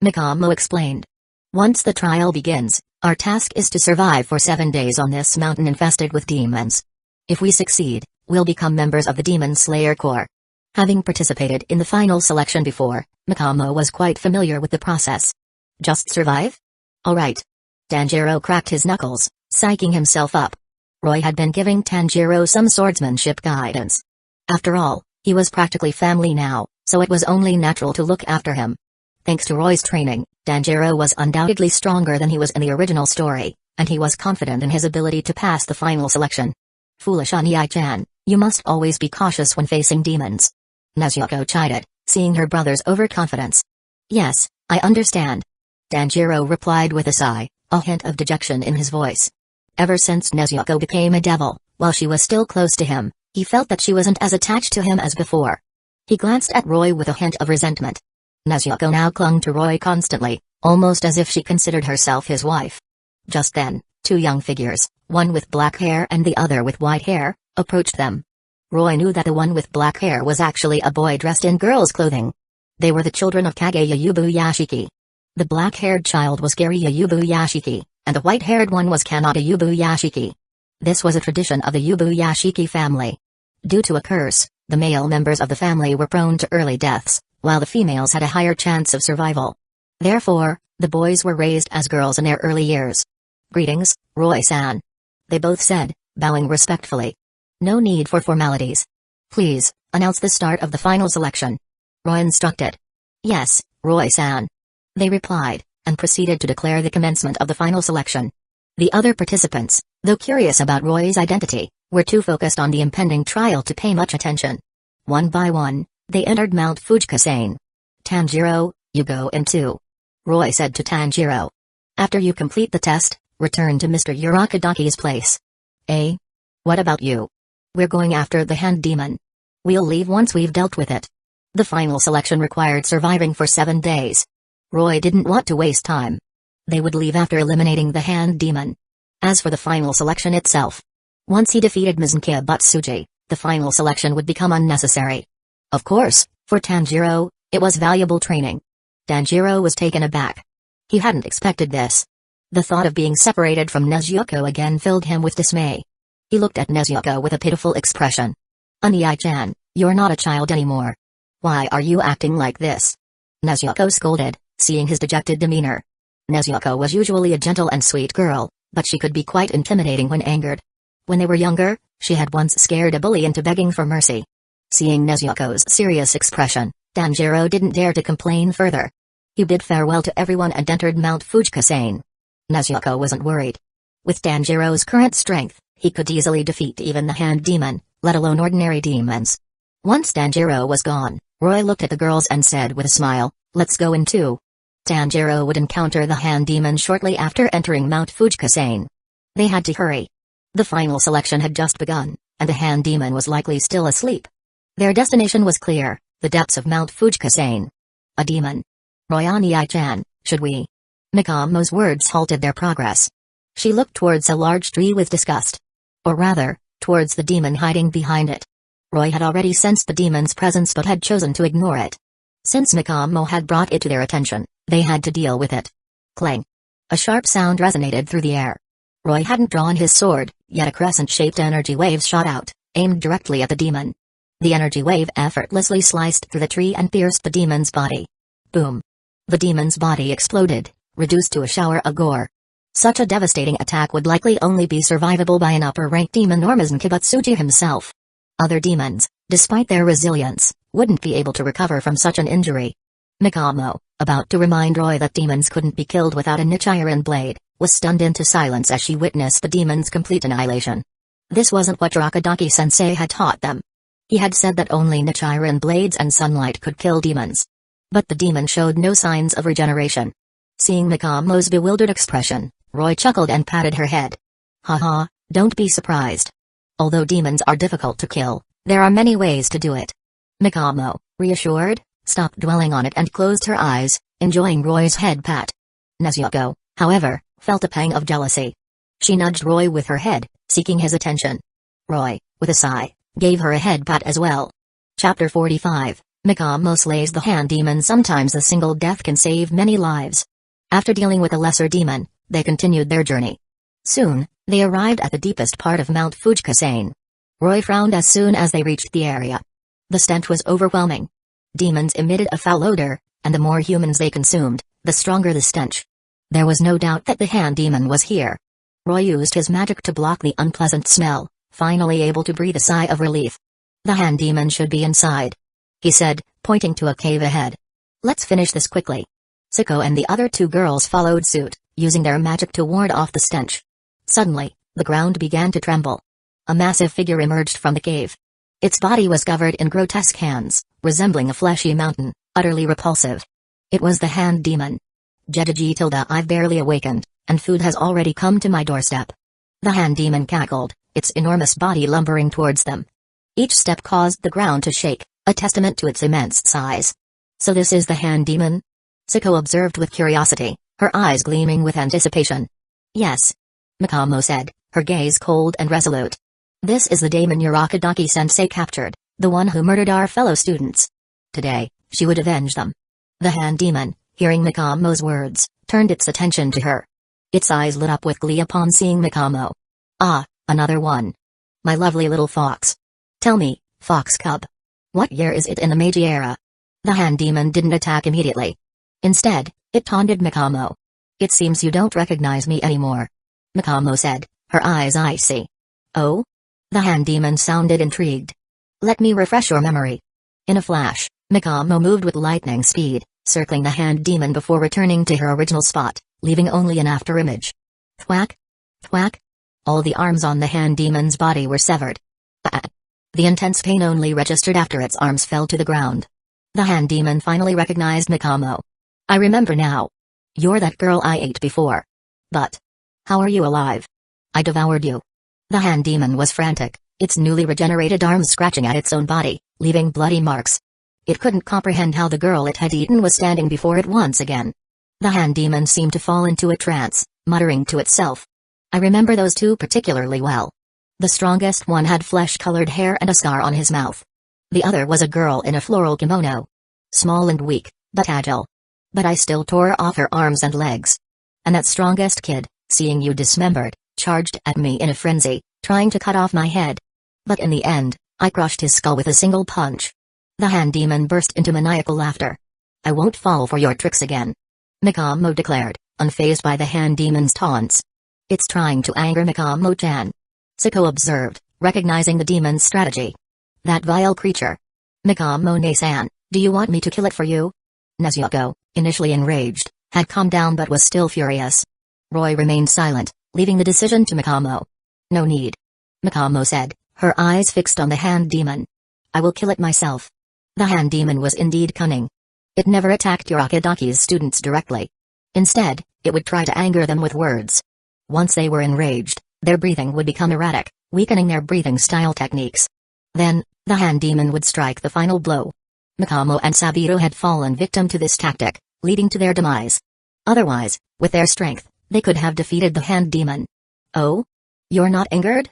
Mikamo explained. Once the trial begins, our task is to survive for 7 days on this mountain infested with demons. If we succeed, we'll become members of the Demon Slayer Corps. Having participated in the final selection before, Mikamo was quite familiar with the process. Just survive? Alright. Tanjiro cracked his knuckles, psyching himself up. Roy had been giving Tanjiro some swordsmanship guidance. After all, he was practically family now, so it was only natural to look after him. Thanks to Roy's training, Tanjiro was undoubtedly stronger than he was in the original story, and he was confident in his ability to pass the final selection. Foolish Aniai-chan, you must always be cautious when facing demons. Nezuko chided, seeing her brother's overconfidence. Yes, I understand. Tanjiro replied with a sigh, a hint of dejection in his voice. Ever since Nezuko became a devil, while she was still close to him, he felt that she wasn't as attached to him as before. He glanced at Roy with a hint of resentment. Nezuko now clung to Roy constantly, almost as if she considered herself his wife. Just then, two young figures, one with black hair and the other with white hair, approached them. Roy knew that the one with black hair was actually a boy dressed in girl's clothing. They were the children of Kageya Yubuyashiki. The black-haired child was Gariya Yubuyashiki, and the white-haired one was Kanata Yubuyashiki. This was a tradition of the Yubuyashiki family. Due to a curse, the male members of the family were prone to early deaths, while the females had a higher chance of survival. Therefore, the boys were raised as girls in their early years. Greetings, Roy-san. They both said, bowing respectfully. No need for formalities. Please, announce the start of the final selection. Roy instructed. Yes, Roy-san. They replied, and proceeded to declare the commencement of the final selection. The other participants, though curious about Roy's identity, were too focused on the impending trial to pay much attention. One by one, they entered Mount Fuji. Tanjiro, you go in too. Roy said to Tanjiro. After you complete the test, return to Mr. Urakadaki's place. Eh? What about you? We're going after the hand demon. We'll leave once we've dealt with it. The final selection required surviving for 7 days. Roy didn't want to waste time. They would leave after eliminating the hand demon. As for the final selection itself, once he defeated Mizunkia Butsuji, the final selection would become unnecessary. Of course, for Tanjiro, it was valuable training. Tanjiro was taken aback. He hadn't expected this. The thought of being separated from Nezuko again filled him with dismay. He looked at Nezuko with a pitiful expression. Unii-chan, you're not a child anymore. Why are you acting like this? Nezuko scolded, seeing his dejected demeanor. Nezuko was usually a gentle and sweet girl, but she could be quite intimidating when angered. When they were younger, she had once scared a bully into begging for mercy. Seeing Nezuko's serious expression, Tanjiro didn't dare to complain further. He bid farewell to everyone and entered Mount Fuji. Nezuko wasn't worried. With Tanjiro's current strength, he could easily defeat even the hand demon, let alone ordinary demons. Once Tanjiro was gone, Roy looked at the girls and said with a smile, let's go in too. Tanjiro would encounter the hand demon shortly after entering Mount Fuji. They had to hurry. The final selection had just begun, and the hand demon was likely still asleep. Their destination was clear, the depths of Mount Fuji. A demon. Royani-chan, should we? Mikamo's words halted their progress. She looked towards a large tree with disgust. Or rather, towards the demon hiding behind it. Roy had already sensed the demon's presence but had chosen to ignore it. Since Mikamo had brought it to their attention, they had to deal with it. Clang. A sharp sound resonated through the air. Roy hadn't drawn his sword, yet a crescent-shaped energy wave shot out, aimed directly at the demon. The energy wave effortlessly sliced through the tree and pierced the demon's body. Boom. The demon's body exploded, reduced to a shower of gore. Such a devastating attack would likely only be survivable by an upper-ranked demon or Mizunkia Butsuji himself. Other demons, despite their resilience, wouldn't be able to recover from such an injury. Mikamo, about to remind Roy that demons couldn't be killed without a Nichiren blade, was stunned into silence as she witnessed the demon's complete annihilation. This wasn't what Urakadaki-sensei had taught them. He had said that only Nichiren blades and sunlight could kill demons. But the demon showed no signs of regeneration. Seeing Mikamo's bewildered expression, Roy chuckled and patted her head. Haha, don't be surprised. Although demons are difficult to kill, there are many ways to do it. Mikamo, reassured, stopped dwelling on it and closed her eyes, enjoying Roy's head pat. Nezuko, however, felt a pang of jealousy. She nudged Roy with her head, seeking his attention. Roy, with a sigh, gave her a head pat as well. Chapter 45, Mikamo slays the hand demon. Sometimes a single death can save many lives. After dealing with a lesser demon, they continued their journey. Soon, they arrived at the deepest part of Mount Fuji. Roy frowned as soon as they reached the area. The stench was overwhelming. Demons emitted a foul odor, and the more humans they consumed, the stronger the stench. There was no doubt that the hand demon was here. Roy used his magic to block the unpleasant smell, finally able to breathe a sigh of relief. The hand demon should be inside, he said, pointing to a cave ahead. Let's finish this quickly. Siko and the other 2 girls followed suit, using their magic to ward off the stench. Suddenly, the ground began to tremble. A massive figure emerged from the cave. Its body was covered in grotesque hands, resembling a fleshy mountain, utterly repulsive. It was the hand demon. Jedaji tilde, I've barely awakened, and food has already come to my doorstep. The hand demon cackled, its enormous body lumbering towards them. Each step caused the ground to shake, a testament to its immense size. So this is the hand demon? Siko observed with curiosity, her eyes gleaming with anticipation. Yes. Mikamo said, her gaze cold and resolute. This is the demon Urakadaki-sensei captured, the one who murdered our fellow students. Today, she would avenge them. The hand demon, hearing Mikamo's words, turned its attention to her. Its eyes lit up with glee upon seeing Mikamo. Ah, another one. My lovely little fox. Tell me, fox cub. What year is it in the Meiji era? The hand demon didn't attack immediately. Instead, it taunted Mikamo. It seems you don't recognize me anymore. Mikamo said, her eyes icy. Oh? The hand demon sounded intrigued. Let me refresh your memory. In a flash, Mikamo moved with lightning speed, circling the hand demon before returning to her original spot, leaving only an afterimage. Thwack! Thwack! All the arms on the hand demon's body were severed. The intense pain only registered after its arms fell to the ground. The hand demon finally recognized Mikamo. I remember now. You're that girl I ate before. But how are you alive? I devoured you. The hand demon was frantic, its newly regenerated arms scratching at its own body, leaving bloody marks. It couldn't comprehend how the girl it had eaten was standing before it once again. The hand demon seemed to fall into a trance, muttering to itself. I remember those two particularly well. The strongest one had flesh-colored hair and a scar on his mouth. The other was a girl in a floral kimono. Small and weak, but agile. But I still tore off her arms and legs. And that strongest kid, seeing you dismembered, charged at me in a frenzy, trying to cut off my head. But in the end, I crushed his skull with a single punch. The hand demon burst into maniacal laughter. I won't fall for your tricks again. Mikamo declared, unfazed by the hand demon's taunts. It's trying to anger Mikamo-chan. Sako observed, recognizing the demon's strategy. That vile creature. Mikamo-ne-san, do you want me to kill it for you? Nezuko, initially enraged, had calmed down but was still furious. Roy remained silent, leaving the decision to Mikamo. No need. Mikamo said, her eyes fixed on the hand demon. I will kill it myself. The hand demon was indeed cunning. It never attacked Yurakidaki's students directly. Instead, it would try to anger them with words. Once they were enraged, their breathing would become erratic, weakening their breathing style techniques. Then, the hand demon would strike the final blow. Mikamo and Saburo had fallen victim to this tactic, leading to their demise. Otherwise, with their strength, they could have defeated the hand demon. Oh? You're not angered?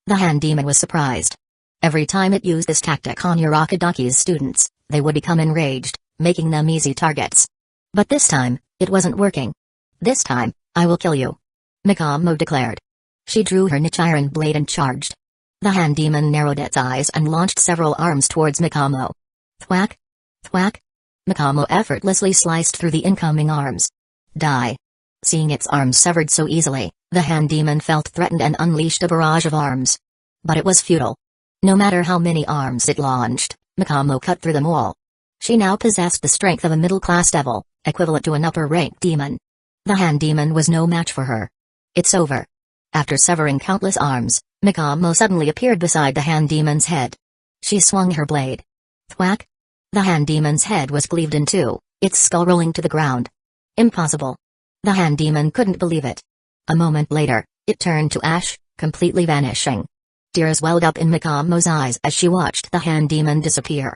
The hand demon was surprised. Every time it used this tactic on Yurakidaki's students, they would become enraged, making them easy targets. But this time, it wasn't working. This time, I will kill you. Mikamo declared. She drew her nichiren blade and charged. The hand demon narrowed its eyes and launched several arms towards Mikamo. Thwack! Thwack! Mikamo effortlessly sliced through the incoming arms. Die! Seeing its arms severed so easily, the hand demon felt threatened and unleashed a barrage of arms. But it was futile. No matter how many arms it launched, Mikamo cut through them all. She now possessed the strength of a middle-class devil, equivalent to an upper-rank demon. The hand demon was no match for her. It's over. After severing countless arms, Mikamo suddenly appeared beside the hand demon's head. She swung her blade. Thwack! The hand demon's head was cleaved in two, its skull rolling to the ground. Impossible. The hand demon couldn't believe it. A moment later, it turned to ash, completely vanishing. Tears welled up in Mikamo's eyes as she watched the hand demon disappear.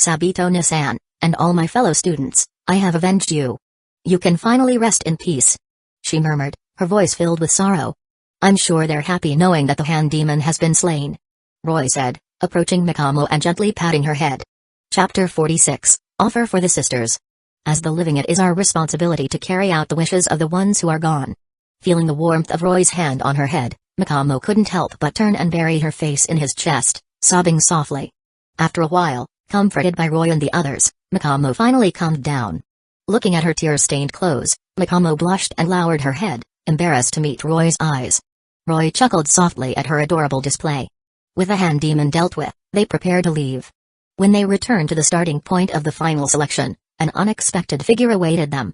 Sabito-san, and all my fellow students, I have avenged you. You can finally rest in peace. She murmured, her voice filled with sorrow. I'm sure they're happy knowing that the hand demon has been slain. Roy said, approaching Mikamo and gently patting her head. Chapter 46, Offer for the Sisters. As the living, it is our responsibility to carry out the wishes of the ones who are gone. Feeling the warmth of Roy's hand on her head, Mikamo couldn't help but turn and bury her face in his chest, sobbing softly. After a while, comforted by Roy and the others, Mikamo finally calmed down. Looking at her tear-stained clothes, Mikamo blushed and lowered her head, embarrassed to meet Roy's eyes. Roy chuckled softly at her adorable display. With the hand demon dealt with, they prepared to leave. When they returned to the starting point of the final selection, an unexpected figure awaited them.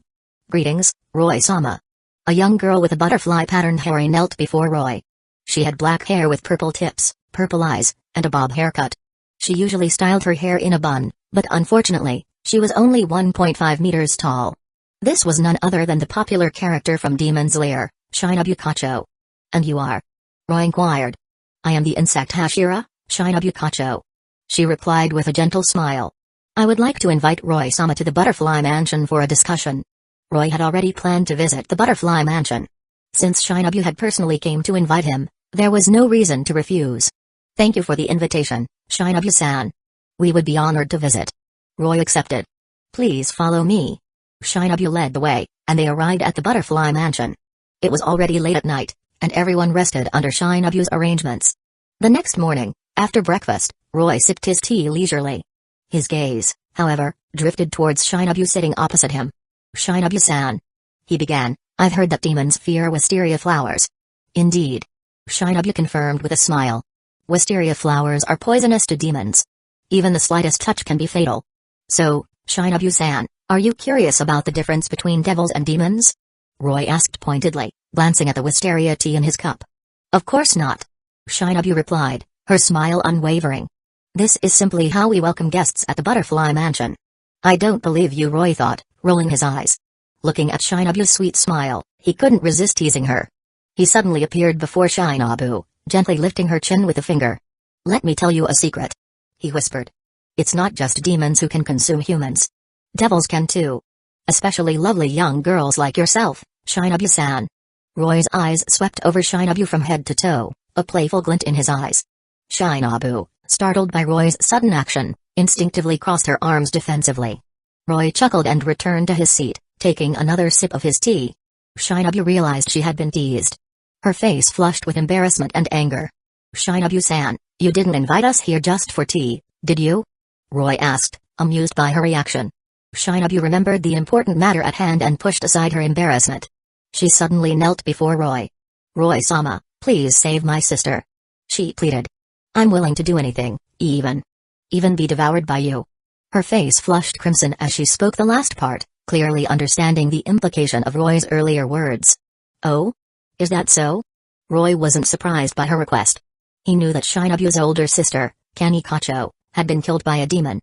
Greetings, Roy-sama. A young girl with a butterfly-patterned hair knelt before Roy. She had black hair with purple tips, purple eyes, and a bob haircut. She usually styled her hair in a bun, but unfortunately, she was only 1.5 meters tall. This was none other than the popular character from Demon's Lair, Shinobukacho. And you are? Roy inquired. I am the insect Hashira, Shinobukacho. She replied with a gentle smile. I would like to invite Roy-sama to the Butterfly Mansion for a discussion. Roy had already planned to visit the Butterfly Mansion. Since Shinobu had personally came to invite him, there was no reason to refuse. Thank you for the invitation, Shinobu-san. We would be honored to visit. Roy accepted. Please follow me. Shinobu led the way, and they arrived at the Butterfly Mansion. It was already late at night, and everyone rested under Shinobu's arrangements. The next morning, after breakfast, Roy sipped his tea leisurely. His gaze, however, drifted towards Shinobu sitting opposite him. Shinobu-san. He began, I've heard that demons fear wisteria flowers. Indeed. Shinobu confirmed with a smile. Wisteria flowers are poisonous to demons. Even the slightest touch can be fatal. So, Shinobu-san, are you curious about the difference between devils and demons? Roy asked pointedly, glancing at the wisteria tea in his cup. Of course not. Shinobu replied, her smile unwavering. This is simply how we welcome guests at the Butterfly Mansion. I don't believe you, Roy thought, rolling his eyes. Looking at Shinobu's sweet smile, he couldn't resist teasing her. He suddenly appeared before Shinobu, gently lifting her chin with a finger. Let me tell you a secret, he whispered. It's not just demons who can consume humans. Devils can too. Especially lovely young girls like yourself, Shinobu-san. Roy's eyes swept over Shinobu from head to toe, a playful glint in his eyes. Shinobu, startled by Roy's sudden action, instinctively crossed her arms defensively. Roy chuckled and returned to his seat, taking another sip of his tea. Shinobu realized she had been teased. Her face flushed with embarrassment and anger. Shinobu-san, you didn't invite us here just for tea, did you? Roy asked, amused by her reaction. Shinobu remembered the important matter at hand and pushed aside her embarrassment. She suddenly knelt before Roy. Roy-sama, please save my sister. She pleaded. I'm willing to do anything, even be devoured by you. Her face flushed crimson as she spoke the last part, clearly understanding the implication of Roy's earlier words. Oh? Is that so? Roy wasn't surprised by her request. He knew that Shinobu's older sister, Kanikacho, had been killed by a demon.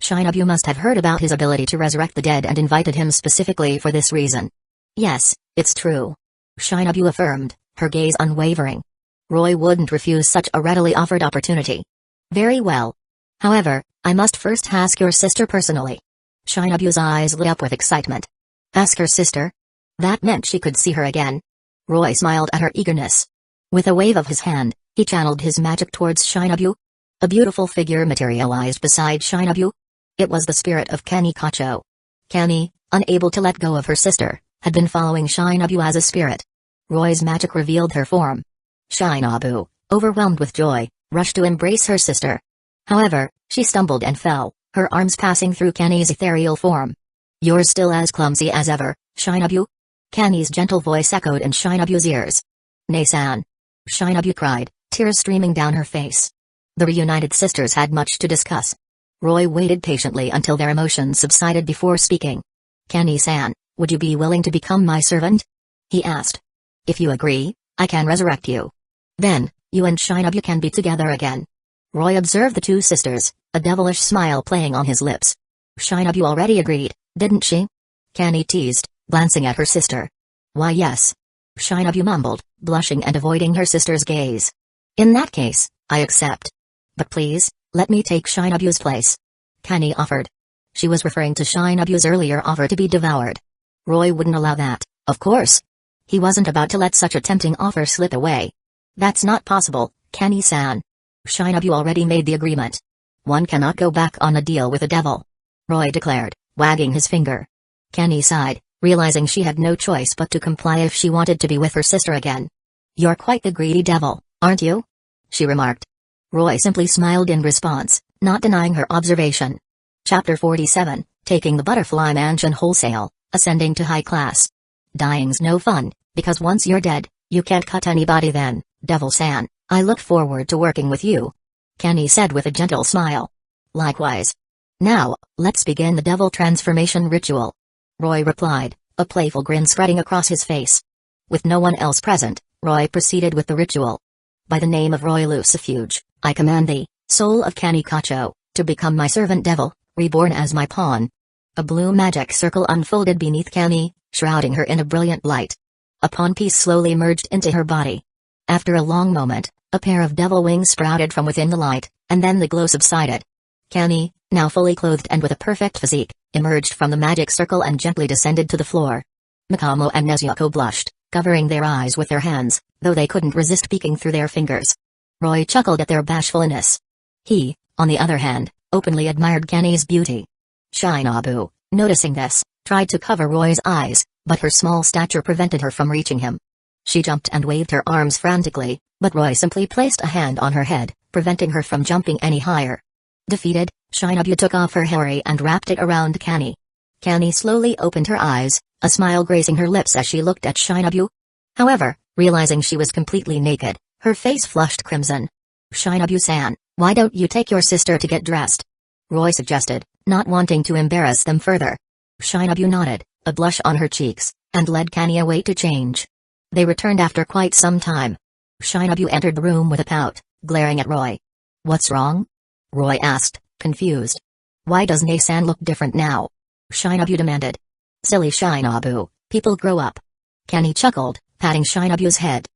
Shinobu must have heard about his ability to resurrect the dead and invited him specifically for this reason. Yes, it's true. Shinobu affirmed, her gaze unwavering. Roy wouldn't refuse such a readily offered opportunity. Very well. However, I must first ask your sister personally. Shinobu's eyes lit up with excitement. Ask her sister? That meant she could see her again. Roy smiled at her eagerness. With a wave of his hand, he channeled his magic towards Shinobu. A beautiful figure materialized beside Shinobu. It was the spirit of Kanikacho. Kani, unable to let go of her sister, had been following Shinobu as a spirit. Roy's magic revealed her form. Shinobu, overwhelmed with joy, rushed to embrace her sister. However, she stumbled and fell, her arms passing through Kani's ethereal form. You're still as clumsy as ever, Shinobu? Kani's gentle voice echoed in Shinobu's ears. Nei-san. Shinobu cried, tears streaming down her face. The reunited sisters had much to discuss. Roy waited patiently until their emotions subsided before speaking. Kani-san, would you be willing to become my servant? He asked. If you agree, I can resurrect you. Then, you and Shinobu can be together again. Roy observed the two sisters, a devilish smile playing on his lips. Shinobu already agreed, didn't she? Kani teased, glancing at her sister. Why yes. Shinobu mumbled, blushing and avoiding her sister's gaze. In that case, I accept. But please, let me take Shinobu's place. Kani offered. She was referring to Shinobu's earlier offer to be devoured. Roy wouldn't allow that, of course. He wasn't about to let such a tempting offer slip away. That's not possible, Kani-san. Shinobu already made the agreement. One cannot go back on a deal with a devil. Roy declared, wagging his finger. Kani sighed, realizing she had no choice but to comply if she wanted to be with her sister again. You're quite the greedy devil, aren't you? She remarked. Roy simply smiled in response, not denying her observation. Chapter 47, Taking the Butterfly Mansion Wholesale, Ascending to High Class. Dying's no fun, because once you're dead, you can't cut anybody then, Devil-san. I look forward to working with you. Kani said with a gentle smile. Likewise. Now, let's begin the devil transformation ritual. Roy replied, a playful grin spreading across his face. With no one else present, Roy proceeded with the ritual. By the name of Roy Lucifuge, I command thee, soul of Kanikacho, to become my servant devil, reborn as my pawn. A blue magic circle unfolded beneath Kani, shrouding her in a brilliant light. A pawn piece slowly merged into her body. After a long moment, a pair of devil wings sprouted from within the light, and then the glow subsided. Kani, now fully clothed and with a perfect physique, emerged from the magic circle and gently descended to the floor. Mikamo and Nezuko blushed, covering their eyes with their hands, though they couldn't resist peeking through their fingers. Roy chuckled at their bashfulness. He, on the other hand, openly admired Kani's beauty. Shinobu, noticing this, tried to cover Roy's eyes, but her small stature prevented her from reaching him. She jumped and waved her arms frantically, but Roy simply placed a hand on her head, preventing her from jumping any higher. Defeated, Shinobu took off her hair and wrapped it around Kani. Kani slowly opened her eyes, a smile gracing her lips as she looked at Shinobu. However, realizing she was completely naked, her face flushed crimson. Shinobu-san, why don't you take your sister to get dressed? Roy suggested, not wanting to embarrass them further. Shinobu nodded, a blush on her cheeks, and led Kanny away to change. They returned after quite some time. Shinobu entered the room with a pout, glaring at Roy. "What's wrong?" Roy asked, confused. "Why does Ne-san look different now?" Shinobu demanded. "Silly Shinobu, people grow up." Kanny chuckled, patting Shinobu's head.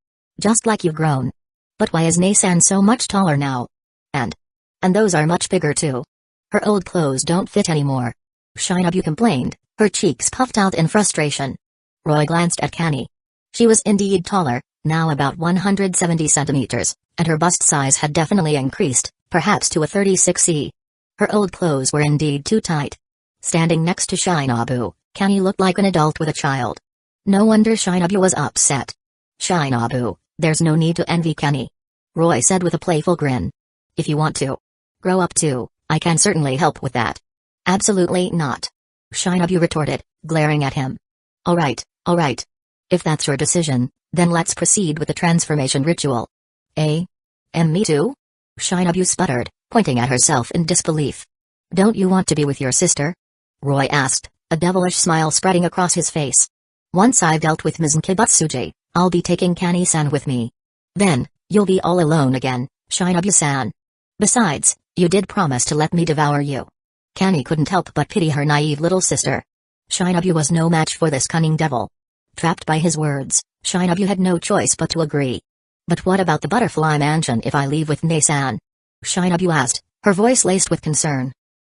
"Just like you've grown. But why is Ne-san so much taller now? And those are much bigger too. Her old clothes don't fit anymore." Shinobu complained, her cheeks puffed out in frustration. Roy glanced at Kanny. She was indeed taller, now about 170 centimeters, and her bust size had definitely increased, perhaps to a 36C. Her old clothes were indeed too tight. Standing next to Shinobu, Kanny looked like an adult with a child. No wonder Shinobu was upset. "Shinobu, there's no need to envy Kanny," Roy said with a playful grin. "If you want to grow up too, I can certainly help with that." "Absolutely not," Shinobu retorted, glaring at him. All right. If that's your decision, then let's proceed with the transformation ritual." And me too?" Shinobu sputtered, pointing at herself in disbelief. "Don't you want to be with your sister?" Roy asked, a devilish smile spreading across his face. "Once I've dealt with Ms. Nkibutsuji, I'll be taking Kanny-san with me. Then, you'll be all alone again, Shinobu-san. Besides, you did promise to let me devour you." Kanny couldn't help but pity her naive little sister. Shinobu was no match for this cunning devil. Trapped by his words, Shinobu had no choice but to agree. "But what about the butterfly mansion if I leave with Ne-san?" Shinobu asked, her voice laced with concern.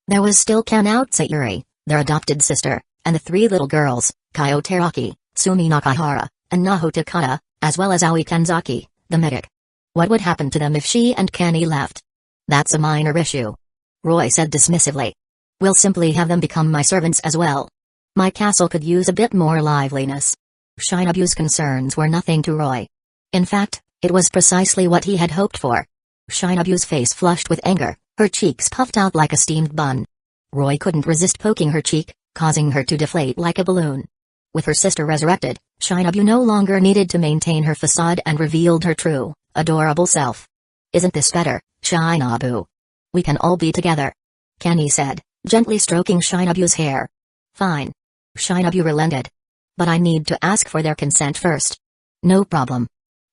There was still Kanao Tsuyuri, their adopted sister, and the three little girls, Kyo Teraki, Sumi Nakahara, and Naho Takata, as well as Aoi Kanzaki, the medic. What would happen to them if she and Kanny left? "That's a minor issue," Roy said dismissively. "We'll simply have them become my servants as well. My castle could use a bit more liveliness." Shinobu's concerns were nothing to Roy. In fact, it was precisely what he had hoped for. Shinobu's face flushed with anger, her cheeks puffed out like a steamed bun. Roy couldn't resist poking her cheek, causing her to deflate like a balloon. With her sister resurrected, Shinobu no longer needed to maintain her facade and revealed her true, adorable self. "Isn't this better, Shinobu? We can all be together," Kanny said, gently stroking Shinobu's hair. "Fine." Shinobu relented. "But I need to ask for their consent first." "No problem,"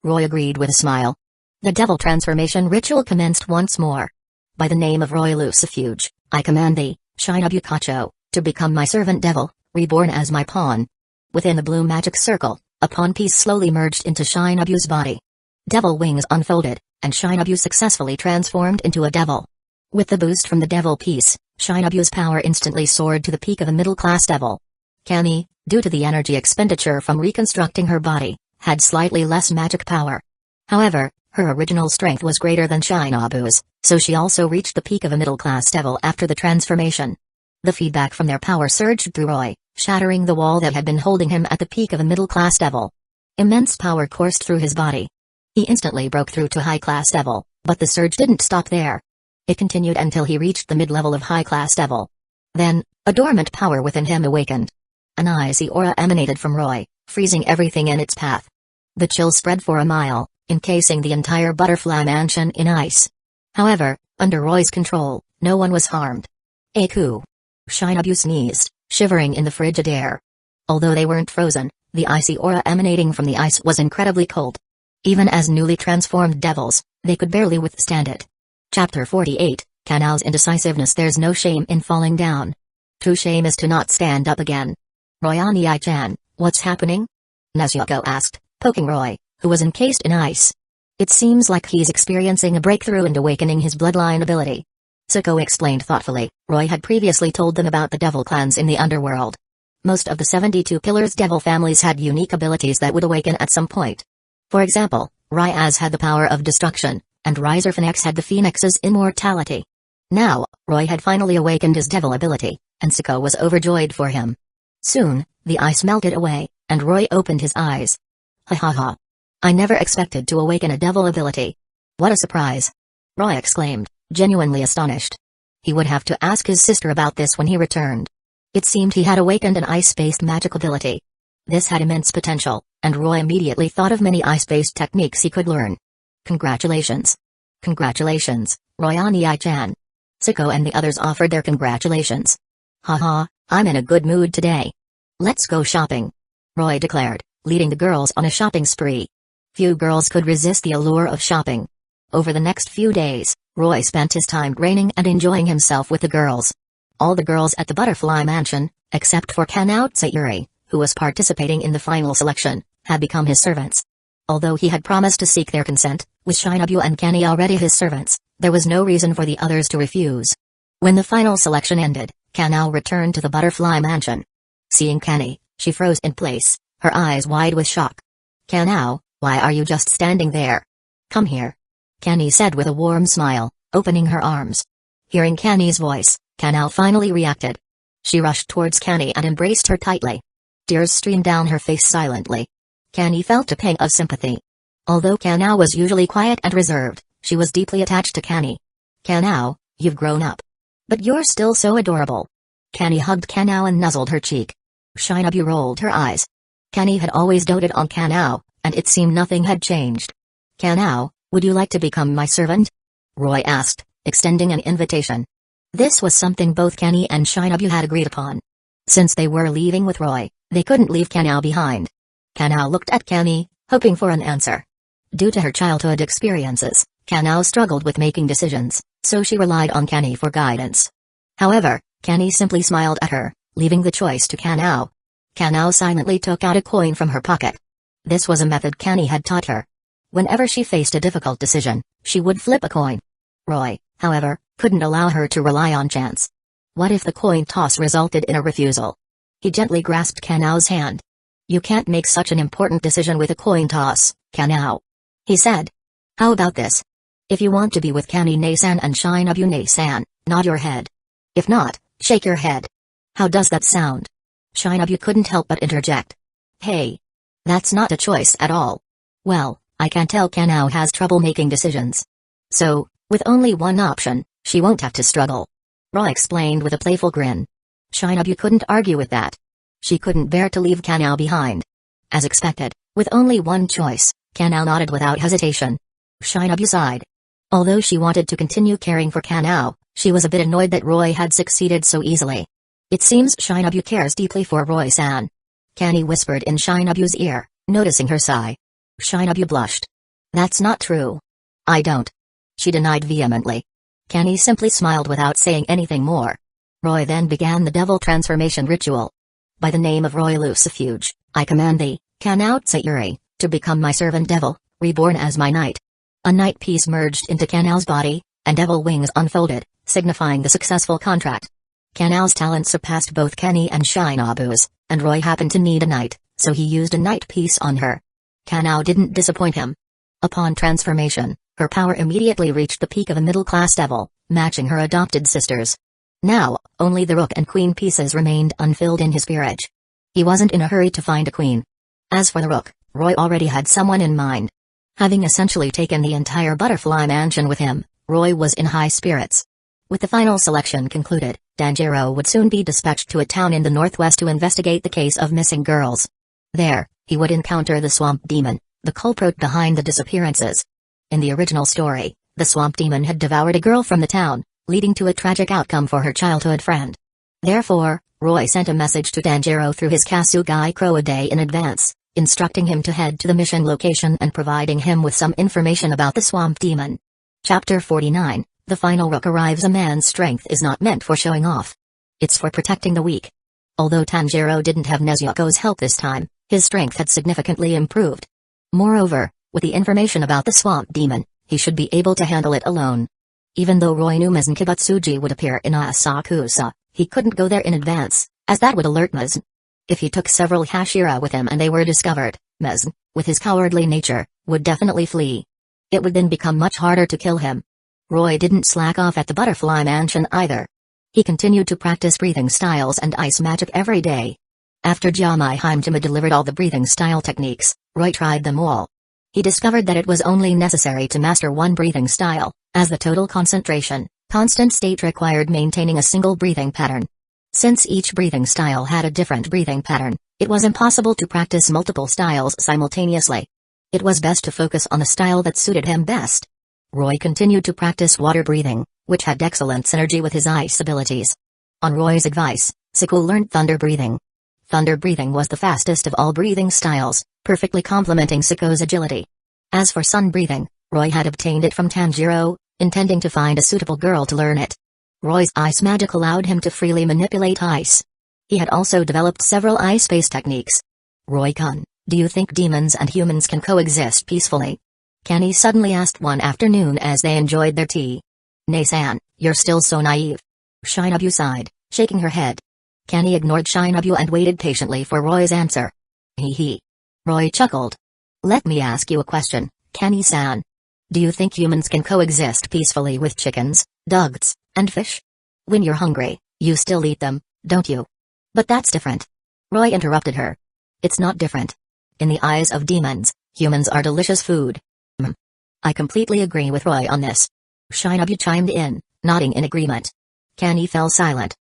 Roy agreed with a smile. The devil transformation ritual commenced once more. "By the name of Roy Lucifuge, I command thee, Shinobu Kacho, to become my servant devil, reborn as my pawn." Within the blue magic circle, a pawn piece slowly merged into Shinobu's body. Devil wings unfolded, and Shinobu successfully transformed into a devil. With the boost from the devil piece, Shinobu's power instantly soared to the peak of a middle-class devil. Kanny, due to the energy expenditure from reconstructing her body, had slightly less magic power. However, her original strength was greater than Shinobu's, so she also reached the peak of a middle-class devil after the transformation. The feedback from their power surged through Roy, shattering the wall that had been holding him at the peak of a middle-class devil. Immense power coursed through his body. He instantly broke through to high-class devil, but the surge didn't stop there. It continued until he reached the mid-level of high-class devil. Then, a dormant power within him awakened. An icy aura emanated from Roy, freezing everything in its path. The chill spread for a mile, encasing the entire butterfly mansion in ice. However, under Roy's control, no one was harmed. "Aku!" Shinobu sneezed, shivering in the frigid air. Although they weren't frozen, the icy aura emanating from the ice was incredibly cold. Even as newly transformed devils, they could barely withstand it. Chapter 48, Kanao's indecisiveness. There's no shame in falling down. True shame is to not stand up again. "Royani-chan, what's happening?" Nezuko asked, poking Roy, who was encased in ice. "It seems like he's experiencing a breakthrough and awakening his bloodline ability." Zuko explained thoughtfully. Roy had previously told them about the devil clans in the underworld. Most of the 72 Pillars devil families had unique abilities that would awaken at some point. For example, Ryaz had the power of destruction, and Riser Phoenix had the Phoenix's immortality. Now, Roy had finally awakened his devil ability, and Zuko was overjoyed for him. Soon, the ice melted away, and Roy opened his eyes. "Ha ha ha. I never expected to awaken a devil ability. What a surprise!" Roy exclaimed, genuinely astonished. He would have to ask his sister about this when he returned. It seemed he had awakened an ice-based magic ability. This had immense potential, and Roy immediately thought of many ice-based techniques he could learn. "Congratulations. Congratulations, Royani-chan." Siko and the others offered their congratulations. Haha, I'm in a good mood today. Let's go shopping, Roy declared, leading the girls on a shopping spree. Few girls could resist the allure of shopping. Over the next few days, Roy spent his time training and enjoying himself with the girls. All the girls at the Butterfly Mansion, except for Kanao Tsuyuri, who was participating in the final selection, had become his servants. Although he had promised to seek their consent, with Shinobu and Kenny already his servants, there was no reason for the others to refuse. When the final selection ended, Kanao returned to the Butterfly Mansion. Seeing Kenny, she froze in place, her eyes wide with shock. Kanao, why are you just standing there? Come here, Kenny said with a warm smile, opening her arms. Hearing Kenny's voice, Kanao finally reacted. She rushed towards Kenny and embraced her tightly. Tears streamed down her face silently. Kenny felt a pang of sympathy. Although Kanao was usually quiet and reserved, she was deeply attached to Kenny. Kanao, you've grown up. But you're still so adorable. Kenny hugged Kanao and nuzzled her cheek. Shinobu rolled her eyes. Kenny had always doted on Kanao, and it seemed nothing had changed. Kanao, would you like to become my servant? Roy asked, extending an invitation. This was something both Kenny and Shinobu had agreed upon. Since they were leaving with Roy, they couldn't leave Kanao behind. Kanao looked at Kenny, hoping for an answer. Due to her childhood experiences, Kanao struggled with making decisions, so she relied on Kenny for guidance. However, Kenny simply smiled at her, leaving the choice to Kanao. Kanao silently took out a coin from her pocket. This was a method Kenny had taught her. Whenever she faced a difficult decision, she would flip a coin. Roy, however, couldn't allow her to rely on chance. What if the coin toss resulted in a refusal? He gently grasped Kanao's hand. You can't make such an important decision with a coin toss, Kanao, he said. How about this? If you want to be with Kenny Nasan and Shinobu Nasan, nod your head. If not, shake your head. How does that sound? Shinobu couldn't help but interject. Hey. That's not a choice at all. Well, I can tell Kanao has trouble making decisions. So, with only one option, she won't have to struggle. Roy explained with a playful grin. Shinobu couldn't argue with that. She couldn't bear to leave Kanao behind. As expected, with only one choice, Kanao nodded without hesitation. Shinobu sighed. Although she wanted to continue caring for Kanao, she was a bit annoyed that Roy had succeeded so easily. It seems Shinobu cares deeply for Roy-san. Kenny whispered in Shinobu's ear, noticing her sigh. Shinobu blushed. That's not true. I don't. She denied vehemently. Kenny simply smiled without saying anything more. Roy then began the devil transformation ritual. By the name of Roy Lucifuge, I command thee, Kanao Tsuyuri, to become my servant devil, reborn as my knight. A knight piece merged into Kanao's body, and devil wings unfolded, signifying the successful contract. Kanao's talent surpassed both Kenny and Shinobu's, and Roy happened to need a knight, so he used a knight piece on her. Kanao didn't disappoint him. Upon transformation, her power immediately reached the peak of a middle-class devil, matching her adopted sisters. Now, only the rook and queen pieces remained unfilled in his peerage. He wasn't in a hurry to find a queen. As for the rook, Roy already had someone in mind. Having essentially taken the entire Butterfly Mansion with him, Roy was in high spirits. With the final selection concluded, Danjiro would soon be dispatched to a town in the northwest to investigate the case of missing girls. There, he would encounter the Swamp Demon, the culprit behind the disappearances. In the original story, the Swamp Demon had devoured a girl from the town, leading to a tragic outcome for her childhood friend. Therefore, Roy sent a message to Danjiro through his Kasugai Crow a day in advance, instructing him to head to the mission location and providing him with some information about the Swamp Demon. Chapter 49, The Final Rook arrives. A man's strength is not meant for showing off. It's for protecting the weak. Although Tanjiro didn't have Nezuko's help this time, his strength had significantly improved. Moreover, with the information about the Swamp Demon, he should be able to handle it alone. Even though Roy knew Mizen Kibutsuji would appear in Asakusa, he couldn't go there in advance, as that would alert Mizen. If he took several Hashira with him and they were discovered, Mizen, with his cowardly nature, would definitely flee. It would then become much harder to kill him. Roy didn't slack off at the Butterfly Mansion either. He continued to practice breathing styles and ice magic every day. After Jamai Heimjima delivered all the breathing style techniques, Roy tried them all. He discovered that it was only necessary to master one breathing style, as the total concentration, constant state required maintaining a single breathing pattern. Since each breathing style had a different breathing pattern, it was impossible to practice multiple styles simultaneously. It was best to focus on the style that suited him best. Roy continued to practice water breathing, which had excellent synergy with his ice abilities. On Roy's advice, Siku learned thunder breathing. Thunder breathing was the fastest of all breathing styles, perfectly complementing Siku's agility. As for sun breathing, Roy had obtained it from Tanjiro, intending to find a suitable girl to learn it. Roy's ice magic allowed him to freely manipulate ice. He had also developed several ice-based techniques. Roy-kun, do you think demons and humans can coexist peacefully? Kenny suddenly asked one afternoon as they enjoyed their tea. Nay-san, you're still so naive. Shinobu sighed, shaking her head. Kenny ignored Shinobu and waited patiently for Roy's answer. Hee. Roy chuckled. Let me ask you a question, Kenny-san. Do you think humans can coexist peacefully with chickens, ducks, and fish? When you're hungry, you still eat them, don't you? But that's different. Roy interrupted her. It's not different. In the eyes of demons, humans are delicious food. I completely agree with Roy on this. Shinobu chimed in, nodding in agreement. Kenny fell silent.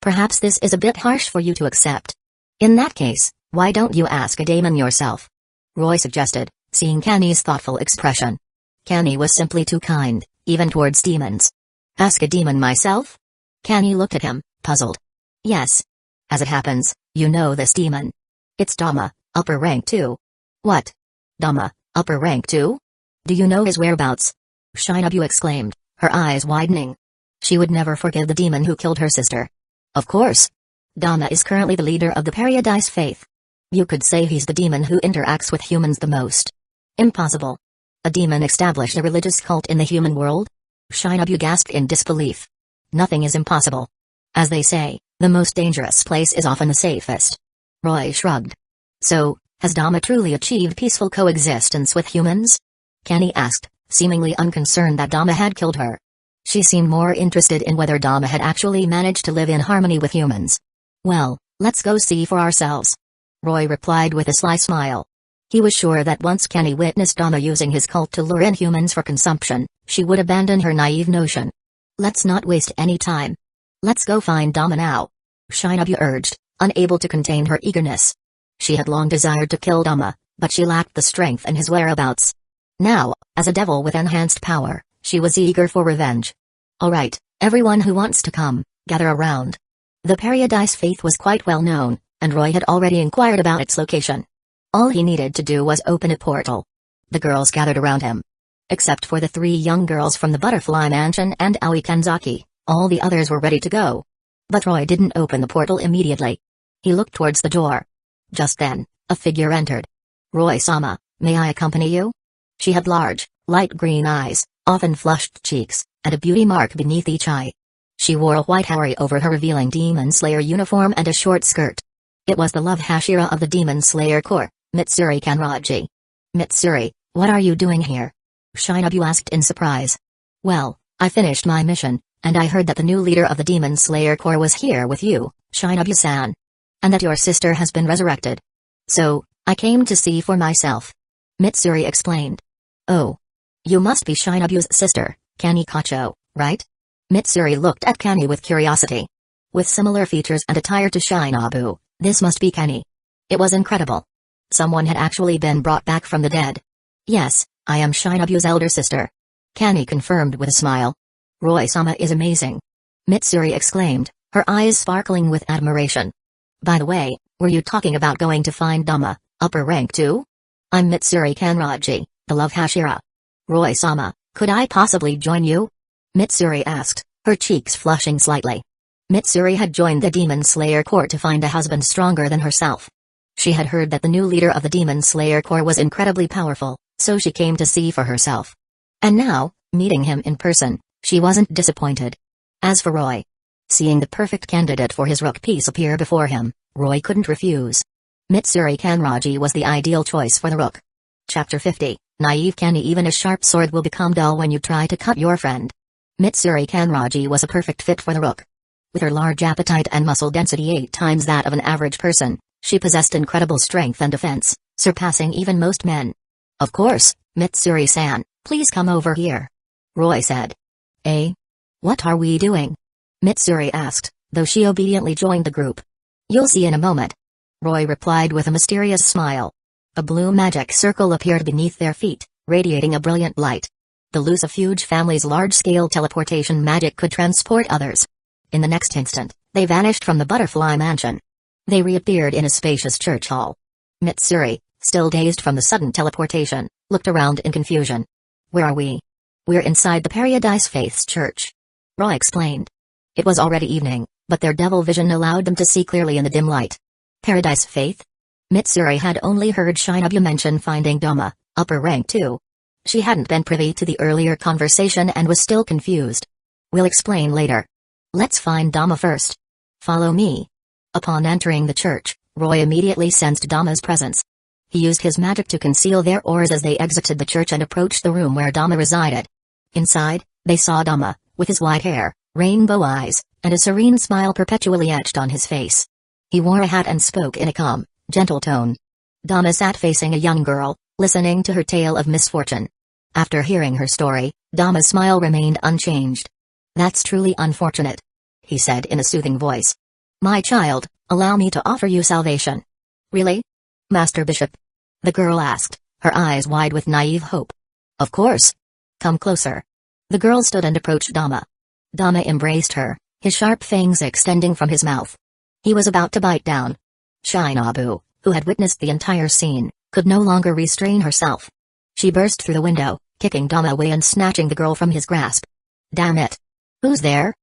Perhaps this is a bit harsh for you to accept. In that case, why don't you ask a demon yourself? Roy suggested, seeing Kenny's thoughtful expression. Kenny was simply too kind, even towards demons. Ask a demon myself? Kenny looked at him, puzzled. Yes. As it happens, you know this demon. It's Dama, upper rank 2. What? Dama, upper rank 2? Do you know his whereabouts? Shinobu exclaimed, her eyes widening. She would never forgive the demon who killed her sister. Of course. Dama is currently the leader of the Paradise Faith. You could say he's the demon who interacts with humans the most. Impossible. A demon established a religious cult in the human world? Shinobu gasped in disbelief. Nothing is impossible. As they say, the most dangerous place is often the safest. Roy shrugged. So, has Dama truly achieved peaceful coexistence with humans? Kenny asked, seemingly unconcerned that Dama had killed her. She seemed more interested in whether Dama had actually managed to live in harmony with humans. Well, let's go see for ourselves. Roy replied with a sly smile. He was sure that once Kenny witnessed Dama using his cult to lure in humans for consumption, she would abandon her naive notion. Let's not waste any time. Let's go find Dama now. Shinobu urged, unable to contain her eagerness. She had long desired to kill Dama, but she lacked the strength and his whereabouts. Now, as a devil with enhanced power, she was eager for revenge. Alright, everyone who wants to come, gather around. The Paradise Faith was quite well known, and Roy had already inquired about its location. All he needed to do was open a portal. The girls gathered around him. Except for the 3 young girls from the Butterfly Mansion and Aoi Kanzaki, all the others were ready to go. But Roy didn't open the portal immediately. He looked towards the door. Just then, a figure entered. Roy-sama, may I accompany you? She had large, light green eyes, often flushed cheeks, and a beauty mark beneath each eye. She wore a white hari over her revealing Demon Slayer uniform and a short skirt. It was the love Hashira of the Demon Slayer Corps, Mitsuri Kanraji. Mitsuri, what are you doing here? Shinobu asked in surprise. Well, I finished my mission, and I heard that the new leader of the Demon Slayer Corps was here with you, Shinobu-san. And that your sister has been resurrected. So, I came to see for myself. Mitsuri explained. Oh. You must be Shinobu's sister, Kani Kacho, right? Mitsuri looked at Kani with curiosity. With similar features and attire to Shinobu, this must be Kani. It was incredible. Someone had actually been brought back from the dead. Yes, I am Shinobu's elder sister. Kani confirmed with a smile. Roy-sama is amazing. Mitsuri exclaimed, her eyes sparkling with admiration. By the way, were you talking about going to find Dama, upper rank 2? I'm Mitsuri Kanraji, the love Hashira. Roy-sama, could I possibly join you? Mitsuri asked, her cheeks flushing slightly. Mitsuri had joined the Demon Slayer Corps to find a husband stronger than herself. She had heard that the new leader of the Demon Slayer Corps was incredibly powerful, so she came to see for herself. And now, meeting him in person, she wasn't disappointed. As for Roy, seeing the perfect candidate for his rook piece appear before him, Roy couldn't refuse. Mitsuri Kanraji was the ideal choice for the rook. Chapter 50, Naive Kani. Even a sharp sword will become dull when you try to cut your friend. Mitsuri Kanraji was a perfect fit for the rook. With her large appetite and muscle density 8 times that of an average person, she possessed incredible strength and defense, surpassing even most men. Of course, Mitsuri-san, please come over here. Roy said. Eh? What are we doing? Mitsuri asked, though she obediently joined the group. You'll see in a moment. Roy replied with a mysterious smile. A blue magic circle appeared beneath their feet, radiating a brilliant light. The Lucifuge family's large-scale teleportation magic could transport others. In the next instant, they vanished from the butterfly mansion. They reappeared in a spacious church hall. Mitsuri, still dazed from the sudden teleportation, looked around in confusion. "Where are we?" "We're inside the Paradise Faith's church," Roy explained. It was already evening, but their devil vision allowed them to see clearly in the dim light. Paradise Faith? Mitsuri had only heard Shinobu mention finding Dama, upper rank 2. She hadn't been privy to the earlier conversation and was still confused. "We'll explain later. Let's find Dama first. Follow me." Upon entering the church, Roy immediately sensed Dama's presence. He used his magic to conceal their auras as they exited the church and approached the room where Dama resided. Inside, they saw Dama, with his white hair, rainbow eyes, and a serene smile perpetually etched on his face. He wore a hat and spoke in a calm, gentle tone. Dama sat facing a young girl, listening to her tale of misfortune. After hearing her story, Dama's smile remained unchanged. "That's truly unfortunate," he said in a soothing voice. "My child, allow me to offer you salvation." "Really? Master Bishop?" the girl asked, her eyes wide with naive hope. "Of course. Come closer." The girl stood and approached Dama. Dama embraced her, his sharp fangs extending from his mouth. He was about to bite down. Shinobu, who had witnessed the entire scene, could no longer restrain herself. She burst through the window, kicking Dama away and snatching the girl from his grasp. "Damn it! Who's there?"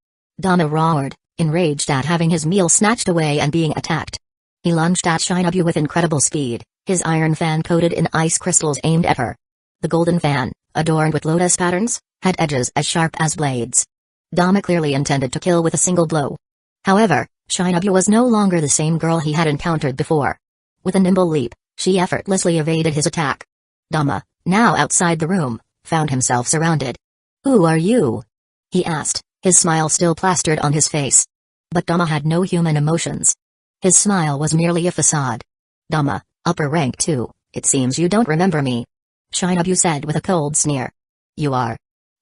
Dama roared, enraged at having his meal snatched away and being attacked. He lunged at Shinobu with incredible speed, his iron fan coated in ice crystals aimed at her. The golden fan, adorned with lotus patterns, had edges as sharp as blades. Dama clearly intended to kill with a single blow. However, Shinobu was no longer the same girl he had encountered before. With a nimble leap, she effortlessly evaded his attack. Dama, now outside the room, found himself surrounded. "Who are you?" he asked, his smile still plastered on his face. But Dama had no human emotions. His smile was merely a facade. "Dama, upper rank 2, it seems you don't remember me," Shinobu said with a cold sneer. "You are."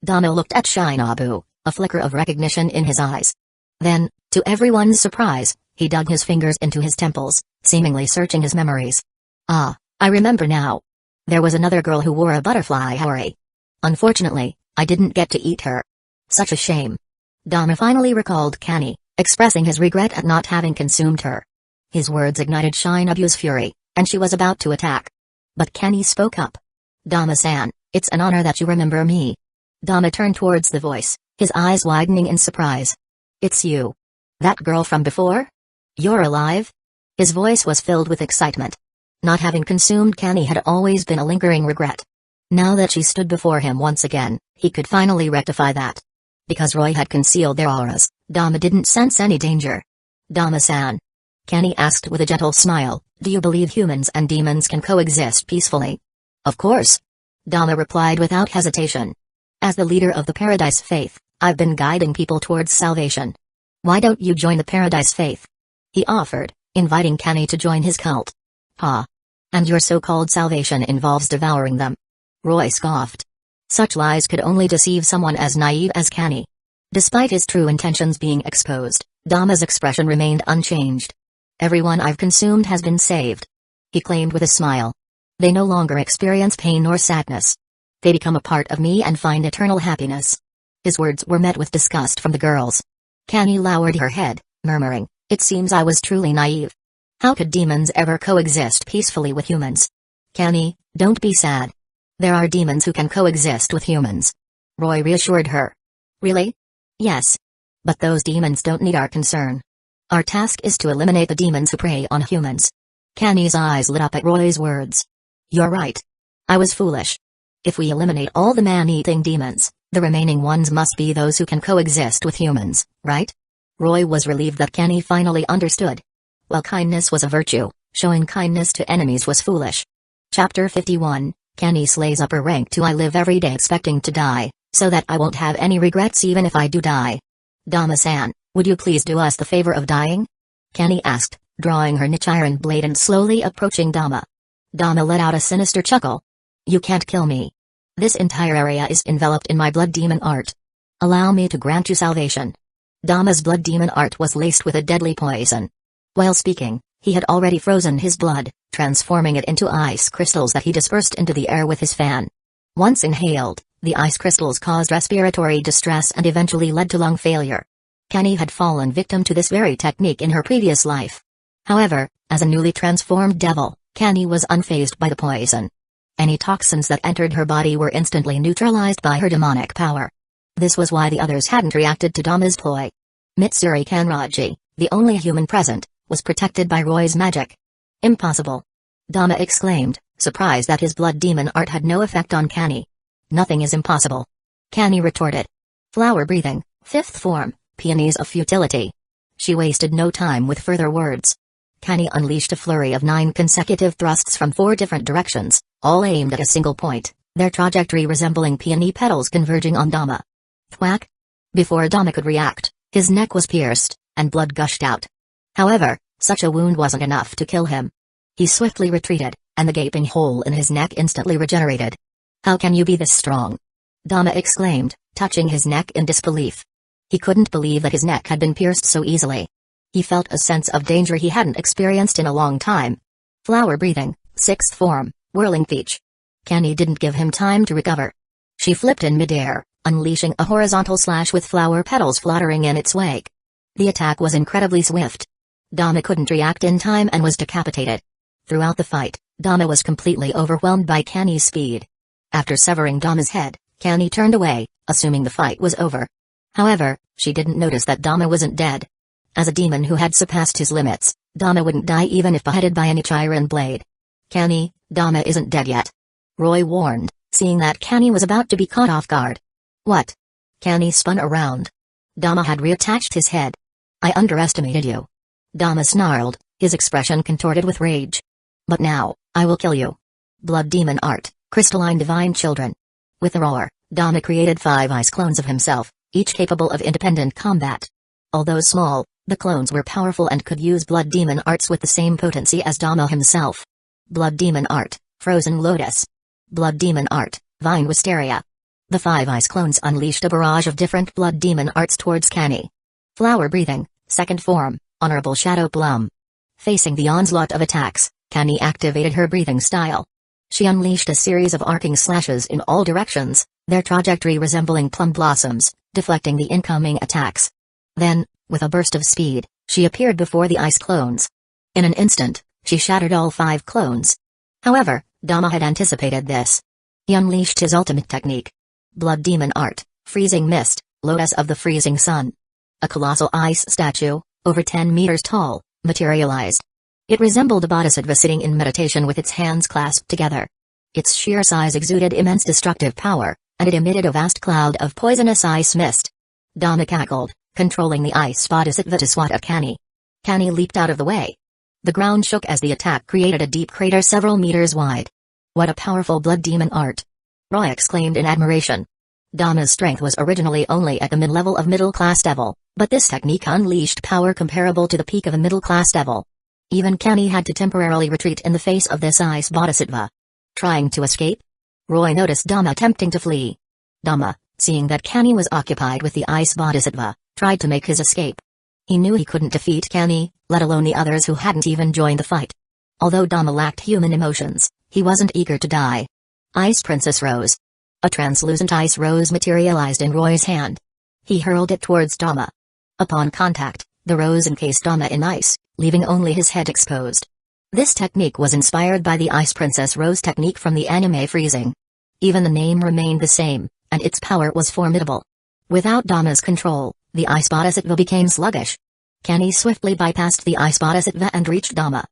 Dama looked at Shinobu, a flicker of recognition in his eyes. Then, to everyone's surprise, he dug his fingers into his temples, seemingly searching his memories. "Ah, I remember now. There was another girl who wore a butterfly houri. Unfortunately, I didn't get to eat her. Such a shame." Dama finally recalled Kani, expressing his regret at not having consumed her. His words ignited Shinobu's fury, and she was about to attack. But Kani spoke up. "Dama-san, it's an honor that you remember me." Dama turned towards the voice, his eyes widening in surprise. "It's you. That girl from before? You're alive?" His voice was filled with excitement. Not having consumed Kani had always been a lingering regret. Now that she stood before him once again, he could finally rectify that. Because Roy had concealed their auras, Dama didn't sense any danger. "Dama-san," Kani asked with a gentle smile, "do you believe humans and demons can coexist peacefully?" "Of course," Dama replied without hesitation. "As the leader of the Paradise Faith, I've been guiding people towards salvation. Why don't you join the Paradise Faith?" he offered, inviting Kani to join his cult. "Ha! And your so-called salvation involves devouring them?" Roy scoffed. Such lies could only deceive someone as naive as Kani. Despite his true intentions being exposed, Dama's expression remained unchanged. "Everyone I've consumed has been saved," he claimed with a smile. "They no longer experience pain or sadness. They become a part of me and find eternal happiness." His words were met with disgust from the girls. Kani lowered her head, murmuring, "It seems I was truly naive. How could demons ever coexist peacefully with humans?" "Kani, don't be sad. There are demons who can coexist with humans," Roy reassured her. "Really?" "Yes. But those demons don't need our concern. Our task is to eliminate the demons who prey on humans." Kani's eyes lit up at Roy's words. "You're right. I was foolish. If we eliminate all the man-eating demons, the remaining ones must be those who can coexist with humans, right?" Roy was relieved that Kani finally understood. While kindness was a virtue, showing kindness to enemies was foolish. Chapter 51, Kani slays upper rank 2. I live every day expecting to die, so that I won't have any regrets even if I do die. "Dama-san, would you please do us the favor of dying?" Kani asked, drawing her niche iron blade and slowly approaching Dama. Dama let out a sinister chuckle. "You can't kill me. This entire area is enveloped in my blood demon art. Allow me to grant you salvation." Dama's blood demon art was laced with a deadly poison. While speaking, he had already frozen his blood, transforming it into ice crystals that he dispersed into the air with his fan. Once inhaled, The ice crystals caused respiratory distress and eventually led to lung failure. Kenny had fallen victim to this very technique in her previous life. However, as a newly transformed devil, Kenny was unfazed by the poison. Any toxins that entered her body were instantly neutralized by her demonic power. This was why the others hadn't reacted to Dama's ploy. Mitsuri Kanraji, the only human present, was protected by Roy's magic. Impossible! Dama exclaimed, surprised that his blood demon art had no effect on Kenny. Nothing is impossible. Kenny retorted. Flower breathing, fifth form, peonies of futility. She wasted no time with further words. Kenny unleashed a flurry of 9 consecutive thrusts from 4 different directions, all aimed at a single point, their trajectory resembling peony petals converging on Dama. Thwack! Before Dama could react, his neck was pierced, and blood gushed out. However, such a wound wasn't enough to kill him. He swiftly retreated, and the gaping hole in his neck instantly regenerated. How can you be this strong? Dama exclaimed, touching his neck in disbelief. He couldn't believe that his neck had been pierced so easily. He felt a sense of danger he hadn't experienced in a long time. Flower breathing, sixth form, whirling peach. Kenny didn't give him time to recover. She flipped in midair, unleashing a horizontal slash with flower petals fluttering in its wake. The attack was incredibly swift. Dama couldn't react in time and was decapitated. Throughout the fight, Dama was completely overwhelmed by Kenny's speed. After severing Dama's head, Kenny turned away, assuming the fight was over. However, she didn't notice that Dama wasn't dead. As a demon who had surpassed his limits, Dama wouldn't die even if beheaded by any Chiron blade. Kenny, Dama isn't dead yet. Roy warned, seeing that Kenny was about to be caught off guard. What? Kenny spun around. Dama had reattached his head. I underestimated you. Dama snarled, his expression contorted with rage. But now, I will kill you. Blood demon art, crystalline divine children. With a roar, Dama created 5 ice clones of himself, each capable of independent combat. Although small, the clones were powerful and could use blood demon arts with the same potency as Dama himself. Blood demon art, frozen lotus. Blood demon art, vine wisteria. The 5 ice clones unleashed a barrage of different blood demon arts towards Kenny. Flower breathing, second form, honorable shadow plum. Facing the onslaught of attacks, Kenny activated her breathing style. She unleashed a series of arcing slashes in all directions, their trajectory resembling plum blossoms, deflecting the incoming attacks. Then, with a burst of speed, she appeared before the ice clones. In an instant, she shattered all 5 clones. However, Dama had anticipated this. He unleashed his ultimate technique. Blood demon art, freezing mist, lotus of the freezing sun. A colossal ice statue, over 10 meters tall, materialized. It resembled a bodhisattva sitting in meditation with its hands clasped together. Its sheer size exuded immense destructive power, and it emitted a vast cloud of poisonous ice mist. Dama cackled, controlling the ice bodhisattva to swat at Kenny. Kenny leaped out of the way. The ground shook as the attack created a deep crater several meters wide. What a powerful blood demon art! Roy exclaimed in admiration. Dama's strength was originally only at the mid-level of middle-class devil, but this technique unleashed power comparable to the peak of a middle-class devil. Even Kenny had to temporarily retreat in the face of this ice bodhisattva. Trying to escape? Roy noticed Dama attempting to flee. Dama, seeing that Kenny was occupied with the ice bodhisattva, tried to make his escape. He knew he couldn't defeat Kenny, let alone the others who hadn't even joined the fight. Although Dama lacked human emotions, he wasn't eager to die. Ice Princess Rose. A translucent ice rose materialized in Roy's hand. He hurled it towards Dama. Upon contact, the rose encased Dama in ice, leaving only his head exposed. This technique was inspired by the Ice Princess Rose technique from the anime Freezing. Even the name remained the same, and its power was formidable. Without Dama's control, the ice bodhisattva became sluggish. Kenny swiftly bypassed the ice bodhisattva and reached Dama.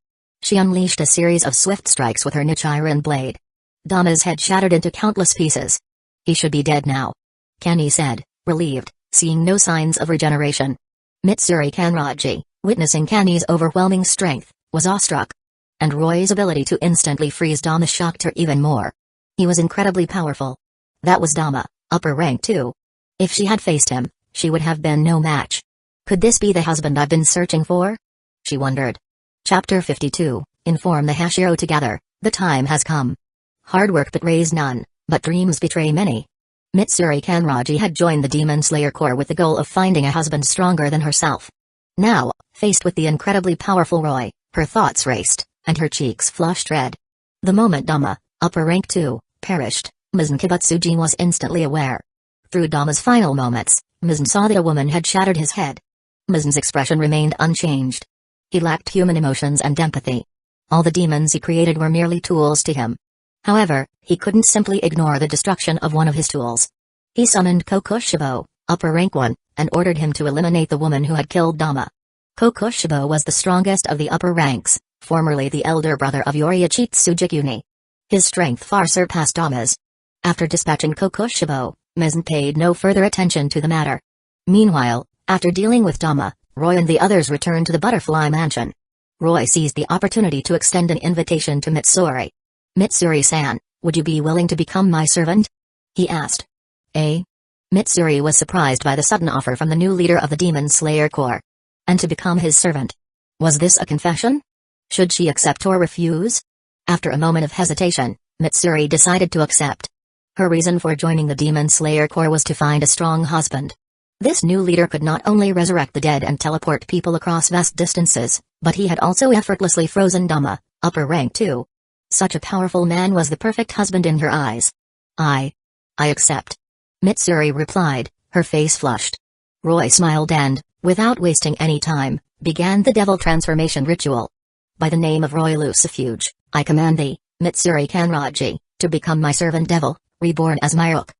She unleashed a series of swift strikes with her Nichiren blade. Dama's head shattered into countless pieces. He should be dead now. Kenny said, relieved, seeing no signs of regeneration. Mitsuri Kanraji, witnessing Kenny's overwhelming strength, was awestruck. And Roy's ability to instantly freeze Dama shocked her even more. He was incredibly powerful. That was Dama, upper rank too. If she had faced him, she would have been no match. Could this be the husband I've been searching for? She wondered. Chapter 52, Inform the Hashiro together, the time has come. Hard work betrays none, but dreams betray many. Mitsuri Kanraji had joined the Demon Slayer Corps with the goal of finding a husband stronger than herself. Now, faced with the incredibly powerful Roy, her thoughts raced, and her cheeks flushed red. The moment Dama, upper rank 2, perished, Ms. Nkibutsuji was instantly aware. Through Dama's final moments, Mizn saw that a woman had shattered his head. Mizn's expression remained unchanged. He lacked human emotions and empathy. All the demons he created were merely tools to him. However, he couldn't simply ignore the destruction of one of his tools. He summoned Kokushibo, upper rank 1, and ordered him to eliminate the woman who had killed Dama. Kokushibo was the strongest of the upper ranks, formerly the elder brother of Yoriichi Tsujikuni. His strength far surpassed Dama's. After dispatching Kokushibo, Mizn paid no further attention to the matter. Meanwhile, after dealing with Dama, Roy and the others returned to the Butterfly Mansion. Roy seized the opportunity to extend an invitation to Mitsuri. "Mitsuri-san, would you be willing to become my servant?" he asked. Mitsuri was surprised by the sudden offer from the new leader of the Demon Slayer Corps. And to become his servant? Was this a confession? Should she accept or refuse? After a moment of hesitation, Mitsuri decided to accept. Her reason for joining the Demon Slayer Corps was to find a strong husband. This new leader could not only resurrect the dead and teleport people across vast distances, but he had also effortlessly frozen Dama, upper rank 2. Such a powerful man was the perfect husband in her eyes. I accept," Mitsuri replied, her face flushed. Roy smiled and, without wasting any time, began the devil transformation ritual. "By the name of Roy Lucifuge, I command thee, Mitsuri Kanraji, to become my servant devil, reborn as my rook."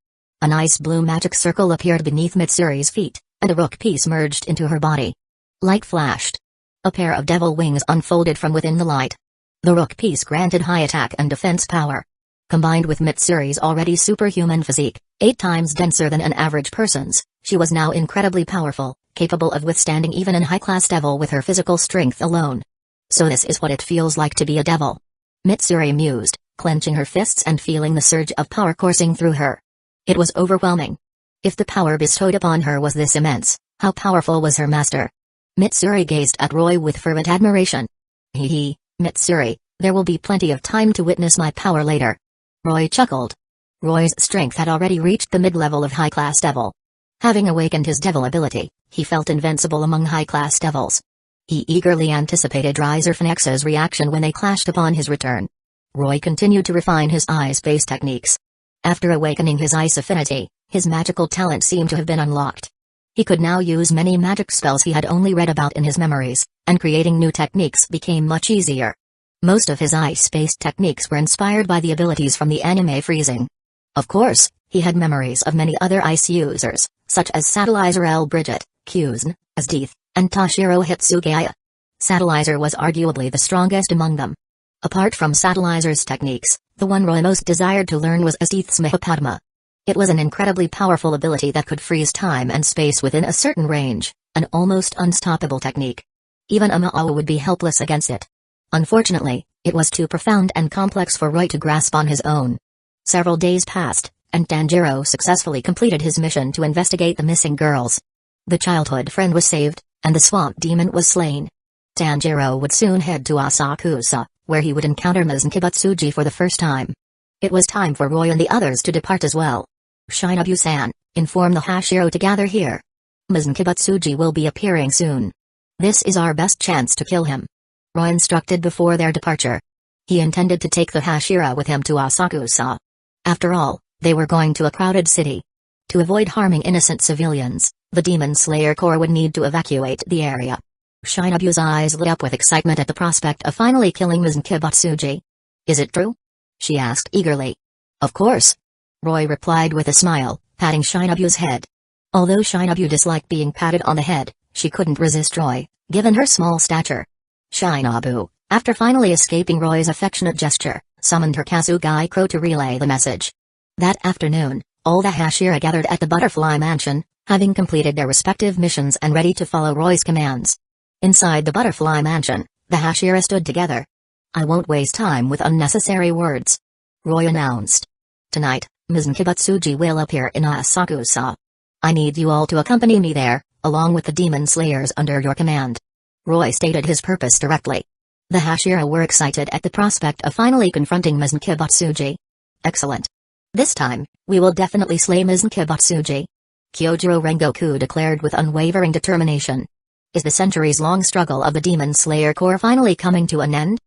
A nice blue magic circle appeared beneath Mitsuri's feet, and a rook piece merged into her body. Light flashed. A pair of devil wings unfolded from within the light. The rook piece granted high attack and defense power. Combined with Mitsuri's already superhuman physique, 8 times denser than an average person's, she was now incredibly powerful, capable of withstanding even an high-class devil with her physical strength alone. "So this is what it feels like to be a devil," Mitsuri mused, clenching her fists and feeling the surge of power coursing through her. It was overwhelming. If the power bestowed upon her was this immense, how powerful was her master? Mitsuri gazed at Roy with fervent admiration. Mitsuri, there will be plenty of time to witness my power later." Roy chuckled. Roy's strength had already reached the mid-level of high-class devil. Having awakened his devil ability, he felt invincible among high-class devils. He eagerly anticipated Rizerfnex's reaction when they clashed upon his return. Roy continued to refine his ice-based techniques. After awakening his ice affinity, his magical talent seemed to have been unlocked. He could now use many magic spells he had only read about in his memories, and creating new techniques became much easier. Most of his ice-based techniques were inspired by the abilities from the anime Freezing. Of course, he had memories of many other ice users, such as Satellizer L. Bridget, Kuzn, Asdeath, and Toshiro Hitsugaya. Satellizer was arguably the strongest among them. Apart from Satellizer's techniques, the one Roy most desired to learn was Asdeath's Mahapadma. It was an incredibly powerful ability that could freeze time and space within a certain range, an almost unstoppable technique. Even a Ma'au would be helpless against it. Unfortunately, it was too profound and complex for Roy to grasp on his own. Several days passed, and Tanjiro successfully completed his mission to investigate the missing girls. The childhood friend was saved, and the swamp demon was slain. Tanjiro would soon head to Asakusa, where he would encounter Ms. Nkibutsuji for the first time. It was time for Roy and the others to depart as well. "Shinobu-san, inform the Hashiro to gather here. Ms. Nkibutsuji will be appearing soon. This is our best chance to kill him," Roy instructed before their departure. He intended to take the Hashira with him to Asakusa. After all, they were going to a crowded city. To avoid harming innocent civilians, the Demon Slayer Corps would need to evacuate the area. Shinobu's eyes lit up with excitement at the prospect of finally killing Ms. Nkibutsuji. "Is it true?" she asked eagerly. "Of course," Roy replied with a smile, patting Shinobu's head. Although Shinobu disliked being patted on the head, she couldn't resist Roy, given her small stature. Shinobu, after finally escaping Roy's affectionate gesture, summoned her Kasugai Crow to relay the message. That afternoon, all the Hashira gathered at the Butterfly Mansion, having completed their respective missions and ready to follow Roy's commands. Inside the Butterfly Mansion, the Hashira stood together. "I won't waste time with unnecessary words," Roy announced. "Tonight, Ms. Nkibutsuji will appear in Asakusa. I need you all to accompany me there, along with the demon slayers under your command." Roy stated his purpose directly. The Hashira were excited at the prospect of finally confronting Ms. Nkibutsuji. "Excellent. This time, we will definitely slay Ms. Nkibutsuji," Kyojiro Rengoku declared with unwavering determination. "Is the centuries-long struggle of the Demon Slayer Corps finally coming to an end?"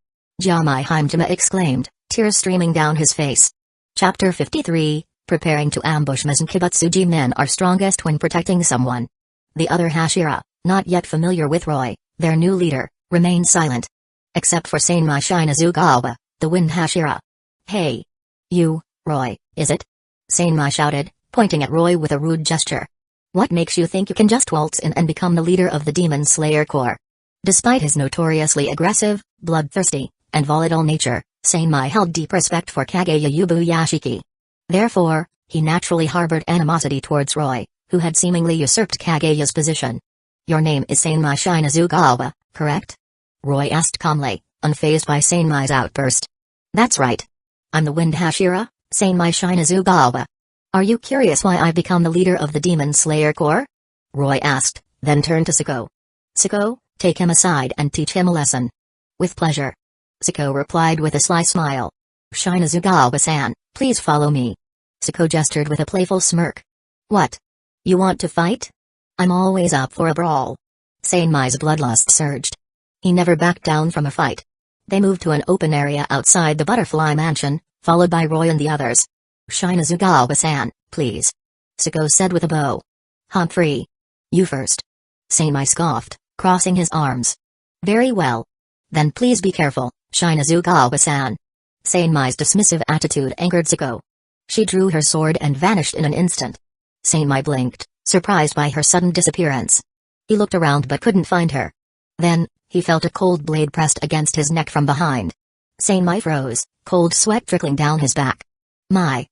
Jamai Haimtama exclaimed, tears streaming down his face. Chapter 53, Preparing to Ambush Mizunkibutsuji. Men are strongest when protecting someone. The other Hashira, not yet familiar with Roy, their new leader, remained silent. Except for Sanmai Shinazugawa, the Wind Hashira. Hey! You, Roy, is it? Sanmai shouted, pointing at Roy with a rude gesture. What makes you think you can just waltz in and become the leader of the Demon Slayer Corps? Despite his notoriously aggressive, bloodthirsty, and volatile nature, Sanmai held deep respect for Kageya Yubuyashiki. Therefore, he naturally harbored animosity towards Roy, who had seemingly usurped Kageya's position. Your name is Sanmai Shinazugawa, correct? Roy asked calmly, unfazed by Sanmai's outburst. That's right. I'm the Wind Hashira, Sanmai Shinazugawa. Are you curious why I've become the leader of the Demon Slayer Corps? Roy asked, then turned to Sako. Sako, take him aside and teach him a lesson. With pleasure. Sako replied with a sly smile. Shinazugawa-san, please follow me. Sako gestured with a playful smirk. What? You want to fight? I'm always up for a brawl. Sanmai's bloodlust surged. He never backed down from a fight. They moved to an open area outside the Butterfly Mansion, followed by Roy and the others. Shinazugawa-san, please. Sako said with a bow. Humphrey. You first. Sanmai scoffed, crossing his arms. Very well. Then please be careful, Shinazugawa-san. Sanmai's dismissive attitude angered Sako. She drew her sword and vanished in an instant. Sanmai blinked, surprised by her sudden disappearance. He looked around but couldn't find her. Then, he felt a cold blade pressed against his neck from behind. Sanmai froze, cold sweat trickling down his back. My,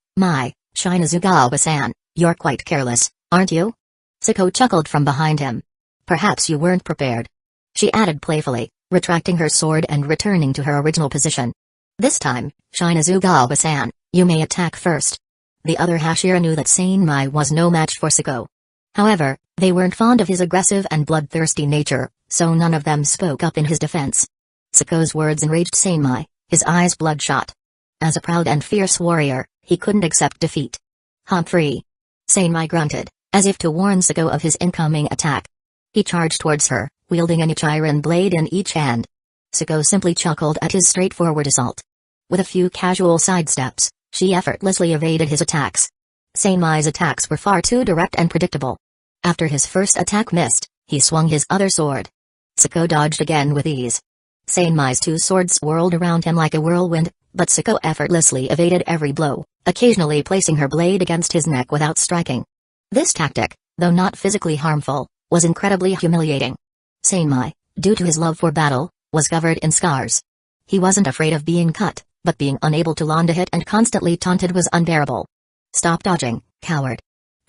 Shinazugawa-san, you're quite careless, aren't you? Sako chuckled from behind him. Perhaps you weren't prepared. She added playfully, retracting her sword and returning to her original position. This time, Shinazugawa-san, you may attack first. The other Hashira knew that Sanmai was no match for Sako. However, they weren't fond of his aggressive and bloodthirsty nature, so none of them spoke up in his defense. Sako's words enraged Sanmai, his eyes bloodshot. As a proud and fierce warrior, he couldn't accept defeat. Humphrey. Sanmai grunted, as if to warn Sako of his incoming attack. He charged towards her, wielding an Ichiran blade in each hand. Sako simply chuckled at his straightforward assault. With a few casual sidesteps, she effortlessly evaded his attacks. Sanmai's attacks were far too direct and predictable. After his first attack missed, he swung his other sword. Sako dodged again with ease. Sanmai's two swords whirled around him like a whirlwind, but Sako effortlessly evaded every blow, occasionally placing her blade against his neck without striking. This tactic, though not physically harmful, was incredibly humiliating. Sanmai, due to his love for battle, was covered in scars. He wasn't afraid of being cut, but being unable to land a hit and constantly taunted was unbearable. Stop dodging, coward.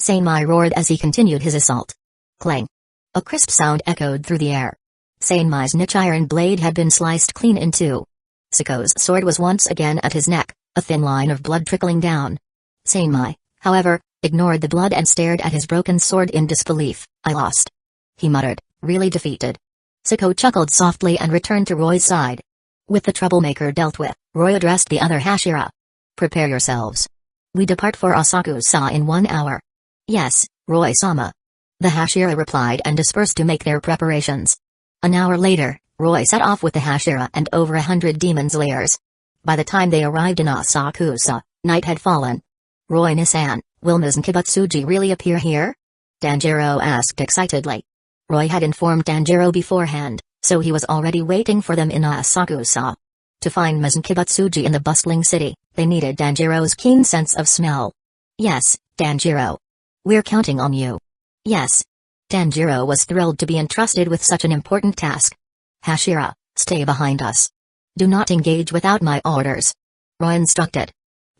Sanmai roared as he continued his assault. Clang. A crisp sound echoed through the air. Sanmai's Nichiran blade had been sliced clean in two. Sako's sword was once again at his neck, a thin line of blood trickling down. Sanmai, however, ignored the blood and stared at his broken sword in disbelief. I lost. He muttered, really defeated. Sako chuckled softly and returned to Roy's side. With the troublemaker dealt with, Roy addressed the other Hashira. Prepare yourselves. We depart for Asakusa in 1 hour. Yes, Roy-sama. The Hashira replied and dispersed to make their preparations. An hour later, Roy set off with the Hashira and over 100 demon slayers. By the time they arrived in Asakusa, night had fallen. Roy-san, will Mizunkibutsuji really appear here? Tanjiro asked excitedly. Roy had informed Tanjiro beforehand, so he was already waiting for them in Asakusa. To find Mizunkibutsuji in the bustling city, they needed Tanjiro's keen sense of smell. Yes, Tanjiro. We're counting on you. Yes. Tanjiro was thrilled to be entrusted with such an important task. Hashira, stay behind us. Do not engage without my orders. Roy instructed.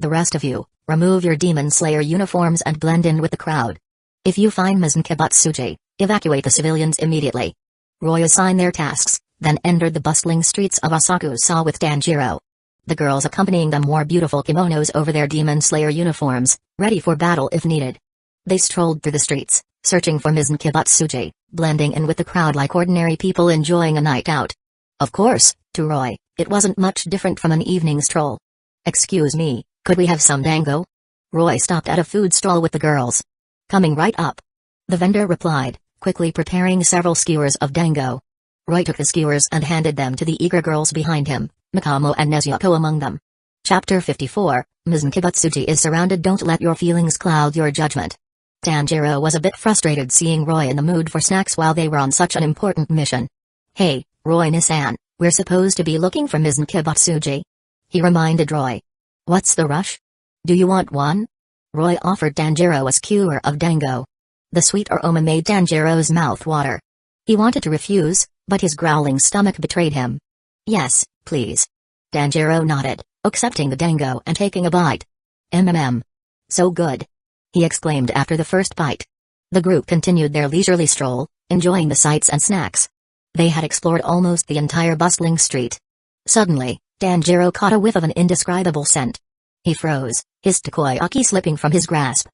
The rest of you, remove your Demon Slayer uniforms and blend in with the crowd. If you find Mizunkibutsuji, evacuate the civilians immediately. Roy assigned their tasks, then entered the bustling streets of Asakusa with Tanjiro. The girls accompanying them wore beautiful kimonos over their Demon Slayer uniforms, ready for battle if needed. They strolled through the streets, searching for Mizunkibutsuji, blending in with the crowd like ordinary people enjoying a night out. Of course, to Roy, it wasn't much different from an evening stroll. Excuse me, could we have some dango? Roy stopped at a food stall with the girls. Coming right up. The vendor replied, quickly preparing several skewers of dango. Roy took the skewers and handed them to the eager girls behind him, Mikamo and Nezuko among them. Chapter 54, Mizan Kibutsuji is surrounded. Don't let your feelings cloud your judgment. Tanjiro was a bit frustrated seeing Roy in the mood for snacks while they were on such an important mission. Hey, Roy-Nissan, we're supposed to be looking for Mizan Kibutsuji. He reminded Roy. What's the rush? Do you want one? Roy offered Tanjiro a skewer of dango. The sweet aroma made Tanjiro's mouth water. He wanted to refuse, but his growling stomach betrayed him. Yes, please. Tanjiro nodded, accepting the dango and taking a bite. So good, he exclaimed after the first bite. The group continued their leisurely stroll, enjoying the sights and snacks. They had explored almost the entire bustling street. Suddenly, Tanjiro caught a whiff of an indescribable scent. He froze, his takoyaki slipping from his grasp.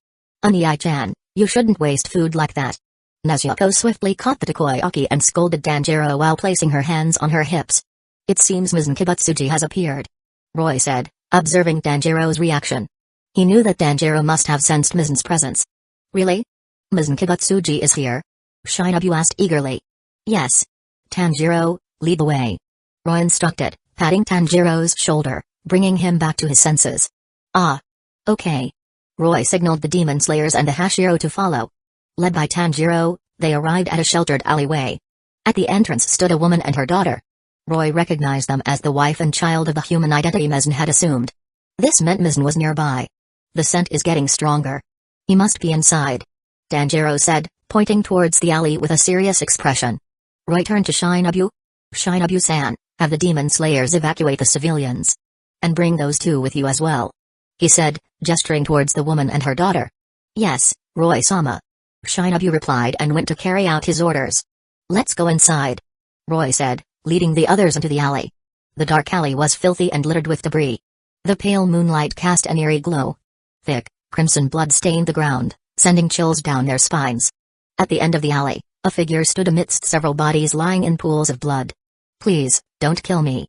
Anii-chan, you shouldn't waste food like that. Nezuko swiftly caught the takoyaki and scolded Tanjiro while placing her hands on her hips. It seems Mizan Kibutsuji has appeared, Roy said, observing Tanjiro's reaction. He knew that Tanjiro must have sensed Mizan's presence. Really? Mizan Kibutsuji is here? Shinobu asked eagerly. Yes. Tanjiro, lead the way. Roy instructed, patting Tanjiro's shoulder, bringing him back to his senses. Ah. Okay. Roy signaled the demon slayers and the Hashira to follow. Led by Tanjiro, they arrived at a sheltered alleyway. At the entrance stood a woman and her daughter. Roy recognized them as the wife and child of the human identity Mizan had assumed. This meant Mizan was nearby. The scent is getting stronger. He must be inside, Tanjiro said, pointing towards the alley with a serious expression. Roy turned to Shinobu. Shinobu-san, have the demon slayers evacuate the civilians. And bring those two with you as well, he said, gesturing towards the woman and her daughter. Yes, Roy-sama. Shinobu replied and went to carry out his orders. Let's go inside, Roy said, leading the others into the alley. The dark alley was filthy and littered with debris. The pale moonlight cast an eerie glow. Thick, crimson blood stained the ground, sending chills down their spines. At the end of the alley, a figure stood amidst several bodies lying in pools of blood. Please, don't kill me.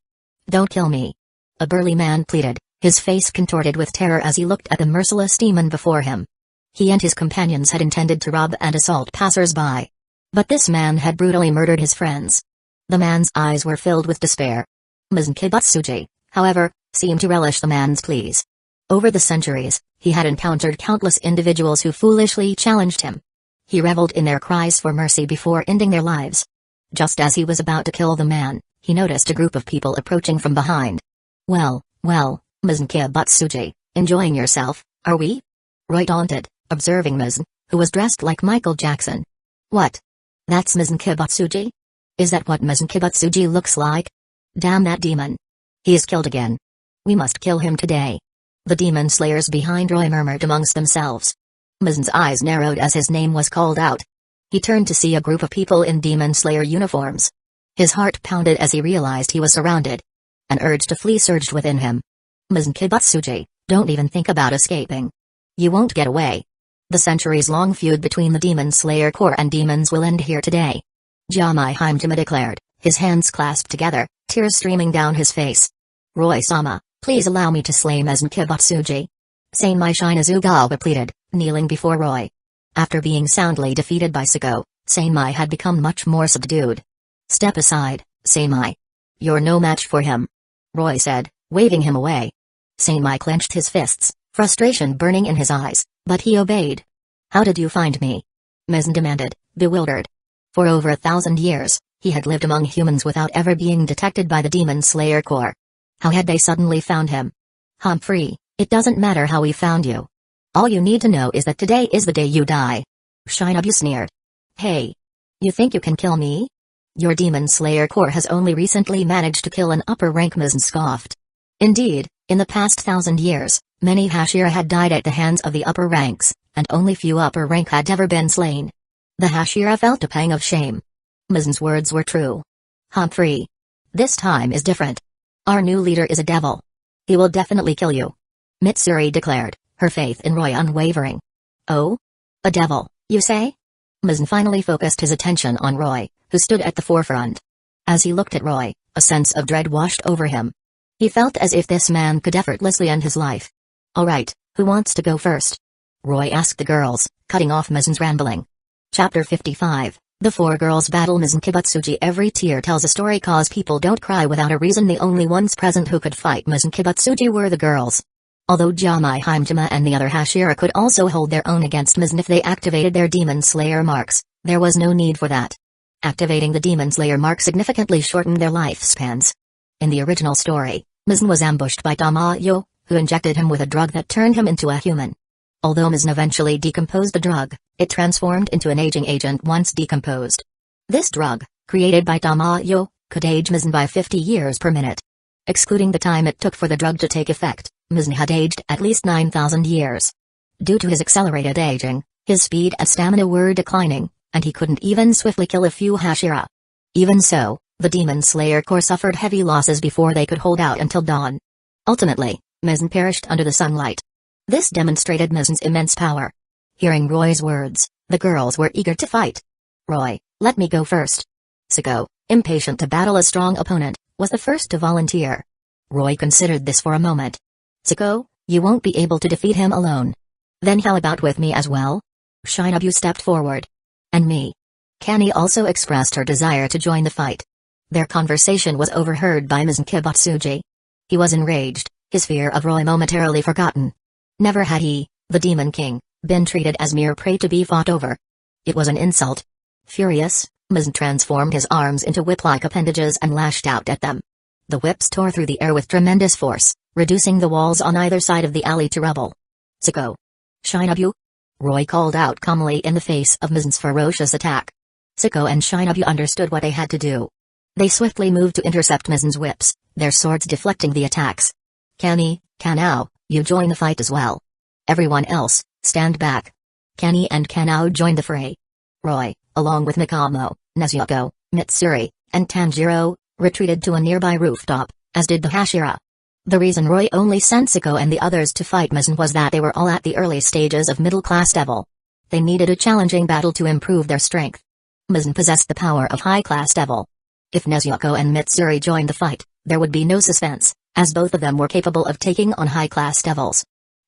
Don't kill me. A burly man pleaded, his face contorted with terror as he looked at the merciless demon before him. He and his companions had intended to rob and assault passers-by. But this man had brutally murdered his friends. The man's eyes were filled with despair. Mizan Kibutsuji, however, seemed to relish the man's pleas. Over the centuries, he had encountered countless individuals who foolishly challenged him. He reveled in their cries for mercy before ending their lives. Just as he was about to kill the man, he noticed a group of people approaching from behind. Well, Mizan Kibutsuji, enjoying yourself, are we? Roy taunted, observing Mizan, who was dressed like Michael Jackson. What? That's Mizan Kibutsuji? Is that what Mizan Kibutsuji looks like? Damn that demon. He is killed again. We must kill him today. The demon slayers behind Roy murmured amongst themselves. Mizan's eyes narrowed as his name was called out. He turned to see a group of people in demon slayer uniforms. His heart pounded as he realized he was surrounded. An urge to flee surged within him. Mizan Kibutsuji, don't even think about escaping. You won't get away. The centuries-long feud between the Demon Slayer Corps and demons will end here today. Jamai Haimjima declared, his hands clasped together, tears streaming down his face. Roy-sama, please allow me to slay Mizan Kibutsuji. Sanmai Shinazugawa pleaded, kneeling before Roy. After being soundly defeated by Sago, Sanmai had become much more subdued. Step aside, Sanmai. You're no match for him, Roy said, waving him away. Sanmai clenched his fists, frustration burning in his eyes, but he obeyed. How did you find me? Mizan demanded, bewildered. For over 1,000 years, he had lived among humans without ever being detected by the Demon Slayer Corps. How had they suddenly found him? Humphrey, it doesn't matter how we found you. All you need to know is that today is the day you die. Shinobu sneered. Hey. You think you can kill me? Your Demon Slayer Corps has only recently managed to kill an upper rank. Mizan scoffed. Indeed, in the past 1,000 years, many Hashira had died at the hands of the upper ranks, and only few upper rank had ever been slain. The Hashira felt a pang of shame. Mizan's words were true. Humphrey. This time is different. Our new leader is a devil. He will definitely kill you. Mitsuri declared, her faith in Roy unwavering. Oh? A devil, you say? Mizan finally focused his attention on Roy, who stood at the forefront. As he looked at Roy, a sense of dread washed over him. He felt as if this man could effortlessly end his life. Alright, who wants to go first? Roy asked the girls, cutting off Mizan's rambling. Chapter 55, The four girls battle Mizun Kibutsuji. Every tear tells a story, cause people don't cry without a reason. The only ones present who could fight Mizun Kibutsuji were the girls. Although Jamai Haimjima and the other Hashira could also hold their own against Mizun if they activated their Demon Slayer marks, there was no need for that. Activating the Demon Slayer mark significantly shortened their lifespans. In the original story, Mizun was ambushed by Tamayo, who injected him with a drug that turned him into a human. Although Mizun eventually decomposed the drug, it transformed into an aging agent once decomposed. This drug, created by Tamayo, could age Mizun by 50 years per minute. Excluding the time it took for the drug to take effect, Mizun had aged at least 9,000 years. Due to his accelerated aging, his speed and stamina were declining, and he couldn't even swiftly kill a few Hashira. Even so, the Demon Slayer Corps suffered heavy losses before they could hold out until dawn. Ultimately, Mizun perished under the sunlight. This demonstrated Mizun's immense power. Hearing Roy's words, the girls were eager to fight. "Roy, let me go first." Sako, impatient to battle a strong opponent, was the first to volunteer. Roy considered this for a moment. "Sako, you won't be able to defeat him alone. Then how about with me as well?" Shinobu stepped forward. "And me." Kani also expressed her desire to join the fight. Their conversation was overheard by Mizun Kibutsuji. He was enraged, his fear of Roy momentarily forgotten. Never had he, the Demon King, been treated as mere prey to be fought over. It was an insult. Furious, Mizun transformed his arms into whip-like appendages and lashed out at them. The whips tore through the air with tremendous force, reducing the walls on either side of the alley to rubble. "Sako. Shinobu?" Roy called out calmly in the face of Mizun's ferocious attack. Sako and Shinobu understood what they had to do. They swiftly moved to intercept Mizun's whips, their swords deflecting the attacks. "Kani, Kanao, you join the fight as well. Everyone else, stand back." Kani and Kanao joined the fray. Roy, along with Mikamo, Nezuko, Mitsuri, and Tanjiro, retreated to a nearby rooftop, as did the Hashira. The reason Roy only sent Sako and the others to fight Mizun was that they were all at the early stages of middle-class devil. They needed a challenging battle to improve their strength. Mizun possessed the power of high-class devil. If Nezuko and Mitsuri joined the fight, there would be no suspense, as both of them were capable of taking on high-class devils.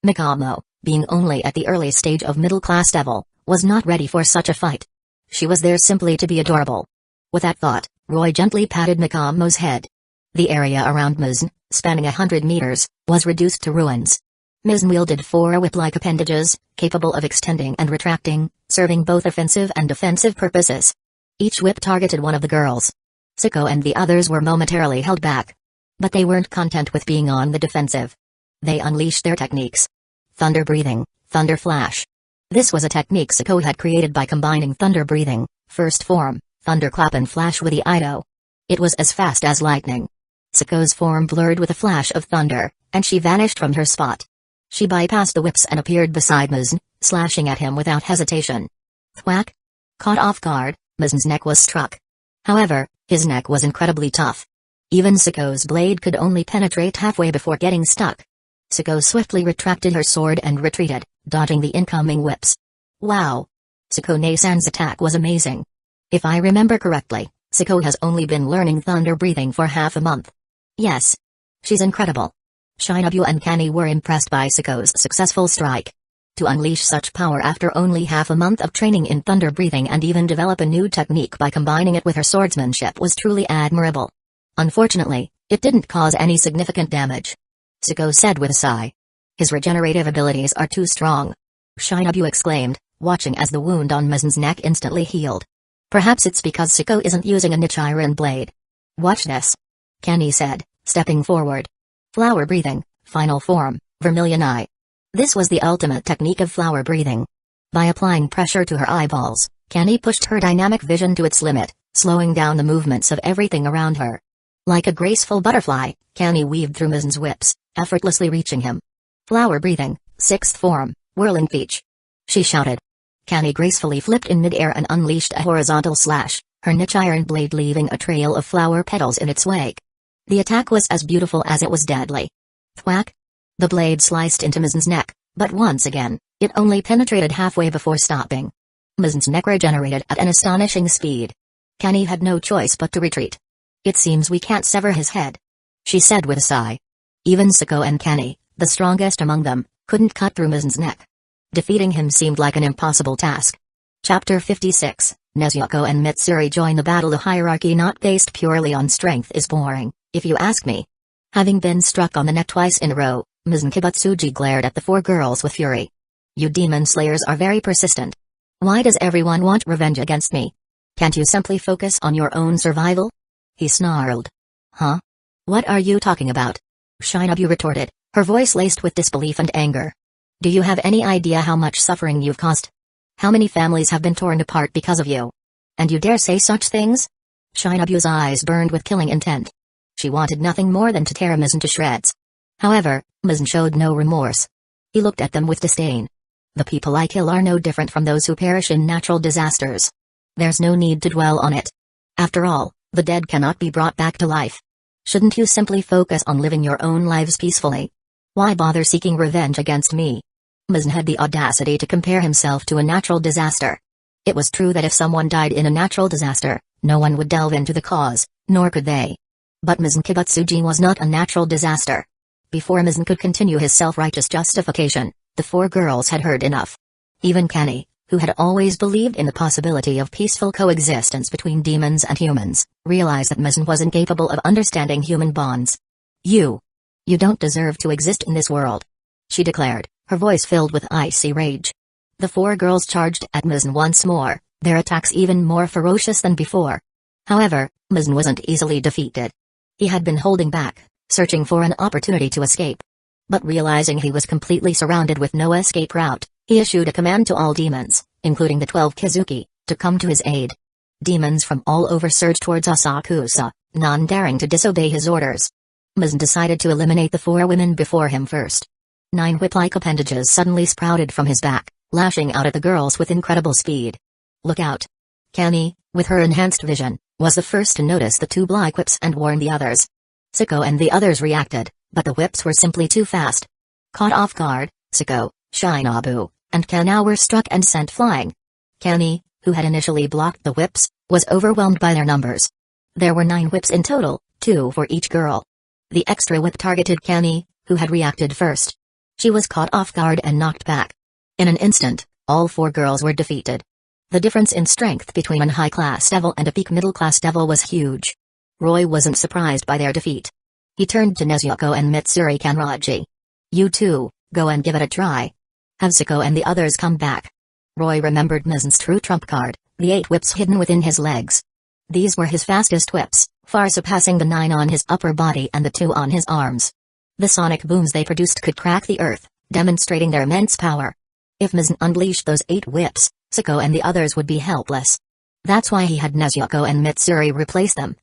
Mikamo, being only at the early stage of middle-class devil, was not ready for such a fight. She was there simply to be adorable. With that thought, Roy gently patted Mikamo's head. The area around Mizun, spanning 100 meters, was reduced to ruins. Mizun wielded 4 whip-like appendages, capable of extending and retracting, serving both offensive and defensive purposes. Each whip targeted one of the girls. Sako and the others were momentarily held back. But they weren't content with being on the defensive. They unleashed their techniques. Thunder breathing, thunder flash. This was a technique Sako had created by combining thunder breathing, first form, thunderclap and flash with the Ido. It was as fast as lightning. Sako's form blurred with a flash of thunder, and she vanished from her spot. She bypassed the whips and appeared beside Mizun, slashing at him without hesitation. Thwack! Caught off guard, Mizun's neck was struck. However, his neck was incredibly tough. Even Sako's blade could only penetrate halfway before getting stuck. Sako swiftly retracted her sword and retreated, dodging the incoming whips. Wow! Sako-ne-san's attack was amazing. If I remember correctly, Sako has only been learning thunder breathing for half a month. Yes. She's incredible. Shinobu and Kani were impressed by Sako's successful strike. To unleash such power after only half a month of training in thunder breathing and even develop a new technique by combining it with her swordsmanship was truly admirable. Unfortunately, it didn't cause any significant damage. Sako said with a sigh. His regenerative abilities are too strong. Shinobu exclaimed, watching as the wound on Mizun's neck instantly healed. Perhaps it's because Sako isn't using a Nichiren blade. Watch this. Kani said, stepping forward. Flower breathing, final form, vermilion eye. This was the ultimate technique of flower breathing. By applying pressure to her eyeballs, Kani pushed her dynamic vision to its limit, slowing down the movements of everything around her. Like a graceful butterfly, Kani weaved through Mizun's whips, effortlessly reaching him. Flower breathing, sixth form, whirling peach. She shouted. Kani gracefully flipped in midair and unleashed a horizontal slash, her Nichiren blade leaving a trail of flower petals in its wake. The attack was as beautiful as it was deadly. Thwack! The blade sliced into Mizun's neck, but once again, it only penetrated halfway before stopping. Mizun's neck regenerated at an astonishing speed. Kani had no choice but to retreat. It seems we can't sever his head, she said with a sigh. Even Sako and Kani, the strongest among them, couldn't cut through Mizun's neck. Defeating him seemed like an impossible task. Chapter 56, Nezuko and Mitsuri join the battle. A hierarchy not based purely on strength is boring, if you ask me. Having been struck on the neck twice in a row, Mizun Kibutsuji glared at the four girls with fury. You demon slayers are very persistent. Why does everyone want revenge against me? Can't you simply focus on your own survival? He snarled. Huh? What are you talking about? Shinobu retorted, her voice laced with disbelief and anger. Do you have any idea how much suffering you've caused? How many families have been torn apart because of you? And you dare say such things? Shinobu's eyes burned with killing intent. She wanted nothing more than to tear Mizun to shreds. However, Mizun showed no remorse. He looked at them with disdain. The people I kill are no different from those who perish in natural disasters. There's no need to dwell on it. After all, the dead cannot be brought back to life. Shouldn't you simply focus on living your own lives peacefully? Why bother seeking revenge against me? Mizun had the audacity to compare himself to a natural disaster. It was true that if someone died in a natural disaster, no one would delve into the cause, nor could they. But Mizun Kibutsuji was not a natural disaster. Before Mizun could continue his self-righteous justification, the four girls had heard enough. Even Kenny, who had always believed in the possibility of peaceful coexistence between demons and humans, realized that Mizun was incapable of understanding human bonds. You don't deserve to exist in this world, she declared, her voice filled with icy rage. The four girls charged at Mizun once more, their attacks even more ferocious than before. However, Mizun wasn't easily defeated. He had been holding back, searching for an opportunity to escape. But realizing he was completely surrounded with no escape route, he issued a command to all demons, including the 12 Kizuki, to come to his aid. Demons from all over surged towards Asakusa, none daring to disobey his orders. Mizun decided to eliminate the four women before him first. 9 whip-like appendages suddenly sprouted from his back, lashing out at the girls with incredible speed. Look out! Kami, with her enhanced vision, was the first to notice the 2 black whips and warned the others. Siko and the others reacted, but the whips were simply too fast. Caught off guard, Siko, Shinobu, and Kana were struck and sent flying. Kami, who had initially blocked the whips, was overwhelmed by their numbers. There were 9 whips in total, 2 for each girl. The extra whip targeted Kami, who had reacted first. She was caught off guard and knocked back. In an instant, all 4 girls were defeated. The difference in strength between a high-class devil and a peak middle-class devil was huge. Roy wasn't surprised by their defeat. He turned to Nezuko and Mitsuri Kanraji. You two, go and give it a try. Have Siko and the others come back. Roy remembered Mizun's true trump card, the 8 whips hidden within his legs. These were his fastest whips, far surpassing the 9 on his upper body and the 2 on his arms. The sonic booms they produced could crack the earth, demonstrating their immense power. If Mizun unleashed those 8 whips, Siko and the others would be helpless. That's why he had Nezuko and Mitsuri replace them.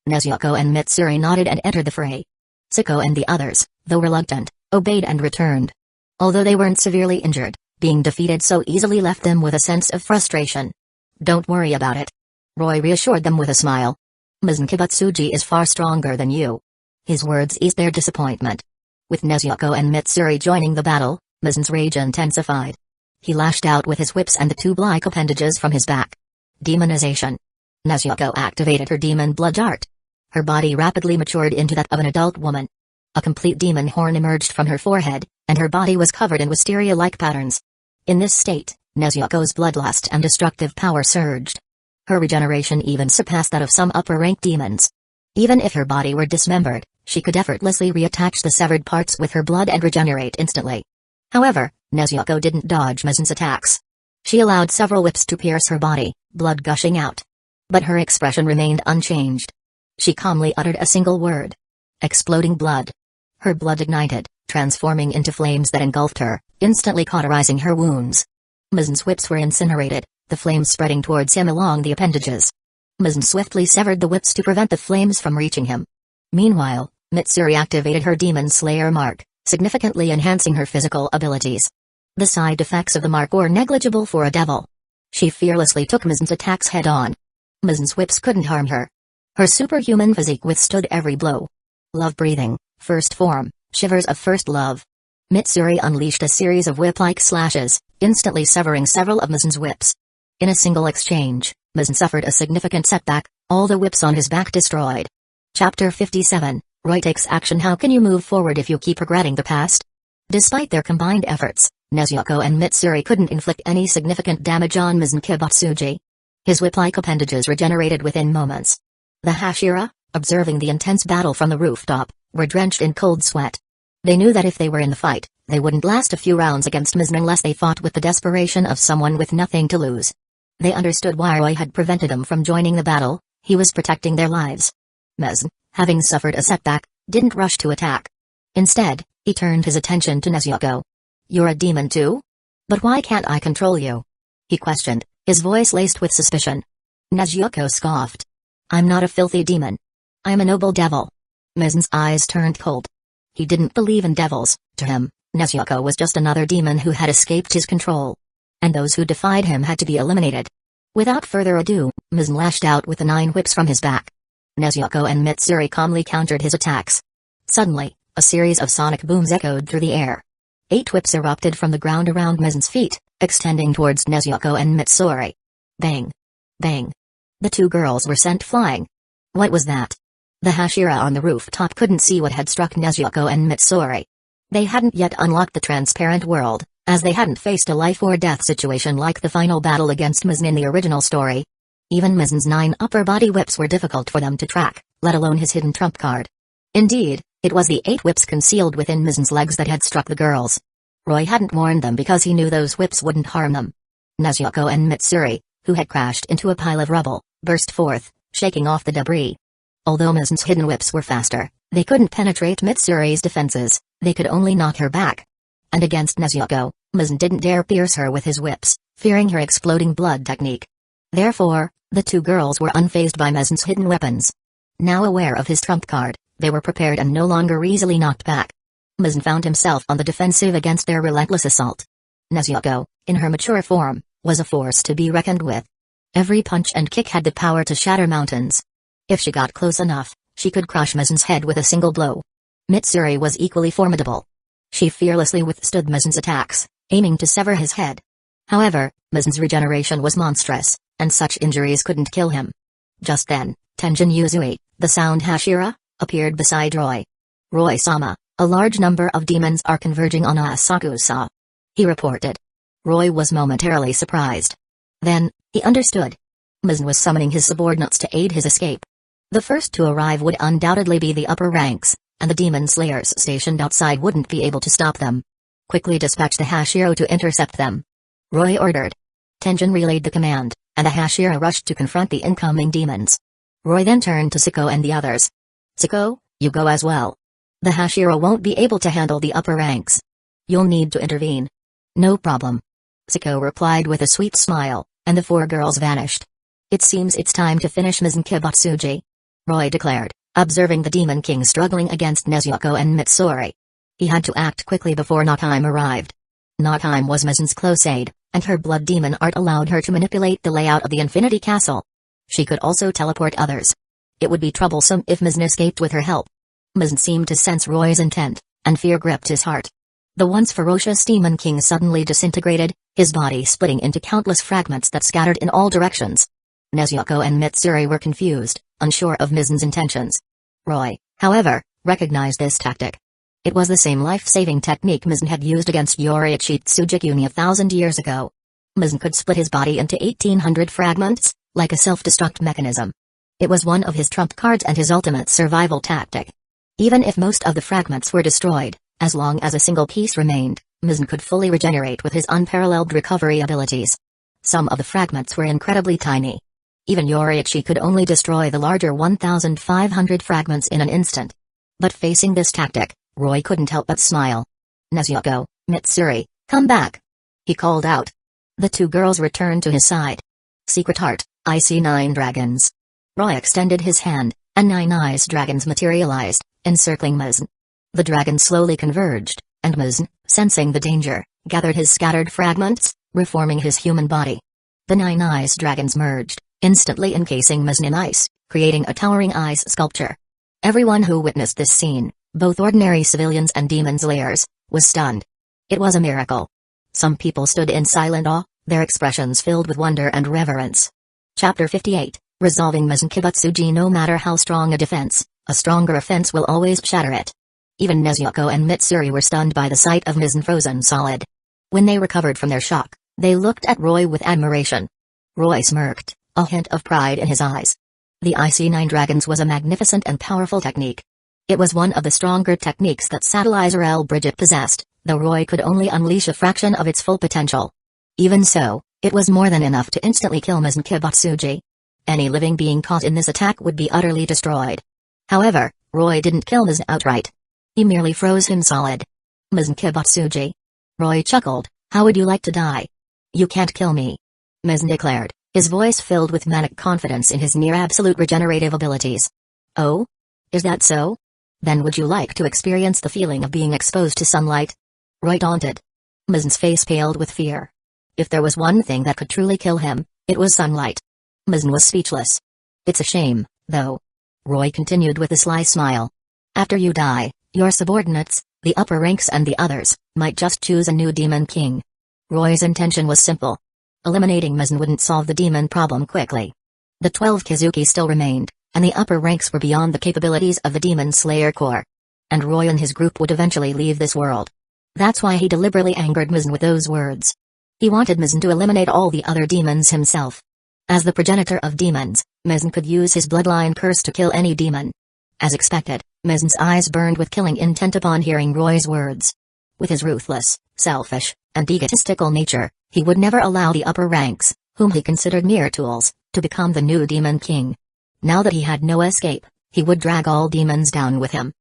Nezuko and Mitsuri nodded and entered the fray. Siko and the others, though reluctant, obeyed and returned. Although they weren't severely injured, being defeated so easily left them with a sense of frustration. Don't worry about it. Roy reassured them with a smile. Mizun Kibutsuji is far stronger than you. His words eased their disappointment. With Nezuko and Mitsuri joining the battle, Mizun's rage intensified. He lashed out with his whips and the 2 black appendages from his back. Demonization. Nezuko activated her demon blood art. Her body rapidly matured into that of an adult woman. A complete demon horn emerged from her forehead, and her body was covered in wisteria-like patterns. In this state, Nezuko's bloodlust and destructive power surged. Her regeneration even surpassed that of some upper-rank demons. Even if her body were dismembered, she could effortlessly reattach the severed parts with her blood and regenerate instantly. However, Nezuko didn't dodge Mizun's attacks. She allowed several whips to pierce her body, blood gushing out. But her expression remained unchanged. She calmly uttered a single word. Exploding blood. Her blood ignited, transforming into flames that engulfed her, instantly cauterizing her wounds. Mizun's whips were incinerated, the flames spreading towards him along the appendages. Mizun swiftly severed the whips to prevent the flames from reaching him. Meanwhile, Mitsuri activated her Demon Slayer mark, significantly enhancing her physical abilities. The side effects of the mark were negligible for a devil. She fearlessly took Mizun's attacks head-on. Mizun's whips couldn't harm her. Her superhuman physique withstood every blow. Love-breathing, first form, shivers of first love. Mitsuri unleashed a series of whip-like slashes, instantly severing several of Mizun's whips. In a single exchange, Mizun suffered a significant setback, all the whips on his back destroyed. Chapter 57, Roy takes action. How can you move forward if you keep regretting the past? Despite their combined efforts, Nezuko and Mitsuri couldn't inflict any significant damage on Mizun Kibatsuji. His whip-like appendages regenerated within moments. The Hashira, observing the intense battle from the rooftop, were drenched in cold sweat. They knew that if they were in the fight, they wouldn't last a few rounds against Mizun unless they fought with the desperation of someone with nothing to lose. They understood why Roy had prevented them from joining the battle. He was protecting their lives. Mizun, having suffered a setback, didn't rush to attack. Instead, he turned his attention to Nezuko. "You're a demon too? But why can't I control you?" he questioned, his voice laced with suspicion. Nezuko scoffed. "I'm not a filthy demon. I'm a noble devil." Mizun's eyes turned cold. He didn't believe in devils. To him, Nezuko was just another demon who had escaped his control. And those who defied him had to be eliminated. Without further ado, Mizun lashed out with the 9 whips from his back. Nezuko and Mitsuri calmly countered his attacks. Suddenly, a series of sonic booms echoed through the air. 8 whips erupted from the ground around Mizun's feet, extending towards Nezuko and Mitsuri. Bang! Bang! The 2 girls were sent flying. What was that? The Hashira on the rooftop couldn't see what had struck Nezuko and Mitsuri. They hadn't yet unlocked the transparent world, as they hadn't faced a life-or-death situation like the final battle against Mizun in the original story. Even Mizun's 9 upper body whips were difficult for them to track, let alone his hidden trump card. Indeed, it was the 8 whips concealed within Mizun's legs that had struck the girls. Roy hadn't warned them because he knew those whips wouldn't harm them. Nezuko and Mitsuri, who had crashed into a pile of rubble, burst forth, shaking off the debris. Although Mizun's hidden whips were faster, they couldn't penetrate Mitsuri's defenses, they could only knock her back. And against Nezuko, Mizun didn't dare pierce her with his whips, fearing her exploding blood technique. Therefore, the 2 girls were unfazed by Mizun's hidden weapons. Now aware of his trump card, they were prepared and no longer easily knocked back. Mizun found himself on the defensive against their relentless assault. Nezuko, in her mature form, was a force to be reckoned with. Every punch and kick had the power to shatter mountains. If she got close enough, she could crush Mizun's head with a single blow. Mitsuri was equally formidable. She fearlessly withstood Mizun's attacks, aiming to sever his head. However, Mizun's regeneration was monstrous, and such injuries couldn't kill him. Just then, Tenjin Yuzui, the sound Hashira, appeared beside Roy. "Roy-sama, a large number of demons are converging on Asakusa," he reported. Roy was momentarily surprised. Then, he understood. Mizun was summoning his subordinates to aid his escape. The first to arrive would undoubtedly be the upper ranks, and the demon slayers stationed outside wouldn't be able to stop them. "Quickly dispatch the Hashira to intercept them," Roy ordered. Tenjin relayed the command, and the Hashira rushed to confront the incoming demons. Roy then turned to Siko and the others. "Siko, you go as well. The Hashira won't be able to handle the upper ranks. You'll need to intervene." "No problem," Siko replied with a sweet smile, and the 4 girls vanished. "It seems it's time to finish Mizun Kibatsuji," Roy declared, observing the Demon King struggling against Nezuko and Mitsuri. He had to act quickly before Nakime arrived. Nakime was Mizun's close aide, and her blood demon art allowed her to manipulate the layout of the Infinity Castle. She could also teleport others. It would be troublesome if Mizun escaped with her help. Mizun seemed to sense Roy's intent, and fear gripped his heart. The once ferocious Demon King suddenly disintegrated, his body splitting into countless fragments that scattered in all directions. Nezuko and Mitsuri were confused, unsure of Mizun's intentions. Roy, however, recognized this tactic. It was the same life-saving technique Mizun had used against Yoriichi Tsujikuni 1,000 years ago. Mizun could split his body into 1,800 fragments, like a self-destruct mechanism. It was one of his trump cards and his ultimate survival tactic. Even if most of the fragments were destroyed, as long as a single piece remained, Mizun could fully regenerate with his unparalleled recovery abilities. Some of the fragments were incredibly tiny. Even Yoriichi could only destroy the larger 1,500 fragments in an instant. But facing this tactic, Roy couldn't help but smile. "Nezuko, Mitsuri, come back!" he called out. The 2 girls returned to his side. "Secret Heart, I see 9 dragons." Roy extended his hand, and 9 ice dragons materialized, encircling Mizun. The dragons slowly converged, and Mizun, sensing the danger, gathered his scattered fragments, reforming his human body. The 9 ice dragons merged, instantly encasing Mizun in ice, creating a towering ice sculpture. Everyone who witnessed this scene, both ordinary civilians and demon slayers, was stunned. It was a miracle. Some people stood in silent awe, their expressions filled with wonder and reverence. Chapter 58, Resolving Mizun Kibatsuji. No matter how strong a defense, a stronger offense will always shatter it. Even Nezuko and Mitsuri were stunned by the sight of Mizun frozen solid. When they recovered from their shock, they looked at Roy with admiration. Roy smirked, a hint of pride in his eyes. The IC9 Dragons was a magnificent and powerful technique. It was one of the stronger techniques that Satellizor L. Bridget possessed, though Roy could only unleash a fraction of its full potential. Even so, it was more than enough to instantly kill Mizun Kibatsuji. Any living being caught in this attack would be utterly destroyed. However, Roy didn't kill Mizun outright. He merely froze him solid. Mizun Kibatsuji. Roy chuckled, how would you like to die? You can't kill me. Mizun declared, his voice filled with manic confidence in his near-absolute regenerative abilities. Oh? Is that so? Then would you like to experience the feeling of being exposed to sunlight? Roy taunted. Mizun's face paled with fear. If there was one thing that could truly kill him, it was sunlight. Mizun was speechless. It's a shame, though. Roy continued with a sly smile. After you die, your subordinates, the upper ranks and the others, might just choose a new demon king. Roy's intention was simple. Eliminating Mizun wouldn't solve the demon problem quickly. The 12 Kizuki still remained, and the upper ranks were beyond the capabilities of the Demon Slayer Corps. And Roy and his group would eventually leave this world. That's why he deliberately angered Mizun with those words. He wanted Mizun to eliminate all the other demons himself. As the progenitor of demons, Mizun could use his bloodline curse to kill any demon. As expected, Mizun's eyes burned with killing intent upon hearing Roy's words. With his ruthless, selfish, and egotistical nature, he would never allow the upper ranks, whom he considered mere tools, to become the new demon king. Now that he had no escape, he would drag all demons down with him.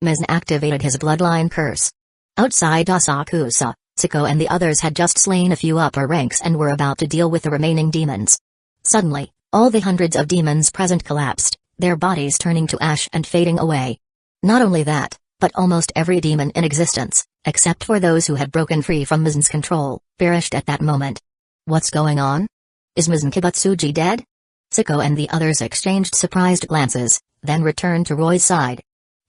Mizun activated his bloodline curse. Outside Asakusa, Tsuko and the others had just slain a few upper ranks and were about to deal with the remaining demons. Suddenly, all the hundreds of demons present collapsed, their bodies turning to ash and fading away. Not only that, but almost every demon in existence, except for those who had broken free from Mizun's control, perished at that moment. What's going on? Is Mizun Kibatsuji dead? Tsuko and the others exchanged surprised glances, then returned to Roy's side.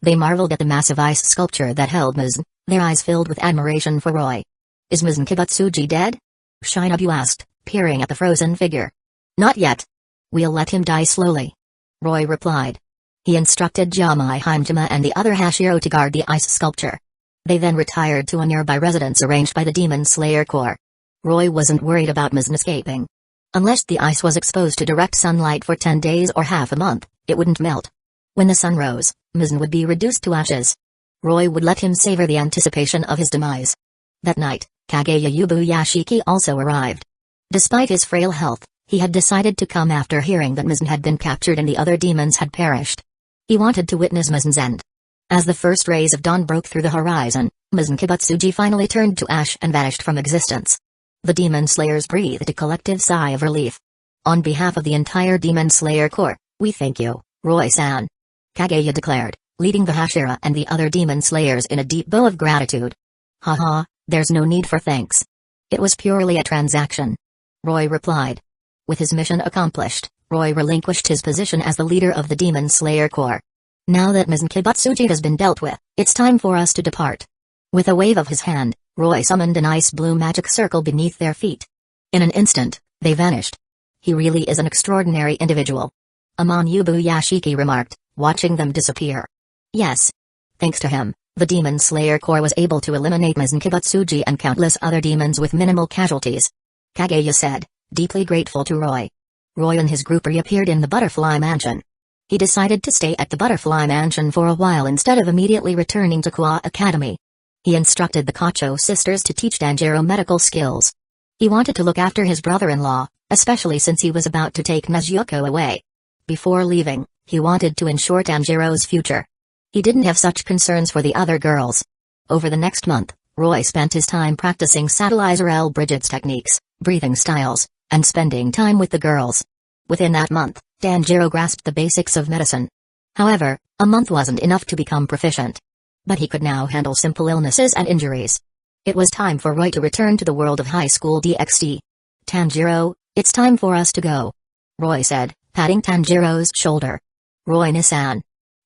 They marveled at the massive ice sculpture that held Mizun, their eyes filled with admiration for Roy. Is Mizun Kibatsuji dead? Shinobu asked, peering at the frozen figure. Not yet. We'll let him die slowly. Roy replied. He instructed Jamai Himejima and the other Hashiro to guard the ice sculpture. They then retired to a nearby residence arranged by the Demon Slayer Corps. Roy wasn't worried about Mizun escaping. Unless the ice was exposed to direct sunlight for 10 days or half a month, it wouldn't melt. When the sun rose, Mizun would be reduced to ashes. Roy would let him savor the anticipation of his demise. That night, Kageya Yubuyashiki also arrived. Despite his frail health, he had decided to come after hearing that Mizun had been captured and the other demons had perished. He wanted to witness Mizun's end. As the first rays of dawn broke through the horizon, Mizun Kibatsuji finally turned to ash and vanished from existence. The Demon Slayers breathed a collective sigh of relief. On behalf of the entire Demon Slayer Corps, we thank you, Roy-san. Kageya declared, leading the Hashira and the other Demon Slayers in a deep bow of gratitude. Haha, there's no need for thanks. It was purely a transaction. Roy replied. With his mission accomplished, Roy relinquished his position as the leader of the Demon Slayer Corps. Now that Mizun Kibatsuji has been dealt with, it's time for us to depart. With a wave of his hand, Roy summoned an ice blue magic circle beneath their feet. In an instant, they vanished. He really is an extraordinary individual. Amon Yubuyashiki remarked, watching them disappear. Yes. Thanks to him, the Demon Slayer Corps was able to eliminate Mizun Kibatsuji and countless other demons with minimal casualties. Kageya said, deeply grateful to Roy. Roy and his group reappeared in the Butterfly Mansion. He decided to stay at the Butterfly Mansion for a while instead of immediately returning to Kwa Academy. He instructed the Kacho sisters to teach Danjiro medical skills. He wanted to look after his brother-in-law, especially since he was about to take Nezuko away. Before leaving, he wanted to ensure Tanjiro's future. He didn't have such concerns for the other girls. Over the next month, Roy spent his time practicing Satellizor L. Bridget's techniques, breathing styles, and spending time with the girls. Within that month, Tanjiro grasped the basics of medicine. However, a month wasn't enough to become proficient. But he could now handle simple illnesses and injuries. It was time for Roy to return to the world of high school DxD. Tanjiro, it's time for us to go. Roy said, patting Tanjiro's shoulder. Roy-san.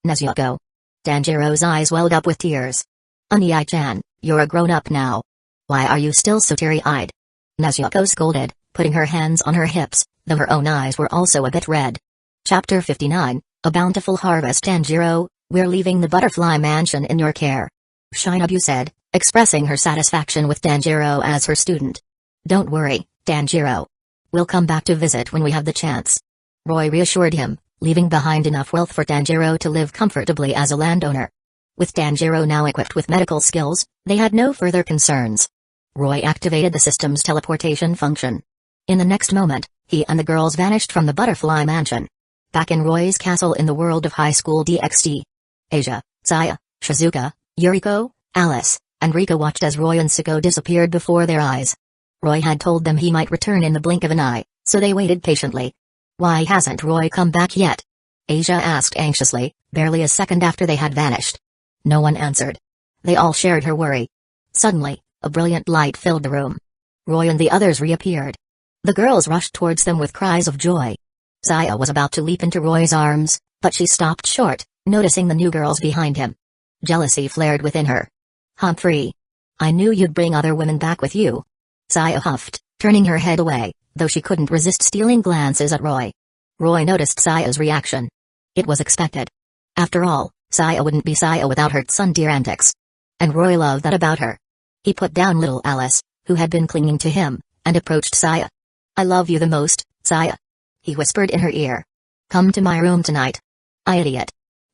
Nezuko. Tanjiro's eyes welled up with tears. Unii-chan, you're a grown-up now. Why are you still so teary-eyed? Nezuko scolded, putting her hands on her hips, though her own eyes were also a bit red. Chapter 59, A Bountiful Harvest. Tanjiro, we're leaving the Butterfly Mansion in your care. Shinobu said, expressing her satisfaction with Tanjiro as her student. Don't worry, Tanjiro. We'll come back to visit when we have the chance. Roy reassured him, leaving behind enough wealth for Tanjiro to live comfortably as a landowner. With Tanjiro now equipped with medical skills, they had no further concerns. Roy activated the system's teleportation function. In the next moment, he and the girls vanished from the butterfly mansion. Back in Roy's castle in the world of high school DxD. Asia, Saya, Shizuka, Yuriko, Alice, and Rika watched as Roy and Siko disappeared before their eyes. Roy had told them he might return in the blink of an eye, so they waited patiently. Why hasn't Roy come back yet? Asia asked anxiously, barely a second after they had vanished. No one answered. They all shared her worry. Suddenly, a brilliant light filled the room. Roy and the others reappeared. The girls rushed towards them with cries of joy. Saya was about to leap into Roy's arms, but she stopped short, noticing the new girls behind him. Jealousy flared within her. Humphrey. I knew you'd bring other women back with you. Saya huffed, turning her head away, though she couldn't resist stealing glances at Roy. Roy noticed Saya's reaction. It was expected. After all, Saya wouldn't be Saya without her tsundere antics. And Roy loved that about her. He put down little Alice, who had been clinging to him, and approached Saya. I love you the most, Saya. He whispered in her ear. Come to my room tonight. I idiot.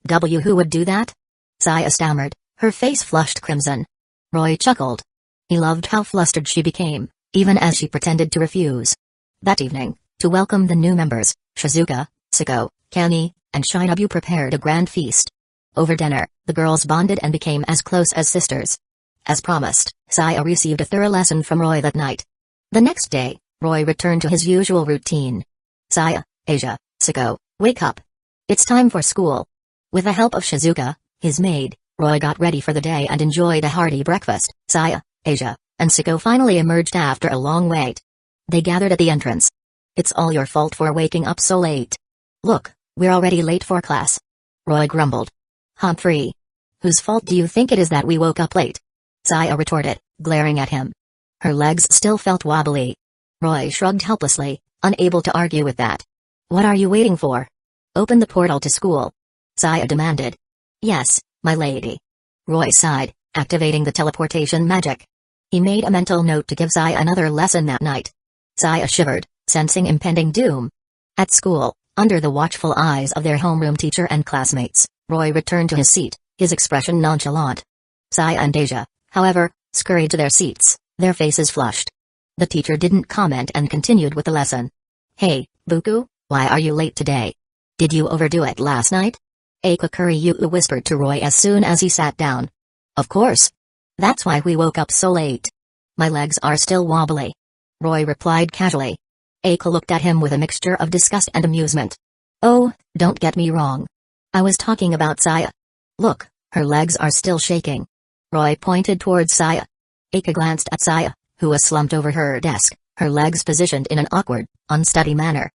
Who would do that? Saya stammered, her face flushed crimson. Roy chuckled. He loved how flustered she became, even as she pretended to refuse. That evening, to welcome the new members, Shizuka, Siko, Kani, and Shinobu prepared a grand feast. Over dinner, the girls bonded and became as close as sisters. As promised, Saya received a thorough lesson from Roy that night. The next day, Roy returned to his usual routine. Saya, Asia, Siko, wake up. It's time for school. With the help of Shizuka, his maid, Roy got ready for the day and enjoyed a hearty breakfast. Saya, Asia, and Siko finally emerged after a long wait. They gathered at the entrance. It's all your fault for waking up so late. Look, we're already late for class. Roy grumbled. Humphrey. Whose fault do you think it is that we woke up late? Saya retorted, glaring at him. Her legs still felt wobbly. Roy shrugged helplessly, unable to argue with that. What are you waiting for? Open the portal to school. Saya demanded. Yes, my lady. Roy sighed, activating the teleportation magic. He made a mental note to give Saya another lesson that night. Saya shivered, sensing impending doom. At school, under the watchful eyes of their homeroom teacher and classmates, Roy returned to his seat, his expression nonchalant. Saya and Asia, however, scurried to their seats, their faces flushed. The teacher didn't comment and continued with the lesson. Hey, Buku, why are you late today? Did you overdo it last night? Akakuryu whispered to Roy as soon as he sat down. Of course. That's why we woke up so late. My legs are still wobbly. Roy replied casually. Aka looked at him with a mixture of disgust and amusement. Oh, don't get me wrong. I was talking about Saya. Look, her legs are still shaking. Roy pointed towards Saya. Aka glanced at Saya, who was slumped over her desk, her legs positioned in an awkward, unsteady manner.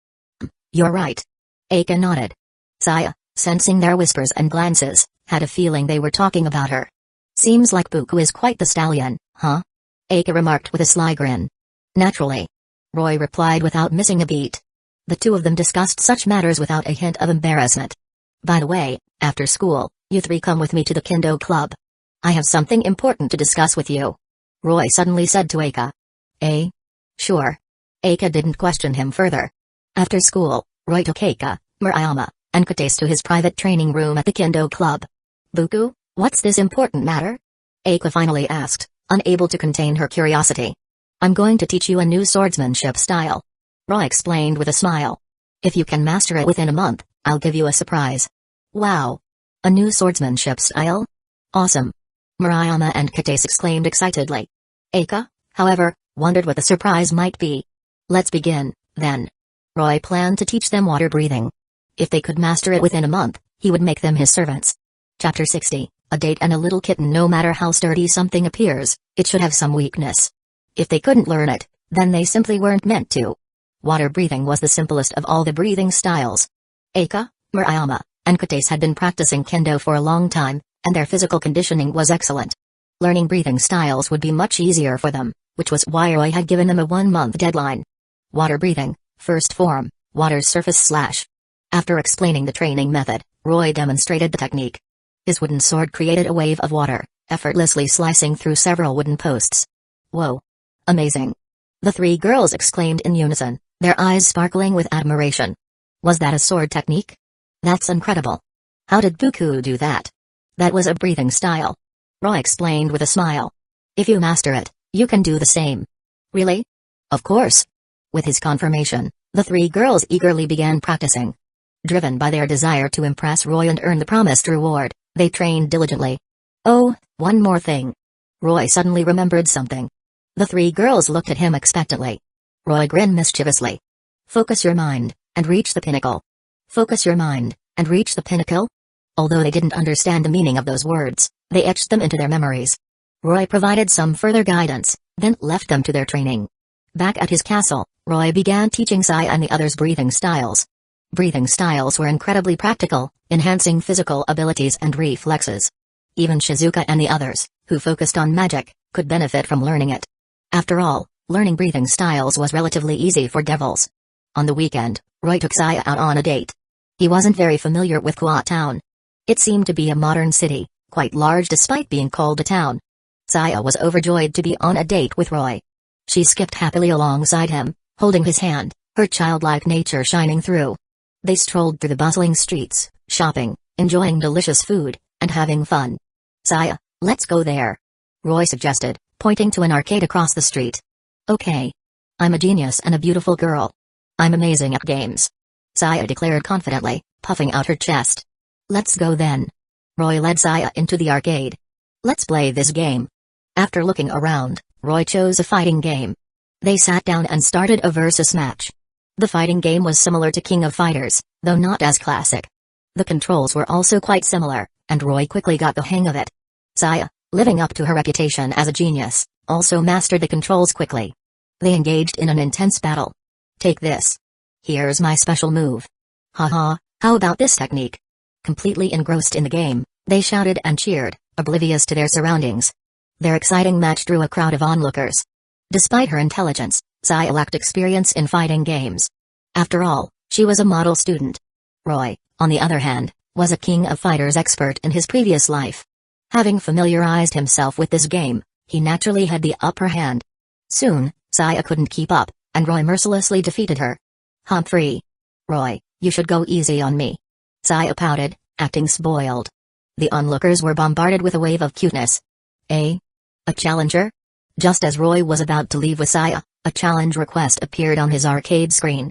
You're right. Aka nodded. Saya, sensing their whispers and glances, had a feeling they were talking about her. Seems like Buku is quite the stallion, huh? Aka remarked with a sly grin. Naturally. Roy replied without missing a beat. The two of them discussed such matters without a hint of embarrassment. By the way, after school, you three come with me to the Kendo Club. I have something important to discuss with you. Roy suddenly said to Aka. Sure. Aka didn't question him further. After school, Roy took Aka, Murayama, and Katace to his private training room at the Kendo Club. Buku, what's this important matter? Aka finally asked, unable to contain her curiosity. I'm going to teach you a new swordsmanship style. Roy explained with a smile. If you can master it within a month, I'll give you a surprise. Wow. A new swordsmanship style? Awesome. Murayama and Katace exclaimed excitedly. Aka, however, wondered what the surprise might be. Let's begin, then. Roy planned to teach them water breathing. If they could master it within a month, he would make them his servants. Chapter 60, A Date and a Little Kitten. No matter how sturdy something appears, it should have some weakness. If they couldn't learn it, then they simply weren't meant to. Water breathing was the simplest of all the breathing styles. Aka, Murayama, and Katace had been practicing kendo for a long time, and their physical conditioning was excellent. Learning breathing styles would be much easier for them, which was why Roy had given them a 1-month deadline. Water breathing, first form, water surface slash. After explaining the training method, Roy demonstrated the technique. His wooden sword created a wave of water, effortlessly slicing through several wooden posts. Whoa! Amazing! The three girls exclaimed in unison, their eyes sparkling with admiration. Was that a sword technique? That's incredible. How did Buku do that? That was a breathing style. Roy explained with a smile. If you master it, you can do the same. Really? Of course. With his confirmation, the three girls eagerly began practicing. Driven by their desire to impress Roy and earn the promised reward, they trained diligently. Oh, one more thing. Roy suddenly remembered something. The three girls looked at him expectantly. Roy grinned mischievously. Focus your mind, and reach the pinnacle. Focus your mind, and reach the pinnacle? Although they didn't understand the meaning of those words, they etched them into their memories. Roy provided some further guidance, then left them to their training. Back at his castle, Roy began teaching Sai and the others breathing styles. Breathing styles were incredibly practical, enhancing physical abilities and reflexes. Even Shizuka and the others, who focused on magic, could benefit from learning it. After all, learning breathing styles was relatively easy for devils. On the weekend, Roy took Saya out on a date. He wasn't very familiar with Kwa Town. It seemed to be a modern city, quite large despite being called a town. Saya was overjoyed to be on a date with Roy. She skipped happily alongside him, holding his hand, her childlike nature shining through. They strolled through the bustling streets, shopping, enjoying delicious food, and having fun. Saya, let's go there. Roy suggested, pointing to an arcade across the street. Okay. I'm a genius and a beautiful girl. I'm amazing at games. Saya declared confidently, puffing out her chest. Let's go then. Roy led Saya into the arcade. Let's play this game. After looking around, Roy chose a fighting game. They sat down and started a versus match. The fighting game was similar to King of Fighters, though not as classic. The controls were also quite similar, and Roy quickly got the hang of it. Saya, living up to her reputation as a genius, also mastered the controls quickly. They engaged in an intense battle. Take this. Here's my special move. Haha, how about this technique? Completely engrossed in the game, they shouted and cheered, oblivious to their surroundings. Their exciting match drew a crowd of onlookers. Despite her intelligence, Saya lacked experience in fighting games. After all, she was a model student. Roy, on the other hand, was a King of Fighters expert in his previous life. Having familiarized himself with this game, he naturally had the upper hand. Soon, Saya couldn't keep up, and Roy mercilessly defeated her. Humphrey. Roy, you should go easy on me. Saya pouted, acting spoiled. The onlookers were bombarded with a wave of cuteness. A challenger? Just as Roy was about to leave with Saya, a challenge request appeared on his arcade screen.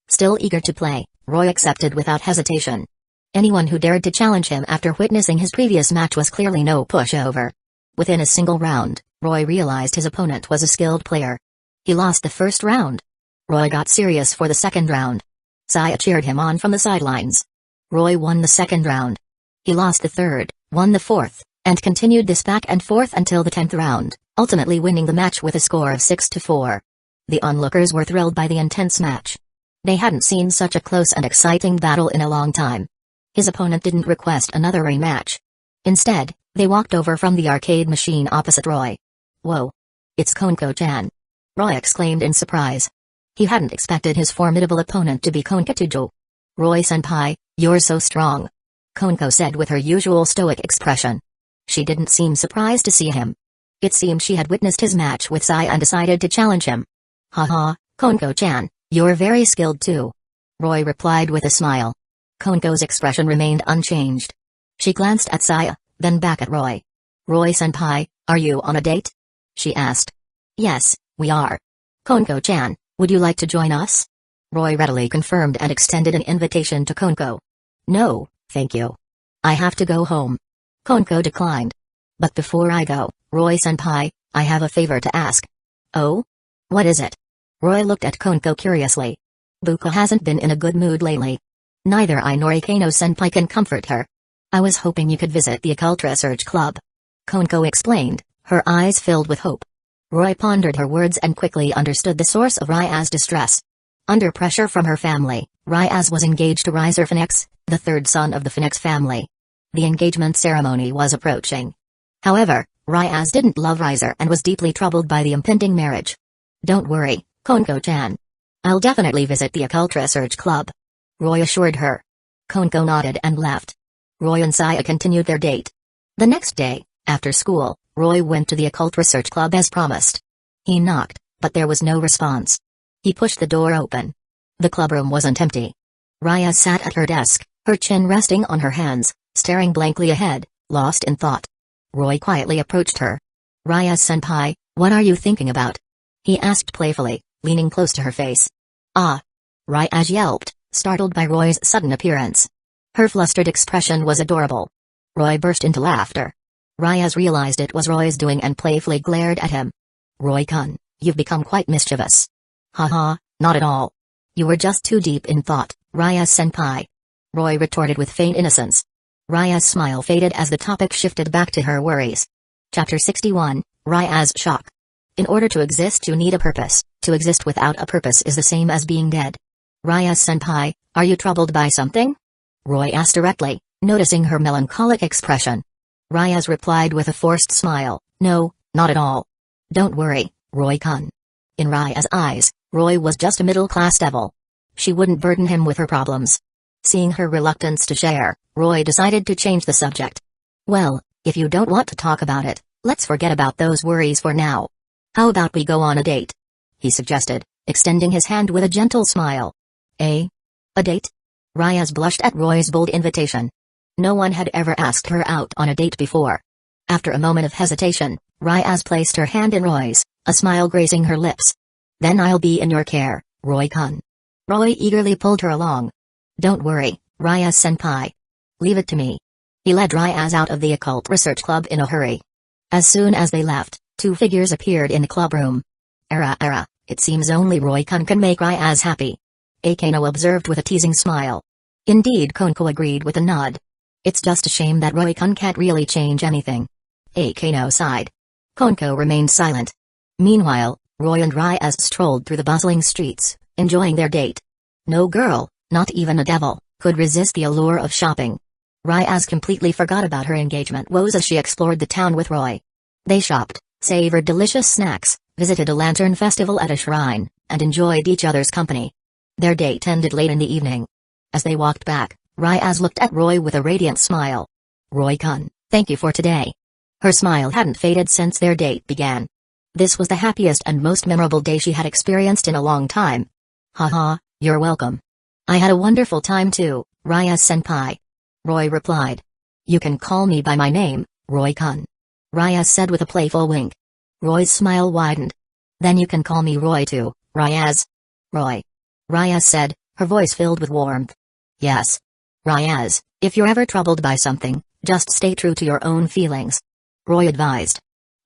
Still eager to play, Roy accepted without hesitation. Anyone who dared to challenge him after witnessing his previous match was clearly no pushover. Within a single round, Roy realized his opponent was a skilled player. He lost the first round. Roy got serious for the second round. Saya cheered him on from the sidelines. Roy won the second round. He lost the third, won the fourth, and continued this back and forth until the 10th round, ultimately winning the match with a score of 6-4. The onlookers were thrilled by the intense match. They hadn't seen such a close and exciting battle in a long time. His opponent didn't request another rematch. Instead, they walked over from the arcade machine opposite Roy. Whoa! It's Konko-chan! Roy exclaimed in surprise. He hadn't expected his formidable opponent to be Konko-tujo. Roy-senpai, you're so strong. Konko said with her usual stoic expression. She didn't seem surprised to see him. It seemed she had witnessed his match with Sai and decided to challenge him. Haha, Konko-chan, you're very skilled too. Roy replied with a smile. Konko's expression remained unchanged. She glanced at Saya, then back at Roy. Roy-senpai, are you on a date? She asked. Yes, we are. Konko-chan, would you like to join us? Roy readily confirmed and extended an invitation to Konko. No, thank you. I have to go home. Konko declined. But before I go, Roy-senpai, I have a favor to ask. Oh? What is it? Roy looked at Konko curiously. Buko hasn't been in a good mood lately. Neither I nor Ikano-senpai can comfort her. I was hoping you could visit the Occult Research Club. Konko explained, her eyes filled with hope. Roy pondered her words and quickly understood the source of Rya's distress. Under pressure from her family, Ryaz was engaged to Riser Phoenix, the third son of the Phoenix family. The engagement ceremony was approaching. However, Ryaz didn't love Riser and was deeply troubled by the impending marriage. Don't worry, Konko-chan. I'll definitely visit the Occult Research Club. Roy assured her. Konko nodded and left. Roy and Saya continued their date. The next day, After school, Roy went to the Occult Research Club as promised. He knocked, but there was no response. He pushed the door open. The clubroom wasn't empty. Raya sat at her desk, her chin resting on her hands, staring blankly ahead, lost in thought. Roy quietly approached her. "Raya-senpai, what are you thinking about?" he asked playfully, leaning close to her face. "Ah!" Raya yelped, startled by Roy's sudden appearance. Her flustered expression was adorable. Roy burst into laughter. Raya realized it was Roy's doing and playfully glared at him. "Roy-kun, you've become quite mischievous." "Haha, not at all. You were just too deep in thought, Raya-senpai," Roy retorted with faint innocence. Raya's smile faded as the topic shifted back to her worries. Chapter 61, Raya's Shock. In order to exist you need a purpose. To exist without a purpose is the same as being dead. "Raya-senpai, are you troubled by something?" Roy asked directly, noticing her melancholic expression. Raya replied with a forced smile, "No, not at all. Don't worry, Roy-kun." In Raya's eyes, Roy was just a middle-class devil. She wouldn't burden him with her problems. Seeing her reluctance to share, Roy decided to change the subject. "Well, if you don't want to talk about it, let's forget about those worries for now. How about we go on a date?" he suggested, extending his hand with a gentle smile. A date? Raya blushed at Roy's bold invitation. No one had ever asked her out on a date before. After a moment of hesitation, Raya placed her hand in Roy's, a smile gracing her lips. "Then I'll be in your care, Roy-kun." Roy eagerly pulled her along. "Don't worry, Raya-senpai. Leave it to me." He led Raya out of the Occult Research Club in a hurry. As soon as they left, two figures appeared in the clubroom. It seems only Roy-kun can make Raya happy," Akano observed with a teasing smile. Indeed, Konko agreed with a nod. "It's just a shame that Roy-kun can't really change anything." Akano sighed. Konko remained silent. Meanwhile, Roy and Raya strolled through the bustling streets, enjoying their date. No girl, not even a devil, could resist the allure of shopping. Raya completely forgot about her engagement woes as she explored the town with Roy. They shopped, savored delicious snacks, visited a lantern festival at a shrine, and enjoyed each other's company. Their date ended late in the evening. As they walked back, Raya looked at Roy with a radiant smile. "Roy-kun, thank you for today." Her smile hadn't faded since their date began. This was the happiest and most memorable day she had experienced in a long time. "Haha, you're welcome. I had a wonderful time too, Raya-senpai," Roy replied. "You can call me by my name, Roy-kun," Raya said with a playful wink. Roy's smile widened. "Then you can call me Roy too, Raya." "Roy," Raya said, her voice filled with warmth. "Yes. Raya, if you're ever troubled by something, just stay true to your own feelings," Roy advised.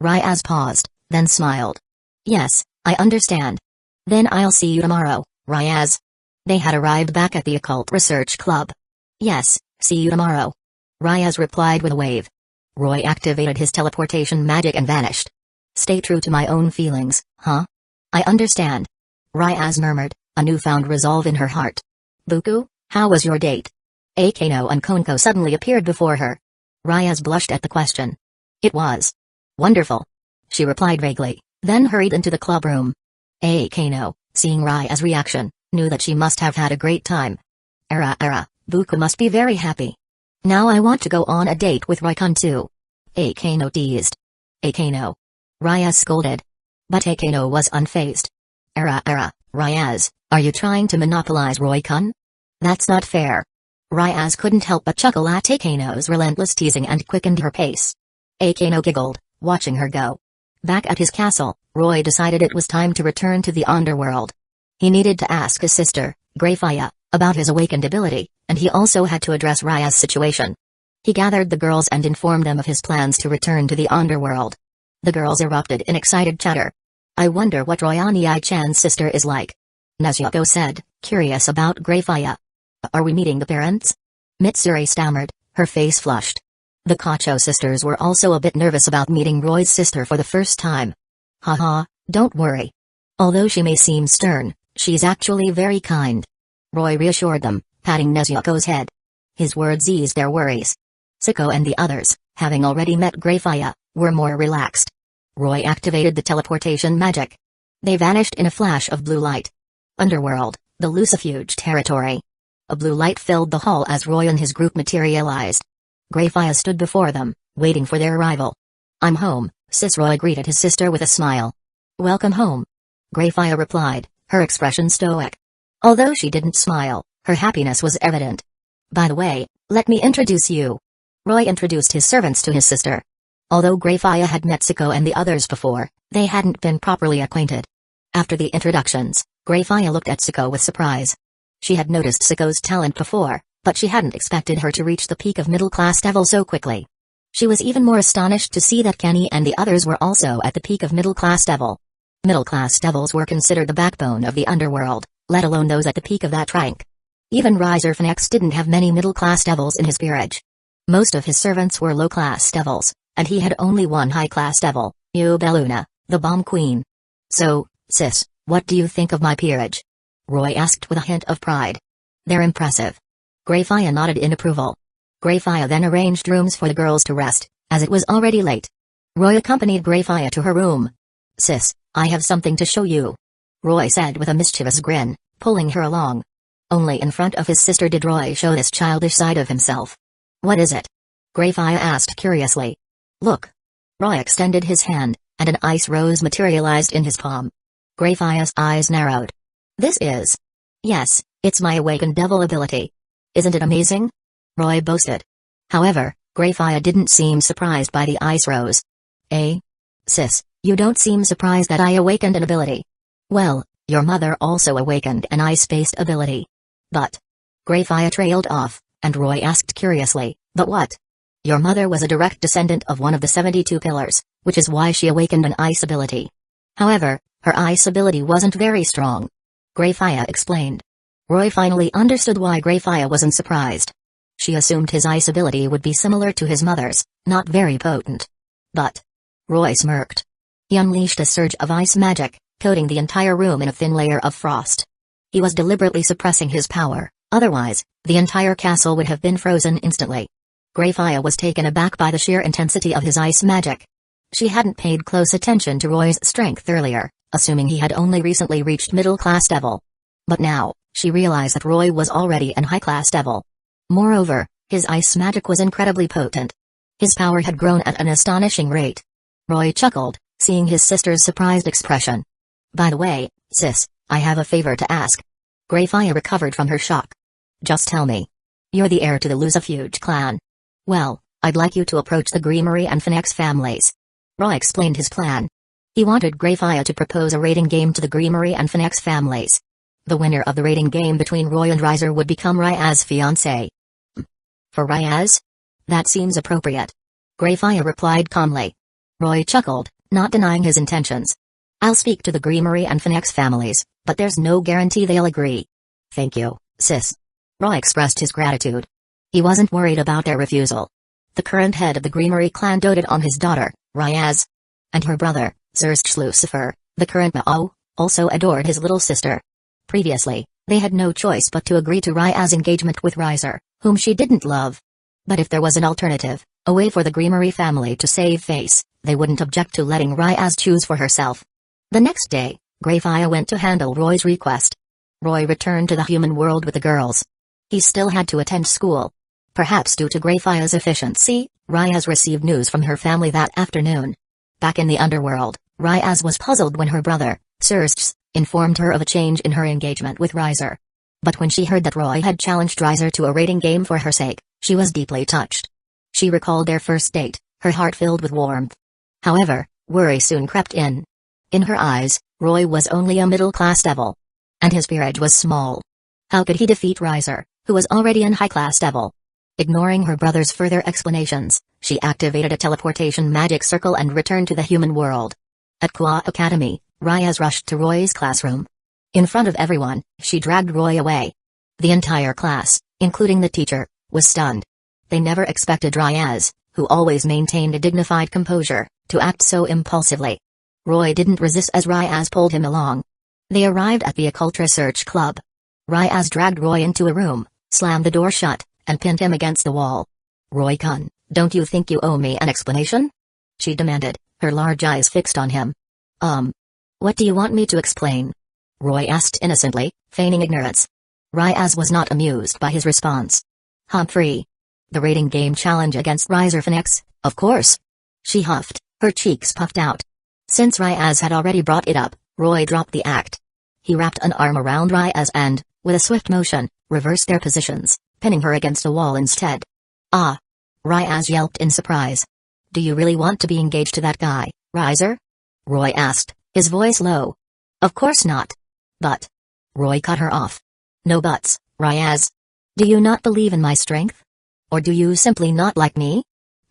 Raya paused, then smiled. "Yes, I understand. Then I'll see you tomorrow, Raya." They had arrived back at the Occult Research Club. "Yes, see you tomorrow," Raya replied with a wave. Roy activated his teleportation magic and vanished. "Stay true to my own feelings, huh? I understand," Raya murmured, a newfound resolve in her heart. "Buku, how was your date?" Akano and Konko suddenly appeared before her. Raya blushed at the question. "It was wonderful," she replied vaguely, then hurried into the clubroom. Akano, seeing Raya's reaction, knew that she must have had a great time. Buku must be very happy. Now I want to go on a date with Roy-kun too," Akano teased. "Akano," Raya scolded. But Akano was unfazed. Raya, are you trying to monopolize Roy-kun? That's not fair." Raya couldn't help but chuckle at Akano's relentless teasing and quickened her pace. Akano giggled, watching her go. Back at his castle, Roy decided it was time to return to the underworld. He needed to ask his sister, Greyfire, about his awakened ability, and he also had to address Raya's situation. He gathered the girls and informed them of his plans to return to the underworld. The girls erupted in excited chatter. "I wonder what Royani-chan's sister is like," Nezuko said, curious about Greyfire. "Are we meeting the parents?" Mitsuri stammered, her face flushed. The Kacho sisters were also a bit nervous about meeting Roy's sister for the first time. "Haha, don't worry. Although she may seem stern, she's actually very kind," Roy reassured them, patting Nezuko's head. His words eased their worries. Siko and the others, having already met Greyfire, were more relaxed. Roy activated the teleportation magic. They vanished in a flash of blue light. Underworld, the Lucifuge territory. A blue light filled the hall as Roy and his group materialized. Greyfire stood before them, waiting for their arrival. I'm home, sis. Roy greeted his sister with a smile. Welcome home. Greyfire replied, her expression stoic. Although she didn't smile, her happiness was evident. By the way, let me introduce you. Roy introduced his servants to his sister. Although Greyfire had met Siko and the others before, they hadn't been properly acquainted. After the introductions, Greyfire looked at Siko with surprise. She had noticed Siko's talent before, but she hadn't expected her to reach the peak of middle-class devil so quickly. She was even more astonished to see that Kenny and the others were also at the peak of middle-class devil. Middle-class devils were considered the backbone of the underworld, let alone those at the peak of that rank. Even Riser Phoenix didn't have many middle-class devils in his peerage. Most of his servants were low-class devils, and he had only one high-class devil, Ubeluna, the Bomb Queen. So, sis, what do you think of my peerage? Roy asked with a hint of pride. They're impressive. Greyfire nodded in approval. Greyfire then arranged rooms for the girls to rest, as it was already late. Roy accompanied Greyfire to her room. Sis, I have something to show you. Roy said with a mischievous grin, pulling her along. Only in front of his sister did Roy show this childish side of himself. What is it? Greyfire asked curiously. Look. Roy extended his hand, and an ice rose materialized in his palm. Greyfire's eyes narrowed. This is... Yes, it's my awakened devil ability. Isn't it amazing? Roy boasted. However, Greyfire didn't seem surprised by the ice rose. Sis, you don't seem surprised that I awakened an ability. Well, your mother also awakened an ice-based ability. But... Greyfire trailed off, and Roy asked curiously, but what? Your mother was a direct descendant of one of the 72 pillars, which is why she awakened an ice ability. However, her ice ability wasn't very strong. Greyfire explained. Roy finally understood why Greyfire wasn't surprised. She assumed his ice ability would be similar to his mother's, not very potent. But... Roy smirked. He unleashed a surge of ice magic, coating the entire room in a thin layer of frost. He was deliberately suppressing his power, otherwise, the entire castle would have been frozen instantly. Greyfire was taken aback by the sheer intensity of his ice magic. She hadn't paid close attention to Roy's strength earlier, assuming he had only recently reached middle-class devil. But now, she realized that Roy was already an high-class devil. Moreover, his ice magic was incredibly potent. His power had grown at an astonishing rate. Roy chuckled, seeing his sister's surprised expression. By the way, sis, I have a favor to ask. Greyfire recovered from her shock. Just tell me. You're the heir to the Lucifuge clan. Well, I'd like you to approach the Greenery and Phoenix families. Roy explained his plan. He wanted Greyfire to propose a rating game to the Greenery and Phoenix families. The winner of the rating game between Roy and Riser would become Ryaz's fiancé. For Ryaz? That seems appropriate. Greyfire replied calmly. Roy chuckled, not denying his intentions. I'll speak to the Greenery and Phoenix families, but there's no guarantee they'll agree. Thank you, sis. Roy expressed his gratitude. He wasn't worried about their refusal. The current head of the Greenery clan doted on his daughter, Ryaz. And her brother, DxD Lucifer, the current Mao, also adored his little sister. Previously, they had no choice but to agree to Ryaz's engagement with Riser, whom she didn't love. But if there was an alternative, a way for the Greenery family to save face, they wouldn't object to letting Ryaz choose for herself. The next day, Greyfire went to handle Roy's request. Roy returned to the human world with the girls. He still had to attend school. Perhaps due to Greyfire's efficiency, Ryaz received news from her family that afternoon. Back in the underworld, Ryaz was puzzled when her brother, DxD, informed her of a change in her engagement with Riser. But when she heard that Roy had challenged Riser to a rating game for her sake, she was deeply touched. She recalled their first date, her heart filled with warmth. However, worry soon crept in. In her eyes, Roy was only a middle-class devil. And his peerage was small. How could he defeat Riser, who was already an high-class devil? Ignoring her brother's further explanations, she activated a teleportation magic circle and returned to the human world. At Kwa Academy, Ryaz rushed to Roy's classroom. In front of everyone, she dragged Roy away. The entire class, including the teacher, was stunned. They never expected Ryaz, who always maintained a dignified composure, to act so impulsively. Roy didn't resist as Ryaz pulled him along. They arrived at the Occult Research Club. Ryaz dragged Roy into a room, slammed the door shut, and pinned him against the wall. Roy-kun, don't you think you owe me an explanation? She demanded, her large eyes fixed on him. What do you want me to explain? Roy asked innocently, feigning ignorance. Ryaz was not amused by his response. Humphrey. The rating game challenge against Riser Phoenix, of course. She huffed, Her cheeks puffed out. Since Ryaz had already brought it up, Roy dropped the act. He wrapped an arm around Ryaz and, with a swift motion, reversed their positions, pinning her against a wall instead. Ah! Ryaz yelped in surprise. Do you really want to be engaged to that guy, Riser? Roy asked, his voice low. Of course not. But. Roy cut her off. No buts, Ryaz. Do you not believe in my strength? Or do you simply not like me?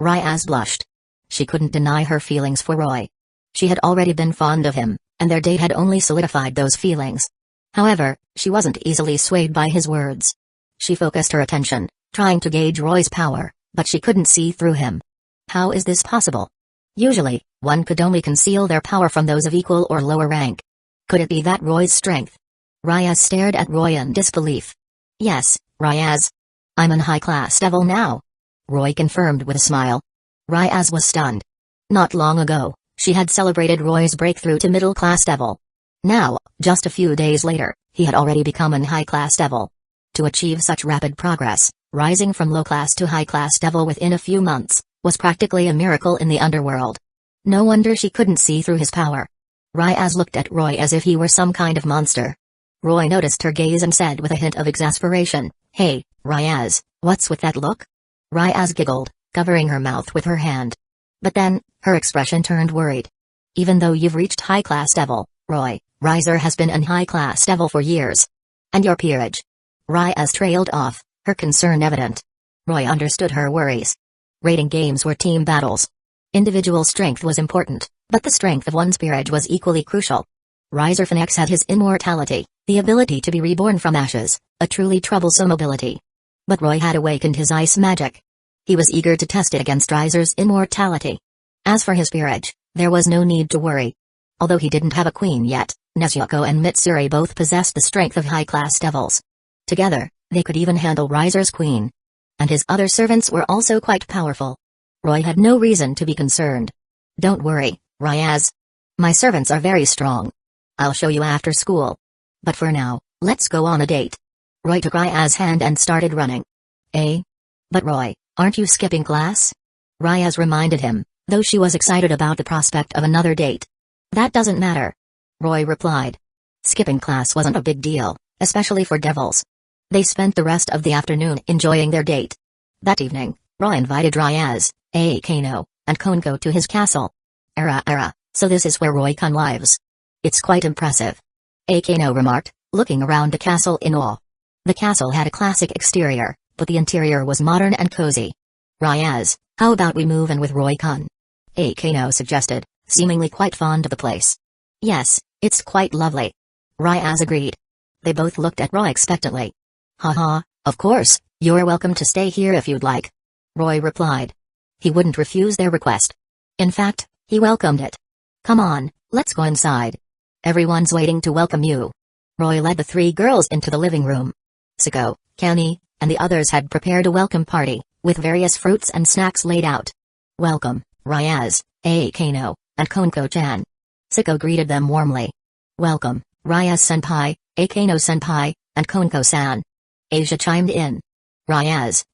Ryaz blushed. She couldn't deny her feelings for Roy. She had already been fond of him, and their date had only solidified those feelings. However, she wasn't easily swayed by his words. She focused her attention, trying to gauge Roy's power, but she couldn't see through him. How is this possible? Usually, one could only conceal their power from those of equal or lower rank. Could it be that Roy's strength? Ryaz stared at Roy in disbelief. Yes, Ryaz. I'm an high-class devil now. Roy confirmed with a smile. Ryaz was stunned. Not long ago, she had celebrated Roy's breakthrough to middle-class devil. Now, just a few days later, he had already become an high-class devil. To achieve such rapid progress, rising from low-class to high-class devil within a few months, was practically a miracle in the underworld. No wonder she couldn't see through his power. Ryaz looked at Roy as if he were some kind of monster. Roy noticed her gaze and said with a hint of exasperation, Hey, Ryaz, what's with that look? Ryaz giggled, covering her mouth with her hand. But then, her expression turned worried. Even though you've reached high-class devil, Roy, Riser has been an high-class devil for years. And your peerage? Ryaz trailed off, her concern evident. Roy understood her worries. Rating games were team battles. Individual strength was important, but the strength of one's peerage was equally crucial. Riser Phoenix had his immortality, the ability to be reborn from ashes, a truly troublesome ability. But Roy had awakened his ice magic. He was eager to test it against Riser's immortality. As for his peerage, there was no need to worry. Although he didn't have a queen yet, Nezuko and Mitsuri both possessed the strength of high-class devils. Together, they could even handle Riser's queen. And his other servants were also quite powerful. Roy had no reason to be concerned. Don't worry, Ryaz. My servants are very strong. I'll show you after school. But for now, let's go on a date. Roy took Ryaz's hand and started running. Eh? But Roy, aren't you skipping class? Ryaz reminded him, though she was excited about the prospect of another date. That doesn't matter. Roy replied. Skipping class wasn't a big deal, especially for devils. They spent the rest of the afternoon enjoying their date. That evening, Roy invited Ryaz, Kano, and Konko to his castle. So this is where Roy-kun lives. It's quite impressive. Kano remarked, looking around the castle in awe. The castle had a classic exterior, but the interior was modern and cozy. Ryaz, how about we move in with Roy-kun? Kano suggested, seemingly quite fond of the place. Yes, it's quite lovely. Ryaz agreed. They both looked at Roy expectantly. Haha, of course, you're welcome to stay here if you'd like. Roy replied. He wouldn't refuse their request. In fact, he welcomed it. Come on, let's go inside. Everyone's waiting to welcome you. Roy led the three girls into the living room. Siko, Kenny, and the others had prepared a welcome party, with various fruits and snacks laid out. Welcome, Ryaz, Kano, and Konko-chan. Siko greeted them warmly. Welcome, Ryaz-senpai, Kano-senpai, and Konko-san. Asia chimed in. Ryaz,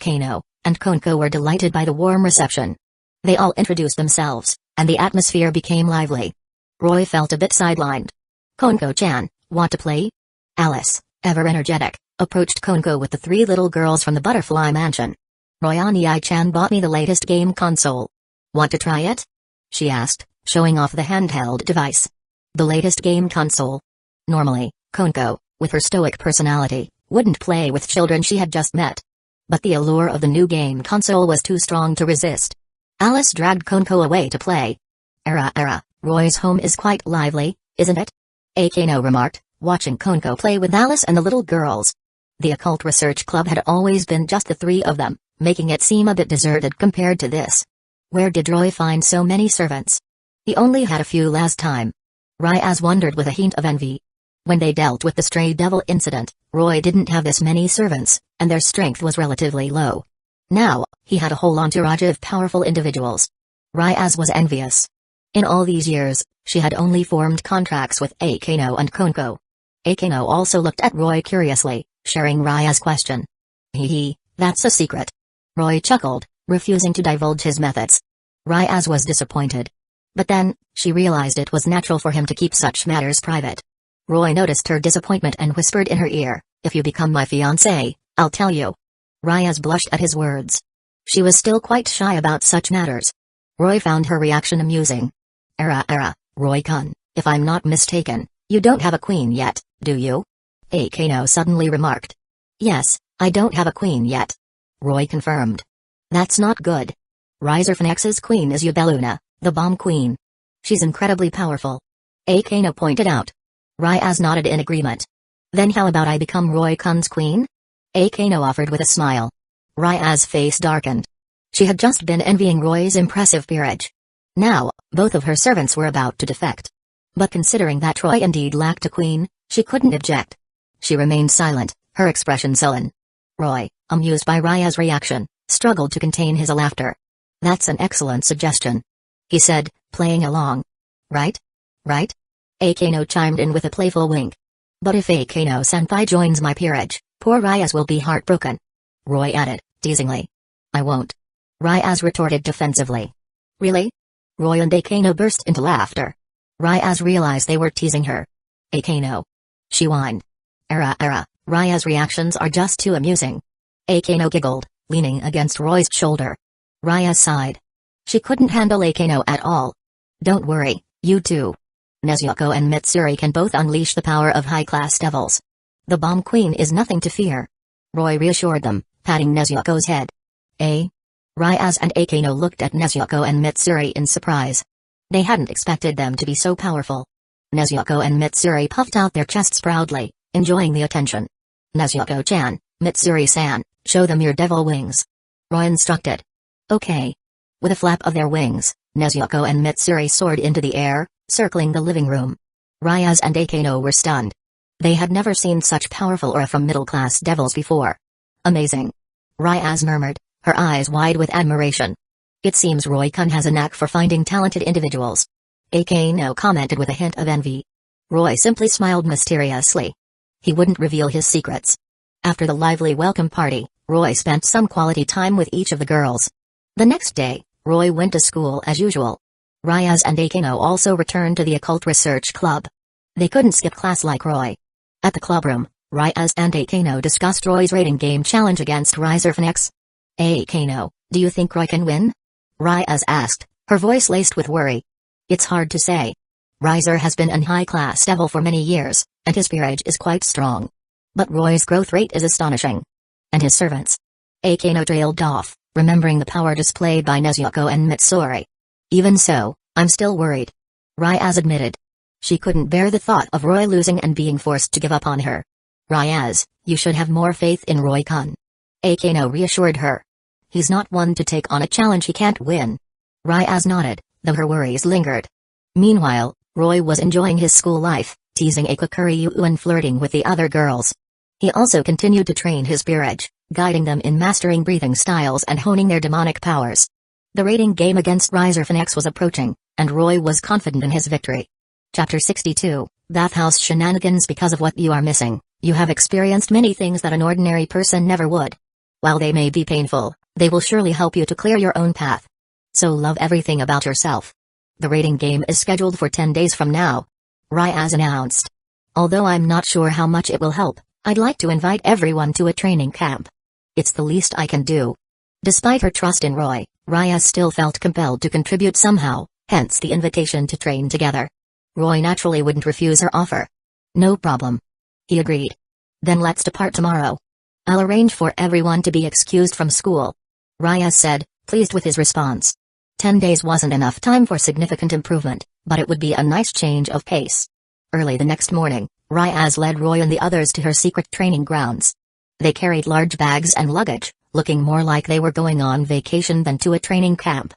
Kano, and Konko were delighted by the warm reception. They all introduced themselves, and the atmosphere became lively. Roy felt a bit sidelined. Konko-chan, want to play? Alice, ever energetic, approached Konko with the three little girls from the Butterfly Mansion. Royani-chan bought me the latest game console. Want to try it? She asked, showing off the handheld device. The latest game console. Normally, Konko, with her stoic personality, wouldn't play with children she had just met. But the allure of the new game console was too strong to resist. Alice dragged Konko away to play. Roy's home is quite lively, isn't it? Kano remarked, watching Konko play with Alice and the little girls. The Occult Research Club had always been just the three of them, making it seem a bit deserted compared to this. Where did Roy find so many servants? He only had a few last time. Ryaz wondered with a hint of envy. When they dealt with the stray devil incident, Roy didn't have this many servants, and their strength was relatively low. Now, he had a whole entourage of powerful individuals. Ryaz was envious. In all these years, she had only formed contracts with Kano and Konko. Kano also looked at Roy curiously, sharing Ryaz's question. That's a secret. Roy chuckled, refusing to divulge his methods. Ryaz was disappointed. But then, she realized it was natural for him to keep such matters private. Roy noticed her disappointment and whispered in her ear, "If you become my fiancé, I'll tell you." Ryaz blushed at his words. She was still quite shy about such matters. Roy found her reaction amusing. Roy-kun, if I'm not mistaken, you don't have a queen yet, do you?" Akano suddenly remarked. "Yes, I don't have a queen yet." Roy confirmed. "That's not good. Ryzerfinex's queen is Yubeluna, the bomb queen. She's incredibly powerful." Akano pointed out. Ryaz nodded in agreement. "Then how about I become Roy-kun's queen?" Akano offered with a smile. Ryaz's face darkened. She had just been envying Roy's impressive peerage. Now, both of her servants were about to defect. But considering that Roy indeed lacked a queen, she couldn't object. She remained silent, her expression sullen. Roy, amused by Ryaz's reaction, struggled to contain his laughter. "That's an excellent suggestion," he said, playing along. Right? Akano chimed in with a playful wink. "But if Akano-senpai joins my peerage, poor Ryaz will be heartbroken," Roy added, teasingly. "I won't," Ryaz retorted defensively. "Really?" Roy and Akano burst into laughter. Ryaz realized they were teasing her. "Akano," she whined. Ryaz's reactions are just too amusing." Akano giggled, leaning against Roy's shoulder. Ryaz sighed. She couldn't handle Akano at all. "Don't worry, you two. Nezuko and Mitsuri can both unleash the power of high-class devils. The bomb queen is nothing to fear," Roy reassured them, patting Nezuko's head. Ryaz and Akano looked at Nezuko and Mitsuri in surprise. They hadn't expected them to be so powerful. Nezuko and Mitsuri puffed out their chests proudly, enjoying the attention. "Nezuko-chan, Mitsuri-san, show them your devil wings," Roy instructed. "Okay." With a flap of their wings, Nezuko and Mitsuri soared into the air, circling the living room. Ryaz and Akano were stunned. They had never seen such powerful aura from middle-class devils before. "Amazing," Ryaz murmured, her eyes wide with admiration. "It seems Roy-kun has a knack for finding talented individuals." Akano commented with a hint of envy. Roy simply smiled mysteriously. He wouldn't reveal his secrets. After the lively welcome party, Roy spent some quality time with each of the girls. The next day, Roy went to school as usual. Ryaz and Akano also returned to the occult research club. They couldn't skip class like Roy. At the clubroom, Ryaz and Akano discussed Roy's rating game challenge against Ryzerfinex. "Akano, do you think Roy can win?" Ryaz asked, her voice laced with worry. "It's hard to say. Ryzer has been an high-class devil for many years, and his peerage is quite strong. But Roy's growth rate is astonishing. And his servants." Akano trailed off, remembering the power displayed by Nezuko and Mitsuri. "Even so, I'm still worried," Ryaz admitted. She couldn't bear the thought of Roy losing and being forced to give up on her. "Ryaz, you should have more faith in Roy-kun," Akano reassured her. "He's not one to take on a challenge he can't win." Ryaz nodded, though her worries lingered. Meanwhile, Roy was enjoying his school life, teasing Akakuryu and flirting with the other girls. He also continued to train his peerage, guiding them in mastering breathing styles and honing their demonic powers. The rating game against Ryzerfinex was approaching, and Roy was confident in his victory. Chapter 62, Bathhouse Shenanigans. Because of what you are missing, you have experienced many things that an ordinary person never would. While they may be painful, they will surely help you to clear your own path. So love everything about yourself. The rating game is scheduled for 10 days from now, Ryaz announced. "Although I'm not sure how much it will help, I'd like to invite everyone to a training camp. It's the least I can do." Despite her trust in Roy, Ryaz still felt compelled to contribute somehow, hence the invitation to train together. Roy naturally wouldn't refuse her offer. "No problem," he agreed. "Then let's depart tomorrow. I'll arrange for everyone to be excused from school," Ryaz said, pleased with his response. 10 days wasn't enough time for significant improvement, but it would be a nice change of pace. Early the next morning, Ryaz led Roy and the others to her secret training grounds. They carried large bags and luggage, looking more like they were going on vacation than to a training camp.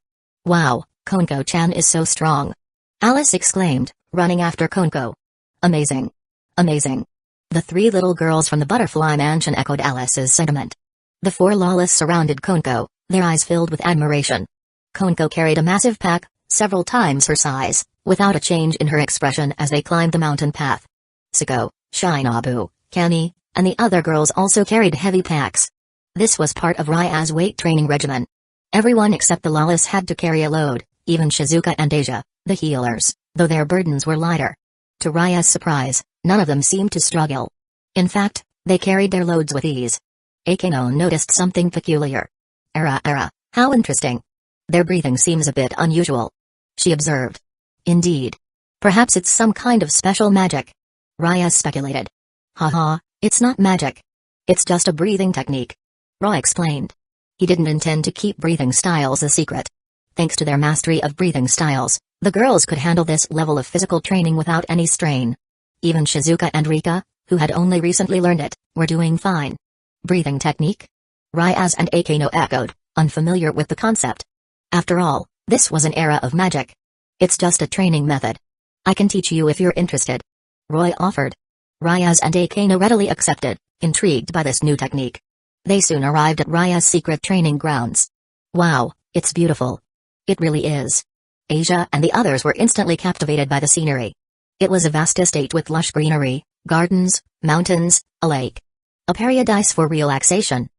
"Wow, Konko-chan is so strong," Alice exclaimed, running after Konko. "Amazing. Amazing." The three little girls from the Butterfly Mansion echoed Alice's sentiment. The four lawless surrounded Konko, their eyes filled with admiration. Konko carried a massive pack, several times her size, without a change in her expression as they climbed the mountain path. Suko, Shinobu, Kani, and the other girls also carried heavy packs. This was part of Ryaz's weight training regimen. Everyone except the lawless had to carry a load, even Shizuka and Asia, the healers, though their burdens were lighter. To Raya's surprise, none of them seemed to struggle. In fact, they carried their loads with ease. Akeno noticed something peculiar. How interesting. Their breathing seems a bit unusual, she observed. Indeed. Perhaps it's some kind of special magic, Raya speculated. Haha, it's not magic. It's just a breathing technique, Roy explained. He didn't intend to keep breathing styles a secret. Thanks to their mastery of breathing styles, the girls could handle this level of physical training without any strain. Even Shizuka and Rika, who had only recently learned it, were doing fine. Breathing technique? Ryaz and Akeno echoed, unfamiliar with the concept. After all, this was an era of magic. It's just a training method. I can teach you if you're interested, Roy offered. Ryaz and Akeno readily accepted, intrigued by this new technique. They soon arrived at Raya's secret training grounds. Wow, it's beautiful. It really is. Asia and the others were instantly captivated by the scenery. It was a vast estate with lush greenery, gardens, mountains, a lake. A paradise for relaxation.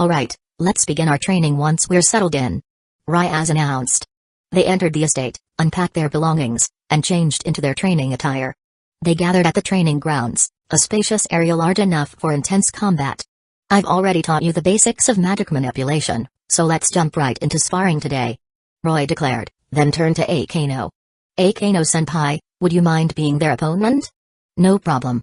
Alright, let's begin our training once we're settled in, Ryaz announced. They entered the estate, unpacked their belongings, and changed into their training attire. They gathered at the training grounds, a spacious area large enough for intense combat. I've already taught you the basics of magic manipulation, so let's jump right into sparring today, Roy declared, then turned to Akeno. Akeno-senpai, would you mind being their opponent? No problem,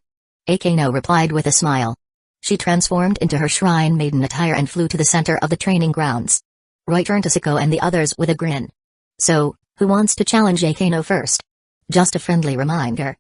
Akeno replied with a smile. She transformed into her shrine maiden attire and flew to the center of the training grounds. Roy turned to Siko and the others with a grin. So, who wants to challenge Akeno first? Just a friendly reminder.